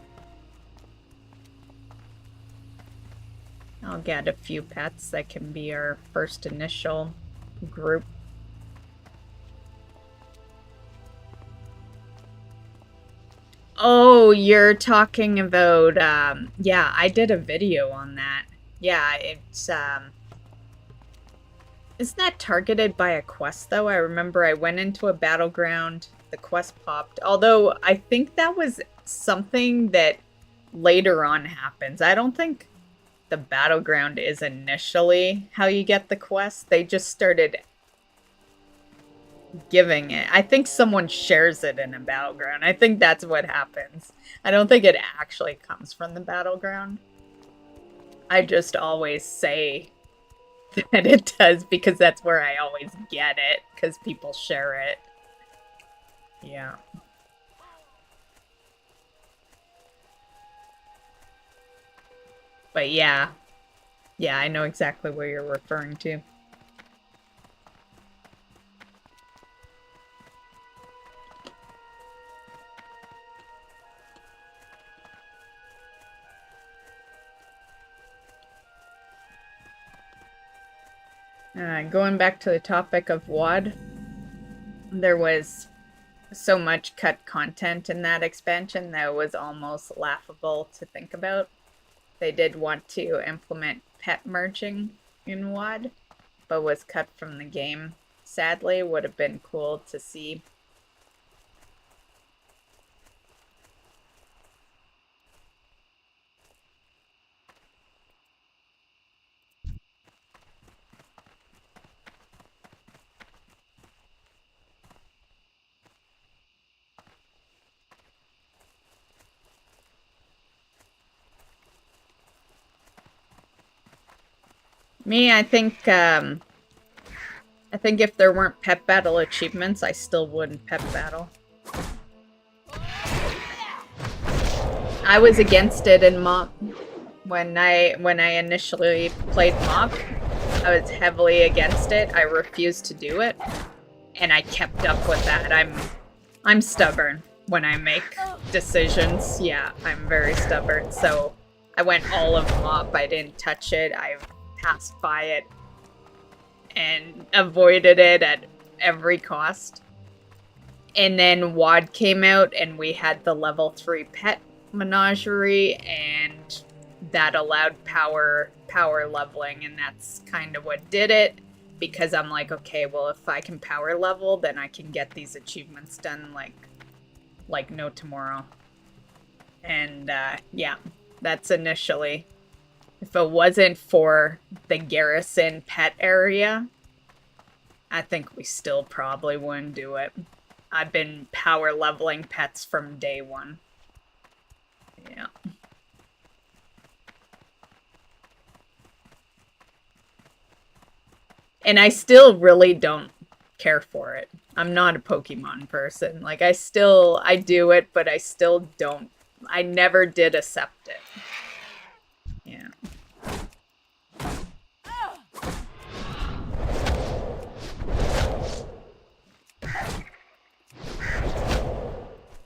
I'll get a few pets that can be our first initial group. Oh, you're talking about, yeah, I did a video on that. Yeah, it's, isn't that targeted by a quest, though? I remember I went into a battleground, the quest popped. Although, I think that was something that later on happens. I don't think the battleground is initially how you get the quest. They just started giving it. I think someone shares it in a battleground. I think that's what happens. I don't think it actually comes from the battleground. I just always say that it does because that's where I always get it, because people share it. Yeah. But yeah. Yeah, I know exactly what you're referring to. Going back to the topic of WoD, there was so much cut content in that expansion that it was almost laughable to think about. They did want to implement pet merging in WoD, but was cut from the game. Sadly, would have been cool to see. Me, I think if there weren't pet battle achievements, I still wouldn't pet battle. I was against it in MoP. When I initially played MoP, I was heavily against it. I refused to do it, and I kept up with that. I'm stubborn when I make decisions. Yeah, I'm very stubborn. So I went all of MoP. I didn't touch it. I passed by it and avoided it at every cost. And then WoD came out and we had the level 3 pet menagerie, and that allowed power leveling, and that's kind of what did it, because I'm like, okay, well, if I can power level, then I can get these achievements done like no tomorrow. And yeah, that's initially. If it wasn't for the garrison pet area, I think we still probably wouldn't do it. I've been power leveling pets from day one. Yeah. And I still really don't care for it. I'm not a Pokemon person. Like, I do it, but I still don't. I never did accept it. Yeah.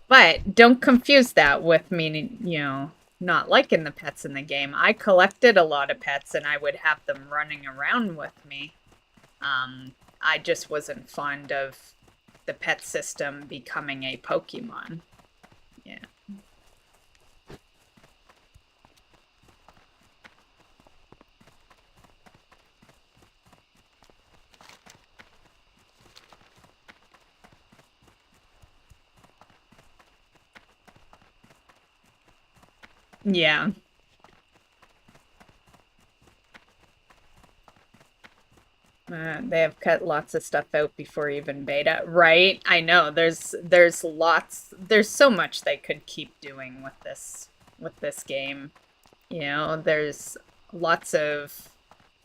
But don't confuse that with me, you know, not liking the pets in the game. I collected a lot of pets and I would have them running around with me. I just wasn't fond of the pet system becoming a Pokemon. Yeah. Yeah. They have cut lots of stuff out before even beta. Right? I know. There's so much they could keep doing with this game. You know, there's lots of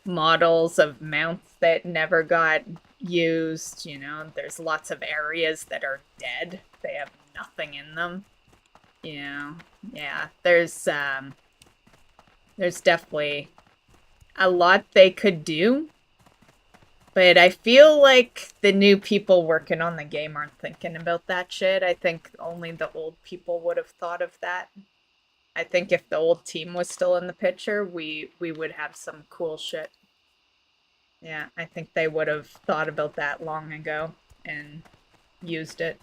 models of mounts that never got used, you know. There's lots of areas that are dead. They have nothing in them. You know. Yeah. There's definitely a lot they could do. But I feel like the new people working on the game aren't thinking about that shit. I think only the old people would have thought of that. I think if the old team was still in the picture, we would have some cool shit. Yeah, I think they would have thought about that long ago and used it.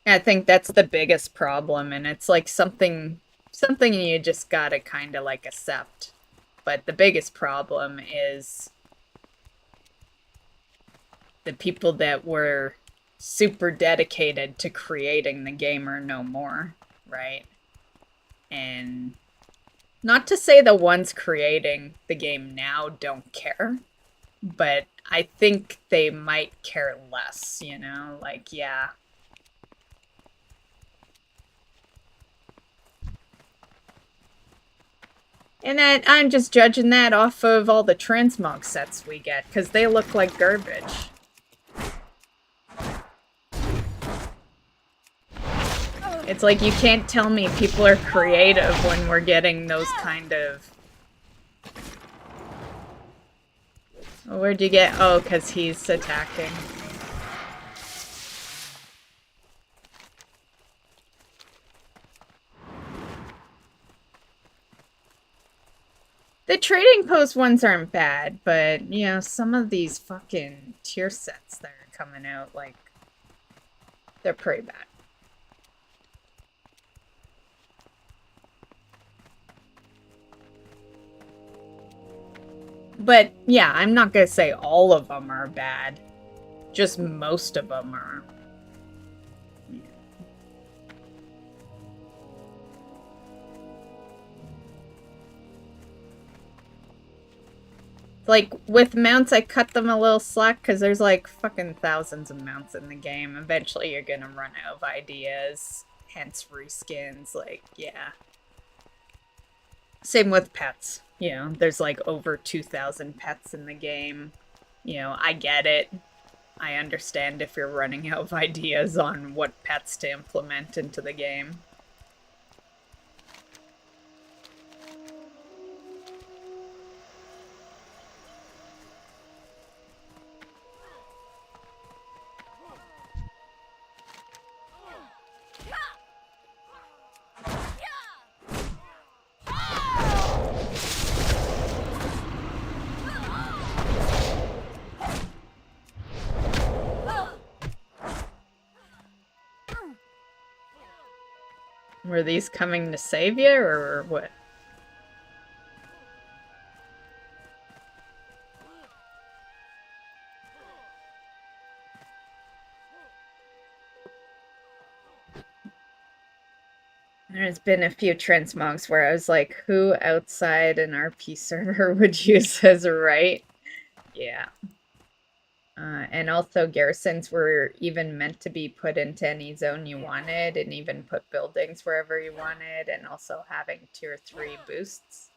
I think that's the biggest problem, and it's like something you just gotta kind of like accept. But the biggest problem is the people that were super dedicated to creating the game are no more, right? And not to say the ones creating the game now don't care, but I think they might care less, you know? Like, yeah. And I'm just judging that off of all the transmog sets we get, because they look like garbage. It's like you can't tell me people are creative when we're getting those kind of... Oh, where'd you get... Oh, because he's attacking. The trading post ones aren't bad, but, you know, some of these fucking tier sets that are coming out, like, they're pretty bad. But, yeah, I'm not gonna say all of them are bad. Just most of them are. Like, with mounts, I cut them a little slack because there's like fucking thousands of mounts in the game. Eventually you're gonna run out of ideas, hence reskins, like, yeah. Same with pets, you know, there's like over 2,000 pets in the game. You know, I get it. I understand if you're running out of ideas on what pets to implement into the game. Were these coming to save you, or what? There's been a few transmogs where I was like, who outside an RP server would use as a right? Yeah. And also garrisons were even meant to be put into any zone you wanted, and even put buildings wherever you wanted, and also having tier 3 boosts.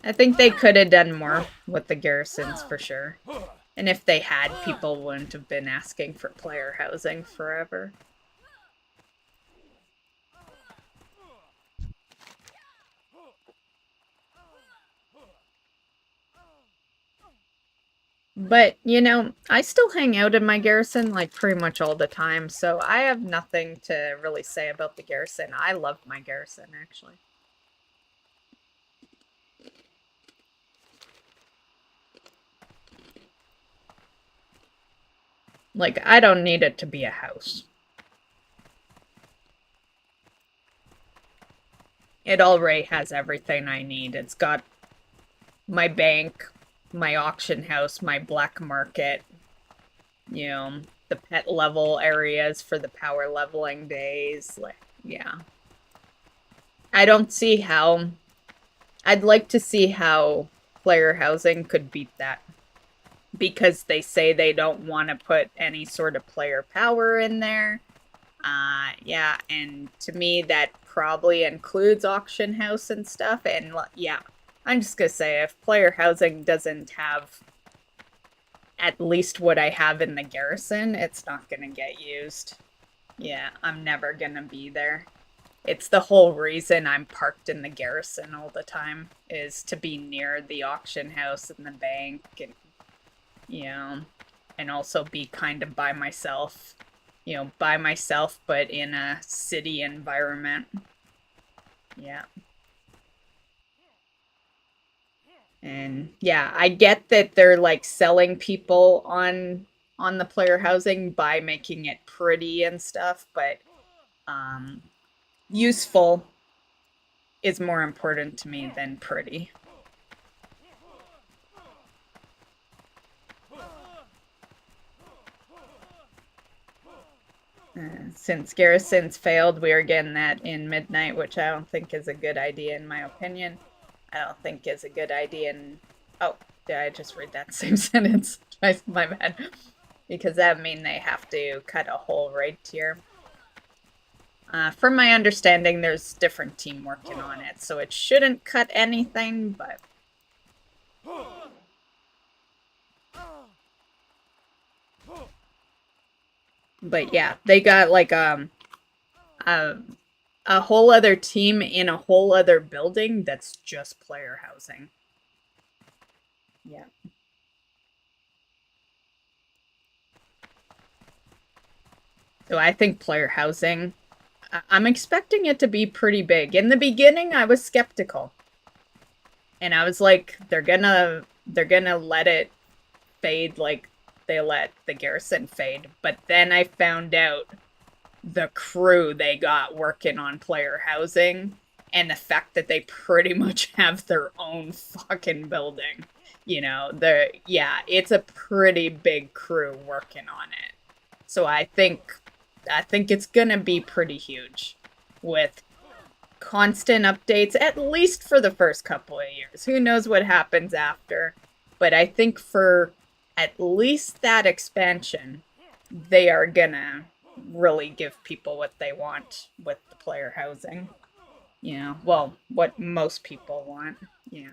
I think they could have done more with the garrisons for sure. And if they had, people wouldn't have been asking for player housing forever. But, you know, I still hang out in my garrison, like, pretty much all the time, so I have nothing to really say about the garrison. I love my garrison, actually. Like, I don't need it to be a house. It already has everything I need. It's got my bank, my auction house, my black market, you know, the pet level areas for the power leveling days. Like, yeah. I don't see how... I'd like to see how player housing could beat that. Because they say they don't want to put any sort of player power in there. Yeah, and to me that probably includes auction house and stuff, and yeah, I'm just gonna say, if player housing doesn't have at least what I have in the garrison, it's not gonna get used. Yeah, I'm never gonna be there. It's the whole reason I'm parked in the garrison all the time, is to be near the auction house and the bank, and, you know, and also be kind of by myself. You know, by myself, but in a city environment. Yeah. And yeah, I get that they're like selling people on the player housing by making it pretty and stuff, but useful is more important to me than pretty. Since garrisons failed, we are getting that in midnight, which I don't think is a good idea in my opinion. I don't think is a good idea in... Oh, did I just read that same sentence? My bad. Because that would mean they have to cut a whole raid tier. From my understanding, there's different team working on it, so it shouldn't cut anything, but... But yeah, they got like a whole other team in a whole other building that's just player housing. Yeah. So I think player housing, I'm expecting it to be pretty big. In the beginning, I was skeptical. And I was like, they're gonna let it fade like they let the garrison fade. But then I found out the crew they got working on player housing and the fact that they pretty much have their own fucking building. You know, yeah, it's a pretty big crew working on it. So I think it's gonna be pretty huge with constant updates, at least for the first couple of years. Who knows what happens after? But I think for at least that expansion, they are gonna really give people what they want with the player housing. You know, well, what most people want. Yeah.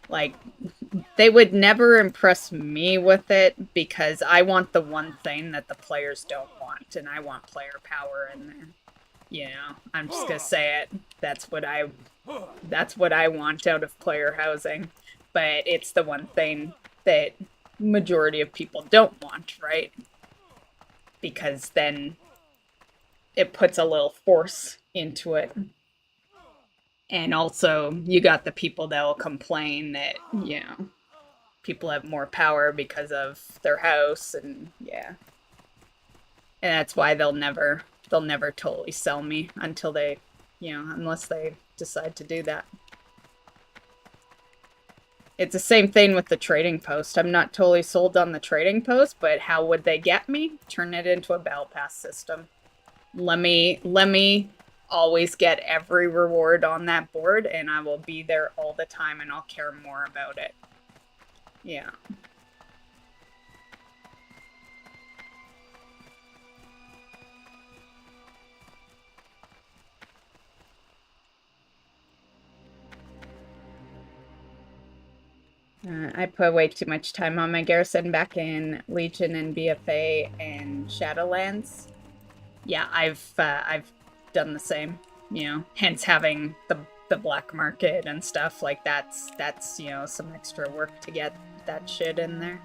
Like, they would never impress me with it because I want the one thing that the players don't want, and I want player power in there. You know, I'm just gonna say it. That's what I want out of player housing. But it's the one thing that majority of people don't want, right? Because then it puts a little force into it. And also, you got the people that will complain that, you know, people have more power because of their house, and yeah. And that's why they'll never totally sell me until they, you know, unless they decide to do that. It's the same thing with the trading post. I'm not totally sold on the trading post, but how would they get me? Turn it into a battle pass system. Let me always get every reward on that board, and I will be there all the time, and I'll care more about it. Yeah. I put way too much time on my garrison back in Legion and BFA and Shadowlands. Yeah, I've done the same, you know, hence having the black market and stuff like that's you know, some extra work to get that shit in there.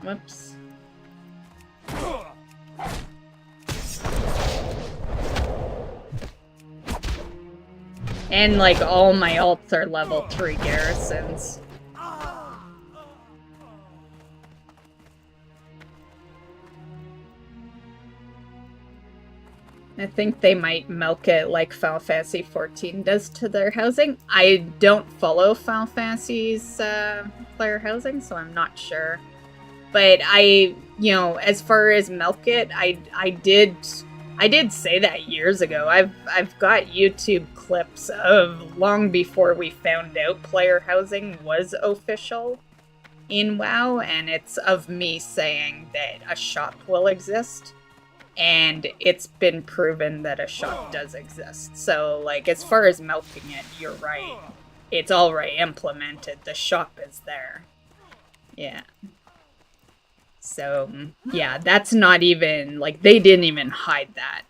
Whoops. And like all my alts are level 3 garrisons. I think they might milk it like Final Fantasy XIV does to their housing. I don't follow Final Fantasy's player housing, so I'm not sure. But I, you know, as far as milk it, I did say that years ago. I've got YouTube clips of long before we found out player housing was official in WoW, and it's of me saying that a shop will exist. And it's been proven that a shop does exist. So, like, as far as milking it, you're right. It's already implemented. The shop is there. Yeah. So, yeah, that's not even, like, they didn't even hide that.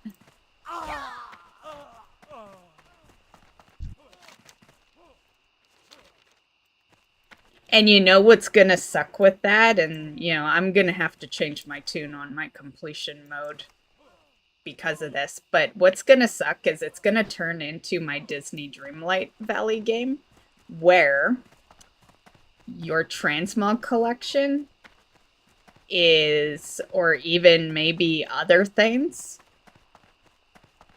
And you know what's gonna suck with that? And, you know, I'm gonna have to change my tune on my completion mode because of this, but what's gonna suck is it's gonna turn into my Disney Dreamlight Valley game, where your transmog collection is, or even maybe other things,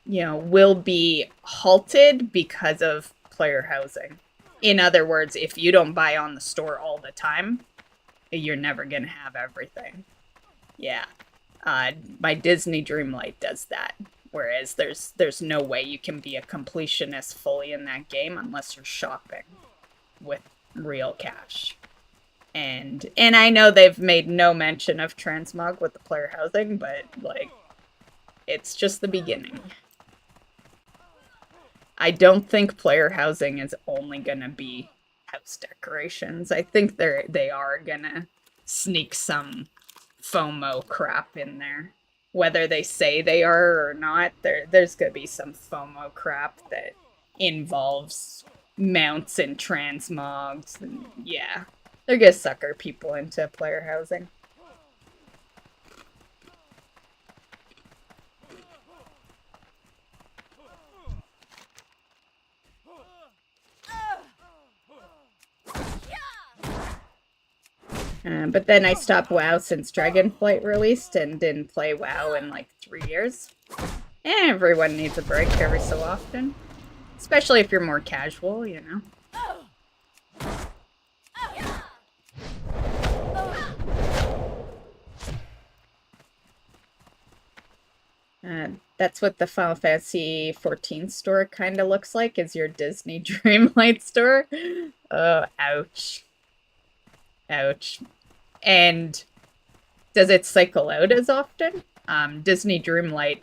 you know, will be halted because of player housing. In other words, if you don't buy on the store all the time, you're never gonna have everything. Yeah. My Disney Dreamlight does that, whereas there's no way you can be a completionist fully in that game unless you're shopping with real cash. And I know they've made no mention of transmog with the player housing, but like, it's just the beginning. I don't think player housing is only gonna be house decorations. I think they are gonna sneak some FOMO crap in there. Whether they say they are or not, there's gonna be some FOMO crap that involves mounts and transmogs, and yeah. They're gonna sucker people into player housing. But then I stopped WoW since Dragonflight released and didn't play WoW in like 3 years. Everyone needs a break every so often. Especially if you're more casual, you know. That's what the Final Fantasy XIV store kind of looks like, is your Disney Dreamlight store. Oh, ouch. Ouch. And does it cycle out as often? Disney Dreamlight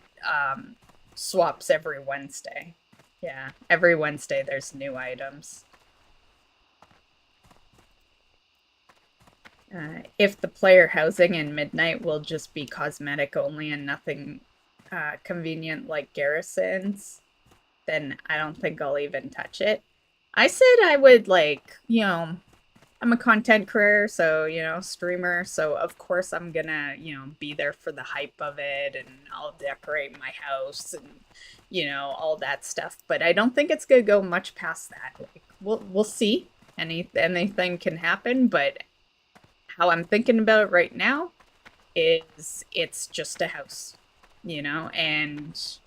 swaps every Wednesday. Yeah, every Wednesday there's new items. If the player housing in Midnight will just be cosmetic only and nothing convenient like garrisons, then I don't think I'll even touch it. I said I would, like, you know, I'm a content creator, so, you know, streamer, so of course I'm gonna, you know, be there for the hype of it, and I'll decorate my house and, you know, all that stuff, but I don't think it's gonna go much past that. Like, we'll see. Anything can happen, but how I'm thinking about it right now is it's just a house, you know, and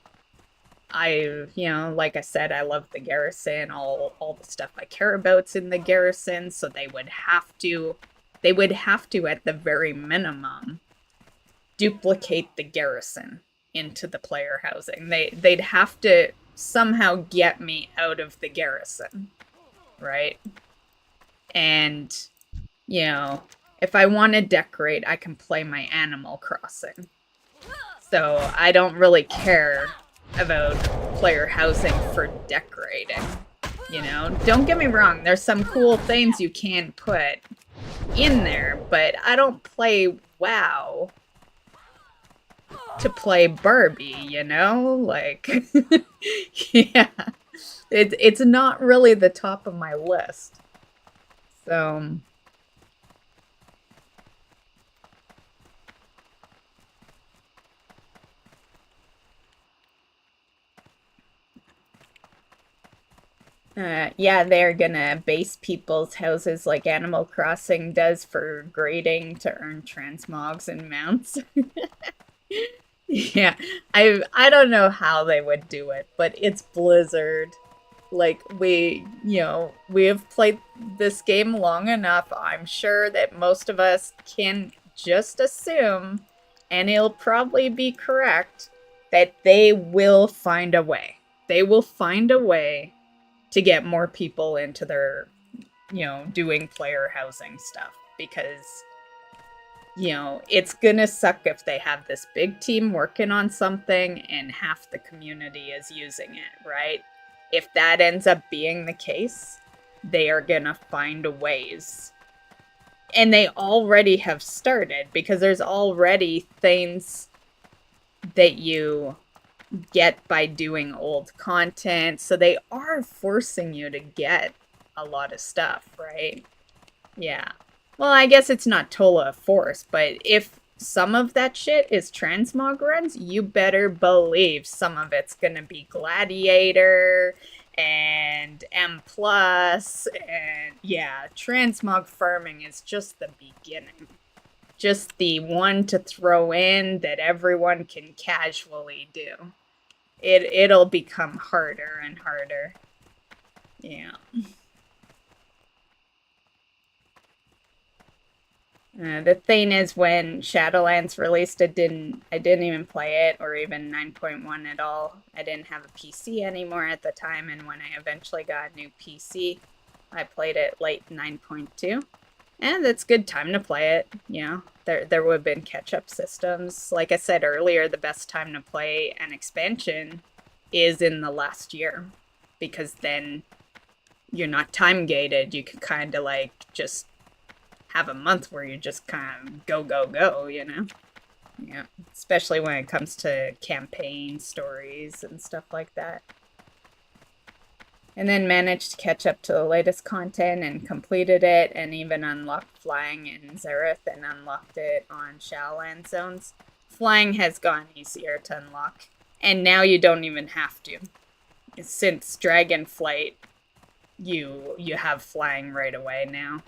I, you know, like I said, I love the garrison, all the stuff I care about's in the garrison, so they would have to they would have to, at the very minimum, duplicate the garrison into the player housing. They'd have to somehow get me out of the garrison, right? And, you know, if I want to decorate, I can play my Animal Crossing. So I don't really care about player housing for decorating, you know? Don't get me wrong, there's some cool things you can put in there, but I don't play WoW to play Barbie, you know? Like, yeah, it's not really the top of my list. So, yeah, they're gonna base people's houses like Animal Crossing does for grading to earn transmogs and mounts. Yeah, I don't know how they would do it, but it's Blizzard. Like, we have played this game long enough. I'm sure that most of us can just assume, and it'll probably be correct, that they will find a way. They will find a way to get more people into their, doing player housing stuff. Because, it's gonna suck if they have this big team working on something and half the community is using it, right? If that ends up being the case, they are gonna find ways. And they already have started, because there's already things that you get by doing old content. So they are forcing you to get a lot of stuff, right? Yeah. Well, I guess it's not Tola Force, but if some of that shit is transmog runs, you better believe some of it's gonna be Gladiator and M+, and yeah, transmog farming is just the beginning. Just the one to throw in that everyone can casually do. It'll become harder and harder. Yeah. The thing is, when Shadowlands released, I didn't even play it, or even 9.1 at all. I didn't have a PC anymore at the time, and when I eventually got a new PC, I played it late 9.2. And it's good time to play it, There would have been catch-up systems. Like I said earlier, the best time to play an expansion is in the last year, because then you're not time-gated. You can kind of, like, just have a month where you just kind of go, Yeah, especially when it comes to campaign stories and stuff like that. And then managed to catch up to the latest content and completed it, and even unlocked flying in Xerath and unlocked it on Shaohao zones. Flying has gone easier to unlock, and now you don't even have to. Since Dragonflight, you have flying right away now.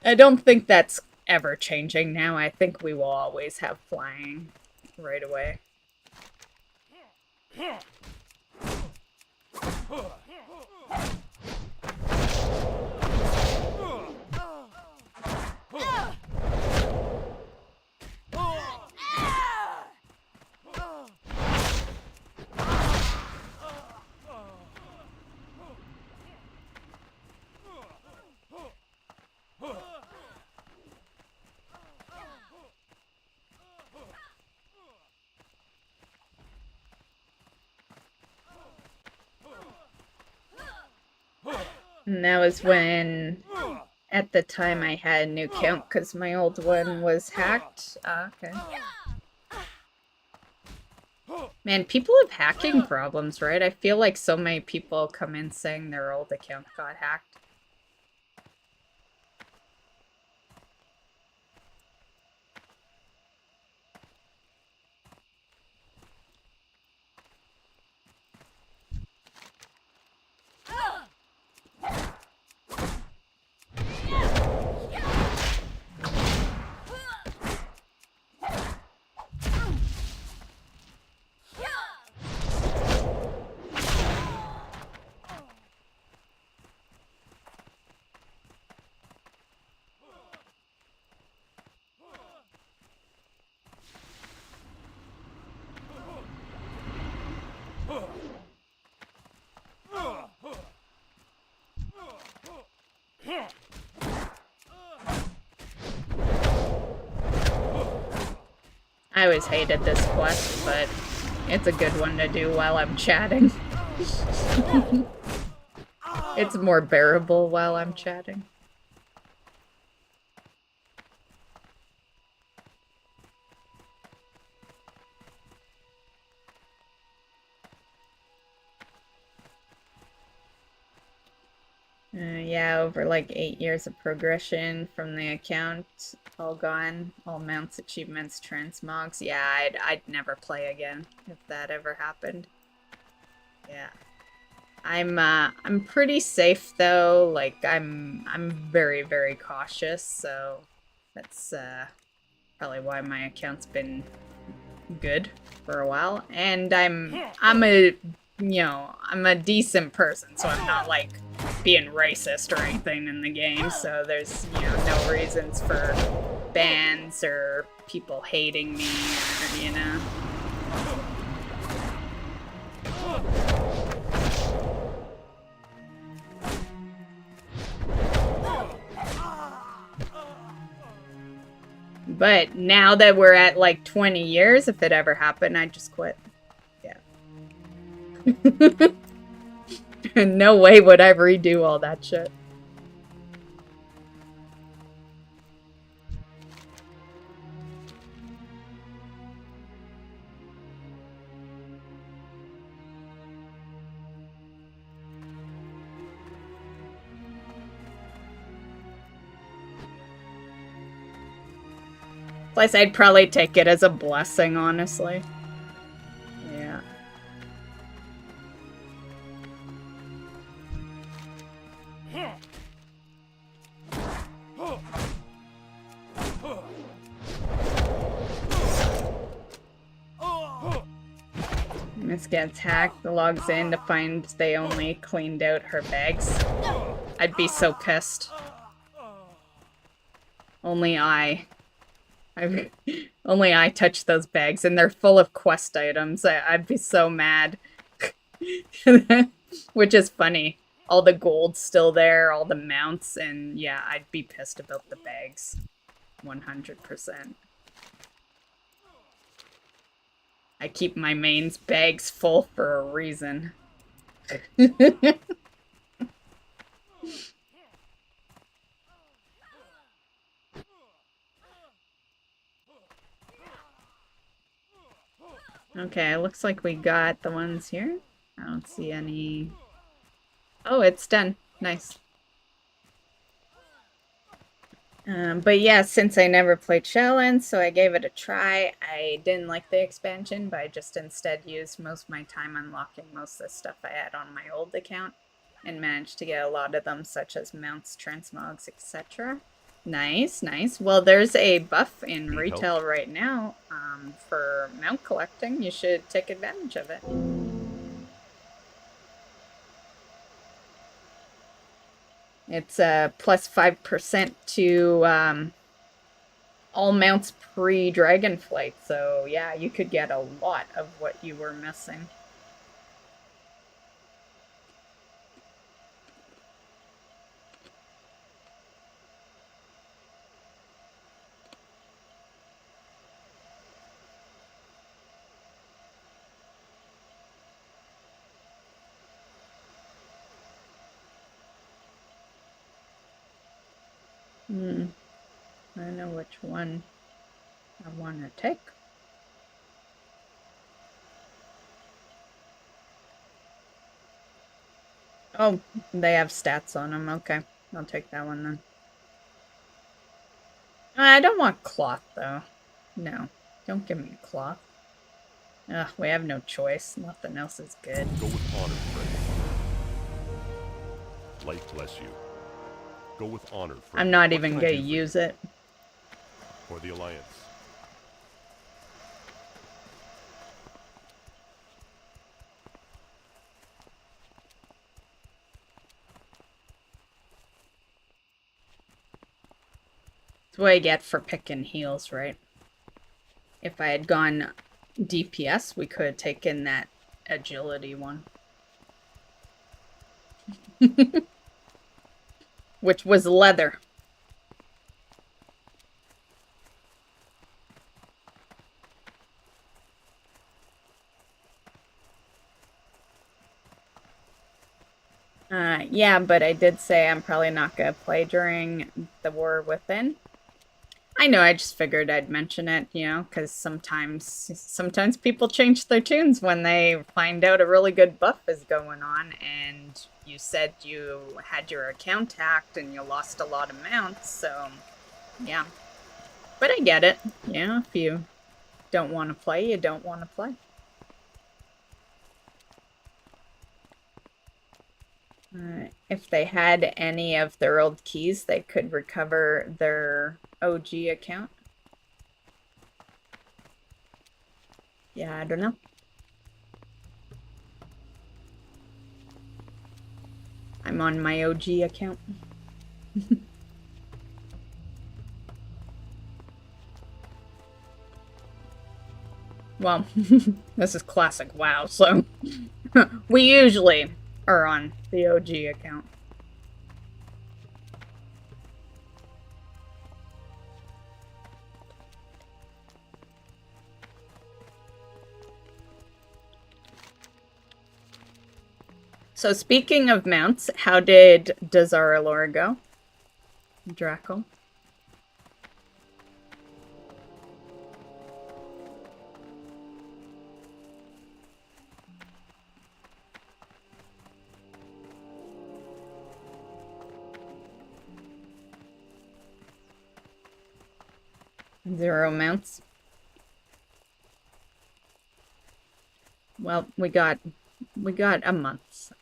I don't think that's ever changing now. I think we will always have flying right away. And that was when, at the time, I had a new account because my old one was hacked. Okay. Man, people have hacking problems, right? I feel like so many people come in saying their old account got hacked. I always hated this quest, but it's a good one to do while I'm chatting. It's more bearable while I'm chatting. Yeah, over like 8 years of progression from the account, all gone, all mounts, achievements, transmogs. Yeah, I'd never play again if that ever happened. Yeah, I'm pretty safe though. Like I'm very very cautious, so that's probably why my account's been good for a while. And I'm a I'm a decent person, so I'm not like being racist or anything in the game, so there's, no reasons for bans or people hating me or, But now that we're at like 20 years, if it ever happened, I'd just quit. Yeah. No way would I redo all that shit. Plus, I'd probably take it as a blessing, honestly. Yeah. Miss gets hacked, logs in to find they only cleaned out her bags. I'd be so pissed. Only I touched those bags, and they're full of quest items. I'd be so mad. Which is funny. All the gold's still there, all the mounts, and yeah, I'd be pissed about the bags. 100%. I keep my main's bags full for a reason. Okay, looks like we got the ones here. I don't see any... Oh, it's done. Nice. But yeah, since I never played Shadowlands, so I gave it a try. I didn't like the expansion, but I just instead used most of my time unlocking most of the stuff I had on my old account and managed to get a lot of them, such as mounts, transmogs, etc. Nice, nice. Well, there's a buff in retail right now for mount collecting. You should take advantage of it. It's plus 5% to all mounts pre-Dragonflight, so yeah, you could get a lot of what you were missing. I know which one I want to take. Oh, they have stats on them. Okay, I'll take that one then. I don't want cloth, though. No, don't give me cloth. Ugh, we have no choice. Nothing else is good. Go with honor, friend. Light bless you. Go with honor, friend. I'm not even gonna use it. For the Alliance. That's what I get for picking heals, right? If I had gone DPS, we could have taken that agility one. Which was leather. Yeah, but I did say I'm probably not gonna play during the War Within. I know, I just figured I'd mention it, you know, because sometimes people change their tunes when they find out a really good buff is going on, and you said you had your account hacked and you lost a lot of mounts, so yeah. But I get it, you know, if you don't want to play, you don't want to play. If they had any of their old keys, they could recover their OG account. Yeah, I don't know. I'm on my OG account. Well, this is classic WoW, so we usually are on the OG account. So speaking of mounts, how did Dazaralor go? Draco? Zero mounts. Well, we got a month. So.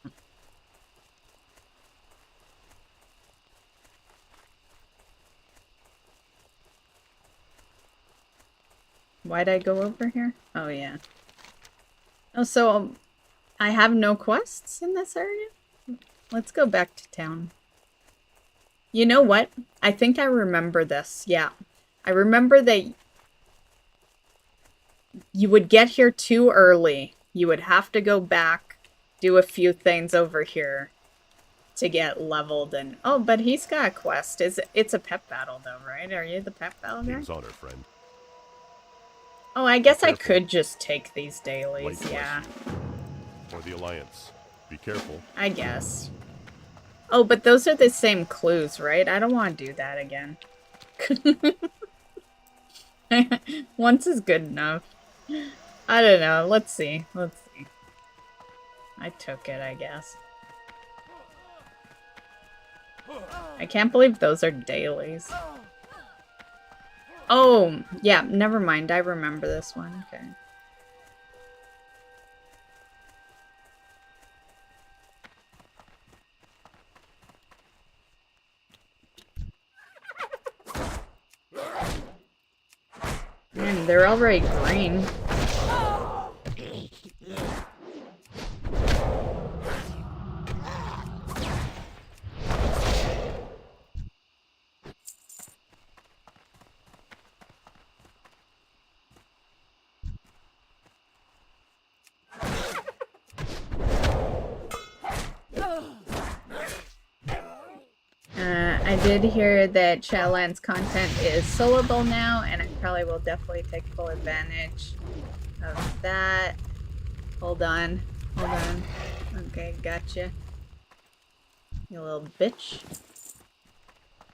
Why'd I go over here? Oh, yeah. Oh, so I have no quests in this area? Let's go back to town. You know what? I think I remember this. Yeah. I remember that you would get here too early. You would have to go back, do a few things over here to get leveled and... Oh, but he's got a quest. It's a pep battle though, right? Are you the pep battle guy? King's honor, friend. Oh, I guess I could just take these dailies, yeah. For the Alliance. Be careful. I guess. Oh, but those are the same clues, right? I don't want to do that again. Once is good enough. I don't know. Let's see. Let's see. I took it, I guess. I can't believe those are dailies. Oh, yeah, never mind. I remember this one. Okay. Man, they're already green. I did hear that Shadowlands content is soloable now, and I probably will definitely take full advantage of that. Hold on. Hold on. Okay, gotcha. You little bitch.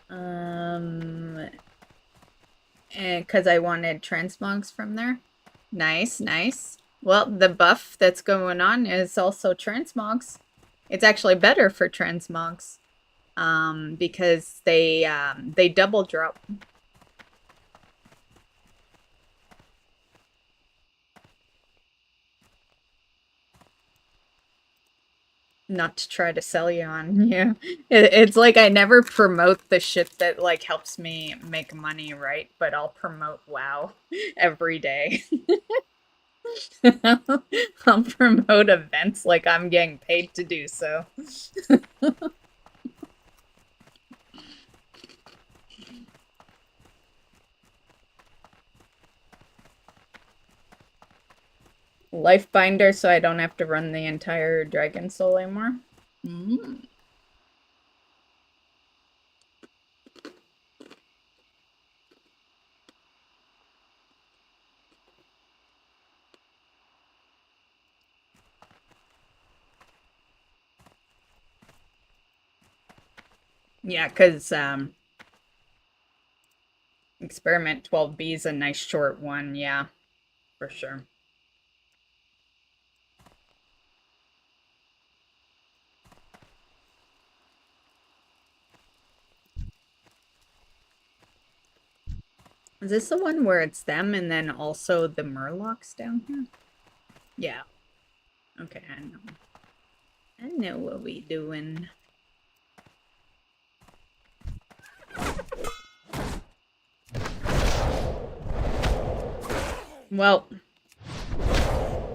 And because I wanted transmogs from there. Nice, nice. Well, the buff that's going on is also transmogs. It's actually better for transmogs. Because they double drop. Not to try to sell you on, yeah. It's like I never promote the shit that like helps me make money, right? But I'll promote WoW every day. I'll promote events like I'm getting paid to do so. Life binder so I don't have to run the entire Dragon Soul anymore. Yeah, because Experiment 12B is a nice short one, yeah, for sure. Is this the one where it's them and then also the Murlocs down here? Yeah. Okay, I know. I know what we doing. Well,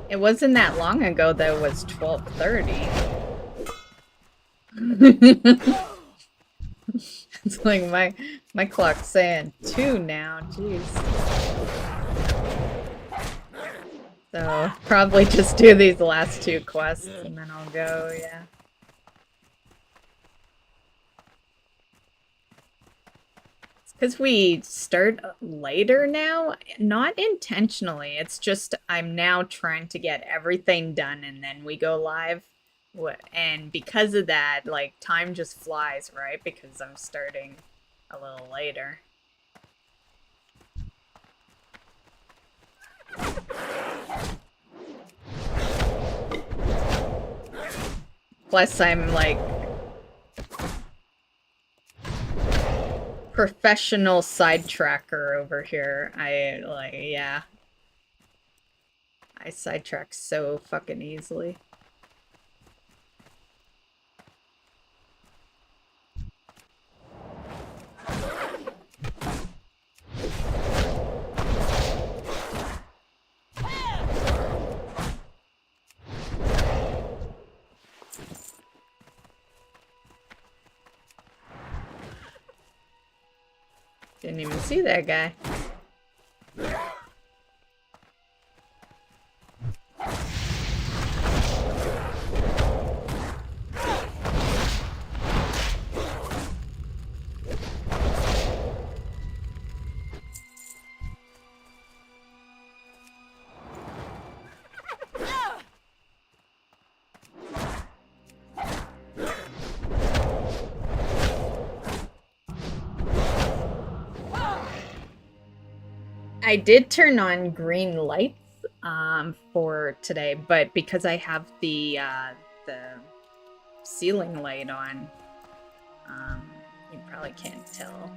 it wasn't that long ago that it was 12:30. It's like my clock's saying 2 now, jeez. So probably just do these last 2 quests and then I'll go, yeah. It's because we start later now, not intentionally. It's just I'm now trying to get everything done and then we go live. And because of that, like, time just flies, right? Because I'm starting a little later. Plus, I'm, like, professional sidetracker over here. Yeah. I sidetrack so fucking easily. Didn't even see that guy. I did turn on green lights for today, but because I have the ceiling light on, you probably can't tell.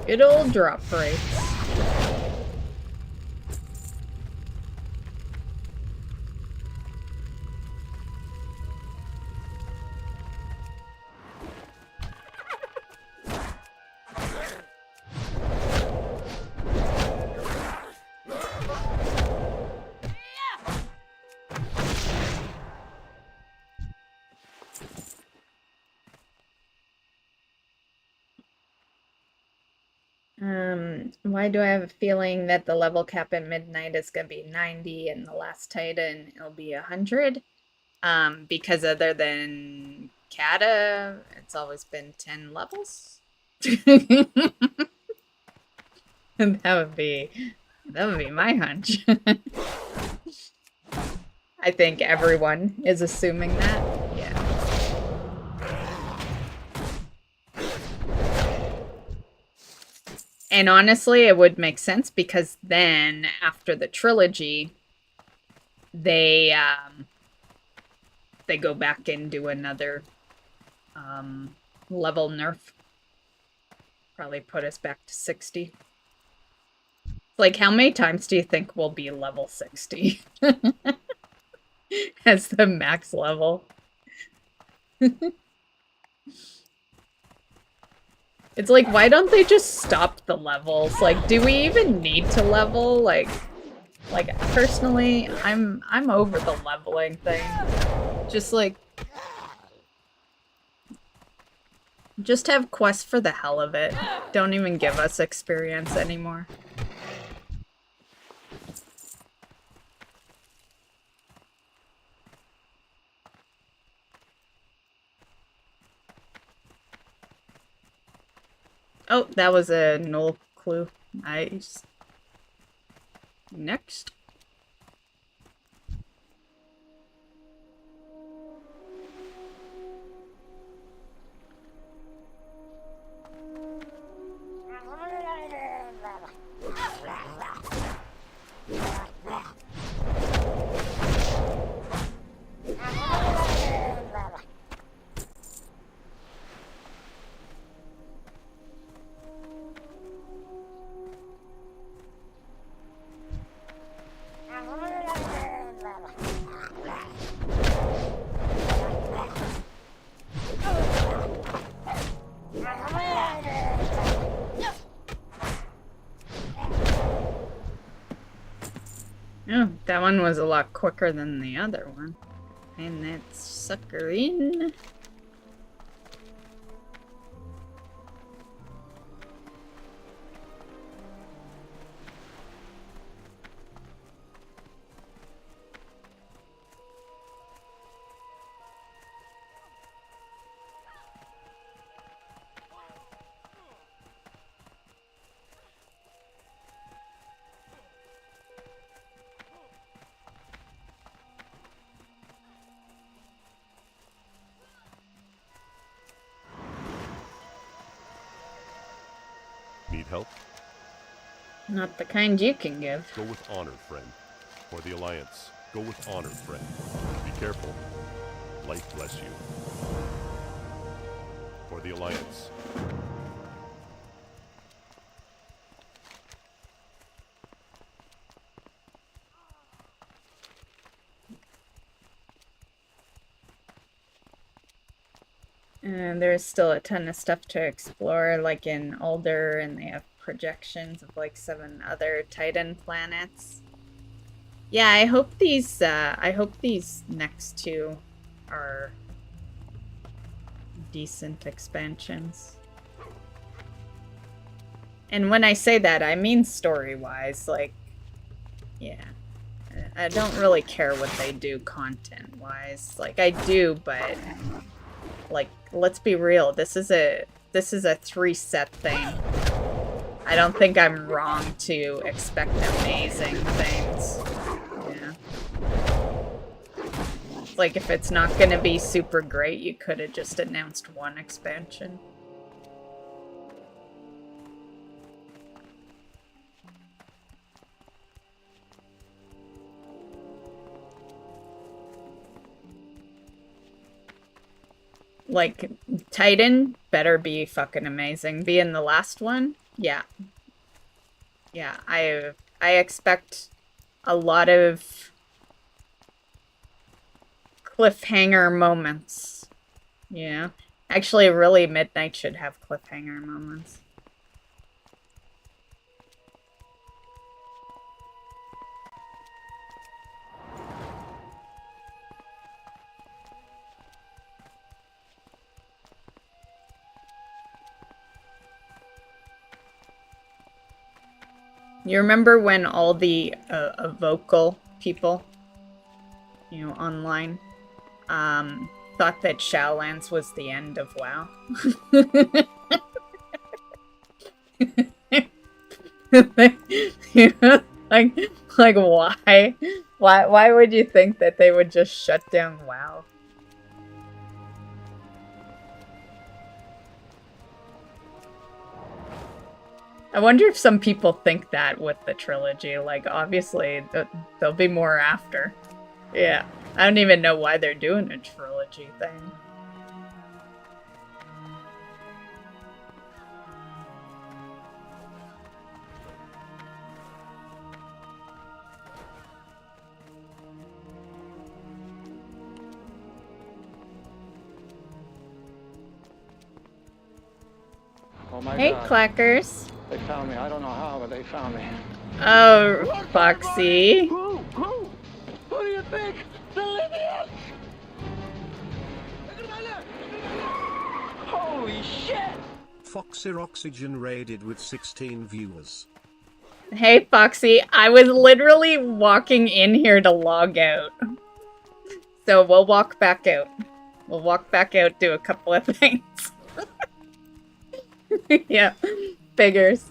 Good old drop rates. Why do I have a feeling that the level cap at midnight is gonna be 90 and the last Titan it'll be 100? Because other than Kata, it's always been 10 levels. And that would be my hunch. I think everyone is assuming that. Yeah. And honestly, it would make sense because then after the trilogy, they go back and do another level nerf. Probably put us back to 60. Like, how many times do you think we'll be level 60? As the max level. It's like, why don't they just stop the levels? Like, do we even need to level? Like personally, I'm over the leveling thing. Just like, Just have quests for the hell of it. Don't even give us experience anymore. Oh, that was a null clue. Nice. Next. Oh, that one was a lot quicker than the other one. And that's sucker in. Need help? Not the kind you can give. Go with honor, friend. For the Alliance, go with honor, friend. Be careful. Light bless you. For the Alliance. And there's still a ton of stuff to explore, like in Alder, and they have projections of like 7 other Titan planets. Yeah, I hope these next 2 are decent expansions. And when I say that, I mean story-wise, like, yeah. I don't really care what they do content-wise. Like, I do, but like, let's be real. This is a 3-set thing. I don't think I'm wrong to expect amazing things. Yeah. Like, if it's not gonna be super great, you could have just announced 1 expansion. Like, Titan better be fucking amazing. Be in the last one? Yeah. Yeah, I expect a lot of cliffhanger moments. Yeah. Actually, really, Midnight should have cliffhanger moments. You remember when all the vocal people, you know, online, thought that Shadowlands was the end of WoW? like why? Why would you think that they would just shut down WoW? I wonder if some people think that with the trilogy. Like, obviously, there'll be more after. Yeah. I don't even know why they're doing a trilogy thing. Oh my Hey, God. Clackers. They found me. I don't know how, but they found me. Oh, Foxy. Who? Who do you think? The Libyans! Holy shit! Foxy Oxygen raided with 16 viewers. Hey, Foxy, I was literally walking in here to log out. So we'll walk back out. We'll walk back out, do a couple of things. Yeah, figures.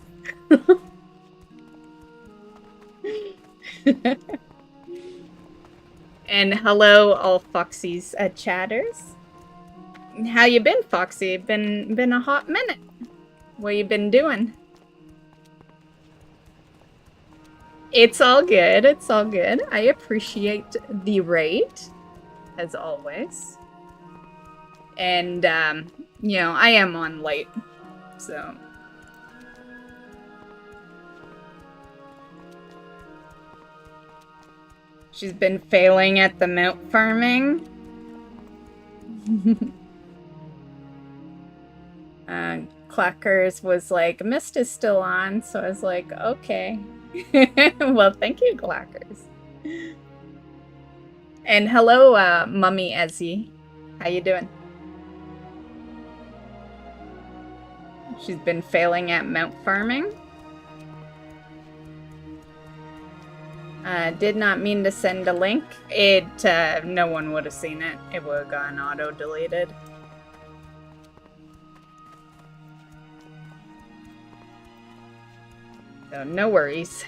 And hello, all Foxy's chatters. How you been, Foxy? Been a hot minute. What you been doing? It's all good. It's all good. I appreciate the raid, as always. And, you know, I am on late, so... She's been failing at the mount farming. Clackers was like, Mist is still on, so I was like, okay. Well, thank you, Clackers. And hello, Mummy Ezzy. How you doing? She's been failing at mount farming. Did not mean to send a link. It, no one would have seen it. It would have gotten auto-deleted. So, no worries.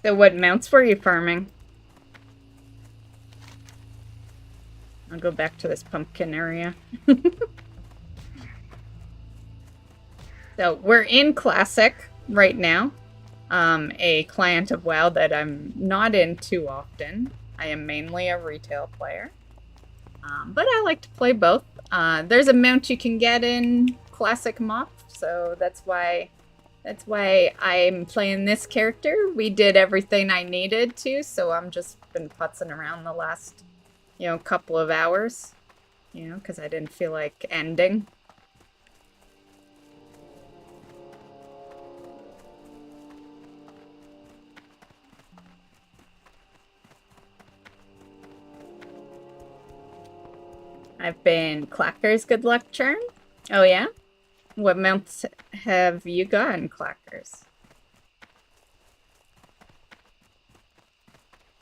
So what mounts were you farming? I'll go back to this pumpkin area. So we're in Classic right now. A client of WoW that I'm not in too often. I am mainly a retail player. But I like to play both. There's a mount you can get in Classic MoP, so that's why I'm playing this character. We did everything I needed to, so I'm just been putzing around the last, you know, couple of hours, you know, because I didn't feel like ending. I've been Clackers Good Luck Charm. Oh yeah? What mounts have you gotten, Clackers?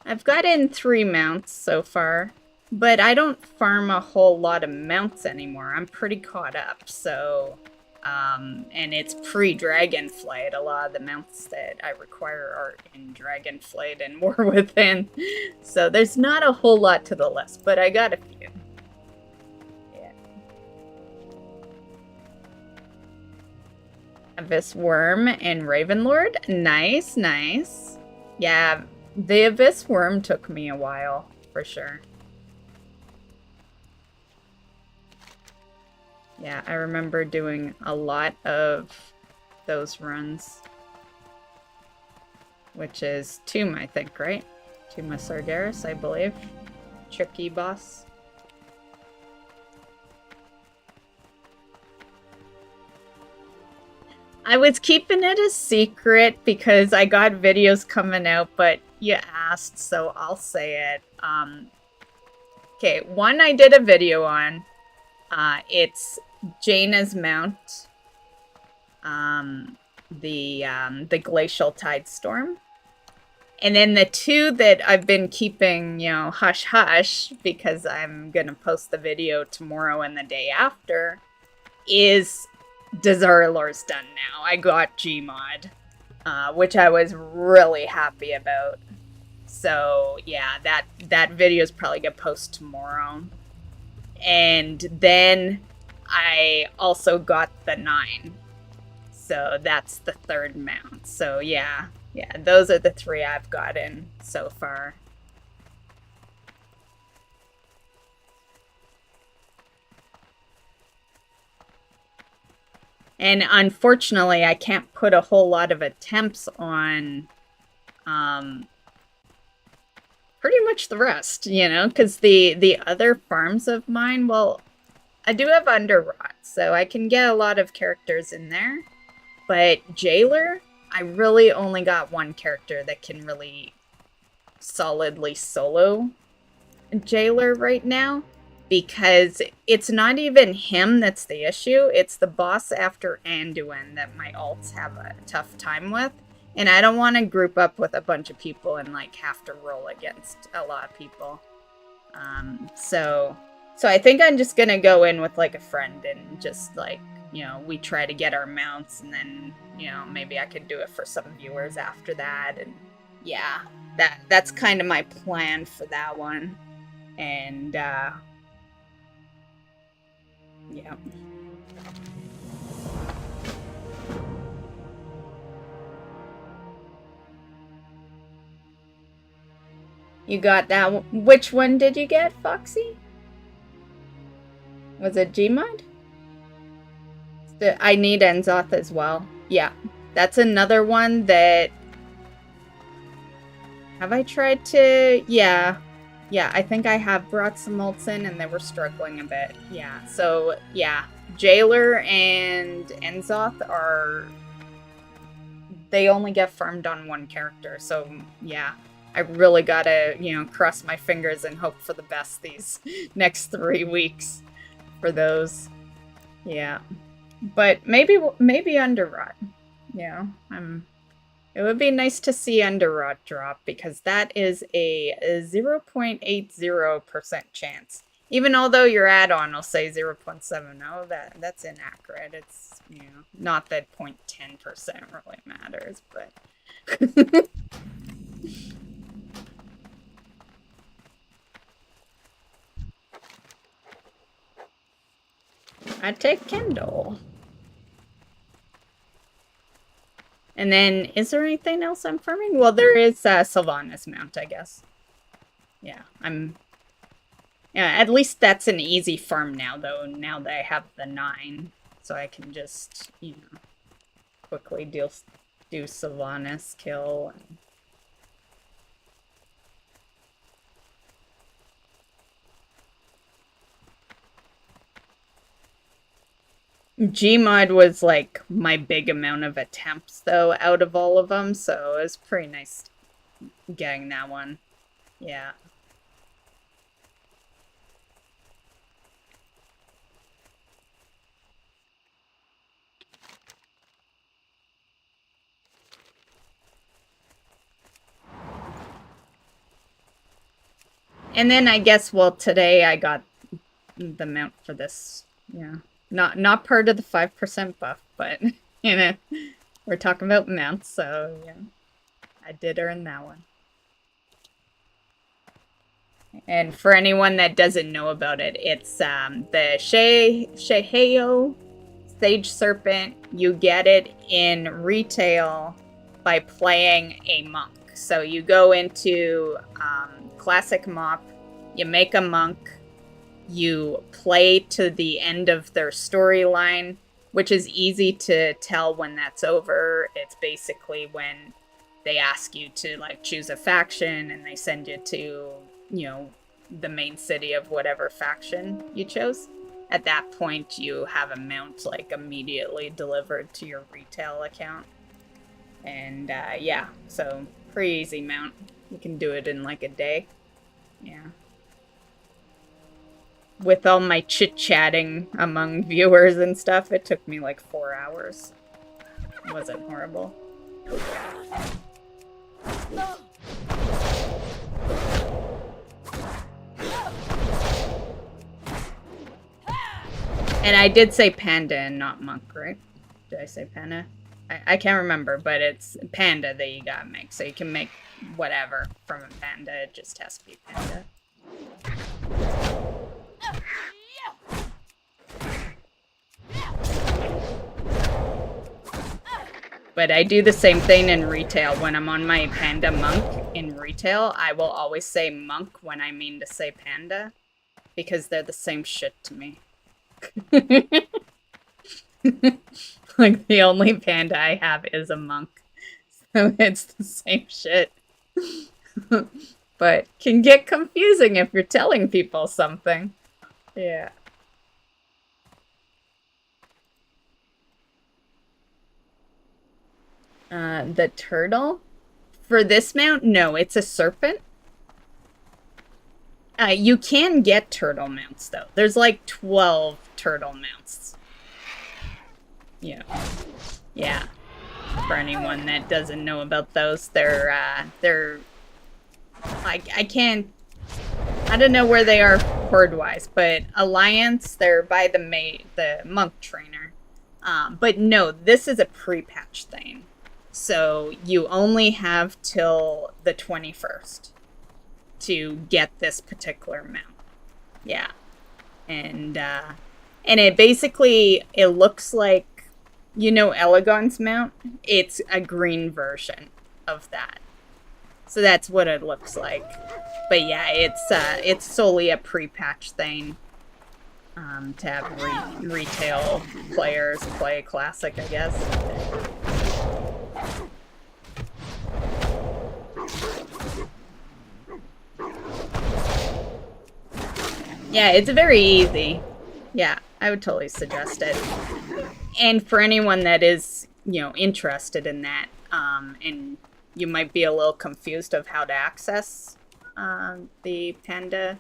I've gotten 3 mounts so far, but I don't farm a whole lot of mounts anymore. I'm pretty caught up, so... and it's pre-Dragonflight. A lot of the mounts that I require are in Dragonflight and War Within. So there's not a whole lot to the list, but I got a few. Abyss Worm and Ravenlord. Nice, nice. Yeah, the Abyss Worm took me a while, for sure. Yeah, I remember doing a lot of those runs. Which is Tomb, I think, right? Tomb of Sargeras, I believe. Tricky boss. I was keeping it a secret because I got videos coming out, but you asked, so I'll say it. Okay, one I did a video on. It's Jaina's mount. The Glacial Tidestorm. And then the 2 that I've been keeping, you know, hush-hush, because I'm gonna post the video tomorrow and the day after, is... Dazarlor's done now. I got Gmod, which I was really happy about. So yeah, that video is probably gonna post tomorrow. And then I also got the 9. So that's the 3rd mount. So yeah, those are the 3 I've gotten so far. And unfortunately, I can't put a whole lot of attempts on pretty much the rest, you know, because the other farms of mine, well, I do have Underrot, so I can get a lot of characters in there. But Jailer, I really only got one character that can really solidly solo Jailer right now, because it's not even him that's the issue, it's the boss after Anduin that my alts have a tough time with, and I don't want to group up with a bunch of people and like have to roll against a lot of people. So I think I'm just gonna go in with like a friend and just like, you know, we try to get our mounts, and then, you know, maybe I could do it for some viewers after that, and yeah, that's kind of my plan for that one. And yeah. You got that one. Which one did you get, Foxy? Was it Gmod? I need Enzoth as well. Yeah, that's another one that... Have I tried to... Yeah, I think I have brought some ults in and they were struggling a bit. Yeah, so yeah, Jailer and Enzoth are... They only get farmed on one character, so yeah. I really gotta, you know, cross my fingers and hope for the best these next 3 weeks for those. Yeah. But maybe Underrot. Yeah, it would be nice to see Underrot drop, because that is a 0.80% chance. Even although your add-on will say 0.70, that's inaccurate. It's, you know, not that 0.10% really matters, but... I take Kendall. And then, is there anything else I'm farming? Well, there is Sylvanas mount, I guess. Yeah, yeah, at least that's an easy farm now, though, now that I have the 9. So I can just, you know, quickly do Sylvanas kill. Gmod was like my big amount of attempts though out of all of them, so it was pretty nice getting that one. Yeah. And then I guess, well, today I got the mount for this. Yeah. Not part of the 5% buff, but, you know, we're talking about mounts, so, yeah. I did earn that one. And for anyone that doesn't know about it, it's the Shaohao Sage Serpent. You get it in retail by playing a monk. So you go into Classic MoP, you make a monk, you play to the end of their storyline, which is easy to tell when that's over. It's basically when they ask you to like choose a faction and they send you to, you know, the main city of whatever faction you chose. At that point, you have a mount like immediately delivered to your retail account. And yeah, so pretty easy mount. You can do it in like a day. Yeah. With all my chit-chatting among viewers and stuff, it took me like 4 hours. It wasn't horrible. And I did say Panda and not Monk, right? Did I say Panda? I can't remember, but it's Panda that you gotta make. So you can make whatever from a Panda, it just has to be Panda. But I do the same thing in retail. When I'm on my Panda Monk in retail, I will always say Monk when I mean to say Panda, because they're the same shit to me. Like, the only Panda I have is a Monk, so it's the same shit. But can get confusing if you're telling people something. Yeah. The turtle? For this mount? No, it's a serpent. You can get turtle mounts, though. There's like 12 turtle mounts. Yeah. Yeah. For anyone that doesn't know about those, they're like, I don't know where they are horde-wise, but Alliance, they're by the monk trainer. But no, this is a pre-patch thing. So you only have till the 21st to get this particular mount. Yeah. And it basically, it looks like, you know, Elegon's mount? It's a green version of that. So that's what it looks like. But yeah, it's solely a pre-patch thing. To have retail players play Classic, I guess. Yeah, it's very easy. Yeah, I would totally suggest it. And for anyone that is, you know, interested in that, and you might be a little confused of how to access the Panda,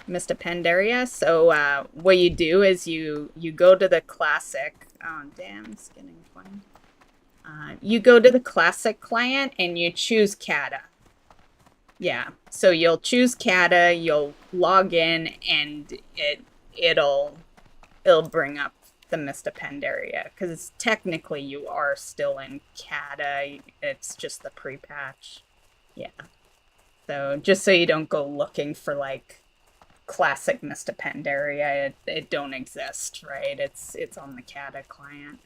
Mr. Pandaria. So what you do is you go to the Classic. Oh, damn, it's getting funny. You go to the Classic client and you choose Kata. Yeah, so you'll choose Kata, you'll log in, and it'll bring up the Mr. Pandaria, because technically you are still in Kata. It's just the pre-patch. Yeah. So just so you don't go looking for like Classic Mr. Pandaria, it don't exist, right? It's on the Kata client.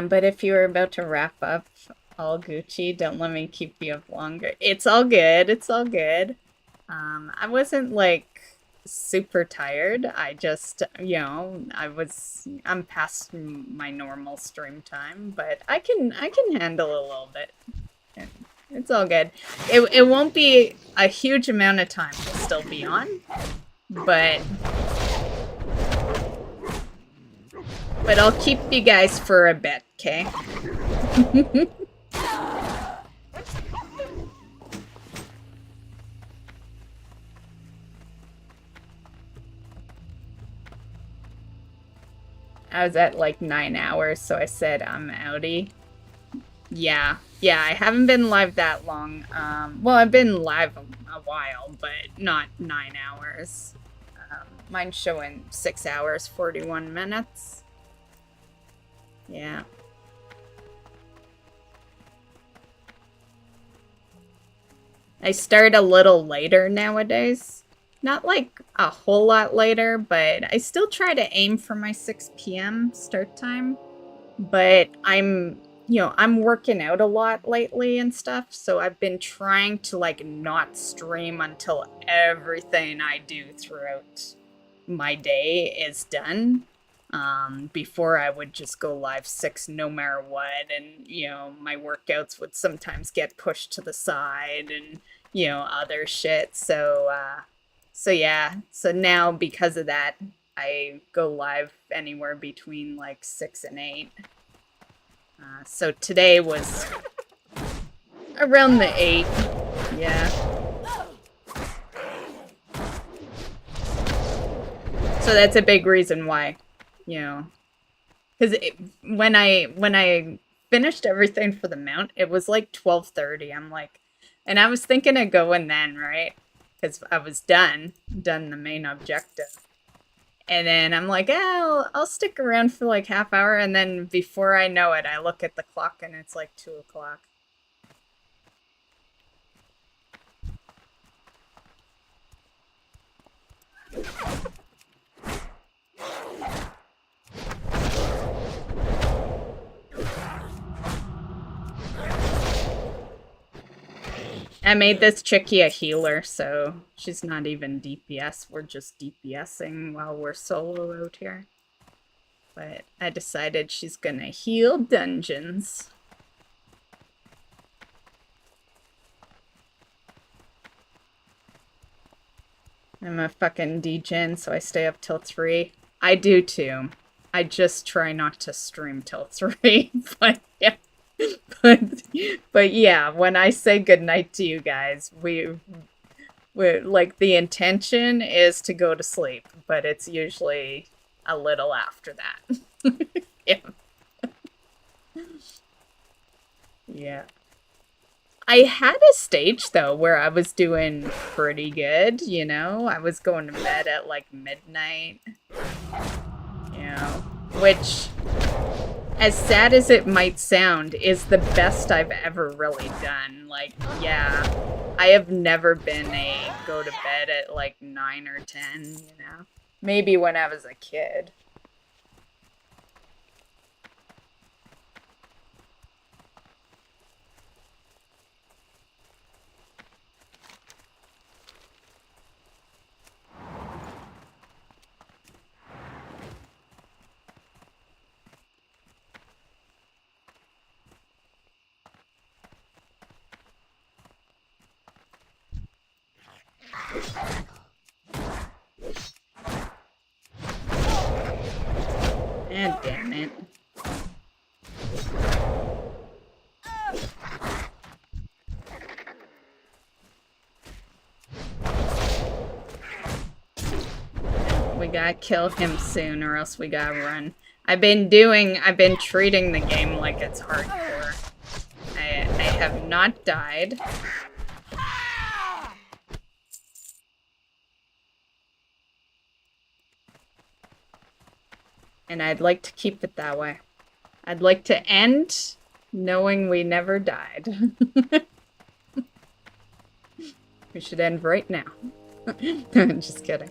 But if you were about to wrap up, all Gucci, don't let me keep you up longer. It's all good. It's all good. I wasn't like super tired. I just, you know, I'm past my normal stream time, but I can handle a little bit. It's all good. It won't be a huge amount of time to still be on, but I'll keep you guys for a bit, okay? I was at like 9 hours, so I said I'm outie. Yeah, I haven't been live that long. Well, I've been live a while, but not 9 hours. Mine's showing 6 hours, 41 minutes. Yeah. I start a little later nowadays. Not like a whole lot later, but I still try to aim for my 6 p.m. start time. But I'm working out a lot lately and stuff, so I've been trying to like not stream until everything I do throughout my day is done. Before I would just go live 6 no matter what, and, you know, my workouts would sometimes get pushed to the side and, you know, other shit. So yeah. So now, because of that, I go live anywhere between like 6 and 8. So today was around the 8. Yeah. So that's a big reason why. You know, because when I finished everything for the mount, it was like 12:30. I'm like, and I was thinking of going then, right? Because I was done the main objective, And then I'm like, I'll stick around for like half hour. And then before I know it, I look at the clock and it's like 2 o'clock. I made this chickie a healer, so she's not even DPS. We're just DPSing while we're solo out here. But I decided she's gonna heal dungeons. I'm a fucking degen, so I stay up till 3. I do too. I just try not to stream till 3, but yeah. But yeah, when I say goodnight to you guys, we like the intention is to go to sleep, but it's usually a little after that. Yeah. Yeah. I had a stage though where I was doing pretty good, you know? I was going to bed at like midnight. You know, which, as sad as it might sound, is the best I've ever really done. Like, yeah, I have never been a go to bed at like 9 or 10, you know? Maybe when I was a kid. Ah, damn it. We gotta kill him soon or else we gotta run. I've been treating the game like it's hardcore. I have not died. And I'd like to keep it that way. I'd like to end knowing we never died. We should end right now. Just kidding.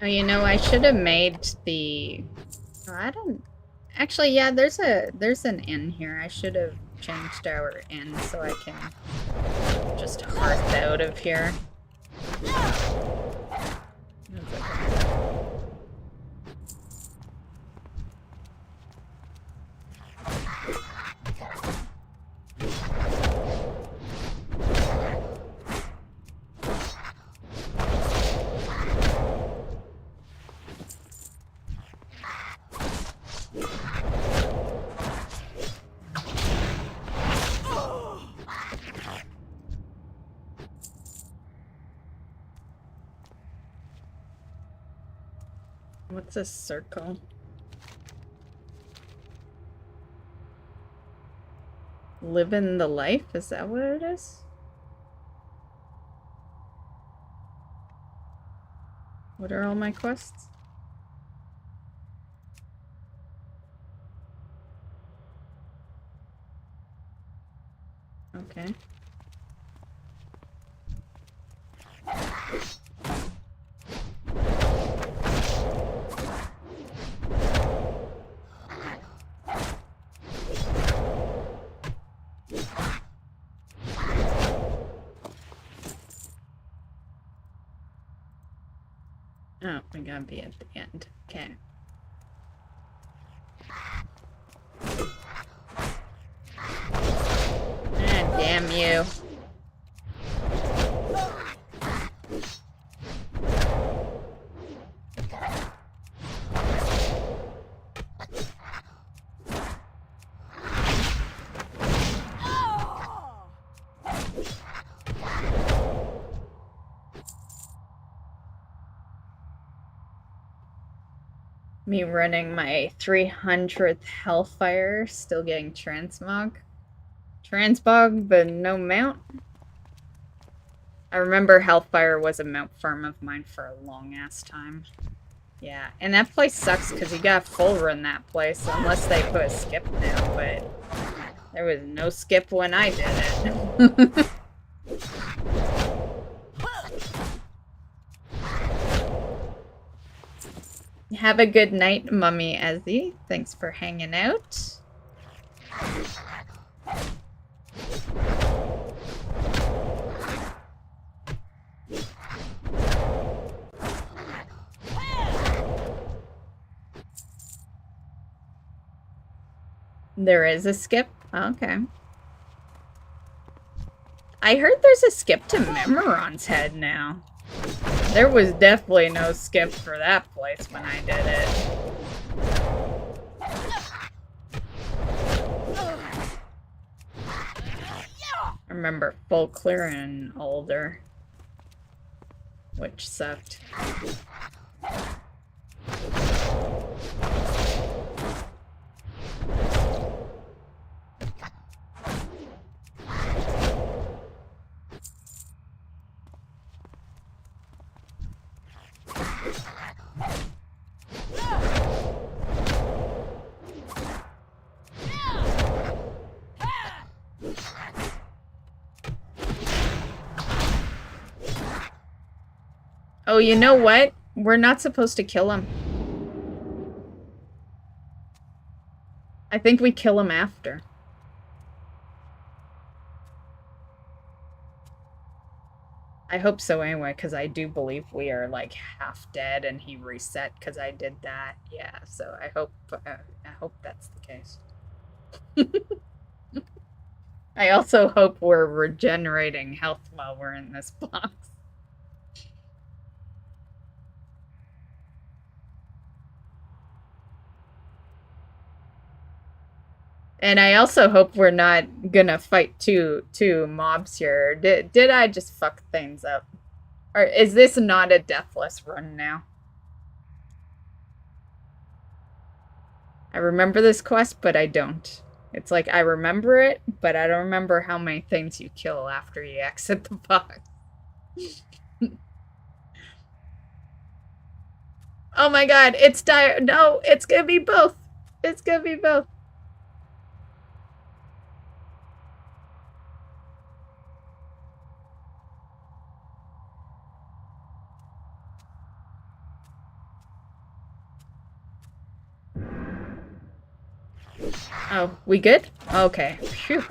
Oh, you know, I should have made the... Oh, I don't... Actually, yeah, there's an inn here. I should have changed our inn so I can just hearth out of here. What's a circle? Living the life? Is that what it is? What are all my quests? Okay. Oh, we gotta be at the end. Okay. Ah, damn you. Me running my 300th Hellfire, still getting transmog. Transmog, but no mount. I remember Hellfire was a mount farm of mine for a long ass time. Yeah, and that place sucks because you got full run that place unless they put a skip now, but there was no skip when I did it. Have a good night, Mummy Ezzy. Thanks for hanging out. There is a skip? Okay. I heard there's a skip to Memoron's Head now. There was definitely no skip for that place when I did it. I remember full clear and older, which sucked. Oh, you know what? We're not supposed to kill him. I think we kill him after. I hope so anyway, because I do believe we are like half dead and he reset because I did that. Yeah, so I hope that's the case. I also hope we're regenerating health while we're in this box. And I also hope we're not gonna fight two mobs here. Did I just fuck things up? Or is this not a deathless run now? I remember this quest, but I don't. It's like I remember it, but I don't remember how many things you kill after you exit the box. Oh my god, it's dire. No, it's gonna be both. It's gonna be both. Oh, we good? Okay. Phew.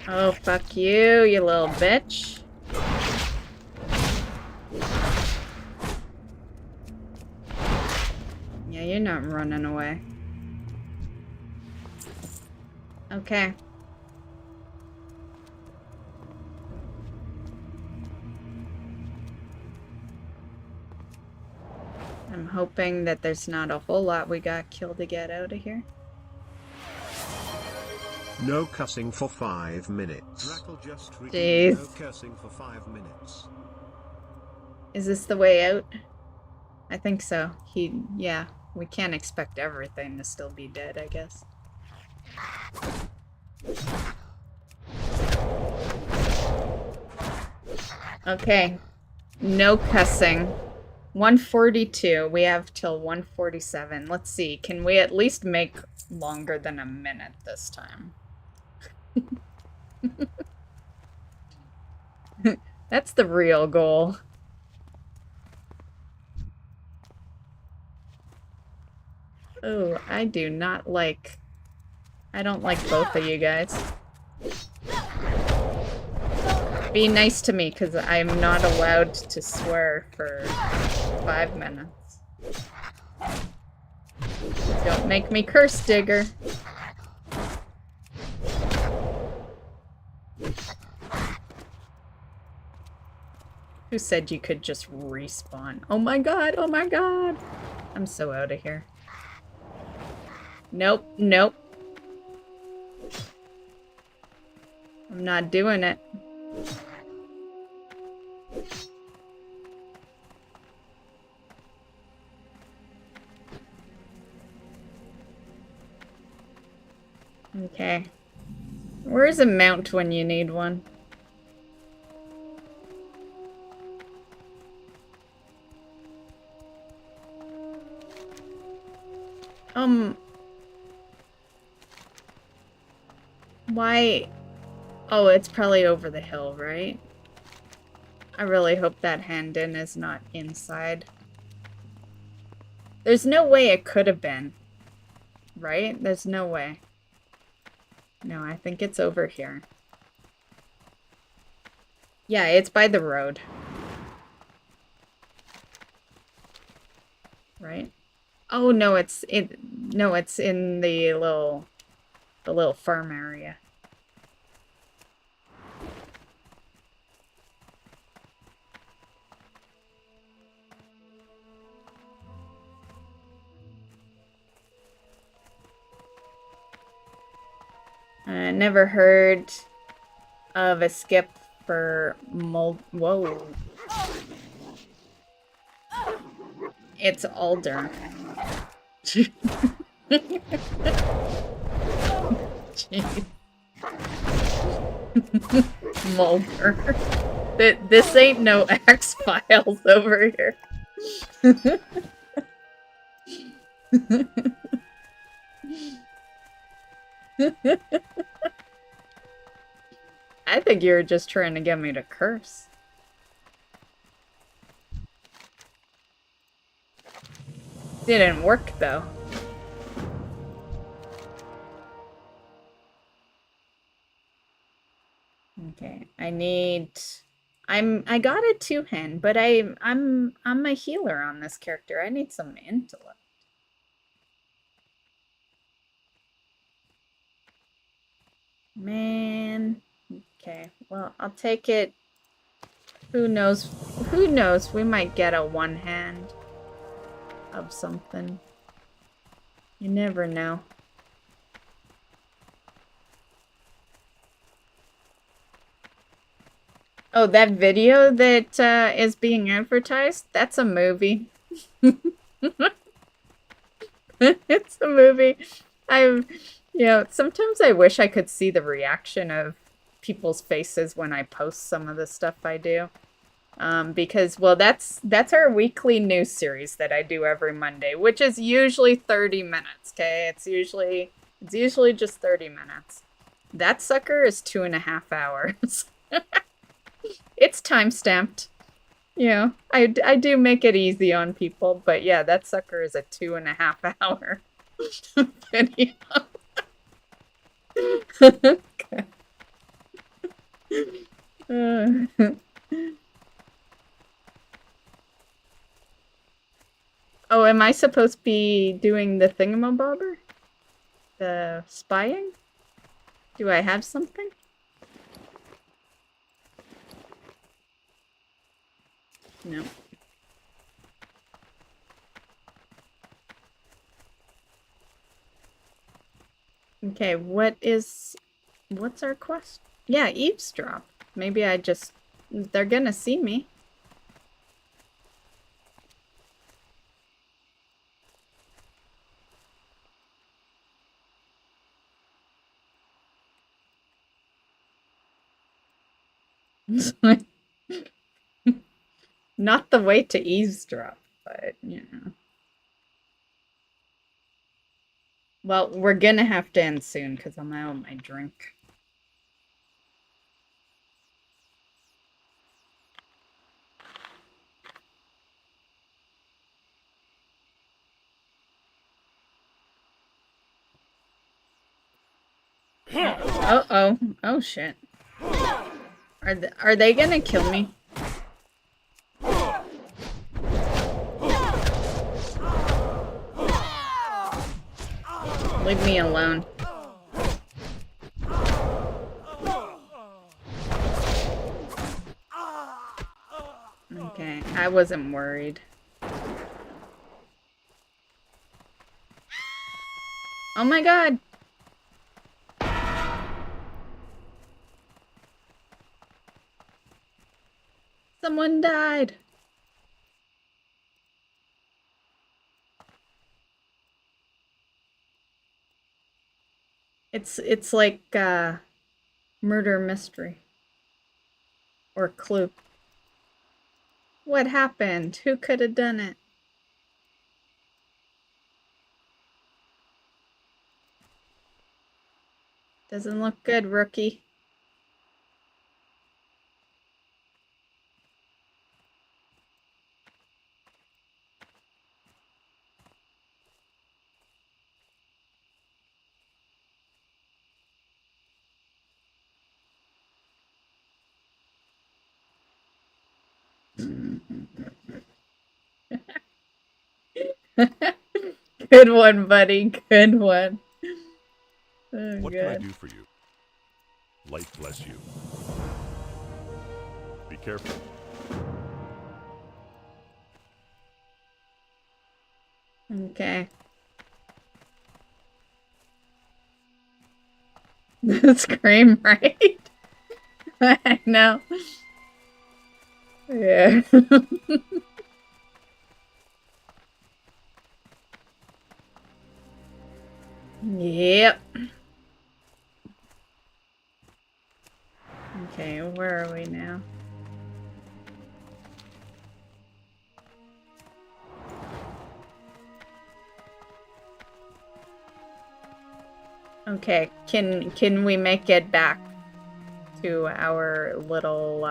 Oh, fuck you, you little bitch. Yeah, you're not running away. Okay. I'm hoping that there's not a whole lot we got killed to get out of here. No cussing for 5 minutes. Jeez. No cursing for 5 minutes. Is this the way out? I think so. Yeah, we can't expect everything to still be dead, I guess. Okay. No cussing. 142. We have till 147. Let's see. Can we at least make longer than a minute this time? That's the real goal. Oh, I don't like both of you guys. Be nice to me, because I'm not allowed to swear for 5 minutes. Don't make me curse, Digger. Who said you could just respawn? Oh my god, oh my god! I'm so out of here. Nope, nope. I'm not doing it. Okay. Where's a mount when you need one? Why? Oh, it's probably over the hill, right? I really hope that hand-in is not inside. There's no way it could have been. Right? There's no way. No, I think it's over here. Yeah, it's by the road. Right? Oh no, it's in the little farm area. I never heard of a skip for whoa. It's Alder. Jeez. Mulder. This ain't no X-Files over here. I think you were just trying to get me to curse. Didn't work though. Okay, I got a 2-hand, but I'm a healer on this character. I need some intellect. Man. Okay, well, I'll take it. Who knows? Who knows? We might get a 1-hand of something. You never know. Oh, that video that is being advertised? That's a movie. It's a movie. Sometimes I wish I could see the reaction of people's faces when I post some of the stuff I do. Because, well, that's our weekly news series that I do every Monday, which is usually 30 minutes, okay? It's usually just 30 minutes. That sucker is 2.5 hours. It's time-stamped. I do make it easy on people, but yeah, that sucker is a 2.5 hour video. Okay. Oh, am I supposed to be doing the thingamabobber? The spying? Do I have something? No. Okay, what is What's our quest? Yeah, eavesdrop. Maybe I just... They're gonna see me. Not the way to eavesdrop, but, you know. Well, we're gonna have to end soon because I'm out of my drink. Uh-oh. Oh, shit. Are they gonna kill me? Leave me alone. Okay, I wasn't worried. Oh my god! Someone died! It's like, murder mystery. Or clue. What happened? Who could have done it? Doesn't look good, rookie. Good one, buddy. Good one. Oh, What good. can I do for you? Light bless you. Be careful. Okay. The scream, right? I know. Yeah. Yep. Okay, where are we now? Okay, can we make it back to our little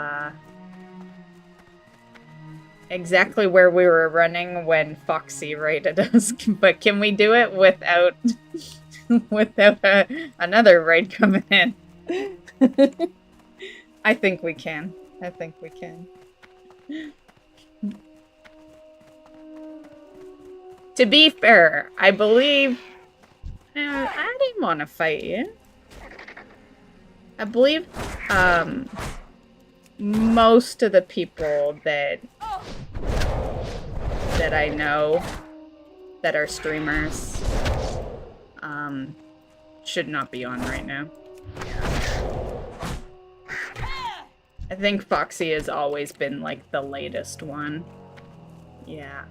exactly where we were running when Foxy raided us? But can we do it without without another raid coming in? I think we can. I think we can. To be fair, I believe I didn't want to fight you. I believe most of the people that I know that are streamers should not be on right now. I think Foxy has always been like the latest one. Yeah.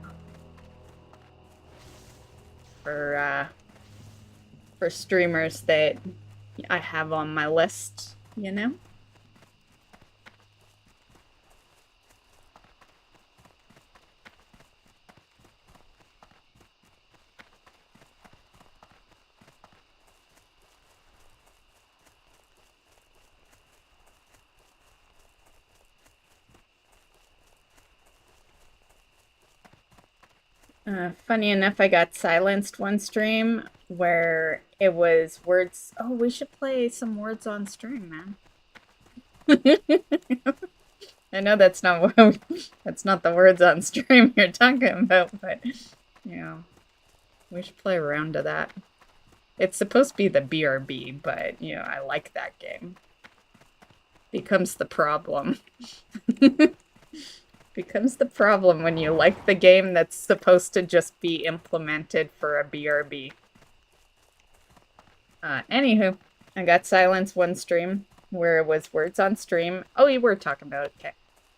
For streamers that I have on my list, you know? Funny enough, I got silenced one stream where it was words. Oh, we should play some words on stream, man. I know that's not what that's not the words on stream you're talking about, but you know, we should play a round of that. It's supposed to be the BRB, but you know, I like that game. Becomes the problem. Becomes the problem when you like the game that's supposed to just be implemented for a BRB. Anywho. I got silence one stream where it was words on stream. Oh, you were talking about it. Okay.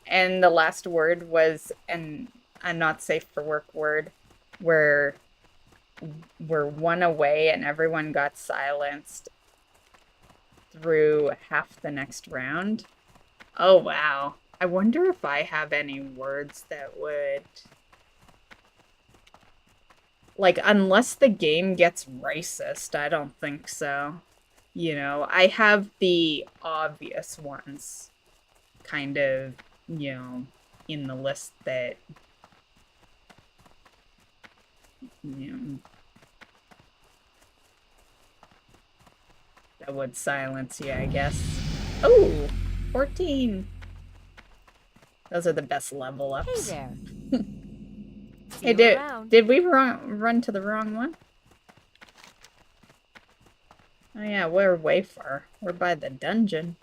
And the last word was a not safe for work word where we're one away and everyone got silenced through half the next round. Oh, wow. I wonder if I have any words that would... Like, unless the game gets racist, I don't think so. You know, I have the obvious ones kind of, you know, in the list that, you know, that would silence you, I guess. Oh, 14. Those are the best level ups. Hey there. Hey, did we run to the wrong one? Oh yeah, we're way far. We're by the dungeon.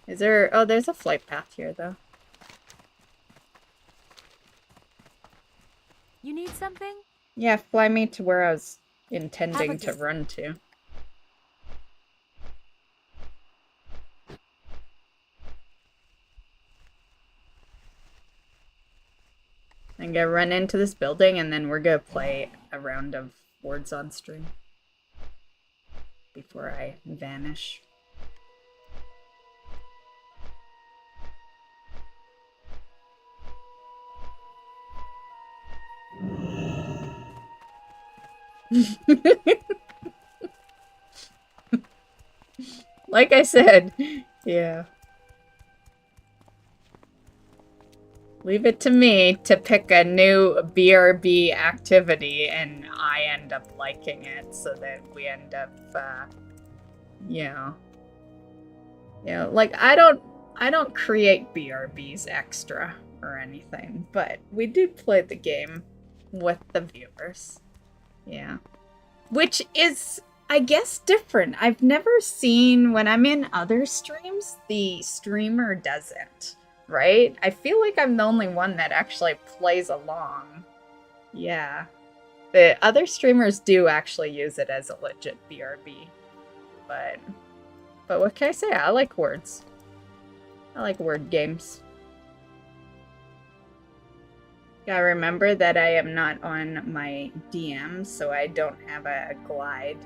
Is there... Oh, there's a flight path here, though. You need something? Yeah, fly me to where I was intending to run to. I'm gonna run into this building and then we're gonna play a round of words on stream before I vanish. Like I said, yeah. Leave it to me to pick a new BRB activity and I end up liking it so that we end up, you know, like I don't create BRBs extra or anything, but we do play the game with the viewers. Yeah. Which is, I guess, different. I've never seen, when I'm in other streams, the streamer doesn't. Right? I feel like I'm the only one that actually plays along. Yeah. The other streamers do actually use it as a legit BRB. But what can I say? I like words. I like word games. Gotta remember that I am not on my DM, so I don't have a glide.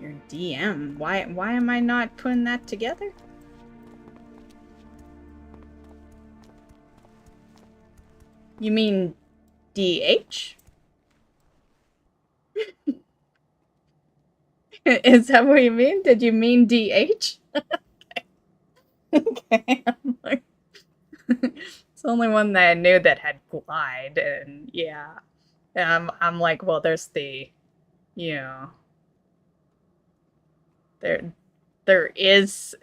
Your DM? Why am I not putting that together? You mean DH? Is that what you mean? Did you mean DH? Okay. I'm like, it's the only one that I knew that had glide, and yeah. I'm like, well, there's the, you know, there is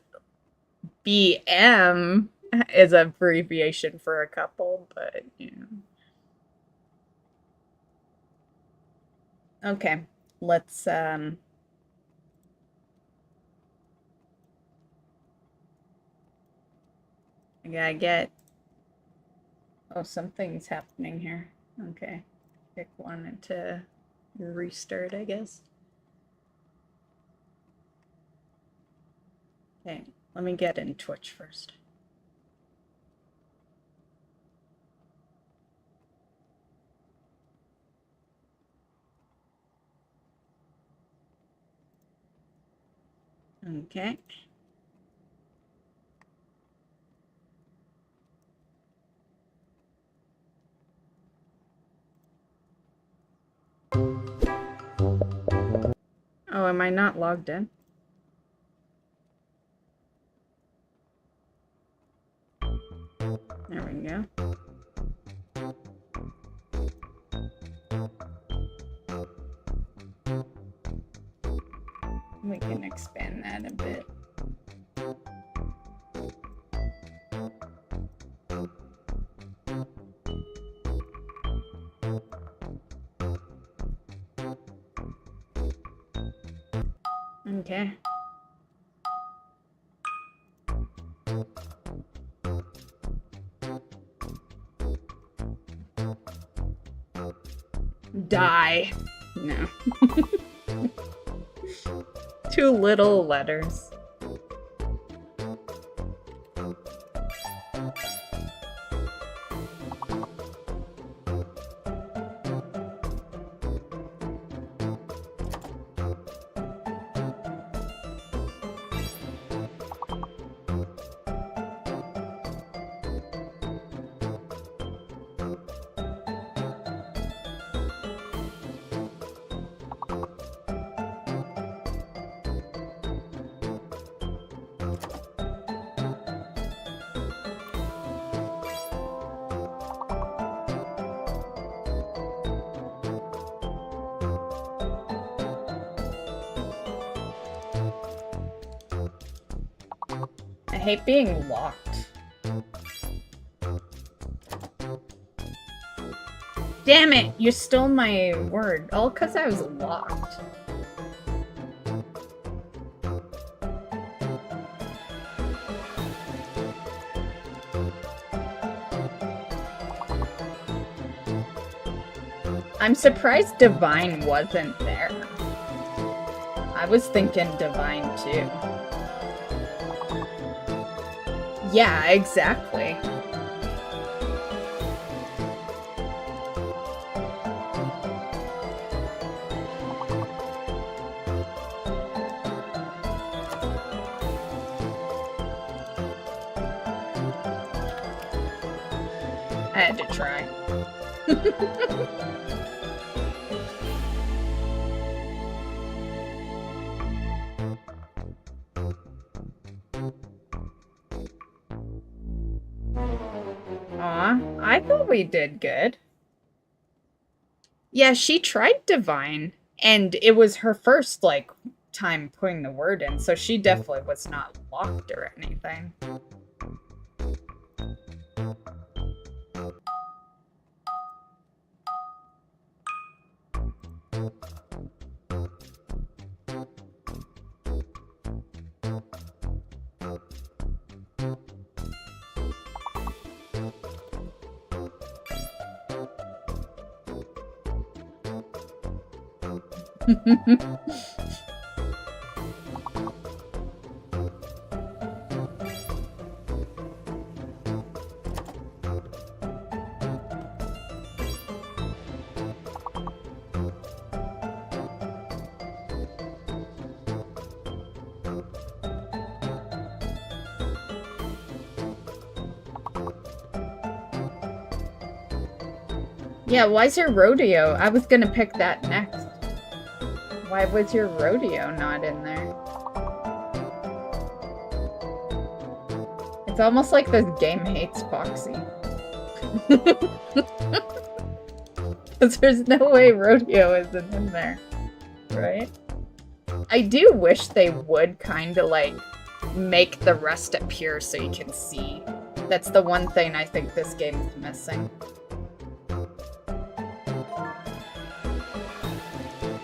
BM is an abbreviation for a couple, but you know. Okay, let's I gotta get... Oh, something's happening here. Okay. Pick one to restart, I guess. Okay, let me get in Twitch first. Okay. Oh, am I not logged in? There we go. We can expand that a bit. Okay. Die. No. Two little letters. I hate being locked. Damn it! You stole my word. All because I was locked. I'm surprised Divine wasn't there. I was thinking Divine too. Yeah, exactly. I had to try. Aw, I thought we did good. Yeah, she tried Divine, and it was her first, like, time putting the word in, so she definitely was not locked or anything. Yeah, why's your rodeo? I was gonna pick that next. Why was your rodeo not in there? It's almost like this game hates Foxy. Because there's no way rodeo isn't in there, right? I do wish they would kind of like make the rest appear so you can see. That's the one thing I think this game is missing.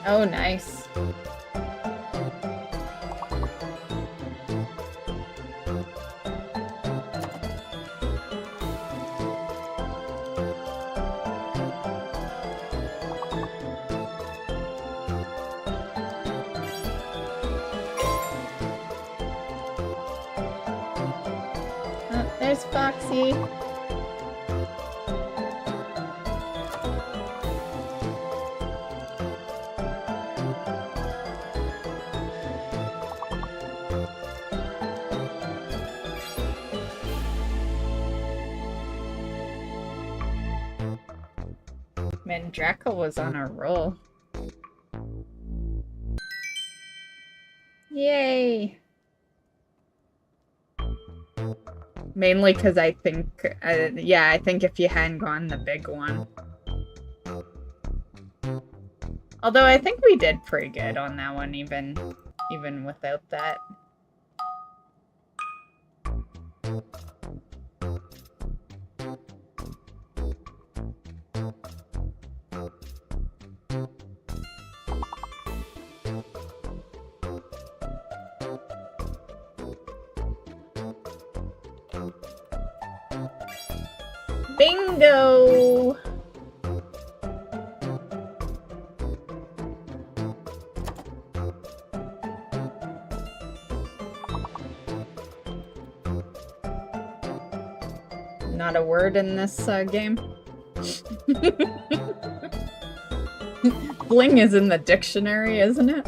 Oh, nice. Oh, there's Foxy. Man, Draco was on a roll. Yay! Mainly because I think, yeah, I think if you hadn't gone the big one. Although I think we did pretty good on that one, even without that. Bingo! not a word in this game. Bling is in the dictionary, isn't it?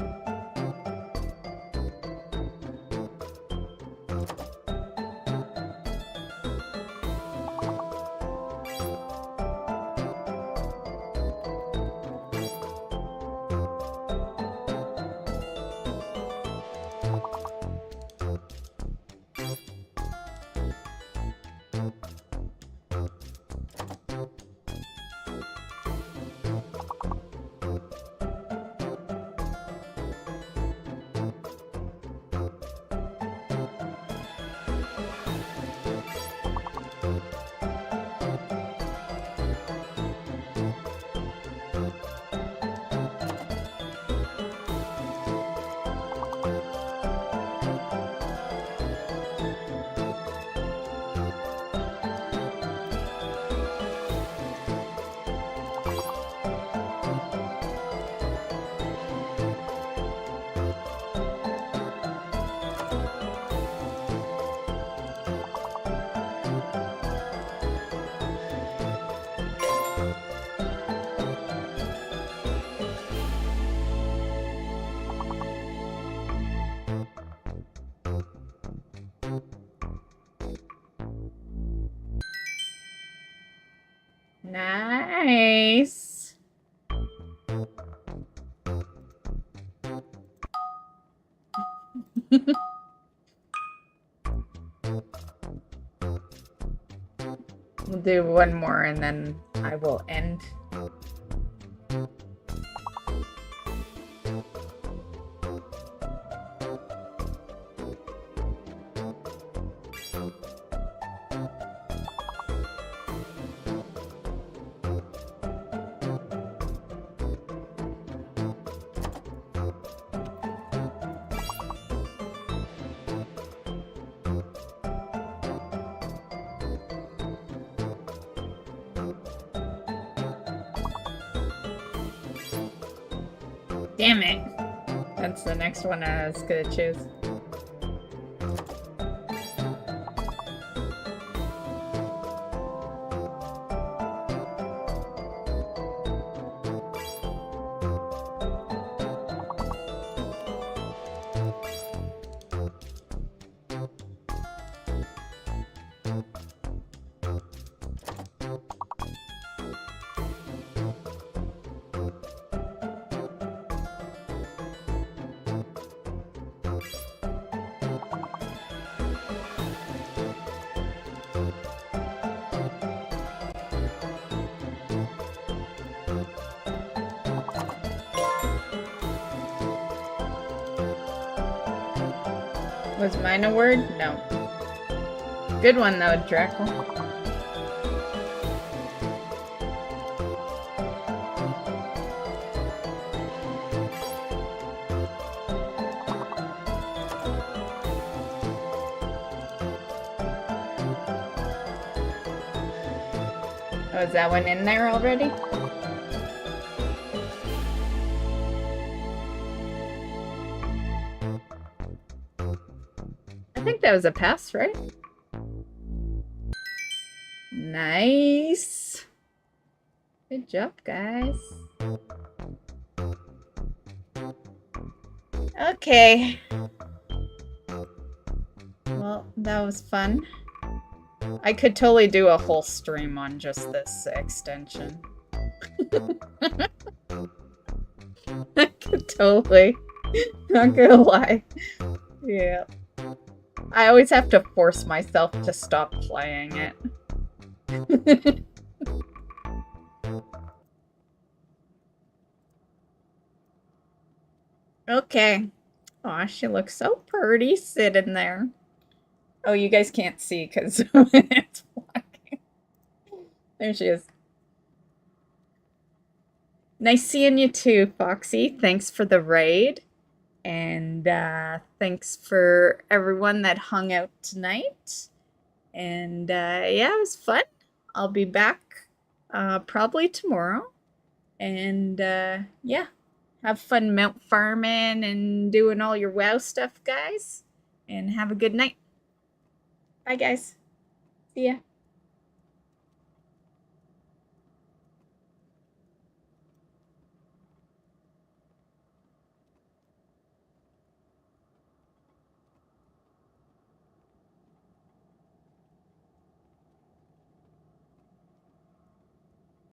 Nice. We'll do one more and then I will end. Damn it. That's the next one I was gonna choose. Was mine a word? No. Good one though, Draco. Oh, is that one in there already? I think that was a pass, right? Nice. Good job, guys. Okay. Well, that was fun. I could totally do a whole stream on just this extension. I could totally. Not gonna lie. Yeah. I always have to force myself to stop playing it. Okay. Aw, she looks so pretty sitting there. Oh, you guys can't see because it's blocking. There she is. Nice seeing you too, Foxy. Thanks for the raid. And thanks for everyone that hung out tonight. And yeah, it was fun. I'll be back probably tomorrow. And yeah, have fun mount farming and doing all your WoW stuff, guys. And have a good night. Bye, guys. See ya.